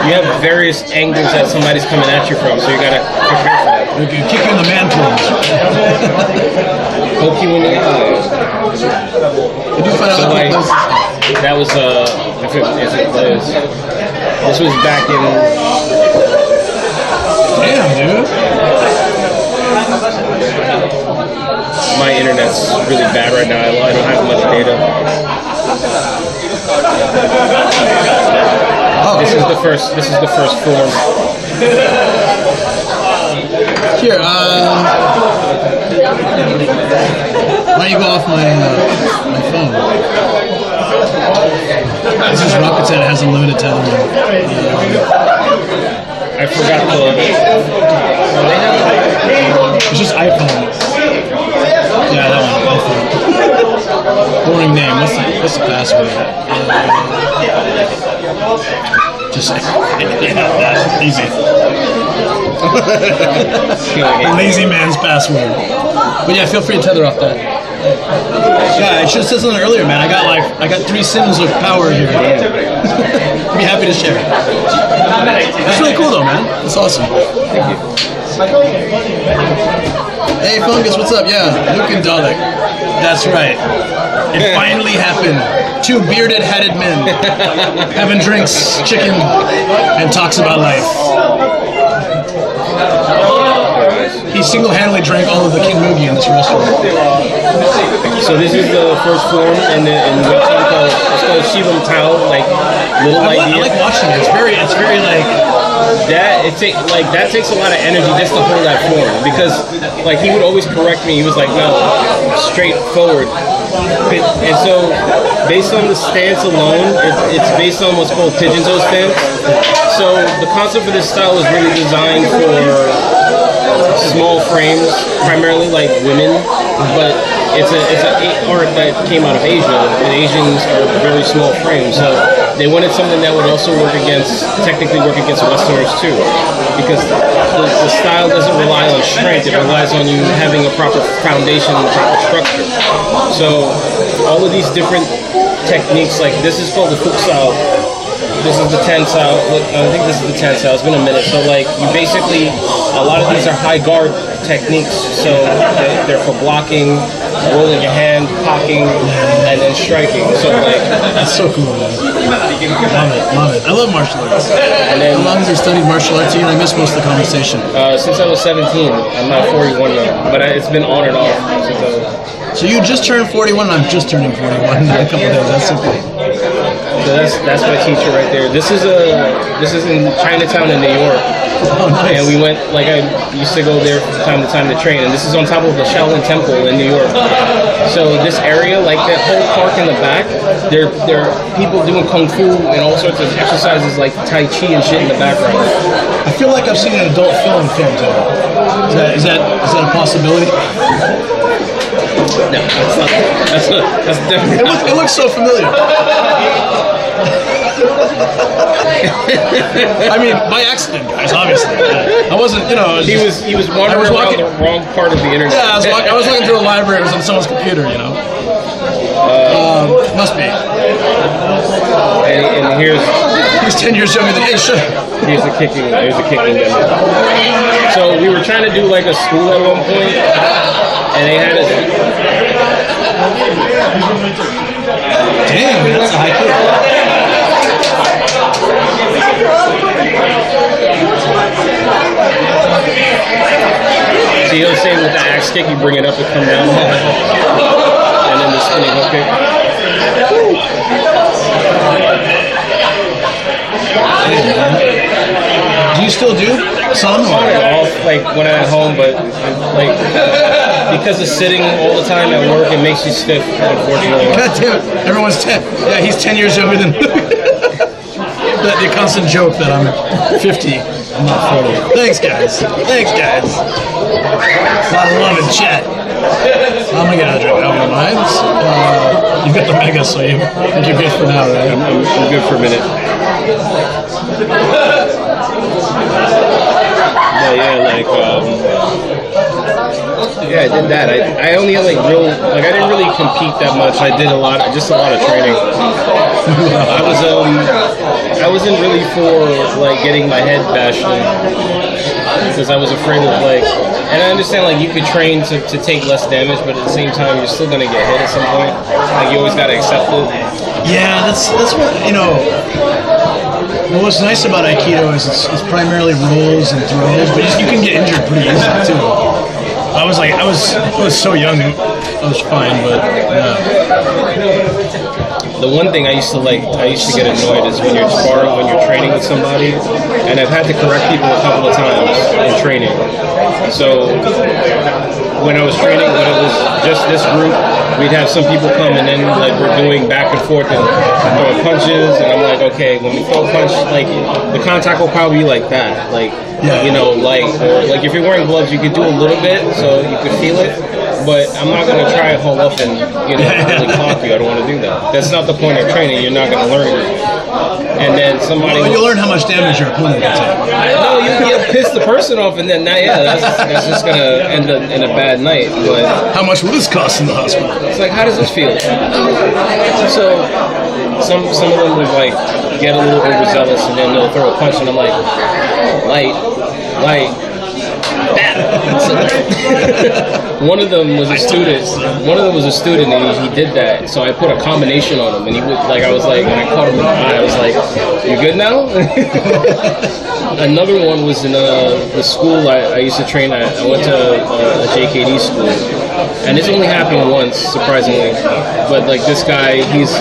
You have various angles that somebody's coming at you from, so you gotta prepare for that. You can kick you in the mantle. Poke you in the eye. So like that was if it plays. This was back in. Damn, dude. My internet's really bad right now. I don't have much data. Oh, this is the first form. Here, why don't you go off my phone? This is Rocket Set. It has unlimited tethering. I forgot the. They have. It's just iPhone. Yeah, that one. iPhone. Boring name. What's the password? Just yeah, easy. Lazy man's password. But yeah, feel free to tether off that. Yeah, I should have said something earlier, man. I got 3 sims of power here. I'd be happy to share. That's really cool though, man. That's awesome. Thank you. Hey Fungus, what's up? Yeah, Luke and Dalek. That's right. It finally happened. 2 bearded-headed men having drinks, chicken, and talks about life. He single-handedly drank all of the King Moogie in this restaurant. So this is the first form, and what's called Shivam Tao, like little idea. I like watching it. It's very like that. That takes a lot of energy just to hold that form, because like he would always correct me. He was like, no, straight forward. And so, based on the stance alone, it's based on what's called pigeon toe stance. So the concept for this style is really designed for small frames, primarily like women, but it's an art that came out of Asia, and Asians are very small frames, so they wanted something that would also technically work against Westerners too, because the style doesn't rely on strength, it relies on you having a proper foundation and proper structure. So all of these different techniques, like this is called the Fook style. This is the tensile. I think this is the tensile. It's been a minute. So like you basically, a lot of these are high guard techniques. So they're for blocking, rolling your hand, pocking, and then striking. So like that's so cool, man. Love it. I love martial arts. And then, how long have you studied martial arts? I missed most of the conversation. Since I was 17. I'm not 41 now, but it's been on and off since I was. So you just turned 41, and I'm just turning 41 in a couple of days. That's so cool. So that's my teacher right there. This is in Chinatown in New York. Oh, nice. And we went, like I used to go there from time to time to train, and this is on top of the Shaolin Temple in New York. So this area, like that whole park in the back, there are people doing kung fu and all sorts of exercises like Tai Chi and shit in the background. I feel like I've seen an adult film too. Is that a possibility? No, that's definitely not. It looks so familiar. I mean, by accident, guys. Obviously, I wasn't. He was wandering around the wrong part of the internet. Yeah, I was looking through a library. It was on someone's computer. Must be. And he's 10 years younger than. Hey, shut up. Here's the kicking demo. So we were trying to do like a school at one point, and they had us. Damn, man, that's a high kick. So you know, same with the axe kick, you bring it up and come down, and then the spinning hook kick. Do you still do some? On and off, like when I'm at home, but like because of sitting all the time at work, it makes you stiff, unfortunately. God damn it, everyone's 10. Yeah, he's 10 years younger than the constant joke that I'm 50. I'm not 40. Thanks, guys. A lot of love in chat. I'm gonna get out of drink. I don't mind. You've got the mega, so you think you're good for now, right? I'm good for a minute. But yeah, like I did that. I only had I didn't really compete that much. I did a lot of training. I wasn't really for getting my head bashed in, because I was afraid of and I understand you could train to take less damage, but at the same time you're still gonna get hit at some point. You always gotta accept it. Yeah, that's what what's nice about Aikido is it's primarily rolls and throws, but you can get injured pretty easily too. I was so young, I was fine, but yeah. The one thing I used to get annoyed is when you're training with somebody, and I've had to correct people a couple of times in training. So when I was training, when it was just this group, we'd have some people come and then we're doing back and forth and throwing punches, and I'm like, okay, when we throw a punch, the contact will probably be like that, or if you're wearing gloves, you could do a little bit so you could feel it. But I'm not going to try and hold up and really clock you. I don't want to do that. That's not the point of training. You're not going to learn it. And then somebody... Well, you learn how much damage your opponent can take. No, you piss the person off, and then that's just going to end up in a bad night. But how much will this cost in the hospital? It's how does this feel? So some of them would get a little overzealous, and then they'll throw a punch, and I'm like, light. One of them was a student. And he did that. So I put a combination on him, and he would like. I was like, when I caught him in the eye, I was like, "You good now?" Another one was in the school I used to train at. I went to a JKD school, and this only happened once, surprisingly. But like this guy, he's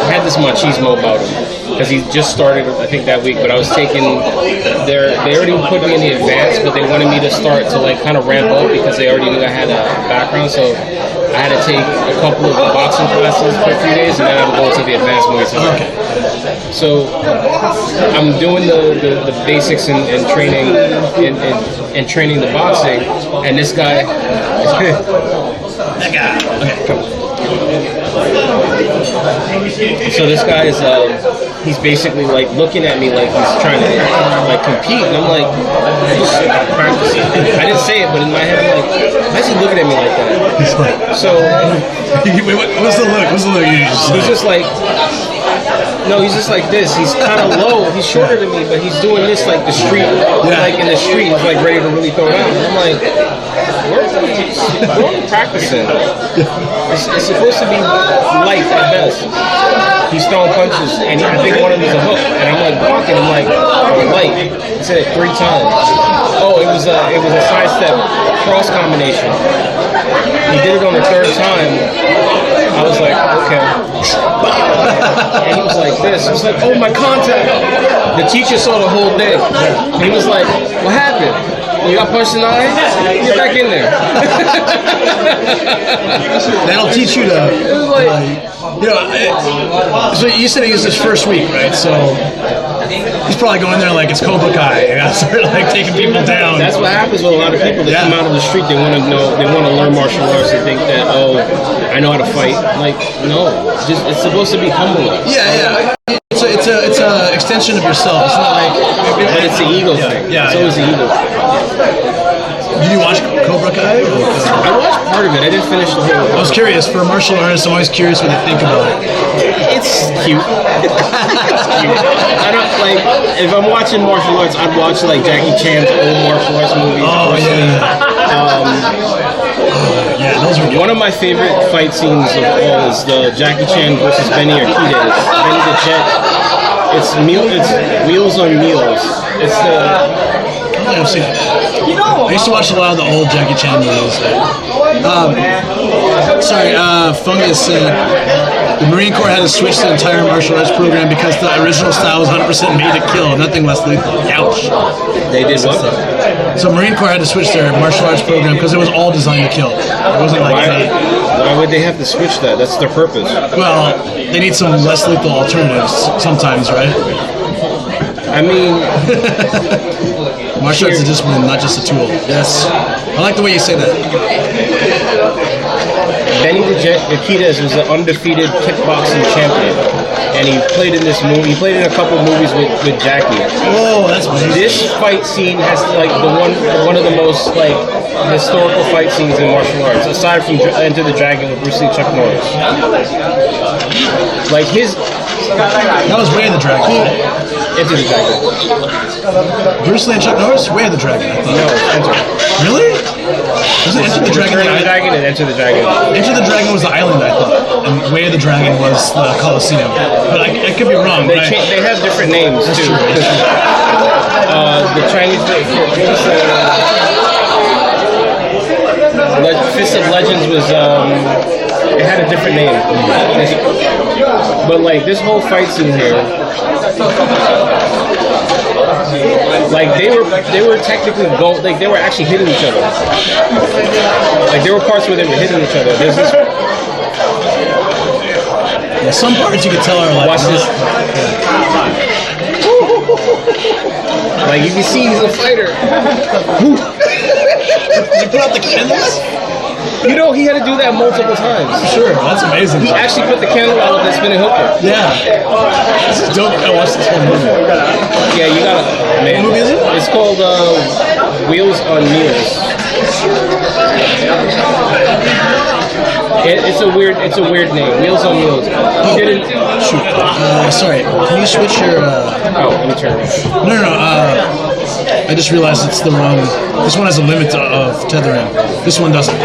had this machismo about him. Because he just started, I think, that week. But I was taking they already put me in the advance, but they wanted me to start to like kind of ramp up because they already knew I had a background. So I had to take a couple of boxing classes for a few days, and then I would go to the advanced Muay Thai. So I'm doing the basics and training and training the boxing, and this guy. That guy. Okay, come on. So this guy is, he's basically like looking at me like he's trying to like compete, and I'm like, just practicing. I didn't say it, but in my head I'm like, why is he looking at me like that? So, what's the look? What's the look? He's just like, no, he's just like this. He's kind of low. He's shorter than me, but he's doing this like the street, like in the street. He's like ready to really throw it out. And I'm like, where are you practicing? It's supposed to be light at best. He's throwing punches, and I think one of them is a hook. And I'm like blocking. I'm like, light. He said it 3 times. Oh, it was a side step cross combination. He did it on the 3rd time. I was like, okay. And he was like this. He was like, oh, my contact. The teacher saw the whole thing. And he was like, what happened? You got punched in the eye? Get back in there. That'll teach you to, so you said it was his first week, right? So he's probably going there like it's Cobra Kai. You gotta start like taking people down. That's what happens with a lot of people. They come out of the street, they want to know, they want to learn martial arts. They think that, oh, I know how to fight. Like, no, it's supposed to be humbling. Yeah. It's a extension of yourself. It's not like, but it's an ego thing. Yeah, it's always an ego thing. Did you watch Cobra Kai? I watched part of it. I didn't finish the whole. I was curious. For a martial artist, I'm always curious what they think about it. It's cute. It's cute. I don't like. If I'm watching martial arts, I'd watch like Jackie Chan's old martial arts movies. Oh yeah. Those are good. One of my favorite fight scenes of all is the Jackie Chan versus Benny Urquidez. Benny the Jet. It's Wheels on Meals. It's the. I used to watch a lot of the old Jackie Chan movies. Fungus said the Marine Corps had to switch the entire martial arts program because the original style was 100% made to kill, nothing less lethal. Ouch. They did what? So Marine Corps had to switch their martial arts program because it was all designed to kill. It wasn't like why would they have to switch that? That's their purpose. Well, they need some less lethal alternatives sometimes, right? I mean, martial arts is a discipline, not just a tool. Yes. I like the way you say that. Benny the Jet Urquidez was an undefeated kickboxing champion. And he played in this movie. He played in a couple movies with Jackie. Oh, that's amazing. This fight scene has like one of the most like historical fight scenes in martial arts, aside from Enter the Dragon with Bruce Lee, Chuck Norris. Like that was Way of the Dragon. Enter the Dragon. Bruce Lee and Chuck Norris? Way of the Dragon, I thought. No, Enter. Really? Was it Enter the Dragon? Enter the Dragon and Enter the Dragon. Enter the Dragon was the island, I thought, and Way of the Dragon was the Coliseum. But I could be wrong. They have different names too. The Chinese Fist of Legends was it had a different name. But like this whole fight scene here, like they were technically they were actually hitting each other. Like there were parts where they were hitting each other. There's this. Yeah, some parts you could tell are like. Watch this. Like you can see he's a fighter. Did you put out the candles? You know he had to do that multiple times. Sure, that's amazing. He actually put the candle out with the spinning hooker. Yeah. This is dope. I watched this whole movie. Yeah, you gotta. Man, what movie is it? It's called Wheels on Meals. It's a weird name. Wheels on Meals. He didn't. Shoot. Sorry. Can you switch your? Oh, let me turn it. No. I just realized it's the wrong. This one has a limit of tethering. This one doesn't.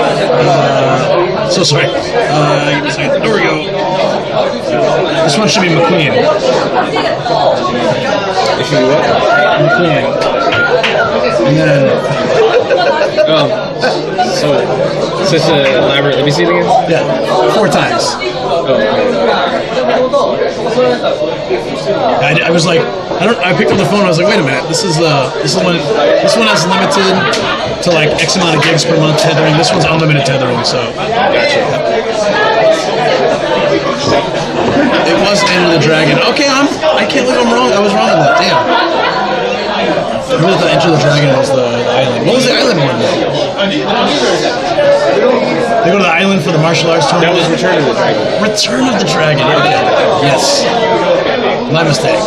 So sorry. Give me a second. There we go. This one should be McQueen. It should be what? McQueen. And then. Oh. So it's an elaborate. Let me see it again. Yeah. 4 times. Oh. I was like, I picked up the phone. And I was like, wait a minute. This one has limited to like X amount of gigs per month tethering. This one's unlimited tethering. So. Gotcha. It was Enter the Dragon. Okay, I can't believe I'm wrong. I was wrong on that. Damn. I really thought Enter the Dragon was the island. What was the island one? They go to the island for the martial arts tournament. That was Return of the Dragon. Return of the Dragon. Okay. Yes. My mistake.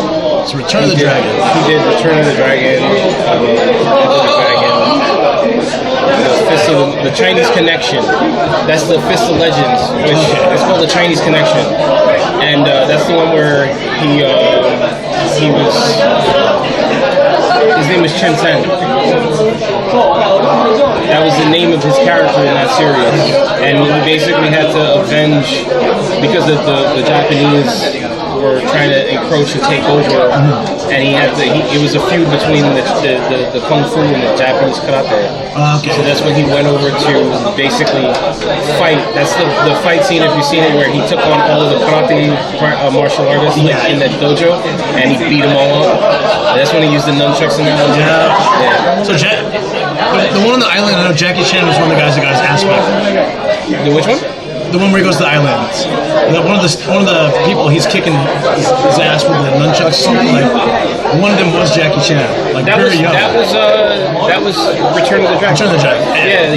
It's Return of the Dragon. He did Return of the Dragon. Enter the Dragon. The Chinese Connection. That's the Fist of Legends, which is called the Chinese Connection, and that's the one where he was. His name is Chen Sen. That was the name of his character in that series, and he basically had to avenge because the Japanese were trying to encroach and take over, and it was a feud between the Kung Fu and the Japanese karate. Okay. So that's when he went over to basically fight. That's the fight scene, if you've seen it, where he took on all of the karate martial artists in that dojo, and he beat them all up. And that's when he used the nunchucks and that. Yeah. So the one on the island, I know Jackie Chan was one of the guys that got his ass whooped. Which one? The one where he goes to the islands. One of the people he's kicking his ass with the nunchucks or something. Like one of them was Jackie Chan. Like that very young. That was Return of the Dragon. Return of the Dragon. Yeah.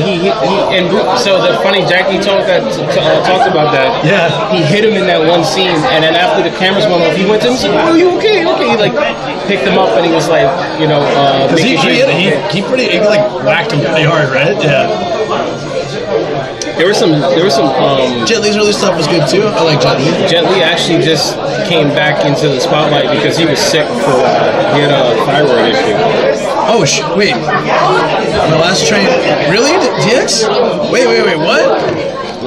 And so the funny Jackie talked about that. Yeah. He hit him in that one scene, and then after the cameras went off, he went to him and said, "Oh, you okay? Okay." He like picked him up, and he was like, he whacked him pretty hard, right? Yeah. There was some. Jet Li's early stuff was good too. I like Jet Li. Jet Li actually just came back into the spotlight because he was sick he had a thyroid issue. Oh wait. My last train. Really? DX? Wait. What?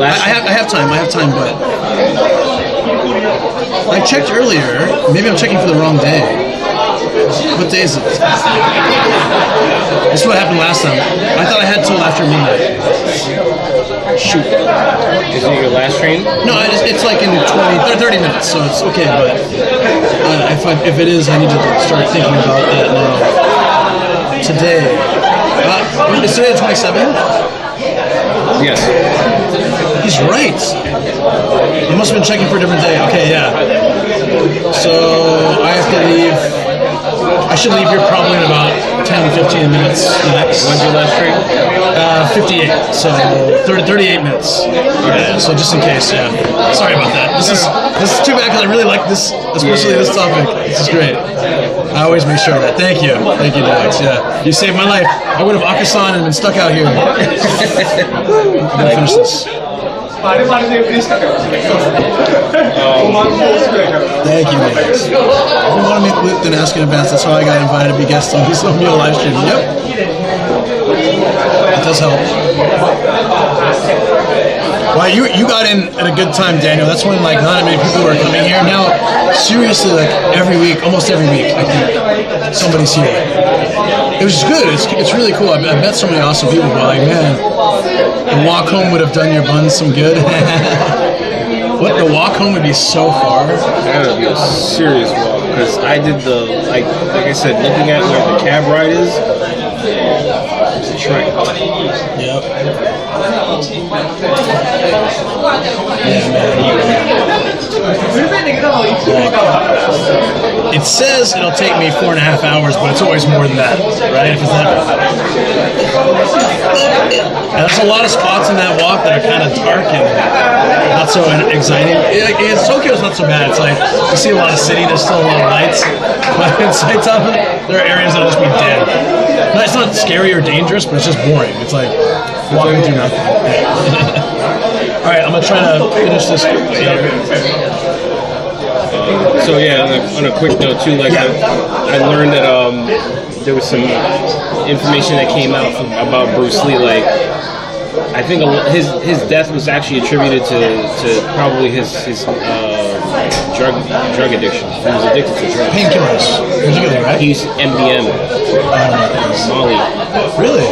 I have time, but I checked earlier. Maybe I'm checking for the wrong day. What day is it? This is what happened last time. I thought I had till after midnight. Shoot. Is it your last train? No, it's like in 30 minutes, so it's okay, but if it is, I need to start thinking about that now. Today. Is today the 27th? Yes. He's right. He must have been checking for a different day. Okay, yeah. So I have to leave. I should leave here probably in about 10-15 minutes. Next. When's your last train? 58. So 38 minutes. Yeah, so just in case, yeah. Sorry about that. This is too bad because I really like this, especially this topic. This is great. I always make sure of that. Thank you, Dax. Yeah, you saved my life. I would have Akasan and been stuck out here. I'm gonna finish this. Thank you, man. If you want to meet Luke, then ask in advance. That's how I got invited to be guest on his Meal live stream. Yep. It does help. Well, you got in at a good time, Daniel. That's when like not many people were coming here. Now, seriously, like every week, almost every week, I think somebody's here. It was good. It's really cool. I met so many awesome people. But like, man, the walk home would have done your buns some good. What, the walk home would be so far? That would be a serious walk because I did like I said, looking at where the cab ride is. It's a trek. Yep. It says it'll take me 4.5 hours, but it's always more than that, right? If it's not. And there's a lot of spots in that walk that are kind of dark and not so exciting. Tokyo's not so bad. It's like you see a lot of city, there's still a lot of lights, but in Saitama, there are areas that'll just be dead. No, it's not scary or dangerous, but it's just boring. It's like walking through nothing. All right, I'm gonna try to finish this. So yeah, on a quick note too, like I learned that there was some information that came out about Bruce Lee. Like I think his death was actually attributed to probably his drug addiction. He was addicted to drugs. Painkillers, particularly, right? He used MDM, Molly. Really?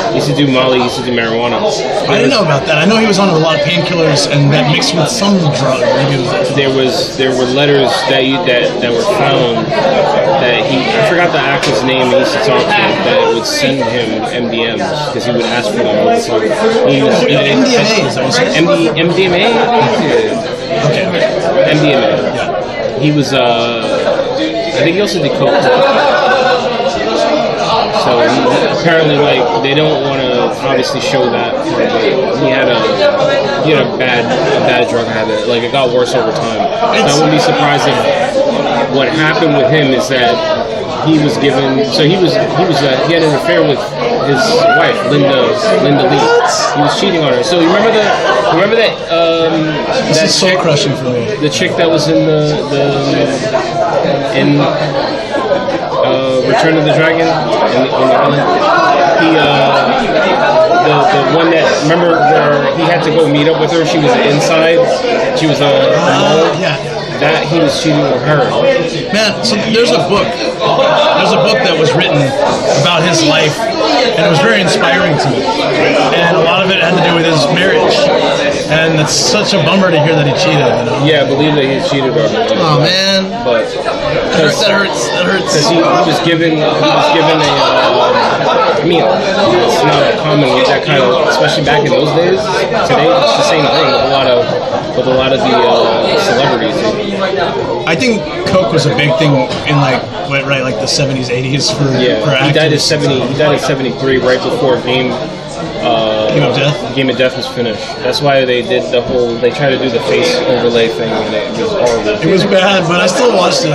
He used to do Molly. He used to do marijuana. I didn't know about that. I know he was on a lot of painkillers and that mixed with some drug. Maybe it was there were letters that were found that I forgot the actor's name he used to talk to, that would send him MDMs because he would ask for them all the time. MDMA, is that what you said? MDMA? Okay. MDMA. Yeah. He was, I think he also did coke. So apparently, like, they don't want to obviously show that. He had a bad drug habit. Like, it got worse over time. So I wouldn't be surprised if what happened with him is that he was given. So he had an affair with his wife, Linda Lee. He was cheating on her. So you remember that? This is soul crushing for me. The chick that was in Return of the Dragon on the island. The one that, remember where he had to go meet up with her? She was inside. She was a mole. That he was cheating on her. Man, so there's a book that was written about his life, and it was very inspiring to me. And a lot of it had to do with his marriage. And it's such a bummer to hear that he cheated, you know? Yeah, I believe that he cheated on her. Oh man, but that hurts. Because he was given a. I mean, it's not common with that kind of, especially back in those days. Today, it's the same thing with a lot of the celebrities. I think coke was a big thing in like the 70s, 80s for actors. He died at 73, right before Game of Death. Game of Death was finished. That's why they did they tried to do the face overlay thing, and it was horrible. It was bad, but I still watched it.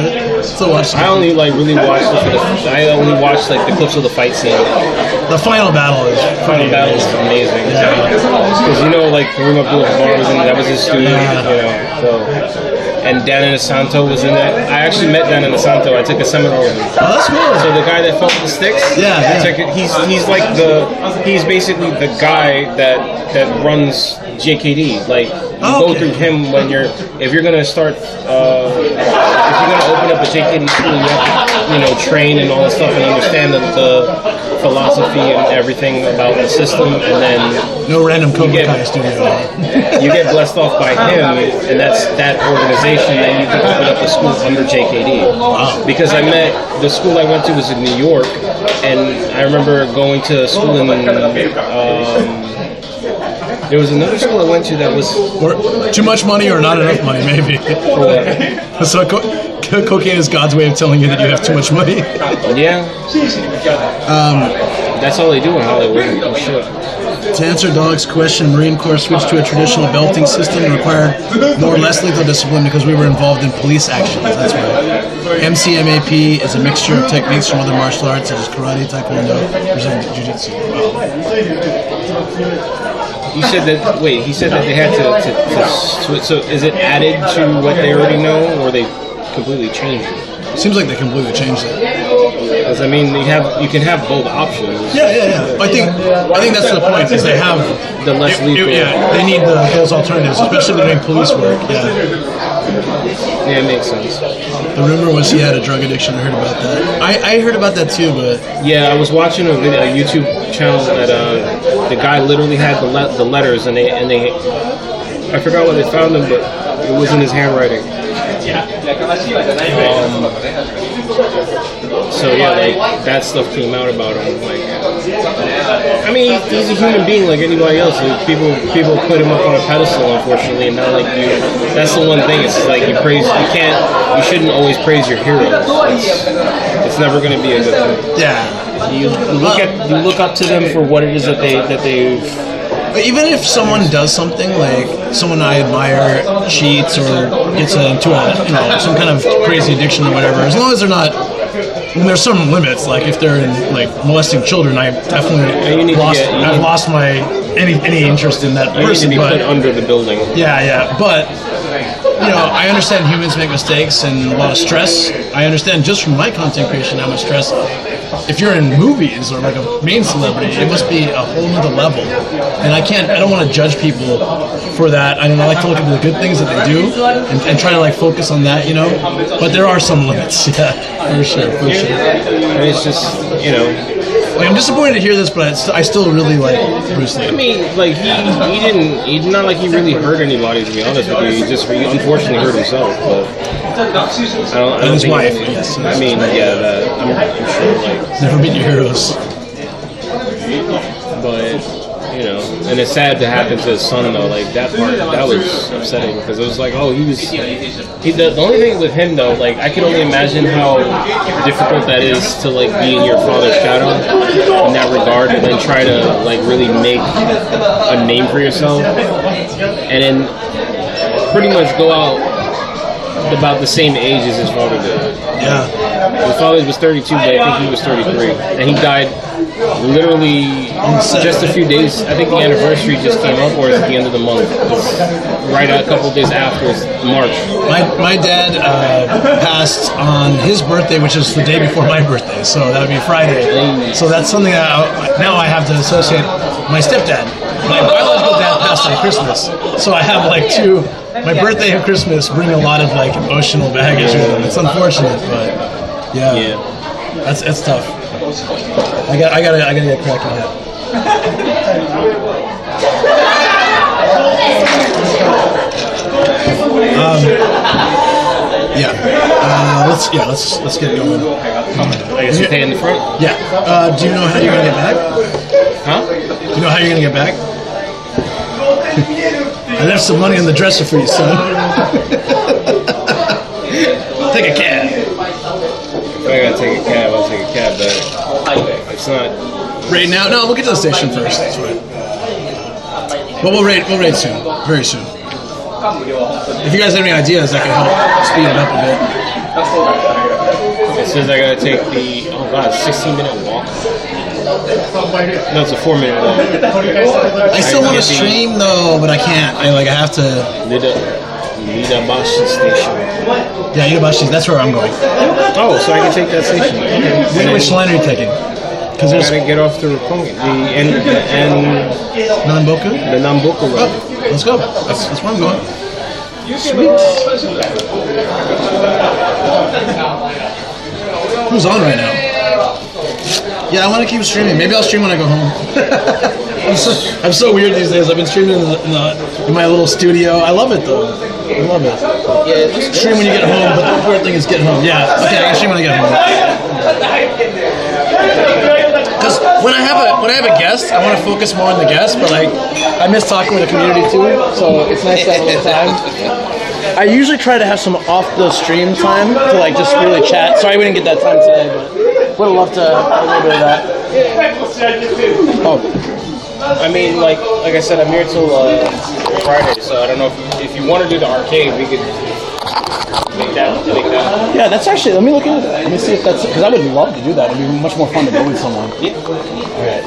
I only really watched the clips of the fight scene. The final battle is amazing. Because like Kareem Abdul-Jabbar was in it. That was his studio. And Dan Inosanto was in that. I actually met Dan Inosanto. I took a seminar with him. Oh, that's cool. So the guy that fought the sticks. He's basically the guy that runs JKD. Like you go through him if you're gonna start if you're gonna open up a JKD school, you have to train and all that stuff and understand the philosophy and everything about the system, and then no random Cobra Kai studio. You get blessed off by him, and that's that organization. Then you can open up a school under JKD. Wow. Because the school I went to was in New York, and I remember going to school in. There was another school I went to that was too much money or not enough money, maybe. So cocaine is God's way of telling you that you have too much money. Yeah. That's all they do in Hollywood. Oh shit. To answer Dog's question, Marine Corps switched to a traditional belting system and required more or less lethal discipline because we were involved in police actions. That's why. MCMAP is a mixture of techniques from other martial arts such as karate, taekwondo, Brazilian jiu-jitsu. You said that. Wait, he said that they had to switch. So is it added to what they already know, or they completely changed it? Seems like they completely changed it. Because I mean, you can have both options. Yeah. I think that's the point. Is they have the less lethal. They need those alternatives, especially doing police work. Yeah, it makes sense. The rumor was he had a drug addiction. I heard about that. I heard about that too, but I was watching a YouTube channel that the guy literally had the letters, and they I forgot where they found them, but it was in his handwriting. So that stuff came out about him. I mean, he's a human being like anybody else. Like, people put him up on a pedestal, unfortunately, and not like you. That's the one thing. It's like you shouldn't always praise your heroes. It's never going to be a good thing. Yeah. You look up to them for what it is that they've. Even if someone does something, like someone I admire cheats or gets into some kind of crazy addiction or whatever, as long as they're not, there's some limits. Like if they're molesting children, I definitely I've lost my any interest in that person. You need to be put under the building. Yeah, but I understand humans make mistakes and a lot of stress. I understand just from my content creation how much stress. If you're in movies or like a main celebrity, it must be a whole nother level. And I don't want to judge people for that. I like to look at the good things that they do and try to like focus on that, But there are some limits, yeah, for sure. And it's just, Like, I'm disappointed to hear this, but I still really like Bruce Lee. I mean, like he's not like he really hurt anybody, to be honest with you. He unfortunately hurt himself, but I don't his think wife, yes. I mean, yeah, I'm sure, like never meet your heroes. But and it's sad to happen to his son though. Like that was upsetting because it was like, oh, the only thing with him though, like I can only imagine how difficult that is to like be in your father's shadow in that regard, and then try to like really make a name for yourself, and then pretty much go out about the same age as his father did. Yeah. His father was 32, but I think he was 33, and he died literally just a few days. I think the anniversary just came up, or at the end of the month. Right a couple of days after March. My dad passed on his birthday, which is the day before my birthday, so that would be Friday. So that's something that now I have to associate. My stepdad, my biological dad, passed on Christmas, so I have like two. My birthday and Christmas bring a lot of like emotional baggage with them. It's unfortunate, but yeah. That's tough. I gotta get cracking on that. Let's get going. I guess you pay in the front. Yeah. Do you know how you're gonna get back? Huh? Do you know how you're gonna get back? I left some money on the dresser for you, son. Take a cab. If I gotta take a cab, I'll take a cab, but it's not. Right now? No, we'll get to the station first. That's right. But we'll rate soon. Very soon. If you guys have any ideas, that can help speed it up a bit. It says I gotta take the 16-minute walk. No, it's a 4-minute walk. I still want to stream though, but I can't. I have to. Nidabashi Station. Yeah, Nidabashi. That's where I'm going. Oh, so I can take that station. Okay. Which line are you taking? Because I gotta get off the Roppongi. Nanboku? The Namboku line. Oh, let's go. That's where I'm going. Sweet. Who's on right now? Yeah, I want to keep streaming. Maybe I'll stream when I go home. I'm so weird these days. I've been streaming in my little studio. I love it though. I love it. Yeah, stream when you get home, but the important thing is getting home. Yeah, okay, I can stream when I get home. Because when I have a guest, I want to focus more on the guest, but I miss talking with the community too. So it's nice to have a little time. I usually try to have some off the stream time to like just really chat. Sorry we didn't get that time today, but would have loved to have a little bit of that. Oh. I mean, like I said, I'm here till Friday, so I don't know if you want to do the arcade, we could make that. Yeah, that's actually. Let me look into that. Let me see if that's because I would love to do that. It'd be much more fun to go with someone. Yeah. All right.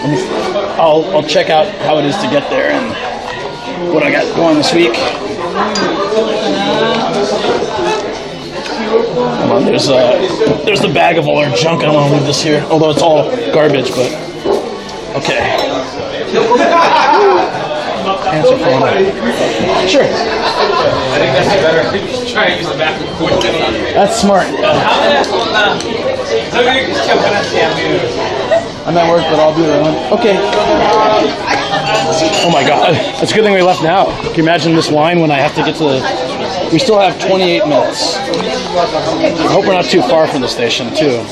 I'll check out how it is to get there and what I got going this week. Come on, there's the bag of all our junk. I don't want to leave this here, although it's all garbage. But okay. Answer phone. Sure. I think that's better. You should try and use the bathroom. That's smart. I'm at work, but I'll be around. Okay. Oh my God. It's a good thing we left now. Can you imagine this line when I have to get to the... We still have 28 minutes. I hope we're not too far from the station, too.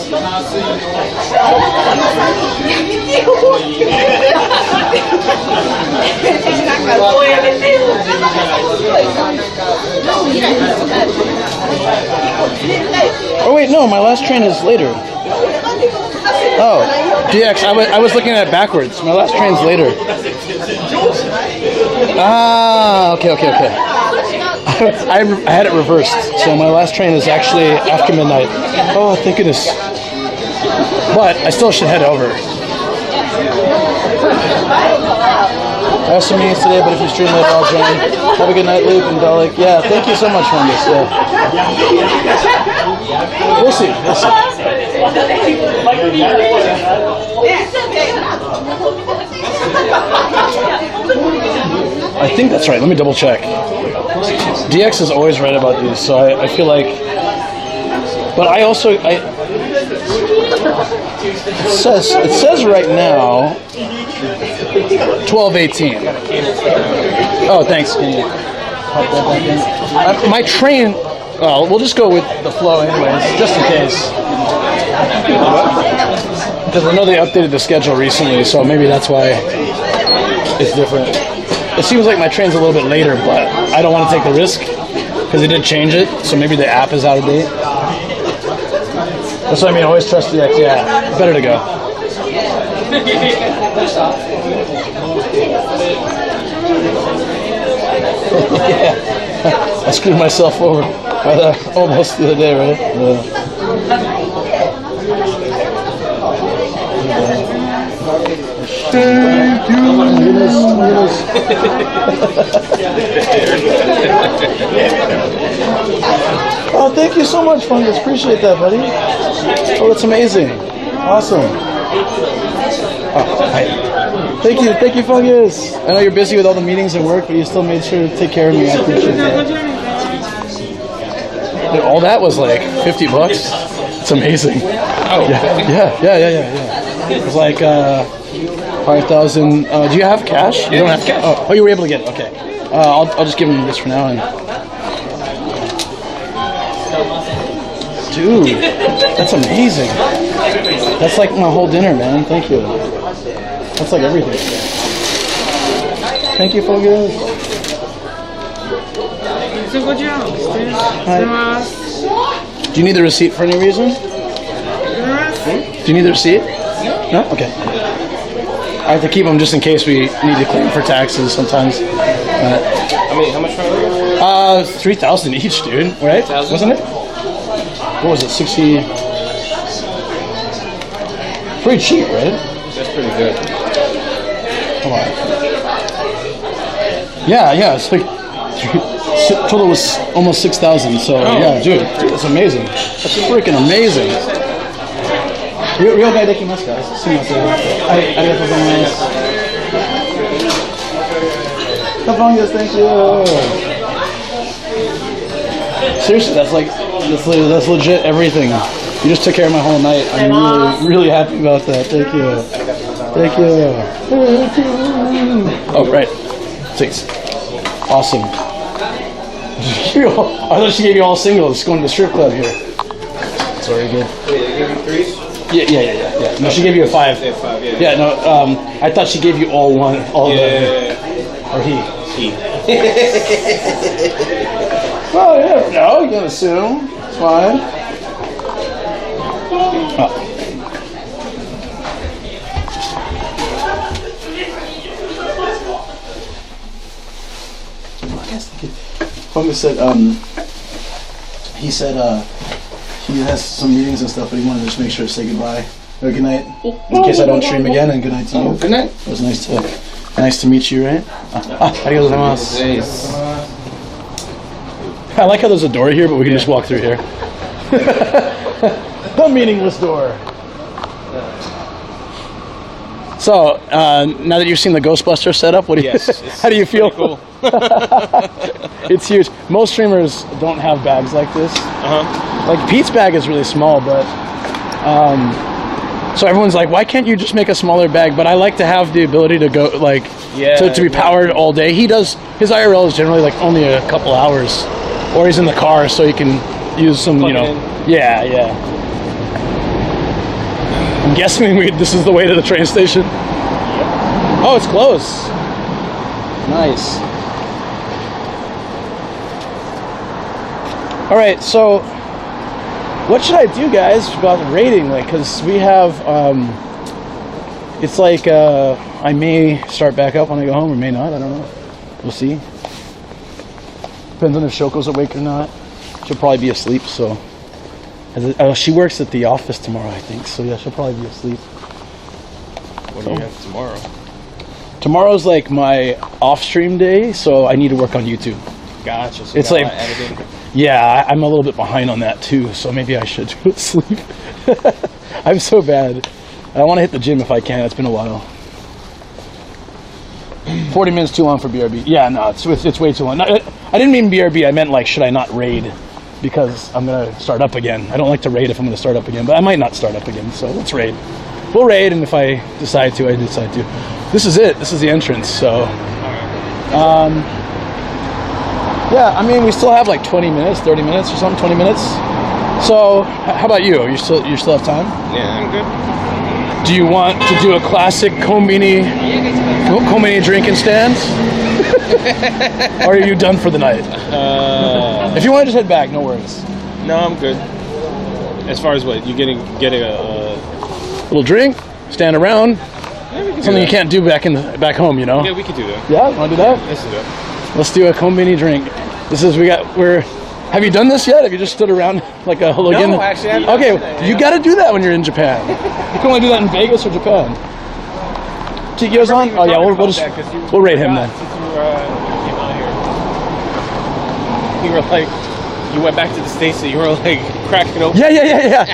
Oh wait, no, my last train is later. Oh, DX, I was looking at it backwards. My last train's later. Ah, okay. I had it reversed, so my last train is actually after midnight. Oh, thank goodness. But I still should head over. I have some meetings today, but if you stream later, I'll join. Have a good night, Luke and Dalek. Yeah, thank you so much for this. Yeah. We'll see. We'll see. I think that's right. Let me double check. DX is always right about these, so I feel like. But it says right now 12:18. Oh, thanks. Can you pop that back in? My train. Well, we'll just go with the flow anyways, just in case. Because I know they updated the schedule recently, so maybe that's why it's different. It seems like my train's a little bit later, but I don't want to take the risk because they did change it, so maybe the app is out of date. That's what I mean, always trust the X. Yeah, better to go. Yeah, I screwed myself over almost the other day, right? Thank you. Oh, thank you so much, Fungus. Appreciate that, buddy. Oh, that's amazing. Awesome. Oh, hi. Thank you, Fungus. I know you're busy with all the meetings and work, but you still made sure to take care of me. I appreciate that. Dude, all that was like $50. It's amazing. Oh, yeah. It was like 5,000. Do you have cash? You don't have cash. Oh, you were able to get it. Okay. I'll just give him this for now. And dude, that's amazing. That's like my whole dinner, man. Thank you. That's like everything. Thank you, Fungus. Hi. Do you need the receipt for any reason? Do you need the receipt? No? Okay. I have to keep them just in case we need to claim for taxes sometimes. I mean, how much are they? 3,000 each, dude. Right? 3,000? Wasn't it? What was it? 60? Pretty cheap, right? That's pretty good. Come on. Yeah. It's like total was almost 6,000. So yeah, dude, that's amazing. That's freaking amazing. Real guy dekimasu, guys. Arigatou gozaimasu. Thank you. Seriously, that's legit everything. You just took care of my whole night. I'm really happy about that. Thank you. Oh, right. Thanks. Awesome. I thought she gave you all singles going to the strip club here. It's already good. Wait, they gave you threes? Yeah. No, she gave you a 5. Yeah, no, I thought she gave you all one. Or he. Well, you never know. You can assume. It's fine. Oh. Fungus said, he said, he has some meetings and stuff, but he wanted to just make sure to say goodbye or good night in case I don't stream again, and good night to you. Good night. It was nice to meet you, right? Arigatou gozaimasu. I like how there's a door here, but we can just walk through here. The meaningless door. So, now that you've seen the Ghostbuster setup, what do you? How do you feel? Cool. It's huge. Most streamers don't have bags like this. Like Pete's bag is really small, but so everyone's like, why can't you just make a smaller bag? But I like to have the ability to go to be powered all day. He does. His IRL is generally like only a couple hours, or he's in the car, so he can use some, Yeah. I'm guessing this is the way to the train station. Oh, it's close. Nice. All right, so what should I do, guys, about rating? Because we have, it's like I may start back up when I go home, or may not. I don't know. We'll see. Depends on if Shoko's awake or not. She'll probably be asleep, so. She works at the office tomorrow, I think. So yeah, she'll probably be asleep. What do you have tomorrow? Tomorrow's like my off-stream day, so I need to work on YouTube. Gotcha. So It's like, editing. yeah, I'm a little bit behind on that too, so maybe I should go to sleep. I'm so bad. I want to hit the gym if I can. It's been a while. 40 minutes too long for BRB. Yeah, no, it's way too long. No, I didn't mean BRB. I meant like, should I not raid? Because I'm going to start up again. I don't like to raid if I'm going to start up again, but I might not start up again, so let's raid. We'll raid, and if I decide to, I decide to. This is it. This is the entrance, so... yeah, I mean, we still have like 20 minutes, 30 minutes or something, 20 minutes. So, how about you? You still have time? Yeah, I'm good. Do you want to do a classic Kombini drinking stand? Or are you done for the night? If you want to just head back, no worries. No, I'm good. As far as what? You getting a little drink, stand around. Yeah, we can Something do you can't do back home, you know? Yeah, we could do that. Yeah, want to do that? Let's do that. Let's do a Kombini drink. Have you done this yet? Have you just stood around like a hooligan? No, actually, I haven't okay, done that, you got to do that when you're in Japan. You can only do that in Vegas or Japan. Tikio's on? Oh yeah, we'll rate him then. You were like, you went back to the States and you were like cracking open. Yeah.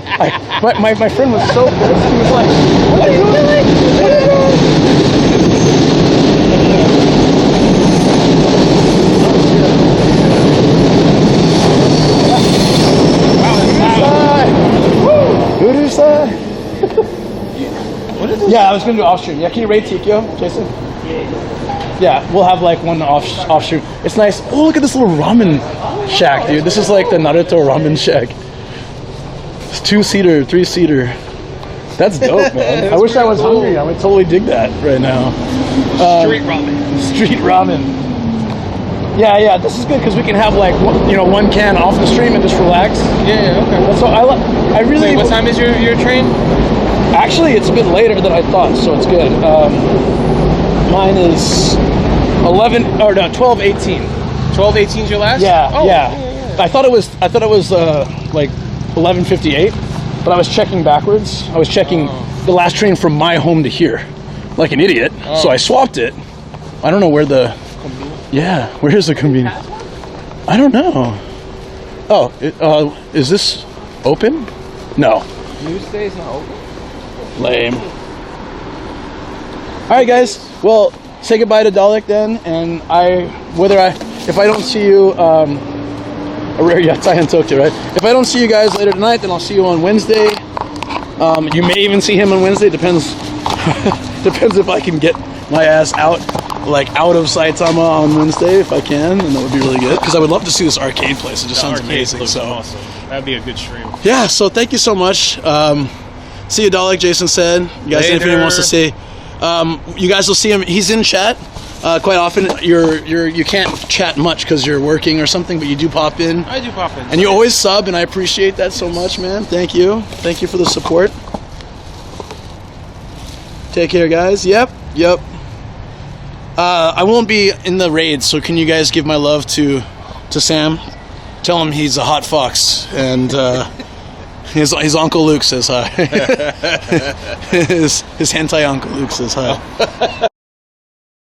My friend was so pissed. He was like, what are you doing? What are you doing? What is this? Yeah, I was going to do off stream. Yeah, can you rate Tikio, Jason? Yeah, we'll have like one off stream. It's nice. Oh, look at this little ramen shack, dude. This is like the Naruto ramen shack. It's 2-seater, 3-seater. That's dope, man. I wish I was hungry. I would totally dig that right now. Street ramen. Street ramen. Yeah, this is good because we can have like one can off the stream and just relax. Yeah, okay. That's what I really. Wait, what time is your train? Actually, it's a bit later than I thought, so it's good. Mine is 12:18. 12:18 is your last? Yeah, oh, yeah. I thought it was like 11:58, but I was checking backwards. I was checking the last train from my home to here, like an idiot. So I swapped it. I don't know where the. Yeah, where is the convenience? I don't know. Oh, is this open? No. Newsday's not open? Lame. Alright guys, well, say goodbye to Dalek then, and if I don't see you, in Tokyo, right? If I don't see you guys later tonight, then I'll see you on Wednesday. You may even see him on Wednesday, depends if I can get my ass out of Saitama on Wednesday, if I can, and that would be really good, because I would love to see this arcade place. It just sounds amazing. So awesome. That'd be a good stream. Yeah, so thank you so much. See you, Dalek, Jason said. You guys, if anyone wants to say, you guys will see him. He's in chat quite often. You can't chat much because you're working or something, but you do pop in. I do pop in. And you always sub, and I appreciate that so much, man. Thank you. Thank you for the support. Take care, guys. Yep. I won't be in the raid, so can you guys give my love to Sam? Tell him he's a hot fox, and his Uncle Luke says hi. his hentai Uncle Luke says hi.